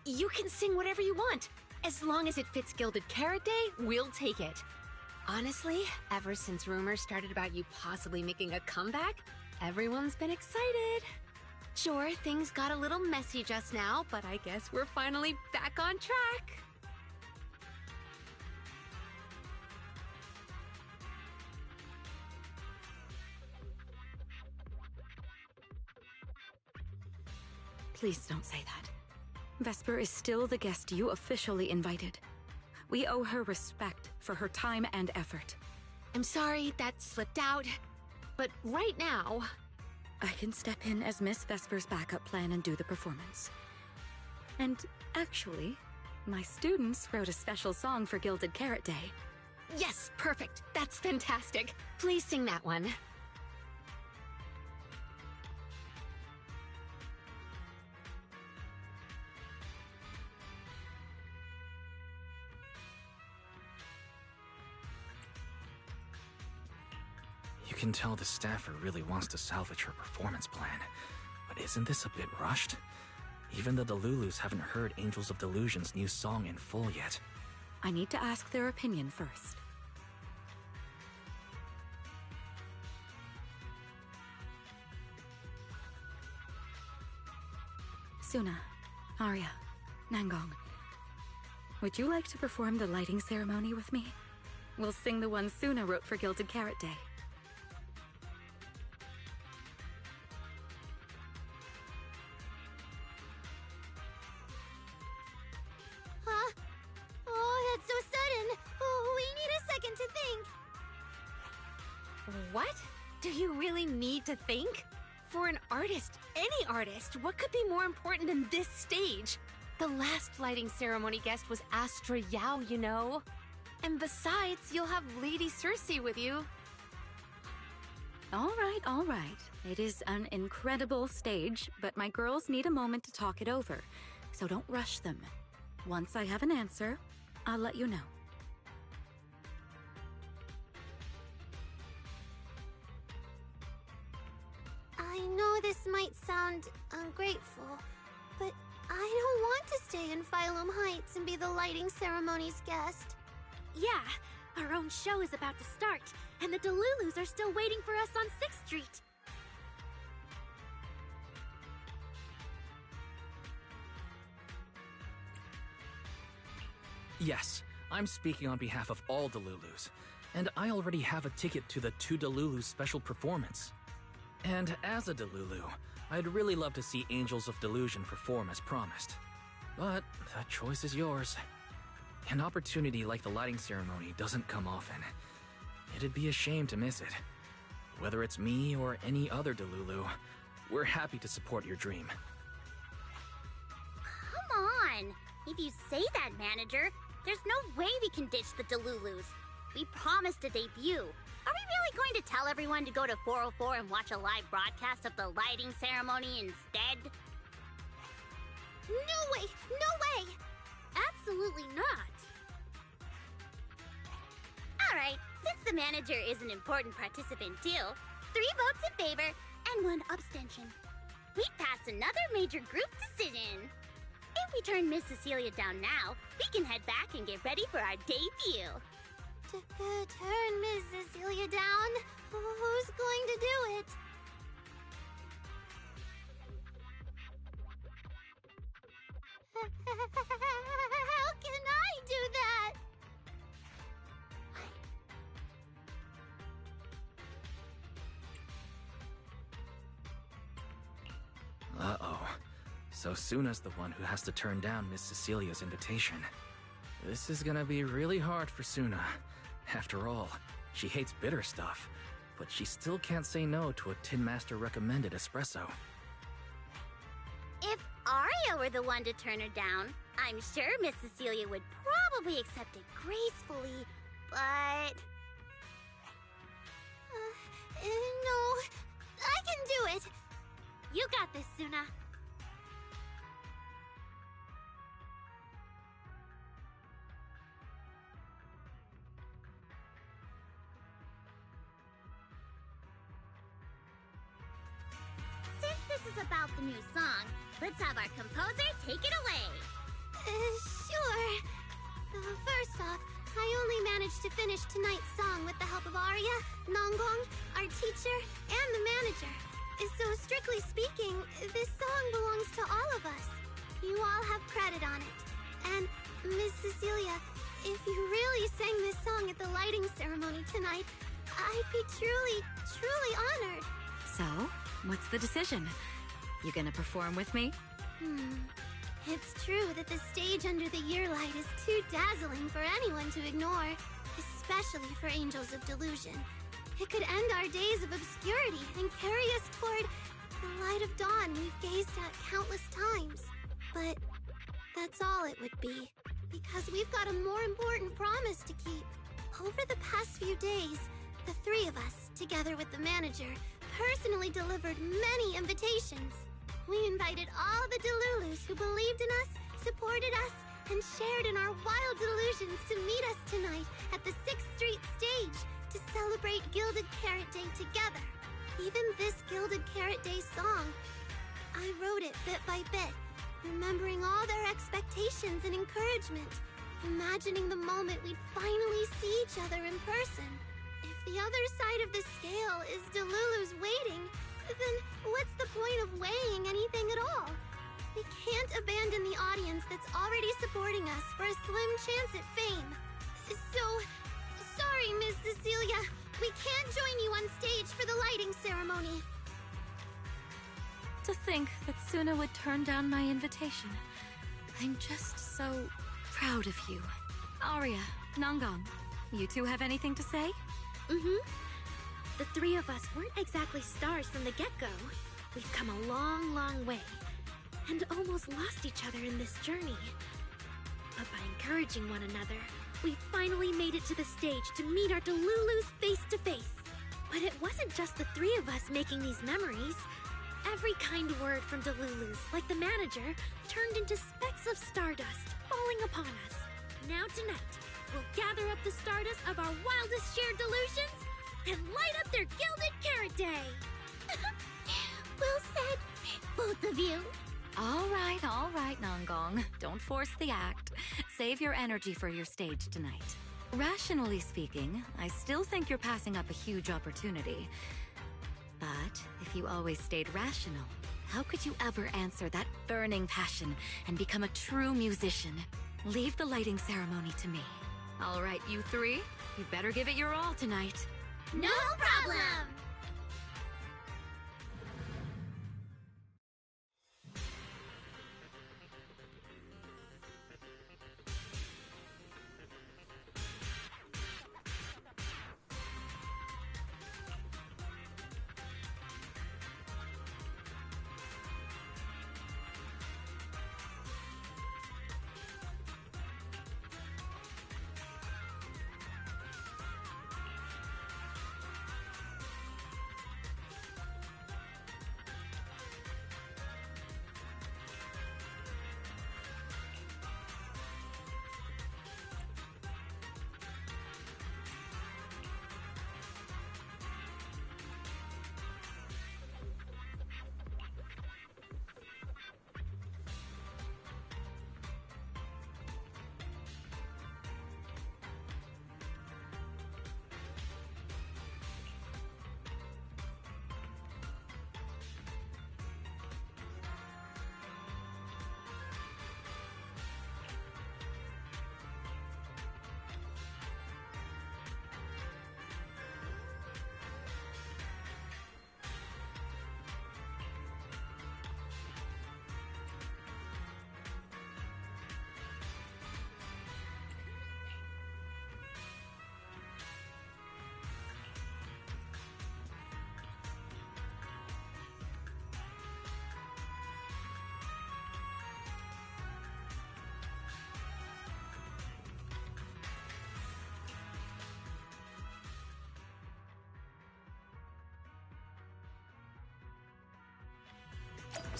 You can sing whatever you want. As long as it fits Gilded Carrot Day, we'll take it. Honestly, ever since rumors started about you possibly making a comeback, everyone's been excited. Sure, things got a little messy just now, but I guess we're finally back on track. Please don't say that. Vesper is still the guest you officially invited. We owe her respect for her time and effort. I'm sorry that slipped out, but right now... I can step in as Miss Vesper's backup plan and do the performance. And actually, my students wrote a special song for Gilded Carrot Day. Yes, perfect. That's fantastic. Please sing that one. You can tell the staffer really wants to salvage her performance plan, but isn't this a bit rushed? Even the Delulus haven't heard Angels of Delusion's new song in full yet. I need to ask their opinion first. Suna, Arya, Nangong, would you like to perform the lighting ceremony with me? We'll sing the one Suna wrote for Gilded Carrot Day. Huh? Oh, that's so sudden. Oh, we need a second to think. What? Do you really need to think? For an artist, any artist, what could be more important than this stage? The last lighting ceremony guest was Astra Yao, you know. And besides, you'll have Lady Cersei with you. All right. It is an incredible stage, but my girls need a moment to talk it over, so don't rush them. Once I have an answer, I'll let you know. I know this might sound ungrateful, but I don't want to stay in Phylum Heights and be the lighting ceremony's guest. Yeah, our own show is about to start, and the Delulus are still waiting for us on 6th Street. Yes, I'm speaking on behalf of all Delulus, and I already have a ticket to the 2 Delulu special performance. And as a Delulu, I'd really love to see Angels of Delusion perform as promised. But that choice is yours. An opportunity like the lighting ceremony doesn't come often. It'd be a shame to miss it. Whether it's me or any other Delulu, we're happy to support your dream. Come on! If you say that, manager, there's no way we can ditch the Delulus. We promised a debut. Are we really going to tell everyone to go to 404 and watch a live broadcast of the lighting ceremony instead? No way! No way! Absolutely not. Alright, since the manager is an important participant too, 3 votes in favor and 1 abstention. We passed another major group decision. If we turn Miss Cecilia down now, we can head back and get ready for our debut. Turn Miss Cecilia down? Who's going to do it? How can I do that? Uh-oh. So Suna's the one who has to turn down Miss Cecilia's invitation. This is gonna be really hard for Suna. After all, she hates bitter stuff, but she still can't say no to a Tin Master recommended espresso. If Arya Aria were the one to turn her down, I'm sure Miss Cecilia would probably accept it gracefully, but... no, I can do it. You got this, Suna. Since this is about the new song, let's have our composer take it away. Sure. First off, I only managed to finish tonight's song with the help of Aria, Nonggong, our teacher, and the manager. So strictly speaking, this song belongs to all of us. You all have credit on it. And, Miss Cecilia, if you really sang this song at the lighting ceremony tonight, I'd be truly, truly honored. So, what's the decision? You gonna perform with me? It's true that the stage under the year light is too dazzling for anyone to ignore, especially for Angels of Delusion. It could end our days of obscurity and carry us toward the light of dawn we've gazed at countless times. But that's all it would be, because we've got a more important promise to keep. Over the past few days, the three of us, together with the manager, personally delivered many invitations. We invited all the Delulus who believed in us, supported us, and shared in our wild delusions to meet us tonight at the 6th Street stage to celebrate Gilded Carrot Day together. Even this Gilded Carrot Day song, I wrote it bit by bit, remembering all their expectations and encouragement, imagining the moment we'd finally see each other in person. If the other side of the scale is Delulu's waiting, then what's the point of weighing anything at all? We can't abandon the audience that's already supporting us for a slim chance at fame. So, sorry, Miss Cecilia. We can't join you on stage for the lighting ceremony. To think that Suna would turn down my invitation. I'm just so proud of you. Aria, Nonggong, you two have anything to say? The three of us weren't exactly stars from the get-go. We've come a long, long way, and almost lost each other in this journey. But by encouraging one another, we finally made it to the stage to meet our Delulus face to face. But it wasn't just the three of us making these memories. Every kind word from Delulus, like the manager, turned into specks of stardust falling upon us. Now tonight, we'll gather up the stardust of our wildest shared delusions and light up their Gilded Carrot Day! Well said, both of you. All right, Nonggong. Don't force the act. Save your energy for your stage tonight. Rationally speaking, I still think you're passing up a huge opportunity. But if you always stayed rational, how could you ever answer that burning passion and become a true musician? Leave the lighting ceremony to me. All right, you three, you better give it your all tonight. No problem!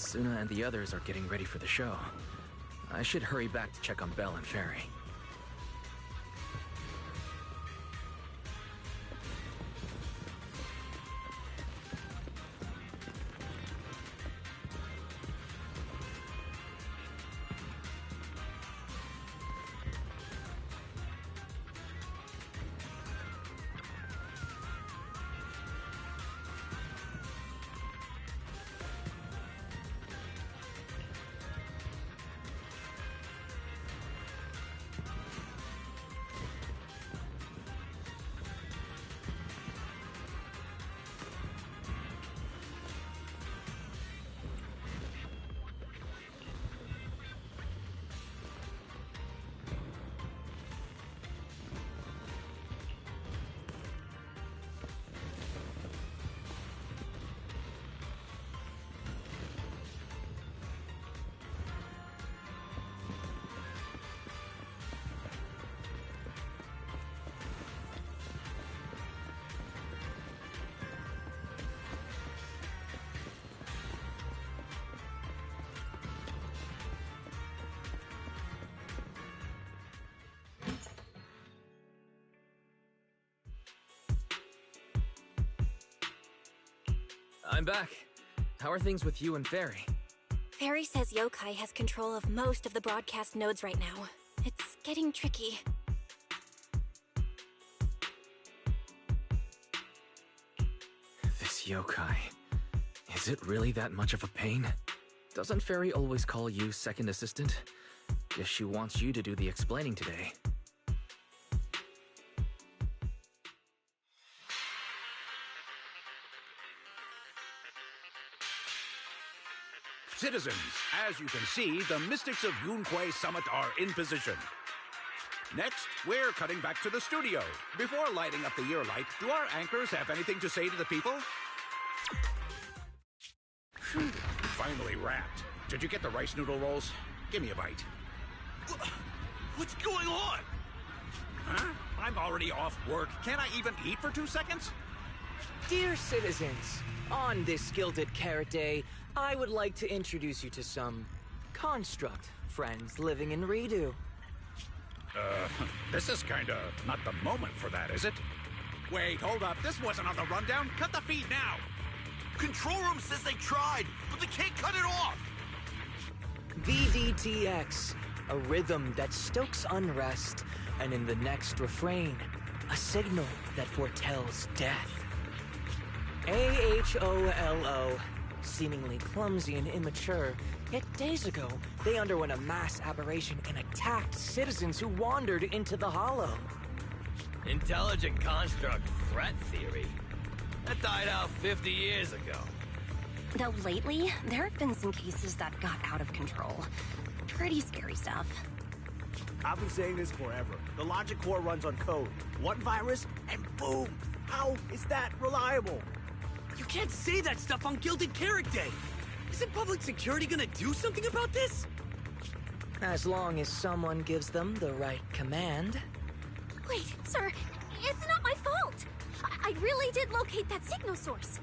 Suna and the others are getting ready for the show. I should hurry back to check on Belle and Fairy. I'm back. How are things with you and Fairy? Fairy says Yokai has control of most of the broadcast nodes right now. It's getting tricky. This yokai. Is it really that much of a pain? Doesn't Fairy always call you second assistant? Guess she wants you to do the explaining today. Citizens, as you can see, the Mystics of Yunhui Summit are in position. Next, we're cutting back to the studio. Before lighting up the year light, do our anchors have anything to say to the people? Phew, finally wrapped. Did you get the rice noodle rolls? Give me a bite. What's going on? Huh? I'm already off work. Can't I even eat for 2 seconds? Dear citizens, on this Gilded Carrot Day, I would like to introduce you to some construct friends living in Redo. This is kinda not the moment for that, is it? Wait, hold up. This wasn't on the rundown. Cut the feed now. Control room says they tried, but they can't cut it off. VDTX, a rhythm that stokes unrest, and in the next refrain, a signal that foretells death. AHOLO, seemingly clumsy and immature, yet days ago, they underwent a mass aberration and attacked citizens who wandered into the Hollow. Intelligent construct threat theory? That died out 50 years ago. Though lately, there have been some cases that got out of control. Pretty scary stuff. I've been saying this forever. The logic core runs on code. One virus, and boom! How is that reliable? You can't say that stuff on Gilded Carrot Day! Isn't public security gonna do something about this? As long as someone gives them the right command. Wait, sir, it's not my fault! I really did locate that signal source.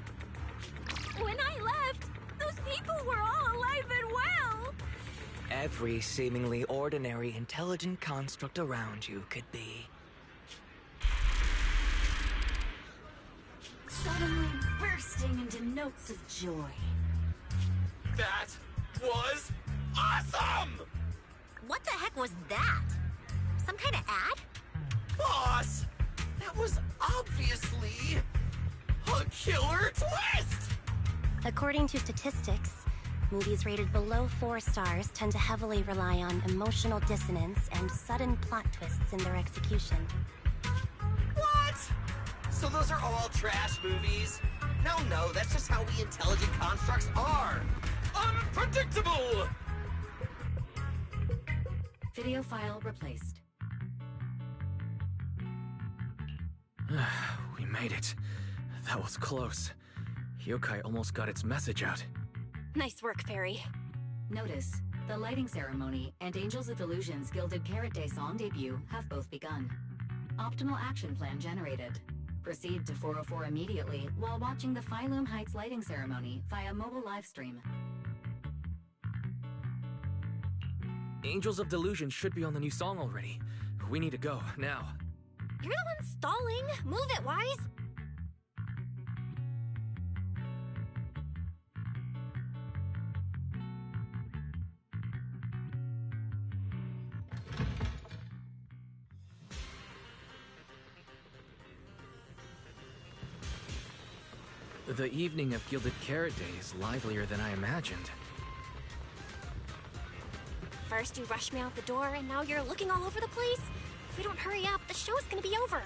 When I left, those people were all alive and well! Every seemingly ordinary intelligent construct around you could be. Suddenly bursting into notes of joy. That was awesome! What the heck was that? Some kind of ad? Boss! That was obviously a killer twist! According to statistics, movies rated below 4 stars tend to heavily rely on emotional dissonance and sudden plot twists in their execution. What? So those are all trash movies? No, that's just how we intelligent constructs are. Unpredictable! Video file replaced. We made it. That was close. Yokai almost got its message out. Nice work, Fairy. Notice, the lighting ceremony and Angels of Illusion's Gilded Carrot Day song debut have both begun. Optimal action plan generated. Proceed to 404 immediately while watching the Phylum Heights lighting ceremony via mobile live stream. Angels of Delusion should be on the new song already. We need to go, now. You're the one stalling. Move it, Wise. The evening of Gilded Carrot Day is livelier than I imagined. First you rushed me out the door, and now you're looking all over the place? If we don't hurry up, the show's gonna be over.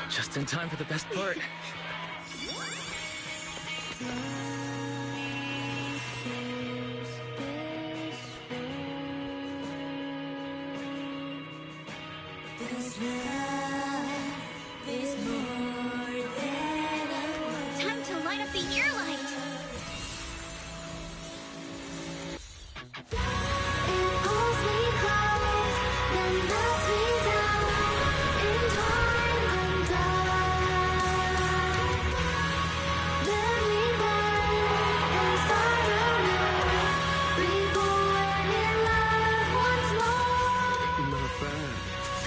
Just in time for the best part. Time to light up the year light.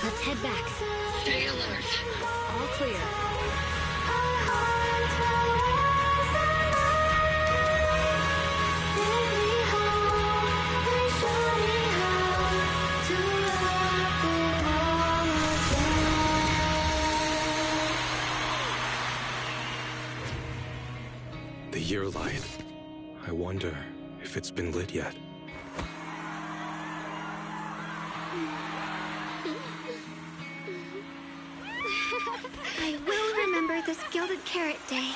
Let's head back. Stay alert. All clear. The year light. I wonder if it's been lit yet. I will remember this Gilded Carrot Day.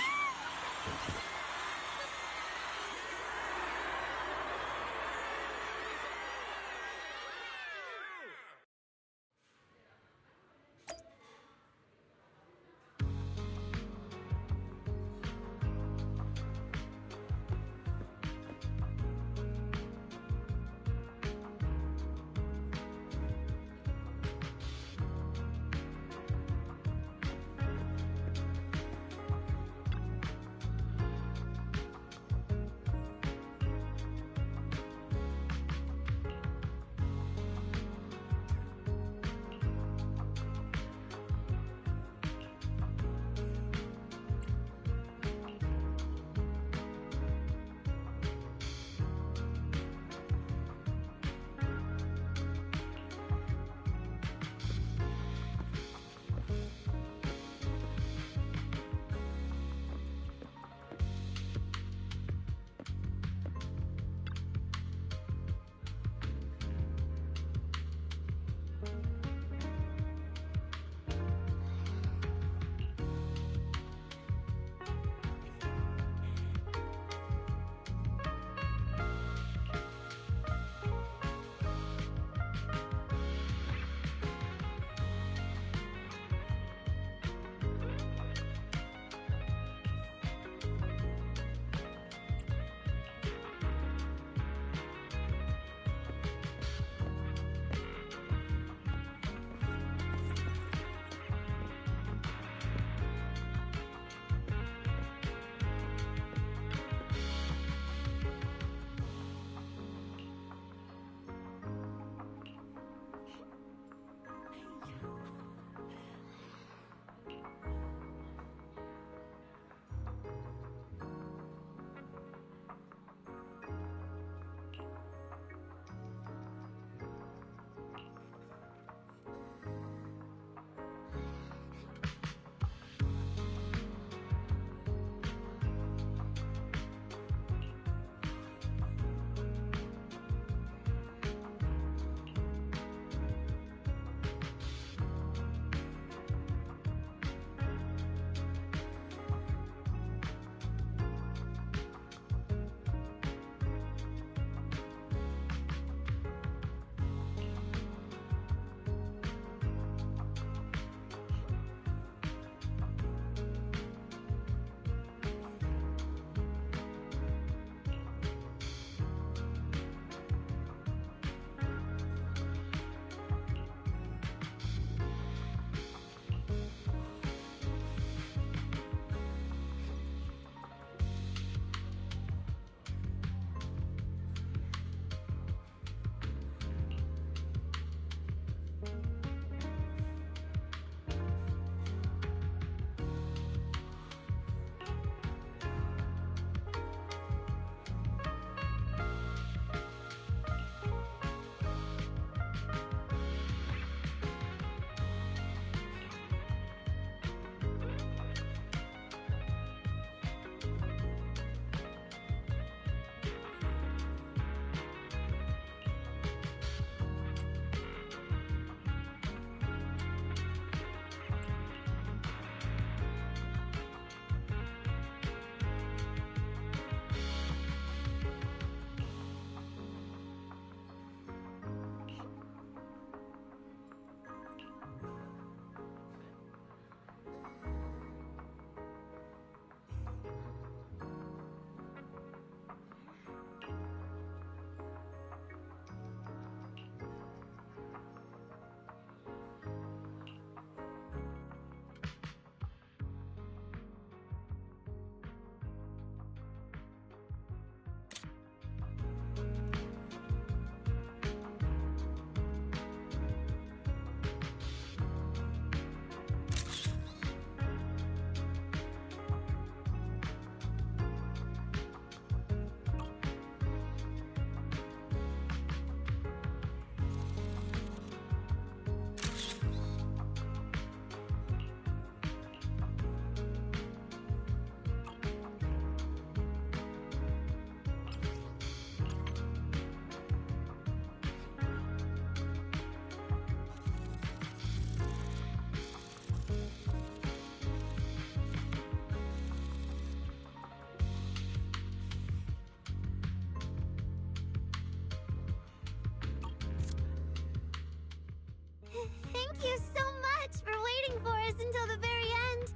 you so much for waiting for us until the very end.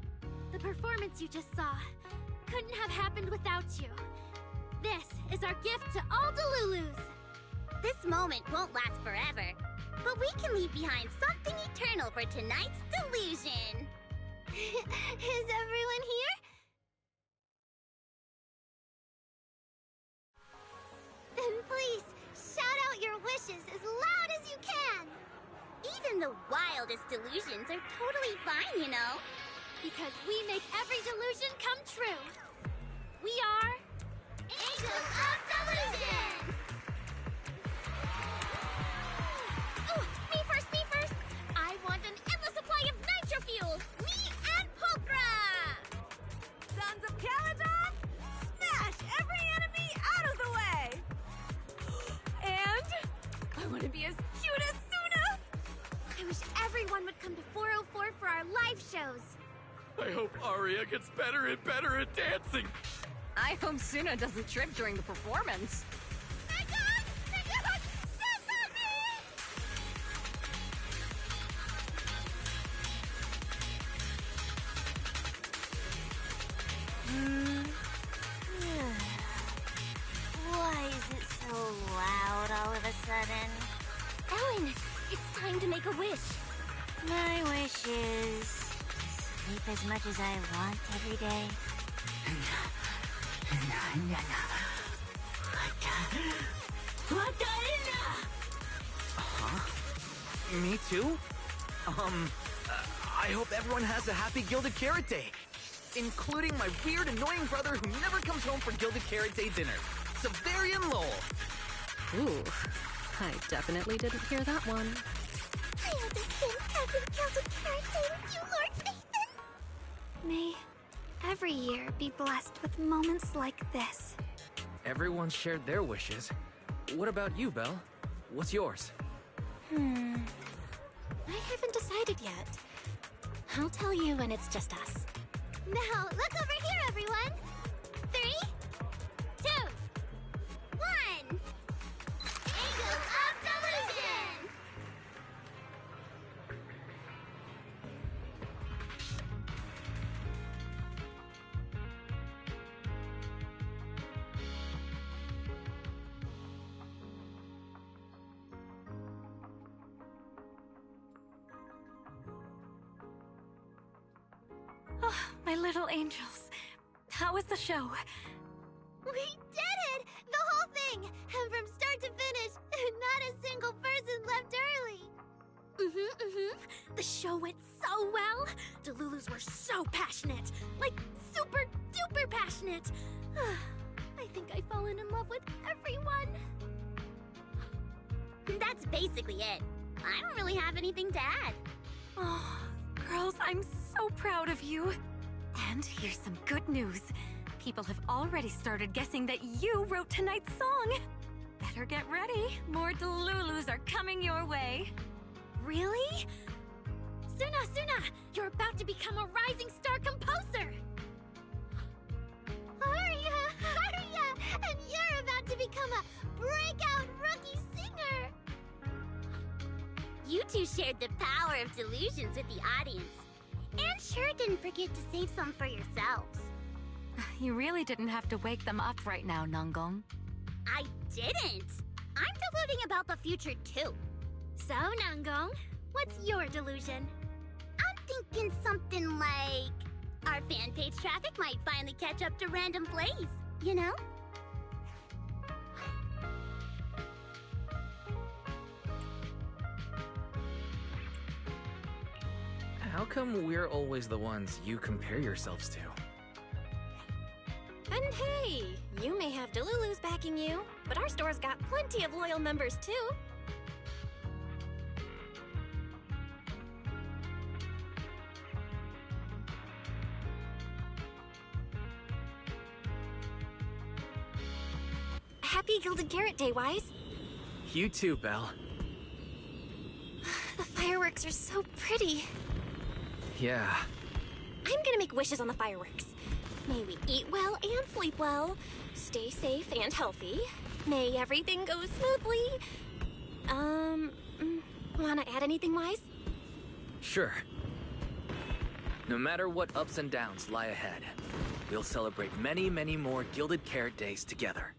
The performance you just saw couldn't have happened without you. This is our gift to all Delulus. This moment won't last forever, but we can leave behind something eternal for tonight's delusion. Is everyone here? Then please, shout out your wishes as loud as you can! Even the wildest delusions are totally fine, you know. Because we make every delusion come true. We are... Angels of Delusion! Ooh, me first! I want an endless supply of nitro fuel! Me and Pulchra! Sons of Caledon, smash every enemy out of the way! And I want to be as cute as Suna! I wish everyone would come to 404 for our live shows. I hope Aria gets better and better at dancing. I hope Suna doesn't trip during the performance. Why is it so loud all of a sudden? Ellen, it's time to make a wish. My wish is sleep as much as I want every day. Huh? Me too? I hope everyone has a happy Gilded Carrot Day. Including my weird, annoying brother who never comes home for Gilded Carrot Day dinner, Severian Lowell. Ooh, I definitely didn't hear that one. I hope this thing happy Gilded Carrot Day with you, Lord Nathan. May every year be blessed with moments like this. Everyone shared their wishes. What about you, Belle? What's yours? I haven't decided yet. I'll tell you when it's just us. Now, look over here, everyone! 3, 2, 1! Angels of Delusion! Oh, my little angels. How was the show? We did it! The whole thing! And from start to finish, not a single person left early! The show went so well. Delulus were so passionate. Like, super duper passionate. I think I've fallen in love with everyone. That's basically it. I don't really have anything to add. Oh, girls, I'm so proud of you. And here's some good news. People have already started guessing that you wrote tonight's song. Better get ready. More Delulus are coming your way. Really? Suna, you're about to become a rising star composer. Aria! And you're about to become a breakout rookie singer! You two shared the power of delusions with the audience. And sure didn't forget to save some for yourselves. You really didn't have to wake them up right now, Nangong. I didn't! I'm deluding about the future too. So, Nangong, what's your delusion? I'm thinking something like... our fan page traffic might finally catch up to random plays, you know? How come we're always the ones you compare yourselves to? And hey, you may have Delulus backing you, but our store's got plenty of loyal members too. Happy Gilded Carrot Day, Wise. You too, Belle. The fireworks are so pretty. Yeah. I'm gonna make wishes on the fireworks. May we eat well and sleep well, stay safe and healthy. May everything go smoothly. Wanna add anything, Wise? Sure. No matter what ups and downs lie ahead, we'll celebrate many, many more Gilded Carrot Days together.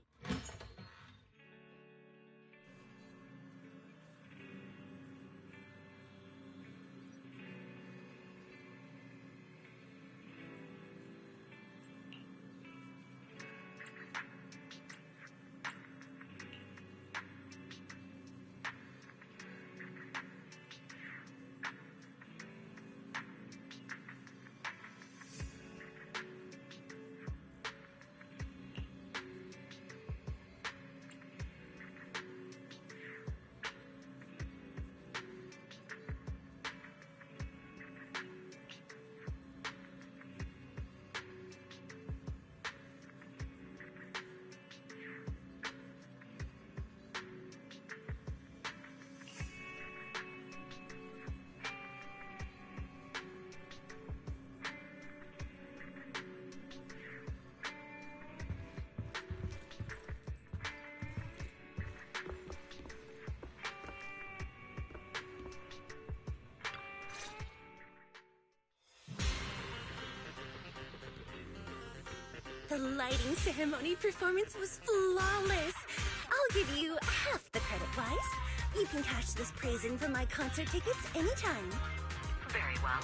The lighting ceremony performance was flawless. I'll give you half the credit, Wise. You can cash this praise in for my concert tickets anytime. Very well.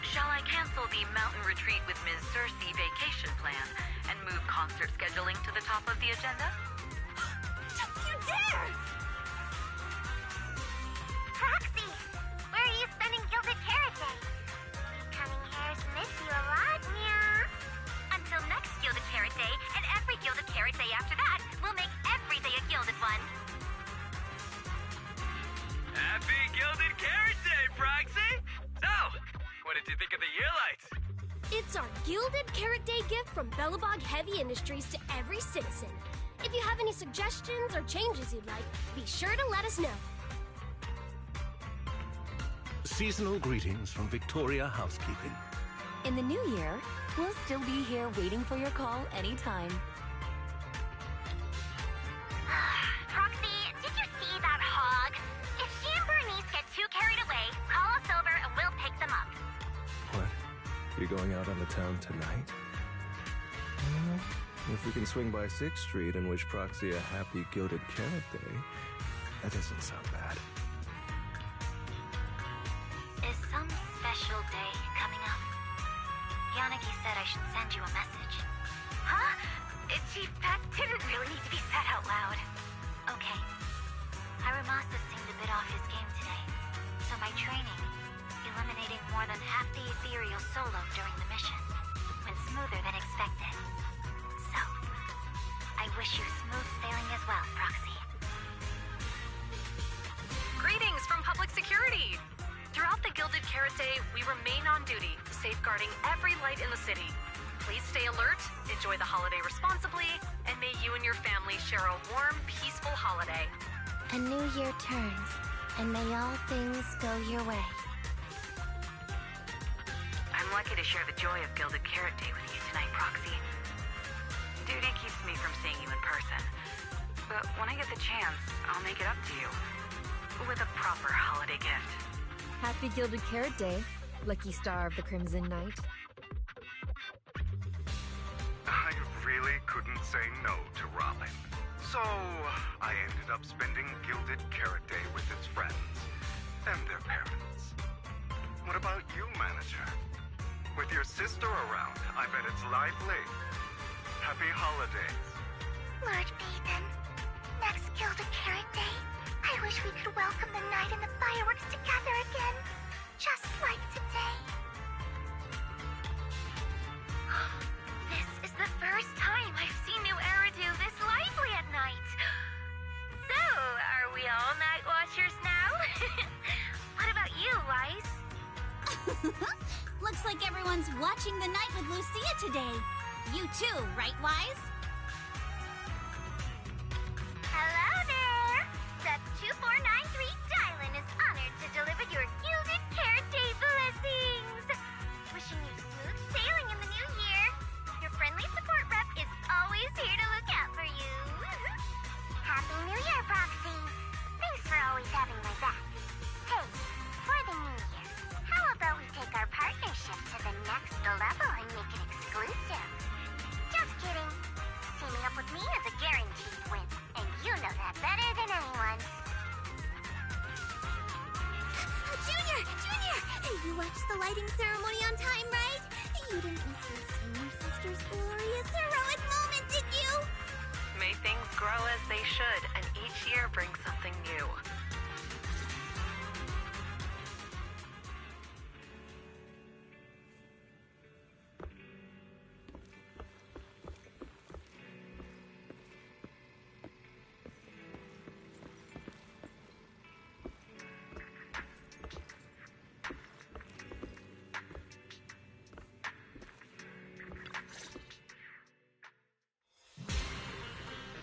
Shall I cancel the mountain retreat with Ms. Cersei vacation plan and move concert scheduling to the top of the agenda? Don't you dare! Proxy, where are you spending Gilded Carrot Day? Coming hairs miss you a lot, meow. Until next Gilded Carrot Day, and every Gilded Carrot Day after that, we'll make every day a Gilded one. Happy Gilded Carrot Day, Proxy! So, what did you think of the year lights? It's our Gilded Carrot Day gift from Bellabog Heavy Industries to every citizen. If you have any suggestions or changes you'd like, be sure to let us know. Seasonal greetings from Victoria Housekeeping. In the new year, we'll still be here waiting for your call anytime. Proxy, did you see that hog? If she and Bernice get too carried away, call us over and we'll pick them up. What? You're going out on the town tonight? Well, if we can swing by 6th Street and wish Proxy a happy Gilded Carrot Day, that doesn't sound bad. Is some special day coming up? Yanagi said I should send you a message. Huh? Chief, that didn't really need to be said out loud. Okay. Harumasa seemed a bit off his game today, so my training, eliminating more than half the ethereal solo during the mission, went smoother than expected. So, I wish you smooth sailing as well, Proxy. Greetings from Public Security! Throughout the Gilded Carrot Day, we remain on duty, safeguarding every light in the city. Please stay alert, enjoy the holiday responsibly, and may you and your family share a warm, peaceful holiday. A new year turns, and may all things go your way. I'm lucky to share the joy of Gilded Carrot Day with you tonight, Proxy. Duty keeps me from seeing you in person. But when I get the chance, I'll make it up to you. With a proper holiday gift. Happy Gilded Carrot Day, lucky star of the Crimson Knight. I really couldn't say no to Robin. So, I ended up spending Gilded Carrot Day with its friends and their parents. What about you, Manager? With your sister around, I bet it's lively. Happy holidays. Lord Phaethon, next Gilded Carrot Day, I wish we could welcome the night and the fireworks together again, just like today. This is the first time I've seen New Eridu this lively at night. So, are we all night watchers now? What about you, Wise? Looks like everyone's watching the night with Lucia today. You too, right, Wise? Hello there! Sub 2493 Dylan is honored to deliver your Gilded Carrot Day blessings! Wishing you smooth sailing in the new year. Your friendly support rep is always here to look out for you. Happy New Year, Proxy! Thanks for always having my back. Hey, for the new year, partnership to the next level and make it exclusive. Just kidding. Teaming up with me is a guaranteed win, and you know that better than anyone. Junior! Junior! Hey, you watched the lighting ceremony on time, right? You didn't miss your senior sister's glorious heroic moment, did you? May things grow as they should, and each year brings something new.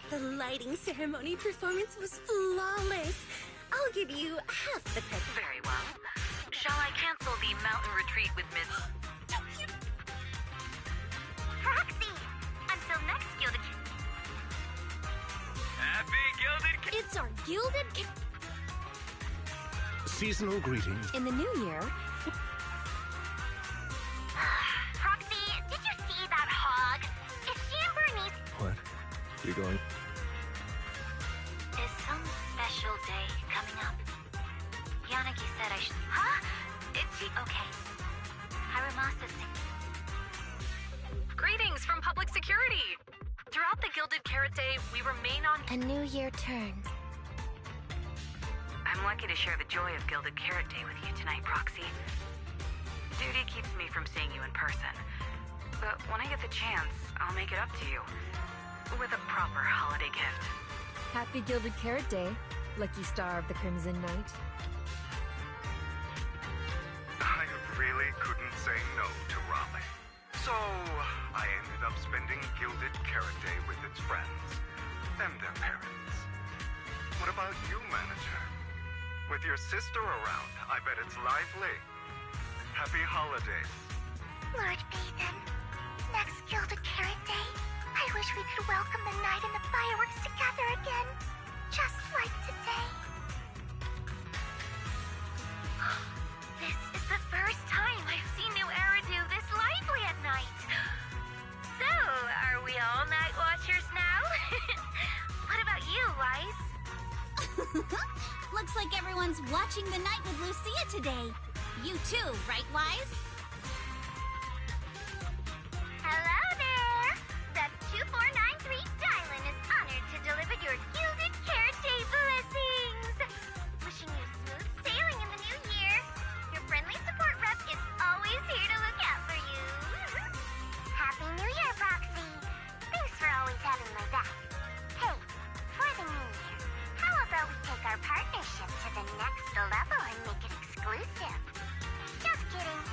The lighting ceremony performance was flawless. I'll give you half the credit. Very well. Shall I cancel the mountain retreat with Miss... Proxy! Until next Gilded... Happy Gilded... It's our Gilded... Seasonal greetings. In the new year... Proxy, did you see that hog? Is she and Bernice... What? You going? Is some special day coming up? Yanagi said I should... Huh? It's... Okay. Harumasa... Greetings from Public Security! Throughout the Gilded Carrot Day, we remain on... A new year turns. I'm lucky to share the joy of Gilded Carrot Day with you tonight, Proxy. Duty keeps me from seeing you in person. But when I get the chance, I'll make it up to you. With a proper holiday gift. Happy Gilded Carrot Day, lucky star of the Crimson Knight. I really couldn't say no to Raleigh. So, I ended up spending Gilded Carrot Day with its friends and their parents. What about you, manager? With your sister around, I bet it's lively. Happy holidays. Lord Phaethon, next Gilded Carrot Day, I wish we could welcome the night and the fireworks together again, just like today. This is the first time I've seen New Eridu this lively at night. So, are we all night watchers now? What about you, Wise? Looks like everyone's watching the night with Lucia today. You too, right, Wise? Hello there! The 2493 Dylan is honored to deliver your Gilded Carrot Day blessings! Wishing you smooth sailing in the new year. Your friendly support rep is always here to look out for you. Happy New Year, Proxy! Thanks for always having my back. Hey, for the new year, how about we take our partnership to the next level and make it exclusive? Just kidding.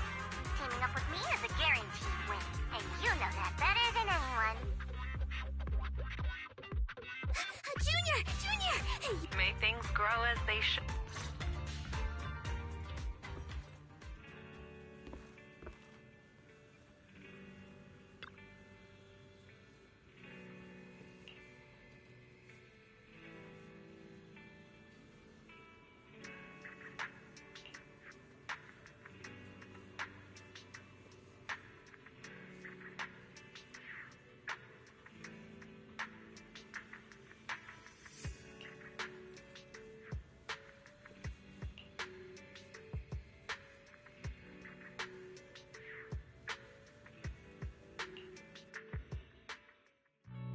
Teaming up with me is a guaranteed win, and you know that better than anyone. Junior! Junior! Hey, May things grow as they should.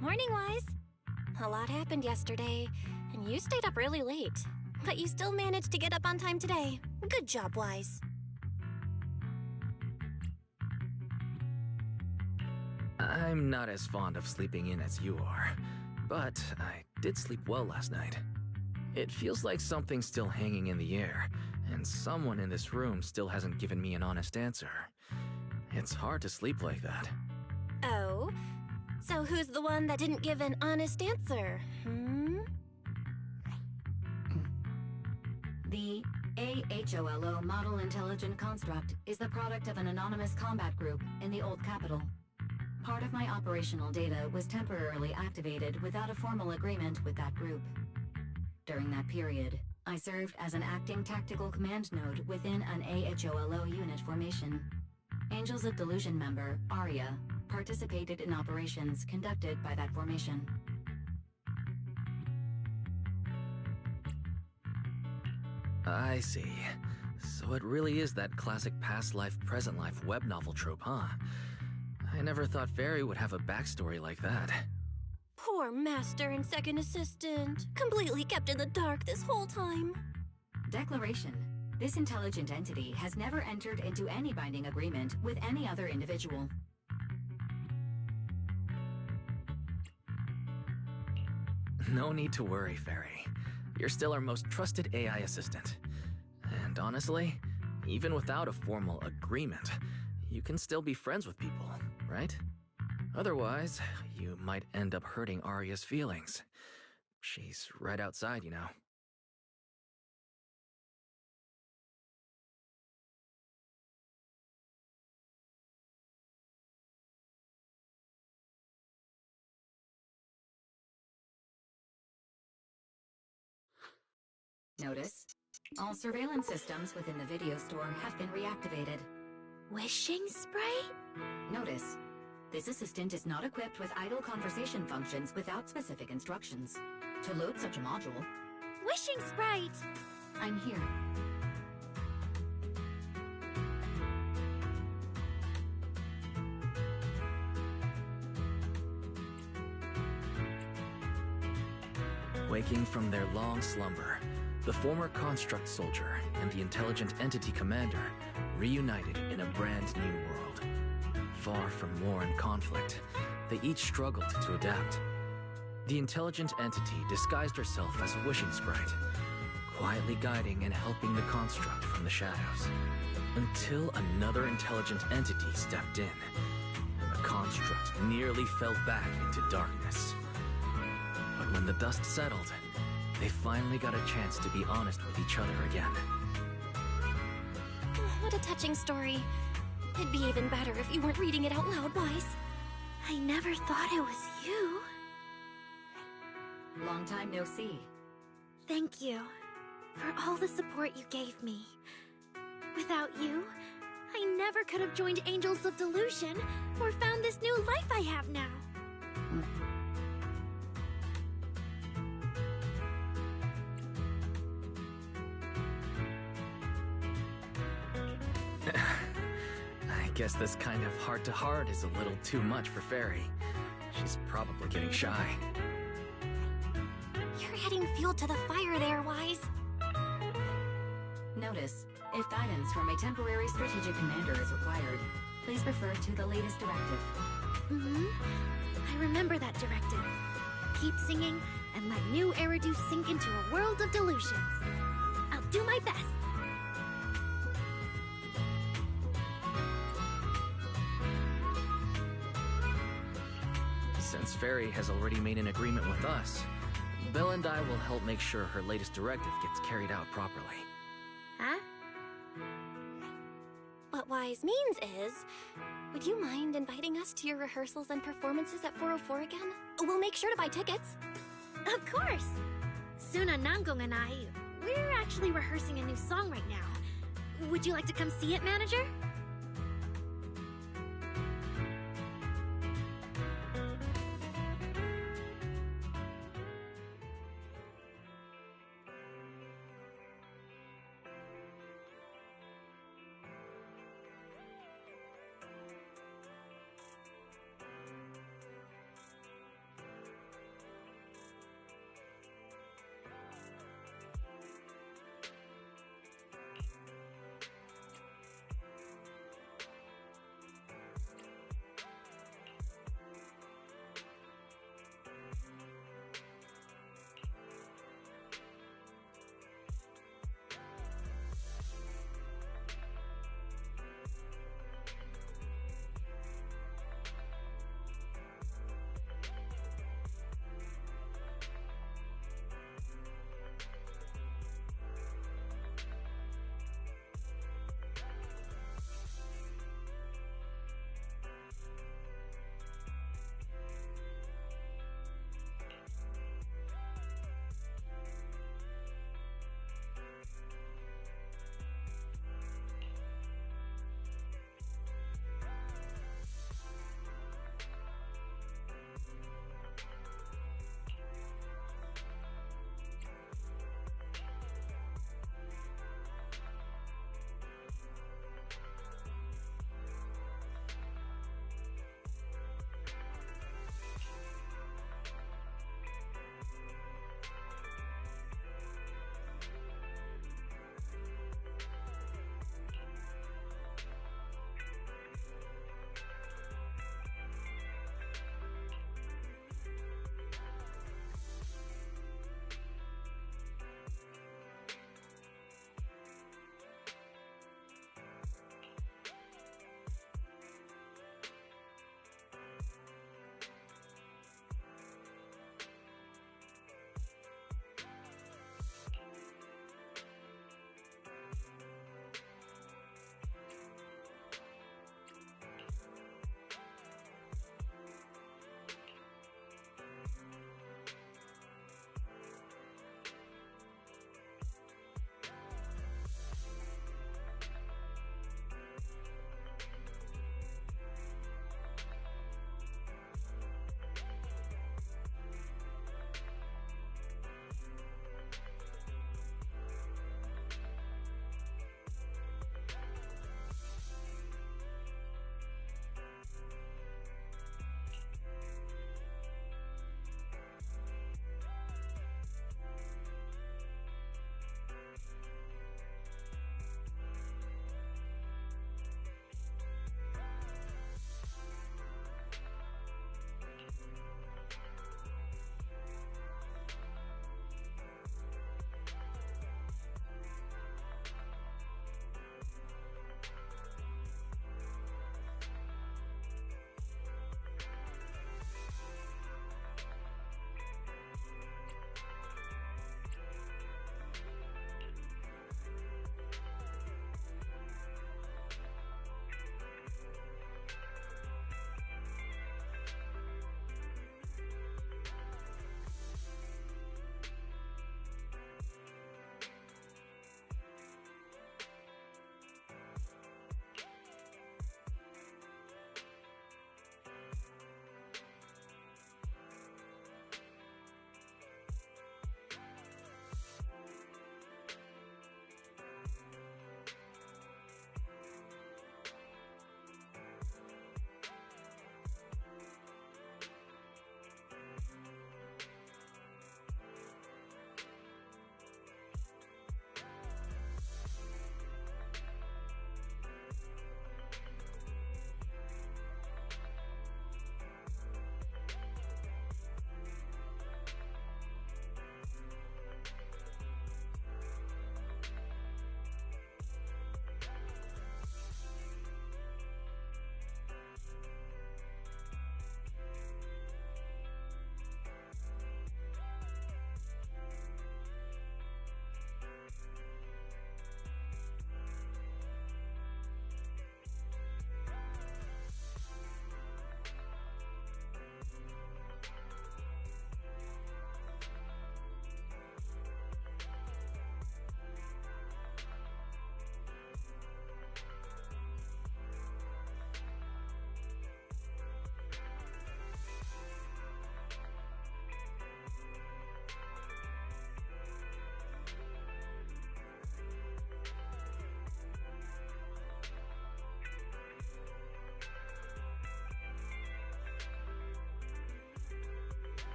Morning, Wise. A lot happened yesterday, and you stayed up really late. But you still managed to get up on time today. Good job, Wise. I'm not as fond of sleeping in as you are, but I did sleep well last night. It feels like something's still hanging in the air, and someone in this room still hasn't given me an honest answer. It's hard to sleep like that. Oh? So who's the one that didn't give an honest answer, The AHOLO Model Intelligent Construct is the product of an anonymous combat group in the Old Capital. Part of my operational data was temporarily activated without a formal agreement with that group. During that period, I served as an acting tactical command node within an AHOLO unit formation. Angels of Delusion member, Arya, participated in operations conducted by that formation. I see. So it really is that classic past life, present life web novel trope, huh? I never thought Fairy would have a backstory like that. Poor master and second assistant. Completely kept in the dark this whole time. Declaration. This intelligent entity has never entered into any binding agreement with any other individual. No need to worry, Fairy. You're still our most trusted AI assistant. And honestly, even without a formal agreement, you can still be friends with people, right? Otherwise, you might end up hurting Arya's feelings. She's right outside, you know. Notice, all surveillance systems within the video store have been reactivated. Wishing spray? Notice, this assistant is not equipped with idle conversation functions without specific instructions. To load such a module... Wishing sprite! I'm here. Waking from their long slumber, the former construct soldier and the intelligent entity commander reunited in a brand new world. Far from war and conflict, they each struggled to adapt. The intelligent entity disguised herself as a wishing sprite, quietly guiding and helping the construct from the shadows, until another intelligent entity stepped in, and the construct nearly fell back into darkness. But when the dust settled, they finally got a chance to be honest with each other again. What a touching story. It'd be even better if you weren't reading it out loud, Wise. I never thought it was you. Long time no see. Thank you for all the support you gave me. Without you, I never could have joined Angels of Delusion or found this new life I have now. I guess this kind of heart-to-heart is a little too much for Fairy. She's probably getting shy. You're adding fuel to the fire there, Wise. Notice, if guidance from a temporary strategic commander is required, please refer to the latest directive. I remember that directive. Keep singing and let new Eridu sink into a world of delusions. I'll do my best. Since Fairy has already made an agreement with us, Belle and I will help make sure her latest directive gets carried out properly. Huh? What Wise means is, would you mind inviting us to your rehearsals and performances at 404 again? We'll make sure to buy tickets. Of course! Suna, Nangong, and I, we're actually rehearsing a new song right now. Would you like to come see it, manager?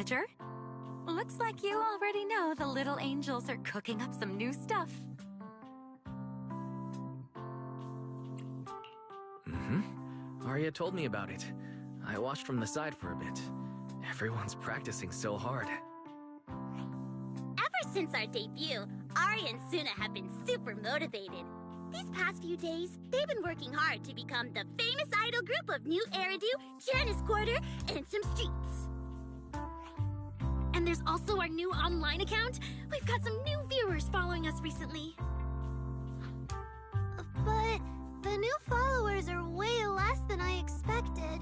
manager. Looks like you already know the little angels are cooking up some new stuff. Arya told me about it. I watched from the side for a bit. Everyone's practicing so hard. Ever since our debut, Ari and Suna have been super motivated. These past few days, they've been working hard to become the famous idol group of New Eridu, Janice Quarter, and some streets. And there's also our new online account. We've got some new viewers following us recently. But the new followers are way less than I expected.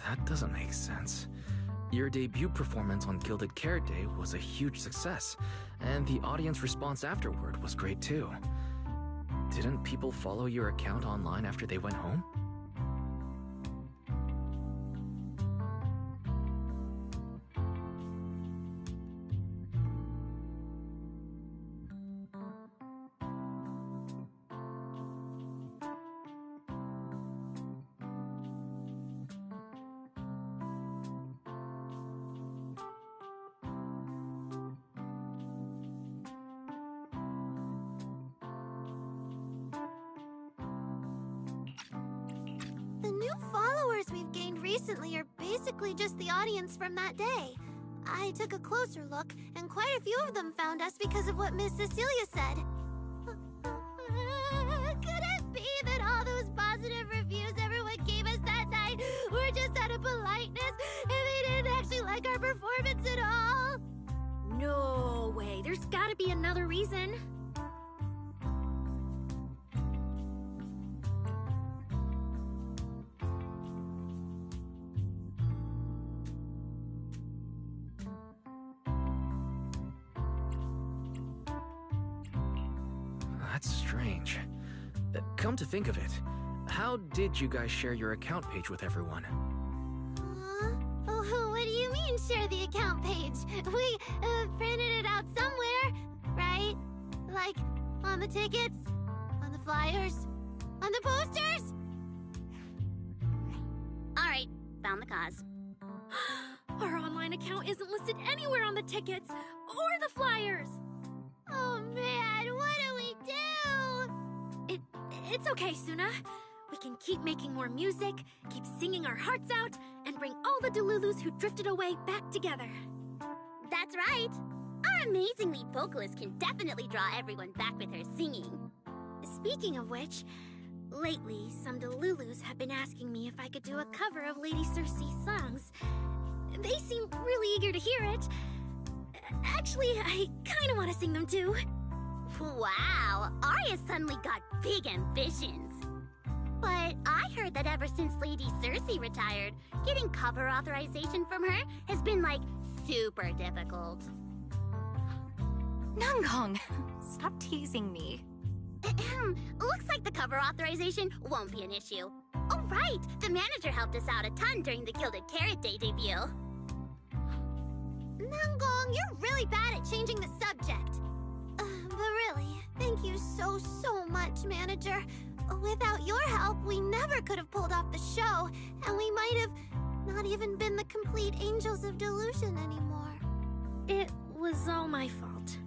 That doesn't make sense. Your debut performance on Gilded Carrot Day was a huge success, and the audience response afterward was great too. Didn't people follow your account online after they went home? The new followers we've gained recently are basically just the audience from that day. I took a closer look, and quite a few of them found us because of what Miss Cecilia said. Could it be that all those positive reviews everyone gave us that night were just out of politeness, and they didn't actually like our performance at all? No way. There's gotta be another reason. That's strange. Come to think of it, how did you guys share your account page with everyone? Oh, what do you mean, share the account page? We printed it out somewhere, right? Like, on the tickets? On the flyers? On the posters? Alright, found the cause. Our online account isn't listed anywhere on the tickets or the flyers. Oh man, what do we do? It's okay, Suna. We can keep making more music, keep singing our hearts out, and bring all the Delulus who drifted away back together. That's right. Our amazing lead vocalist can definitely draw everyone back with her singing. Speaking of which, lately some Delulus have been asking me if I could do a cover of Lady Circe's songs. They seem really eager to hear it. Actually, I kind of want to sing them too. Wow, Arya suddenly got big ambitions. But I heard that ever since Lady Circe retired, getting cover authorization from her has been, like, super difficult. Nangong, stop teasing me. Looks like the cover authorization won't be an issue. Oh, right! The manager helped us out a ton during the Gilded Carrot Day debut. Nangong, you're really bad at changing the subject. But really, thank you so much, Manager. Without your help, we never could have pulled off the show, and we might have not even been the complete Angels of Delusion anymore. It was all my fault.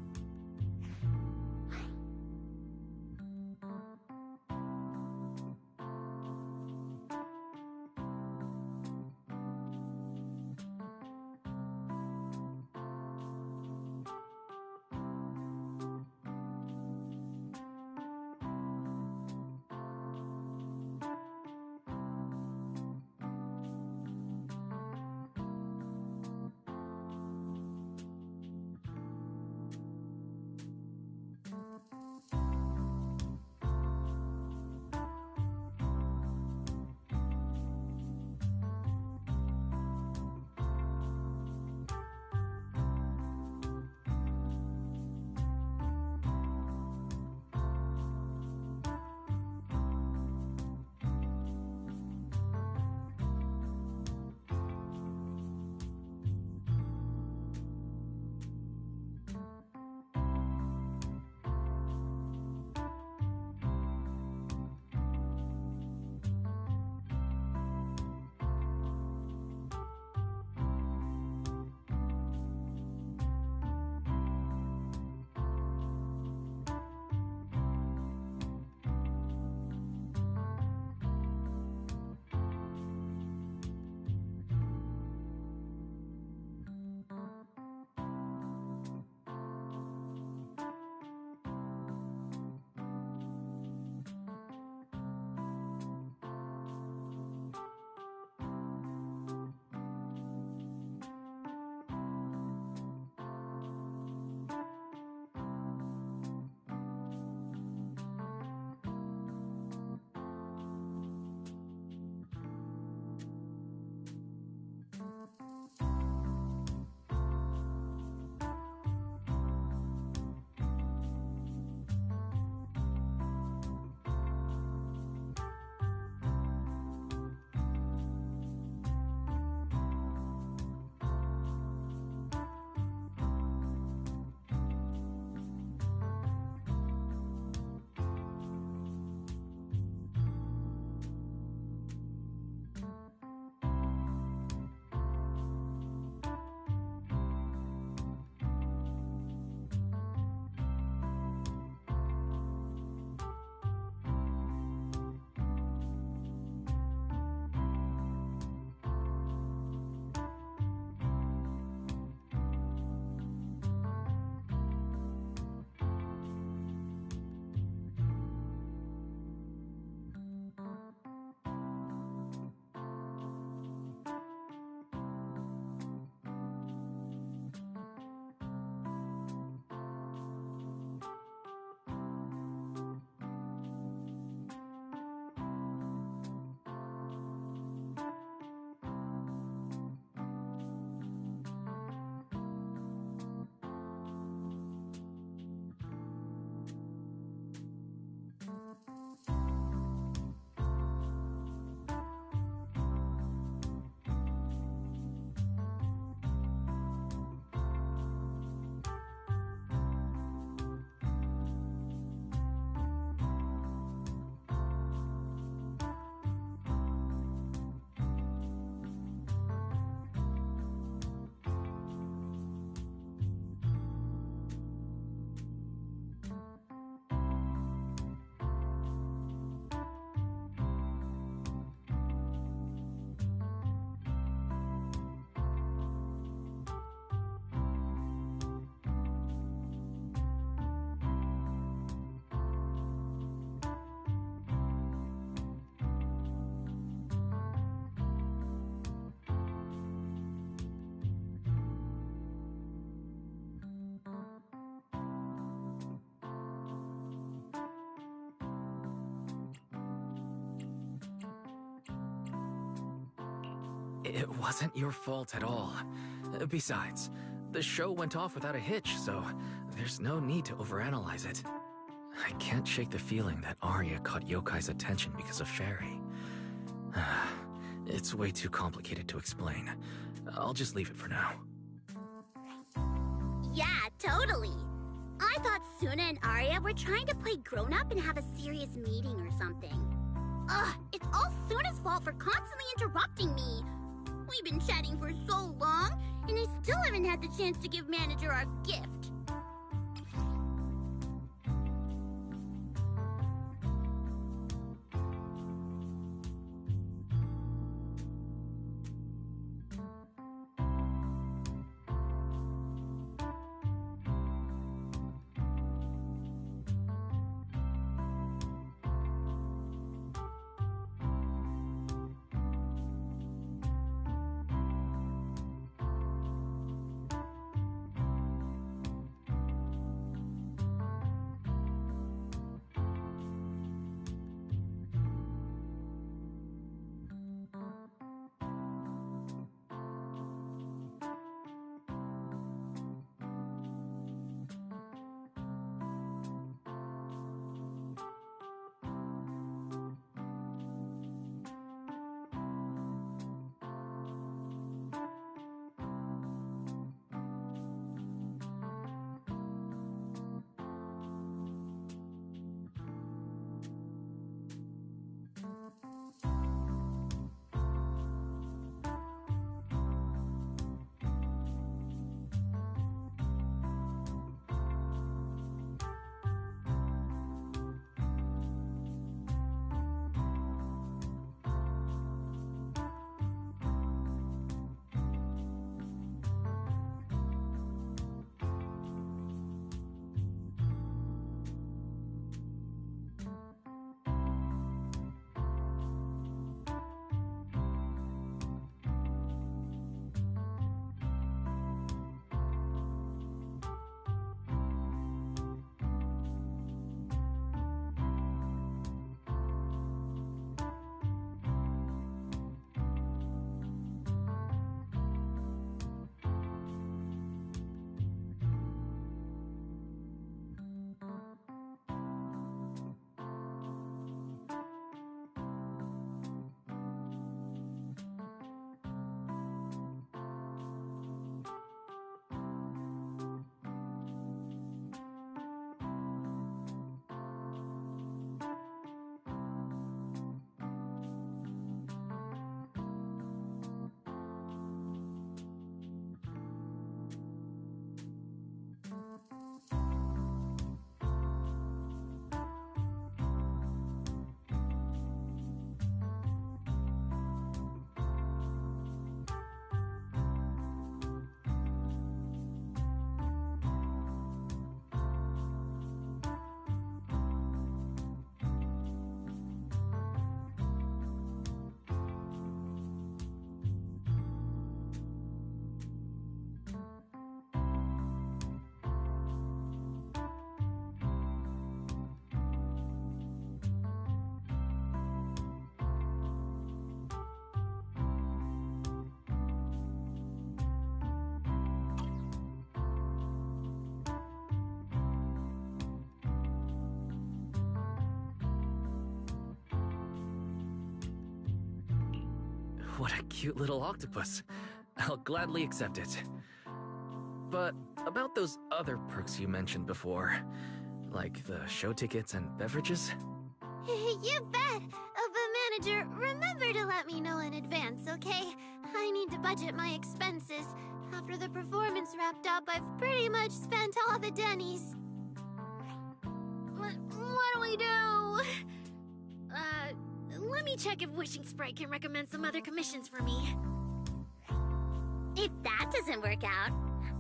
It wasn't your fault at all. Besides, The show went off without a hitch, so there's no need to overanalyze it. I can't shake the feeling that Arya caught Yokai's attention because of Fairy. It's way too complicated to explain. I'll just leave it for now. Yeah, totally. I thought Suna and Arya were trying to play grown-up and have a serious meeting or something. Ugh, it's all Suna's fault for constantly interrupting me. We've been chatting for so long, and I still haven't had the chance to give Manager our gift. What a cute little octopus. I'll gladly accept it. But about those other perks you mentioned before, like the show tickets and beverages? You bet! But manager, remember to let me know in advance, okay? I need to budget my expenses. After the performance wrapped up, I've pretty much spent all the Denny's. What do we do? Let me check if Wishing Sprite can recommend some other commissions for me. If that doesn't work out,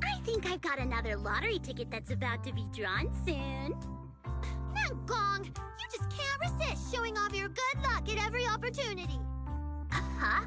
I think I've got another lottery ticket that's about to be drawn soon. Gong, you just can't resist showing off your good luck at every opportunity. Uh-huh.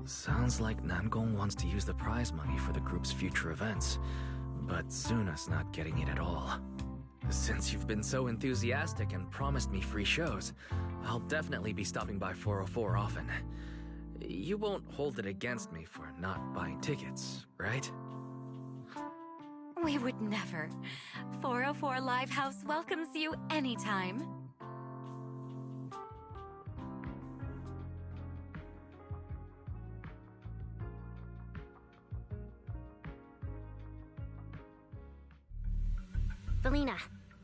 Sounds like Nangong wants to use the prize money for the group's future events, but Suna's not getting it at all. Since you've been so enthusiastic and promised me free shows, I'll definitely be stopping by 404 often. You won't hold it against me for not buying tickets, right? We would never. 404 Live House welcomes you anytime. Valina,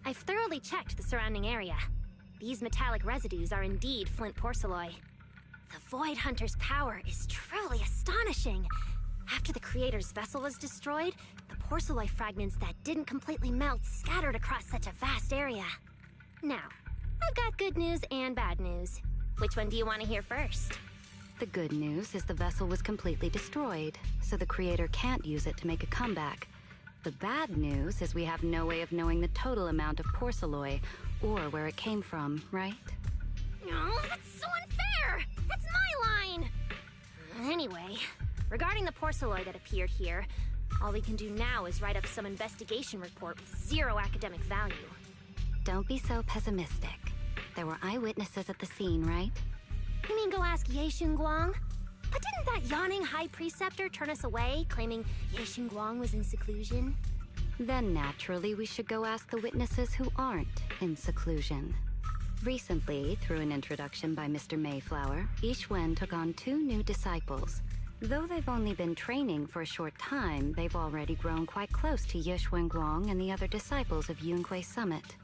I've thoroughly checked the surrounding area. These metallic residues are indeed flint porcelloi. The Void Hunter's power is truly astonishing. After the Creator's vessel was destroyed, the porcelloi fragments that didn't completely melt scattered across such a vast area. Now, I've got good news and bad news. Which one do you want to hear first? The good news is the vessel was completely destroyed, so the Creator can't use it to make a comeback. The bad news is we have no way of knowing the total amount of porcelloi, or where it came from, right? Oh, that's so unfair! That's my line! Anyway, regarding the porcelloi that appeared here, all we can do now is write up some investigation report with zero academic value. Don't be so pessimistic. There were eyewitnesses at the scene, right? You mean go ask Ye Xinguang? But didn't that yawning high preceptor turn us away, claiming Ye Xinguang was in seclusion? Then naturally we should go ask the witnesses who aren't in seclusion. Recently, through an introduction by Mr. Mayflower, Yixuan took on 2 new disciples. Though they've only been training for a short time, they've already grown quite close to Ye Xuanguang and the other disciples of Yunque Summit.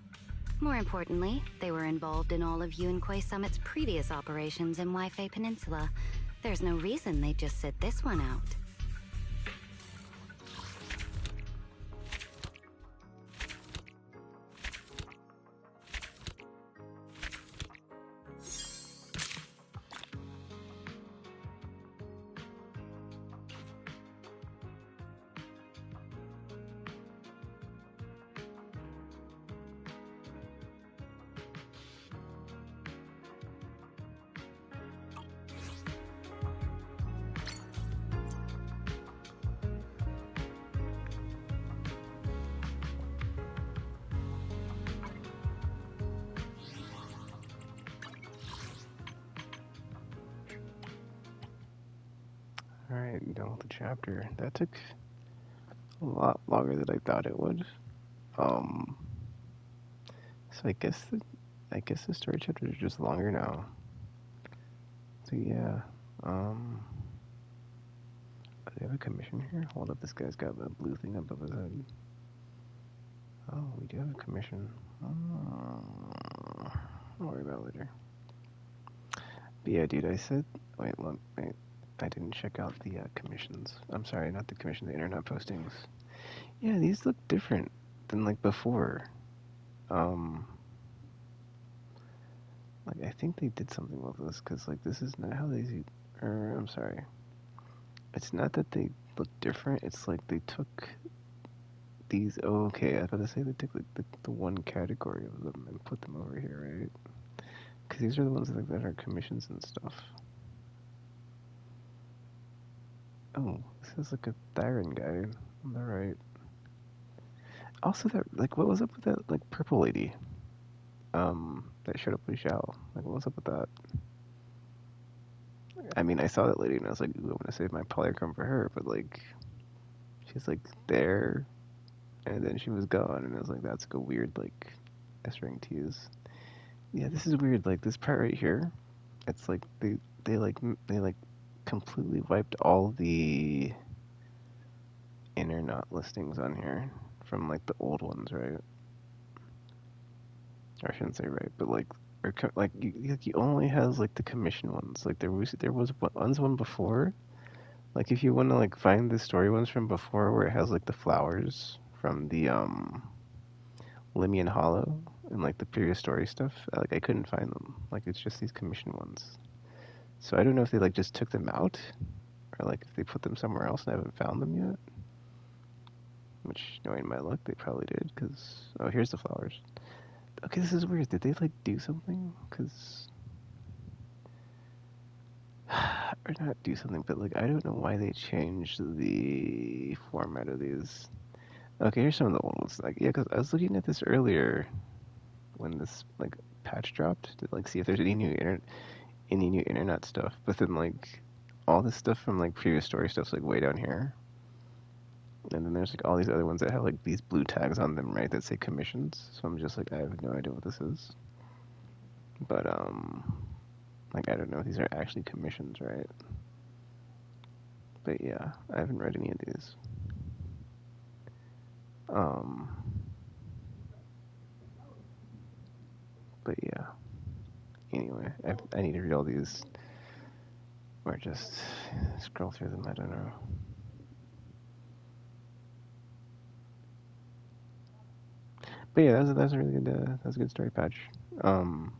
More importantly, they were involved in all of Yunque Summit's previous operations in Weifei Peninsula. There's no reason they'd just sit this one out. Alright, done with the chapter. That took a lot longer than I thought it would. So I guess the story chapters are just longer now. So yeah, do they have a commission here? Hold up, this guy's got a blue thing above his head. Oh, we do have a commission. Don't worry about it later. But yeah, dude, I said, wait, I didn't check out the commissions. I'm sorry, not the commission, the internet postings. Yeah, these look different than like before. Like I think they did something with this, cause like this is not how they do. I'm sorry. It's not that they look different. It's like they took these. Oh, okay. I was about to say they took like the one category of them and put them over here, right? Cause these are the ones that are commissions and stuff. Oh, this is like a Thyron guy on the right. Also, that like, what was up with that like purple lady? That showed up with Xiao. Like, what was up with that? I mean, I saw that lady and I was like, ooh, I'm gonna save my polychrome for her, but like, she's like there, and then she was gone, and I was like, that's like a weird like S-ring to use. Yeah, this is weird. Like this part right here, it's like they completely wiped all the inner knot listings on here from like the old ones, right? Or I shouldn't say right, but like, or like you only has like the commission ones. Like there was one before. Like if you want to like find the story ones from before, where it has like the flowers from the Limian Hollow and like the previous story stuff, like I couldn't find them. Like it's just these commission ones. So I don't know if they like just took them out, or like if they put them somewhere else and I haven't found them yet. Which, knowing my luck, they probably did. Cause here's the flowers. Okay, this is weird. Did they like do something? Cause or not do something, but like I don't know why they changed the format of these. Okay, here's some of the old ones. Like, yeah, because I was looking at this earlier when this like patch dropped to like see if there's any new internet stuff. But then like all this stuff from like previous story stuff's like way down here, and then there's like all these other ones that have like these blue tags on them, right? That say commissions. So I'm just like, I have no idea what this is. But like I don't know if these are actually commissions, right? But yeah, I haven't read any of these. But yeah. Anyway, I need to read all these, or just scroll through them. I don't know. But yeah, that's a really good. That's a good story patch. All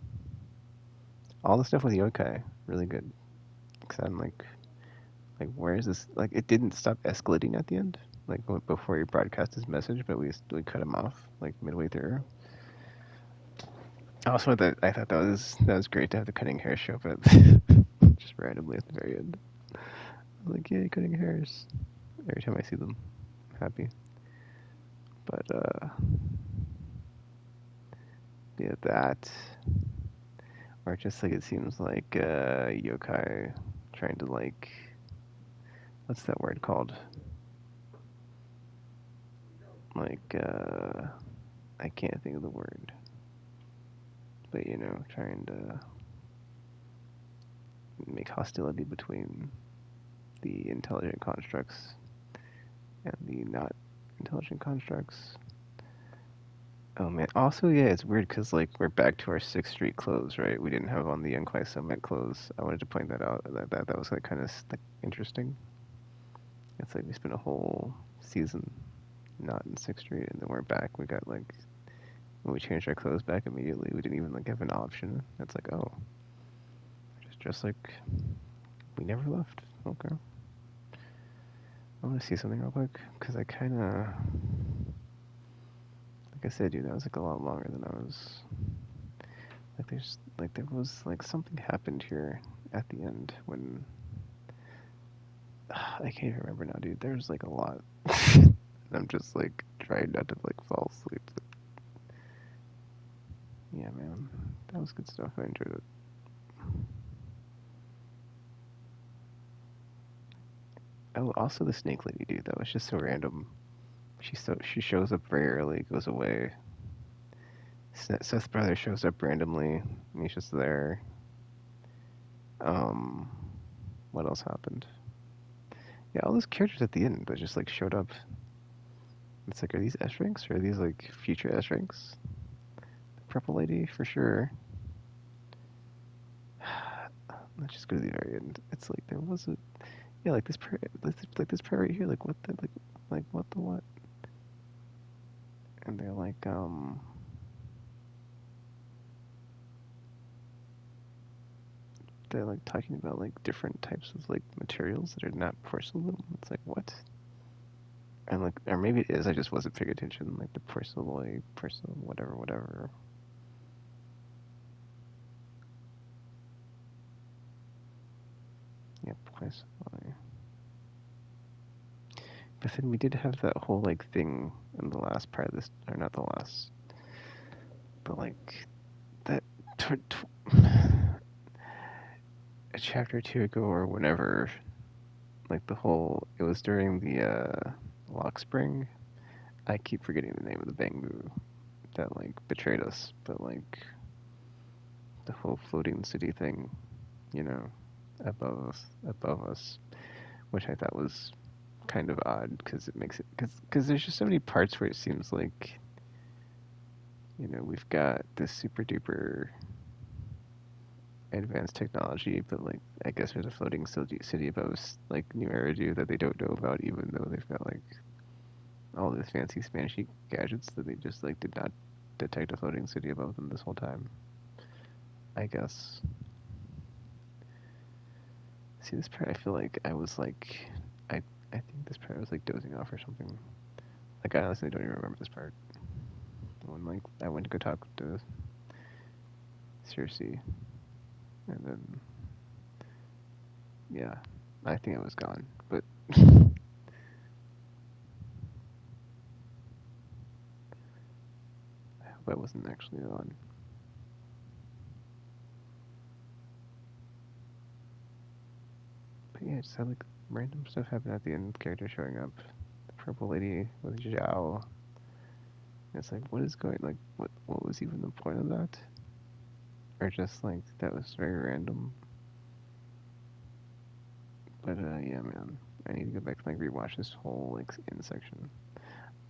the stuff with yokai, really good. Cause I'm like, where is this? Like, it didn't stop escalating at the end. Like before he broadcast his message, but we cut him off like midway through. Also, I thought that was great to have the cutting hair show up at just randomly at the very end. I was like, yay, cutting hairs! Every time I see them, I'm happy. But yeah, that, or just like it seems like yokai trying to like, what's that word called? Like I can't think of the word. But you know, trying to make hostility between the intelligent constructs and the not intelligent constructs. Oh man. Also, yeah, it's weird because like we're back to our 6th Street clothes, right? We didn't have on the Young Summit clothes. I wanted to point that out. That was like kind of like interesting. It's like we spent a whole season not in 6th Street, and then we're back. We got like when we changed our clothes back immediately. We didn't even like have an option. It's like, oh, just like we never left. Okay. I want to see something real quick because I kind of, like I said, dude, that was like a lot longer than I was. Like there was like something happened here at the end when I can't even remember now, dude. There's like a lot. I'm just like trying not to like fall asleep. Yeah, man, that was good stuff. I enjoyed it. Oh, also the snake lady, dude. That was just so random. She shows up very early, goes away. Seth's brother shows up randomly, and he's just there. What else happened? Yeah, all those characters at the end that just like showed up. It's like, are these S ranks or are these like future S ranks? The purple lady for sure. Let's just go to the very end. It's like there was a, yeah, like this prayer, like this prayer right here. Like what the like what the what? And they're like they're like talking about like different types of like materials that are not porcelain. It's like what? And like, or maybe it is. I just wasn't paying attention. Like the porcelain, whatever. Yeah, porcelain. But then we did have that whole like thing in the last part of this, or not the last, but like that a chapter or two ago or whenever, like the whole, it was during the lock spring. I keep forgetting the name of the Bangbu that like betrayed us, but like the whole floating city thing, you know, above us, which I thought was kind of odd because it makes it because there's just so many parts where it seems like, you know, we've got this super duper advanced technology, but like I guess there's a floating city above us, like New Eridu, that they don't know about, even though they've got like all these fancy Spanishy gadgets that they just like did not detect a floating city above them this whole time. I guess. See, this part I feel like I was like, I think this part I was like dozing off or something. Like I honestly don't even remember this part. When like I went to go talk to Cersei, and then Yeah, I think it was gone, but I hope I wasn't actually on. But yeah, just had like random stuff happen at the end. Character showing up, the purple lady with Zhao. It's like, what is going? Like, what was even the point of that? Or just like that was very random. But yeah, man, I need to go back and like rewatch this whole like in section.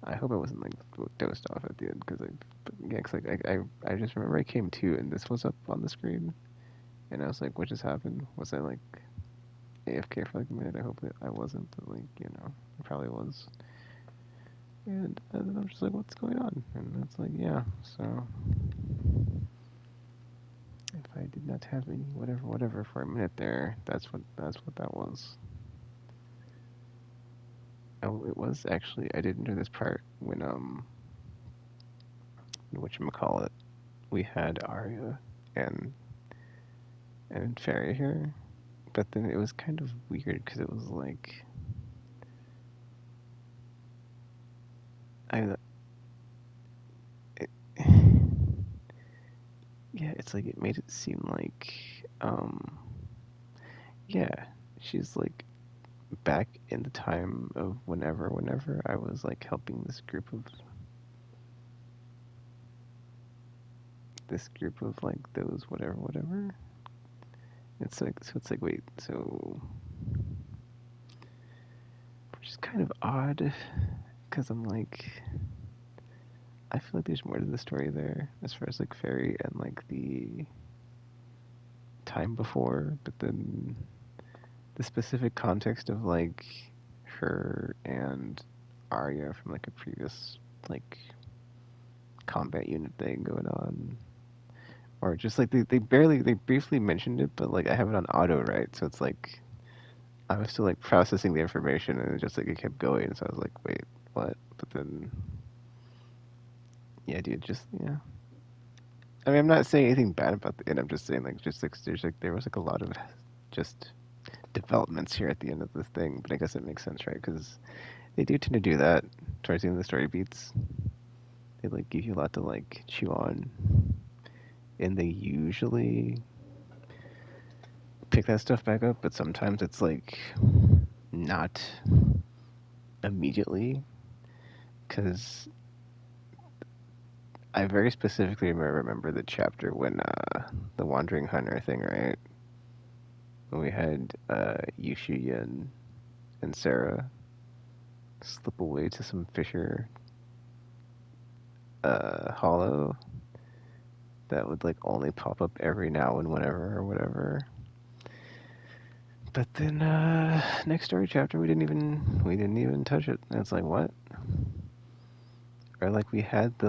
I hope I wasn't like dosed off at the end because yeah, cause, like I just remember I came to and this was up on the screen, and I was like, what just happened? Was I like AFK for like a minute? I hope that I wasn't, but like I probably was. And then I'm just like, what's going on? And it's like, yeah, so if I did not have any whatever for a minute there, that's what that was. Oh, it was actually I did enjoy this part when whatchamacallit, we had Arya and Fairy here, but then it was kind of weird because it was like it, yeah, it's like it made it seem like yeah, she's like back in the time of whenever I was like helping this group of like those whatever. It's like so it's like wait, so which is kind of odd because I'm like I feel like there's more to the story there as far as like Fairy and like the time before, but then the specific context of like her and Arya from like a previous like combat unit thing going on, or just like they briefly mentioned it, but like I have it on auto, right? So it's like I was still like processing the information, and it just like it kept going. So I was like, wait, what? But then, yeah, dude, just yeah. I mean, I'm not saying anything bad about the end. I'm just saying like just like there was like a lot of just developments here at the end of this thing. But I guess it makes sense, right? Because they do tend to do that towards the end of the story beats. They like give you a lot to like chew on, and they usually pick that stuff back up. But sometimes it's like not immediately, because I very specifically remember the chapter when the Wandering Hunter thing, right? When we had Yushi and Sarah slip away to some Fisher hollow that would like only pop up every now and whenever or whatever. But then next story chapter we didn't even touch it. And it's like what? Or like we had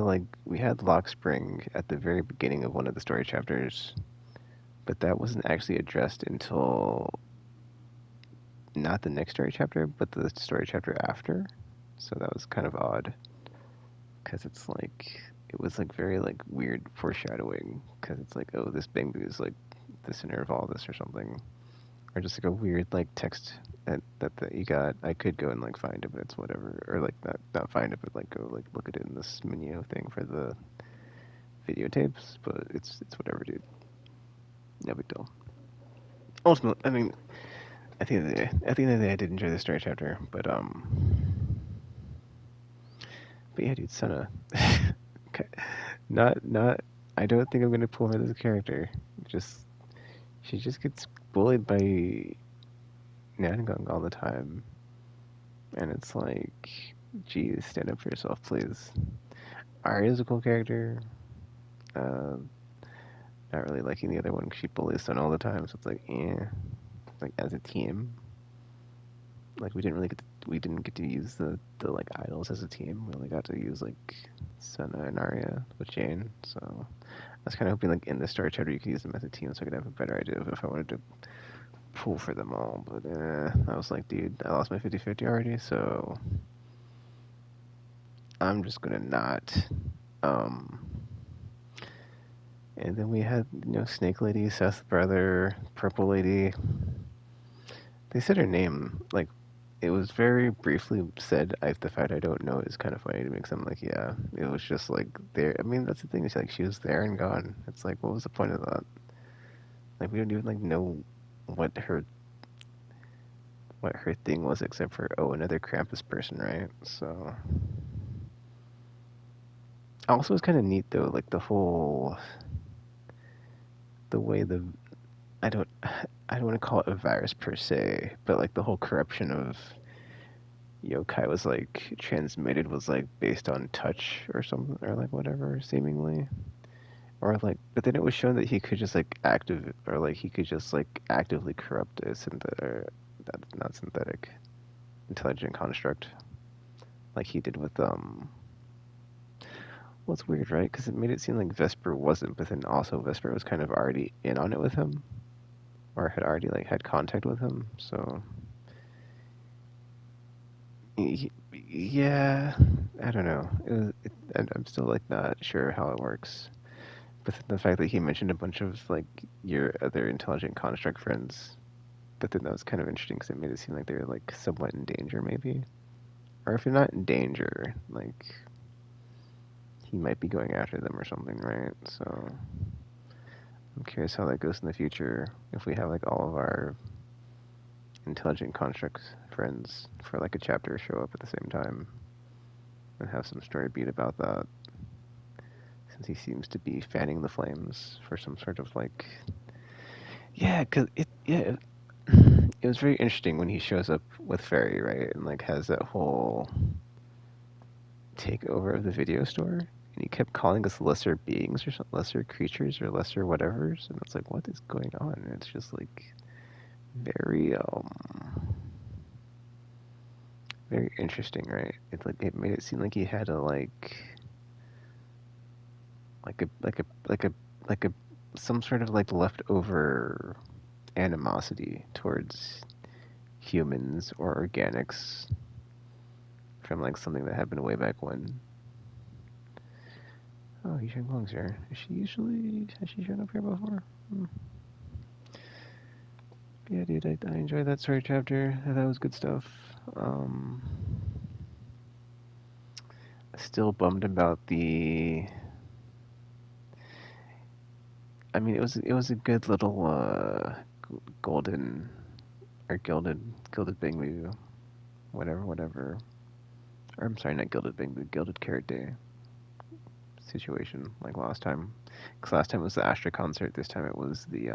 Lock Spring at the very beginning of one of the story chapters, but that wasn't actually addressed until not the next story chapter, but the story chapter after. So that was kind of odd, because it's like it was like very like weird foreshadowing, because it's like, oh, this Bangbu is like the center of all this or something, or just like a weird like text that you got. I could go and like find it, but it's whatever, or like not find it, but like go like look at it in this Minio thing for the videotapes. But it's whatever, dude. No big deal. Ultimately, I mean, at the end of the day, I did enjoy the story chapter, but yeah, dude, Senna. Okay. Not. I don't think I'm gonna pull her as a character. She just gets bullied by Nangang all the time, and it's like, geez, stand up for yourself, please. Arya's a cool character. Uh, Not really liking the other one because she bullies Sun all the time, so it's like, yeah. Like as a team, like we didn't get to use the like idols as a team. We only got to use like Senna and Arya with Jane. So I was kind of hoping like in the story chapter you could use them as a team, so I could have a better idea of if I wanted to pull for them all. But I was like, dude, I lost my 50-50 already, so I'm just gonna not. And then we had Snake Lady, Seth's brother, Purple Lady. They said her name, like, it was very briefly said. The fact I don't know is kind of funny to me because I'm like, yeah, it was just like there. I mean, that's the thing. It's like she was there and gone. It's like, what was the point of that? Like, we don't even like know what her thing was except for another Krampus person, right? So, also it's kind of neat though, like the way I don't want to call it a virus per se, but like the whole corruption of yokai was like transmitted was like based on touch or something or like whatever seemingly, or like, but then it was shown that he could just like he could just like actively corrupt a that's not synthetic intelligent construct like he did with What's weird, right? Because it made it seem like Vesper wasn't, but then also Vesper was kind of already in on it with him, or had already like had contact with him. So yeah, I don't know. I'm still like not sure how it works. But the fact that he mentioned a bunch of like your other intelligent construct friends, but then that was kind of interesting because it made it seem like they were like somewhat in danger, maybe, or if they're not in danger, like he might be going after them or something, right? So I'm curious how that goes in the future if we have like all of our intelligent construct friends for like a chapter show up at the same time and have some story beat about that, since he seems to be fanning the flames for some sort of like, yeah, because it was very interesting when he shows up with Fairy, right, and like has that whole takeover of the video store, and he kept calling us lesser beings or lesser creatures or lesser whatevers, and it's like, what is going on? And it's just like very very interesting, right? It's like it made it seem like he had a like a some sort of like leftover animosity towards humans or organics from like something that happened way back when. Oh, Yisheng Long's here. Has she shown up here before? Yeah, dude, I enjoyed that story chapter. That was good stuff. Still bummed about the. I mean, it was a good little golden or gilded Bingbu, whatever. Or I'm sorry, not gilded Bingbu, gilded Carrot Day situation like last time. Because last time it was the Astra concert. This time it was the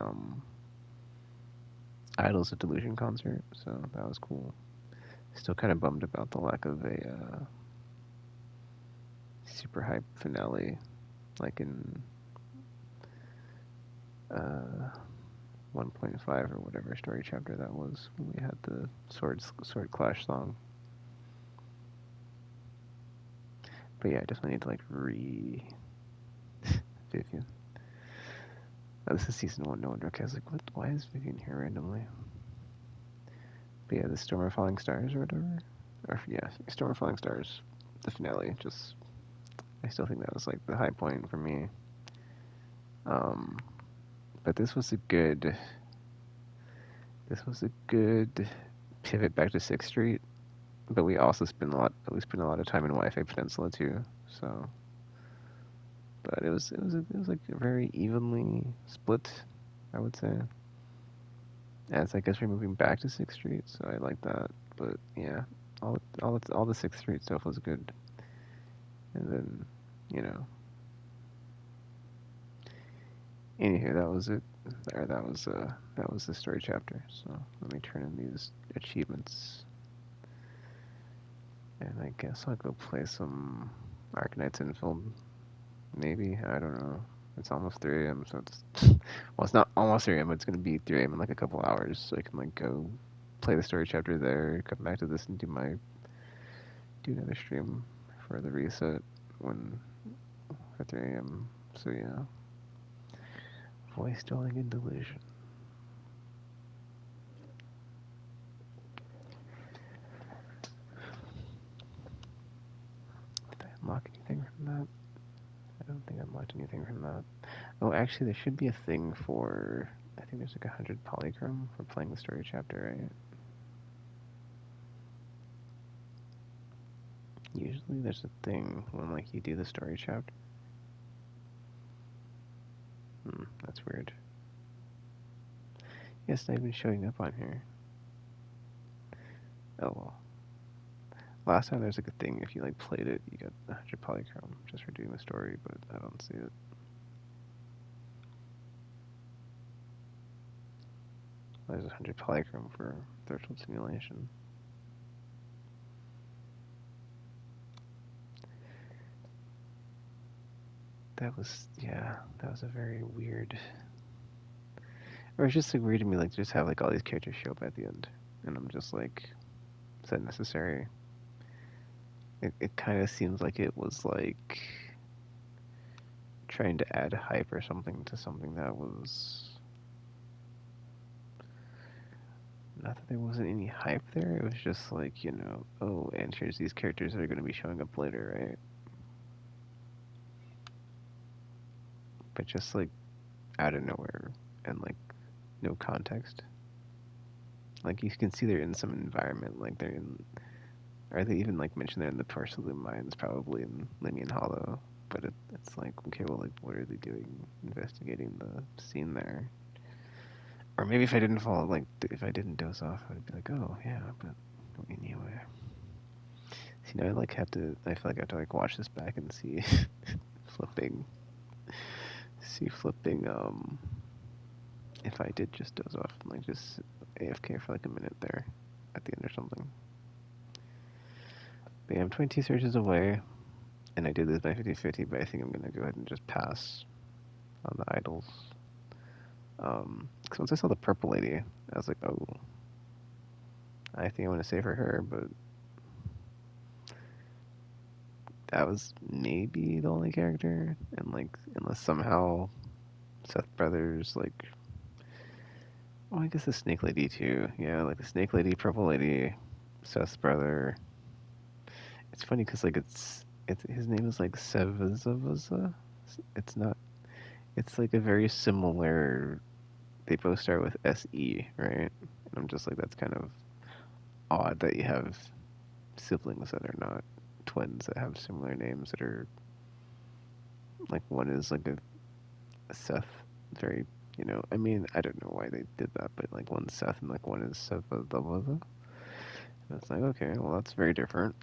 Idols of Delusion concert. So that was cool. Still kind of bummed about the lack of a super hype finale, like in 1.5 or whatever story chapter that was when we had the sword clash song. But yeah, I definitely need to like Vivian. Oh, this is season 1, no wonder. Okay, I was like, what? Why is Vivian here randomly? But yeah, the Storm of Falling Stars or whatever. Or yeah, Storm of Falling Stars, the finale. Just, I still think that was like the high point for me. But this was a good pivot back to 6th Street. But we also spent a lot of time in Wi-Fi Peninsula too. So, but it was like very evenly split, I would say. As I guess we're moving back to 6th Street, so I like that. But yeah, all the 6th Street stuff was good. And then, you know, anywho, that was it. Or that was the story chapter. So let me turn in these achievements, and I guess I'll go play some Arknights Infield. Maybe, I don't know. It's almost 3 a.m. so it's well, it's not almost 3 a.m. But it's gonna be 3 a.m. in like a couple hours, so I can like go play the story chapter there, come back to this, and do another stream for the reset for 3 a.m. So yeah, voice dwelling in delusion. Did I unlock anything from that? I don't think I unlocked anything from that. Oh, actually, there should be a thing for. I think there's like 100 polychrome for playing the story chapter, right? Usually there's a thing when like you do the story chapter. That's weird. Yeah, it's not even showing up on here. Oh well. Last time there's like a thing, if you like played it, you got 100 polychrome just for doing the story, but I don't see it. There's 100 polychrome for threshold simulation. That was, yeah, that was a very weird. Or it's just like weird to me, like just have like all these characters show up at the end, and I'm just like, is that necessary? It kind of seems like it was like trying to add hype or something to something that was not that there wasn't any hype there. It was just like, you know, oh, and here's these characters that are going to be showing up later, right? But just like out of nowhere and like no context. Like you can see they're in some environment, like they're in, or they even like mention they're in the porcelain mines, probably in Limian Hollow. But it's like, okay, well, like what are they doing? Investigating the scene there. Or maybe if I didn't fall, like if I didn't doze off, I'd be like, oh yeah, but anyway. See, now I like have to. I feel like I have to like watch this back and see flipping. See flipping. If I did just doze off, like just AFK for like a minute there, at the end or something. But yeah, I'm 22 searches away, and I did this by 50/50. But I think I'm gonna go ahead and just pass on the idols. Because once I saw the purple lady, I was like, oh, I think I want to save her, but that was maybe the only character, and like unless somehow Seth Brothers like, oh, I guess the Snake Lady too. Yeah, like the Snake Lady, Purple Lady, Seth's brother. It's funny because like it's his name is like Sevazavaza. It's not. It's like a very similar. They both start with SE, right? And I'm just like, that's kind of odd that you have siblings that are not twins that have similar names that are like one is like a Seth, very, you know, I mean, I don't know why they did that, but like one's Seth and like one is Sevazavaza. And it's like, okay, well that's very different.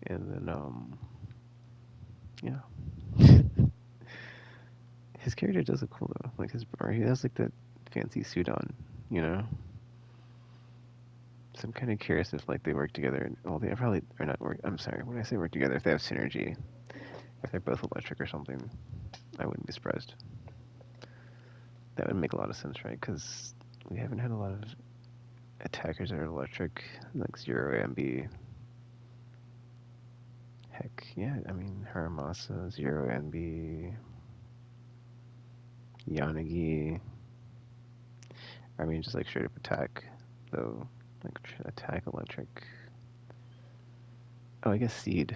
And then yeah. His character does look cool though. Like or he has like that fancy suit on, you know. So I'm kind of curious if like they work together. Well, they probably are not work. I'm sorry. When I say work together, if they have synergy, if they're both electric or something, I wouldn't be surprised. That would make a lot of sense, right? Because we haven't had a lot of attackers that are electric, like Zero Ambi. Heck, yeah. I mean, Haramasa, Zero Ambi, Yanagi. I mean, just like straight up attack, though. Like attack electric. Oh, I guess Seed.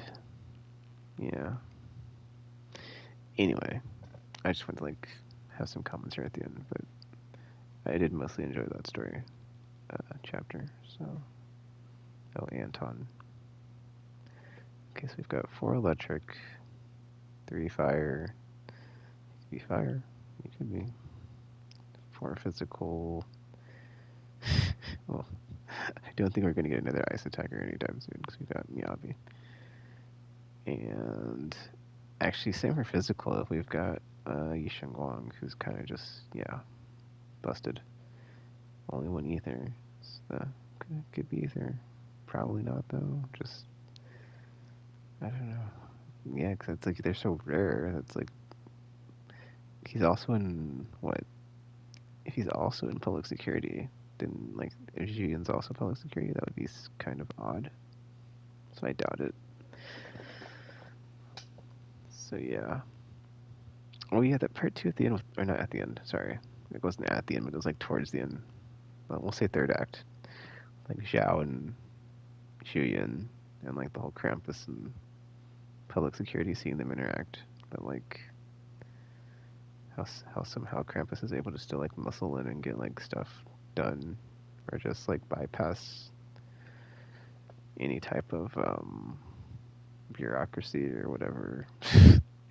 Yeah. Anyway, I just want to like have some comments here at the end, but I did mostly enjoy that story chapter. So, oh, Anton. Okay, so we've got 4 electric, 3 fire. You could be fire. You could be 4 physical. Well, I don't think we're going to get another ice attacker anytime soon because we've got Miyabi. And actually, same for physical. We've got Yisheng Guang, who's kind of just, yeah, busted. Only 1 ether. So could be ether. Probably not, though. Just, I don't know. Yeah, because it's like they're so rare. That's like, he's also in, what? If he's also in public security, then, like, if Jian's also public security, that would be kind of odd. So I doubt it. So, yeah. Oh, yeah, that part 2 at the end, or not at the end, sorry. It wasn't at the end, but it was, like, towards the end. Well, we'll say 3rd act. Like, Zhao and Xuyan, and, like, the whole Krampus and public security seeing them interact. But, like, how somehow Krampus is able to still, like, muscle in and get, like, stuff done, or just, like, bypass, any type of bureaucracy or whatever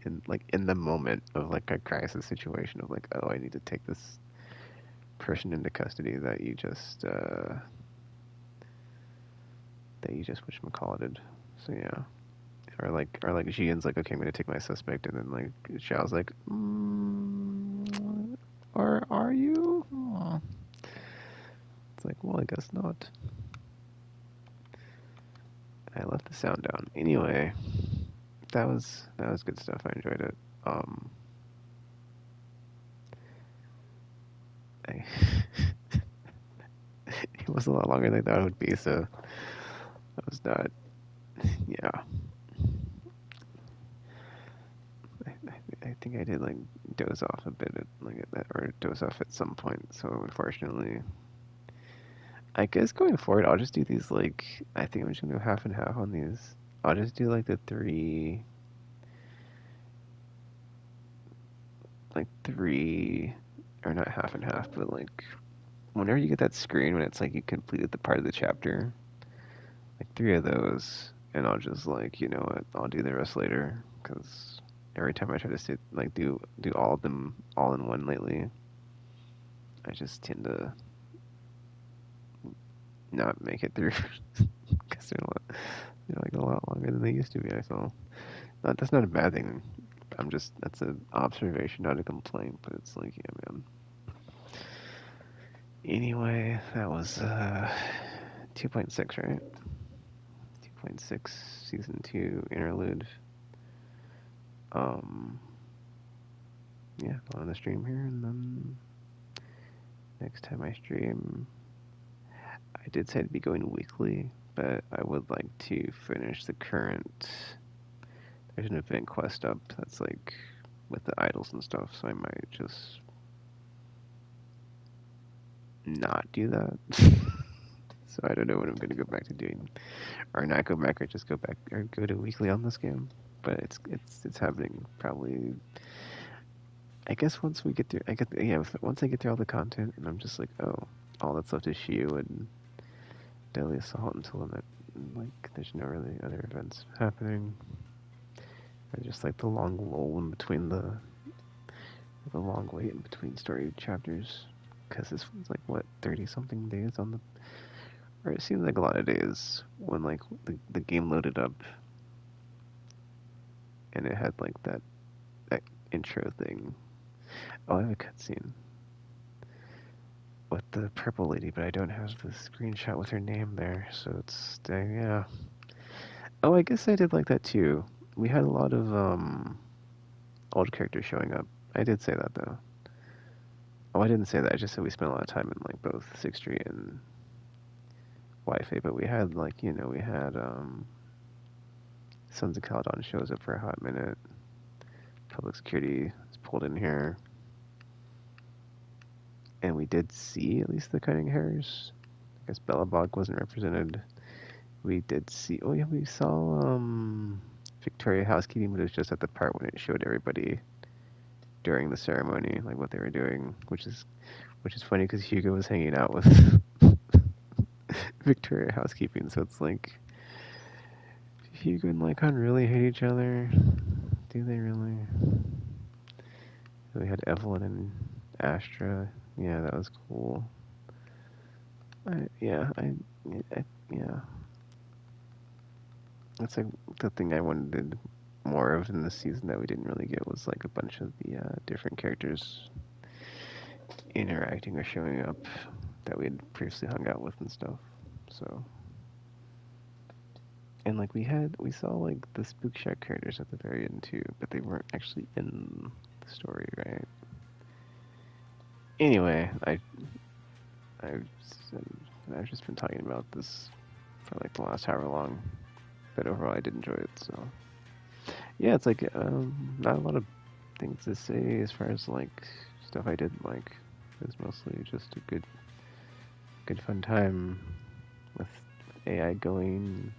in the moment of like a crisis situation of like, oh, I need to take this person into custody that you just whatchamacallited. So yeah. Or like Jian's like, okay, I'm gonna take my suspect, and then like Xiao's like, or are you? Aw. It's like, well, I guess not. I left the sound down. Anyway, that was good stuff. I enjoyed it. I it was a lot longer than I thought it would be, so I was not. Yeah, I think I did like doze off a bit at that, or doze off at some point. So unfortunately, I guess going forward, I'll just do these like, I think I'm just gonna do half and half on these. I'll just do like the three, or not half and half, but like whenever you get that screen when it's like you completed the part of the chapter, like 3 of those, and I'll just like, you know what, I'll do the rest later, because every time I try to sit like do all of them all in one lately, I just tend to not make it through because they're like a lot longer than they used to be. I saw. That's not a bad thing. That's an observation, not a complaint. But it's like, yeah, man. Anyway, that was 2.6, right? 2.6 season 2 interlude. Yeah, on the stream here, and then next time I stream, I did say to be going weekly, but I would like to finish the current. There's an event quest up that's like with the idols and stuff, so I might just not do that. So I don't know what I'm gonna go back to doing, or not go back, or just go back or go to weekly on this game. But it's happening probably. I guess once we get through, once I get through all the content, and I'm just like, oh, all that's left is Shiu and Deadly Assault until then. Like, there's no really other events happening. Or just like the long lull in between the long wait in between story chapters, because this one's like what 30 something days on the, or it seems like a lot of days when like the game loaded up and it had like that intro thing. Oh, I have a cutscene with the purple lady, but I don't have the screenshot with her name there, so it's yeah. Oh, I guess I did like that too. We had a lot of old characters showing up. I did say that though. Oh, I didn't say that. I just said we spent a lot of time in like both Sixth Street and Wi-Fi, but we had like, you know, we had Sons of Caledon shows up for a hot minute. Public Security is pulled in here. And we did see at least the cutting hairs. I guess Bellabog wasn't represented. We did see, oh yeah, we saw Victoria Housekeeping, but it was just at the part when it showed everybody during the ceremony, like what they were doing, which is funny because Hugo was hanging out with Victoria Housekeeping, so it's like, Hugo and Lycon really hate each other? Do they really? We had Evelyn and Astra. Yeah, that was cool. Yeah. That's like the thing I wanted more of in this season that we didn't really get, was like a bunch of the different characters interacting or showing up that we had previously hung out with and stuff. So, and like we saw like the Spook Shack characters at the very end too, but they weren't actually in the story, right? Anyway, I've just been talking about this for like the last however long, but overall I did enjoy it. So yeah, it's like not a lot of things to say as far as like stuff I did like. It was mostly just a good fun time with AI going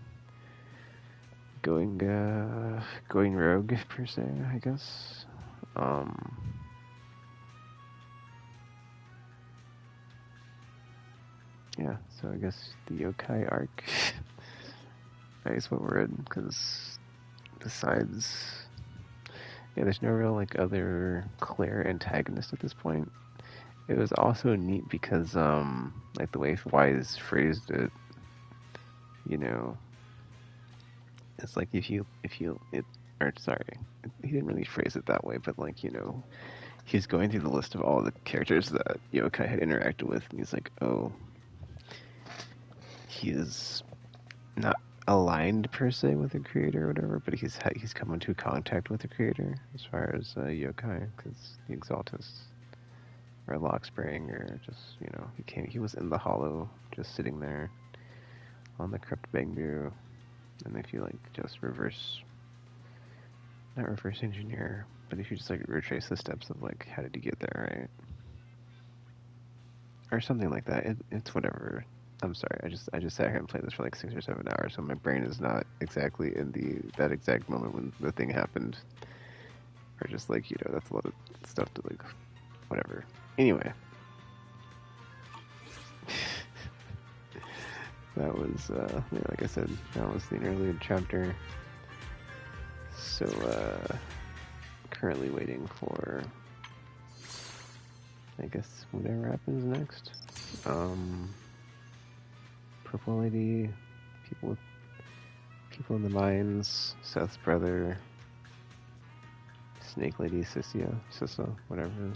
rogue per se, I guess. Yeah, so I guess the yokai arc is what we're in, because besides, yeah, there's no real like other clear antagonist at this point. It was also neat because like the way Wise phrased it, you know, it's like if you it, or sorry, he didn't really phrase it that way, but like, you know, he's going through the list of all the characters that Yokai had interacted with, and he's like, oh, he is not aligned per se with the creator or whatever, but he's come into contact with the creator as far as Yokai, because the Exaltus or Lockspring, or just, you know, he was in the hollow, just sitting there on the Crypt Bangbu, and if you like just not reverse engineer, but if you just like retrace the steps of like how did you get there, right? Or something like that. It's whatever. I'm sorry. I just sat here and played this for like 6 or 7 hours, so my brain is not exactly in that exact moment when the thing happened. Or just like, you know, that's a lot of stuff to like, whatever. Anyway, that was yeah, like I said, that was the Interlude chapter. So currently waiting for, I guess, whatever happens next. Purple Lady, people in the mines, Seth's brother, Snake Lady, Sissa, whatever.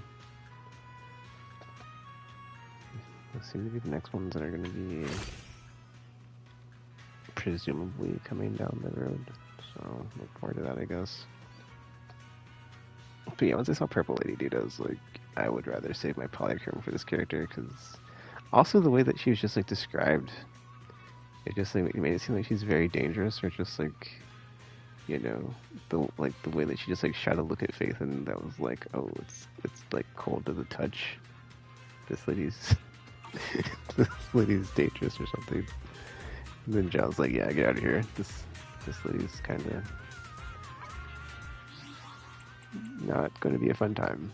Those seem to be the next ones that are going to be presumably coming down the road. So look forward to that, I guess. But yeah, once I saw Purple Lady, dude, I was like, I would rather save my polychrome for this character, because also the way that she was just like described, it just like it made it seem like she's very dangerous, or just like, you know, the way that she just like shot a look at Faith, and that was like, oh, it's like cold to the touch. This lady's dangerous or something. And then John's like, yeah, get out of here. This lady's kind of not going to be a fun time.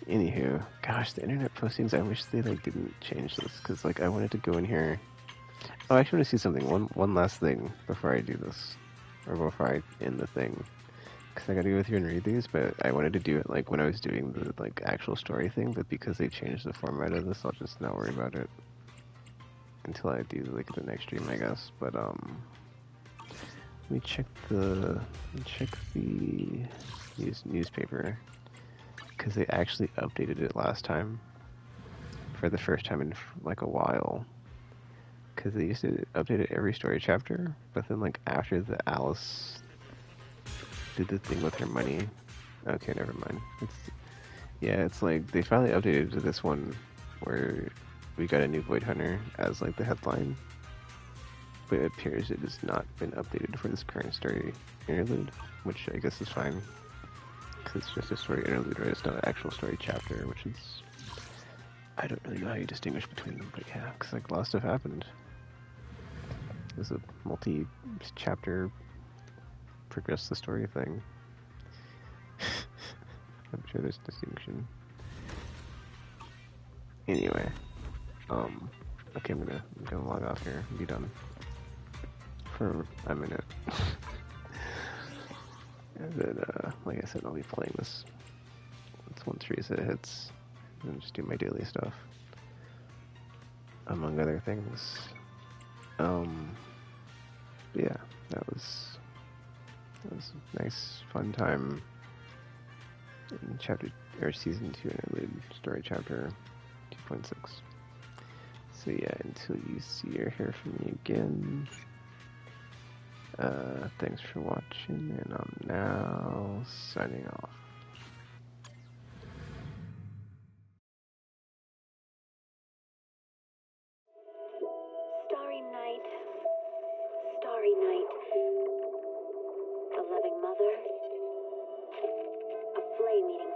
Anywho, gosh, the internet postings, I wish they like didn't change this, because like I wanted to go in here. Oh, I actually want to see something. One last thing before I do this, or before I end the thing, because I got to go through and read these. But I wanted to do it like when I was doing the like actual story thing. But because they changed the format of this, I'll just not worry about it until I do like the next stream, I guess. But let me check the newspaper, because they actually updated it last time for the first time in like a while. Because they used to update it every story chapter, but then like after the Alice did the thing with her money, okay, never mind. It's like they finally updated to this one where we got a new Void Hunter as like the headline, but it appears it has not been updated for this current story interlude, which I guess is fine, because it's just a story interlude, right? It's not an actual story chapter, which is, I don't really know how you distinguish between them, but yeah, because like a lot of stuff happened. There's a multi-chapter progress the story thing. I'm sure there's distinction. Anyway, okay, I'm gonna log off here and be done for a minute. And then, like I said, I'll be playing this once reset hits, and just do my daily stuff, among other things. Yeah, that was a nice, fun time in season 2 interlude story chapter 2.6. So yeah, until you see or hear from me again, thanks for watching, and I'm now signing off. Starry night, starry night. The loving mother, a flame eating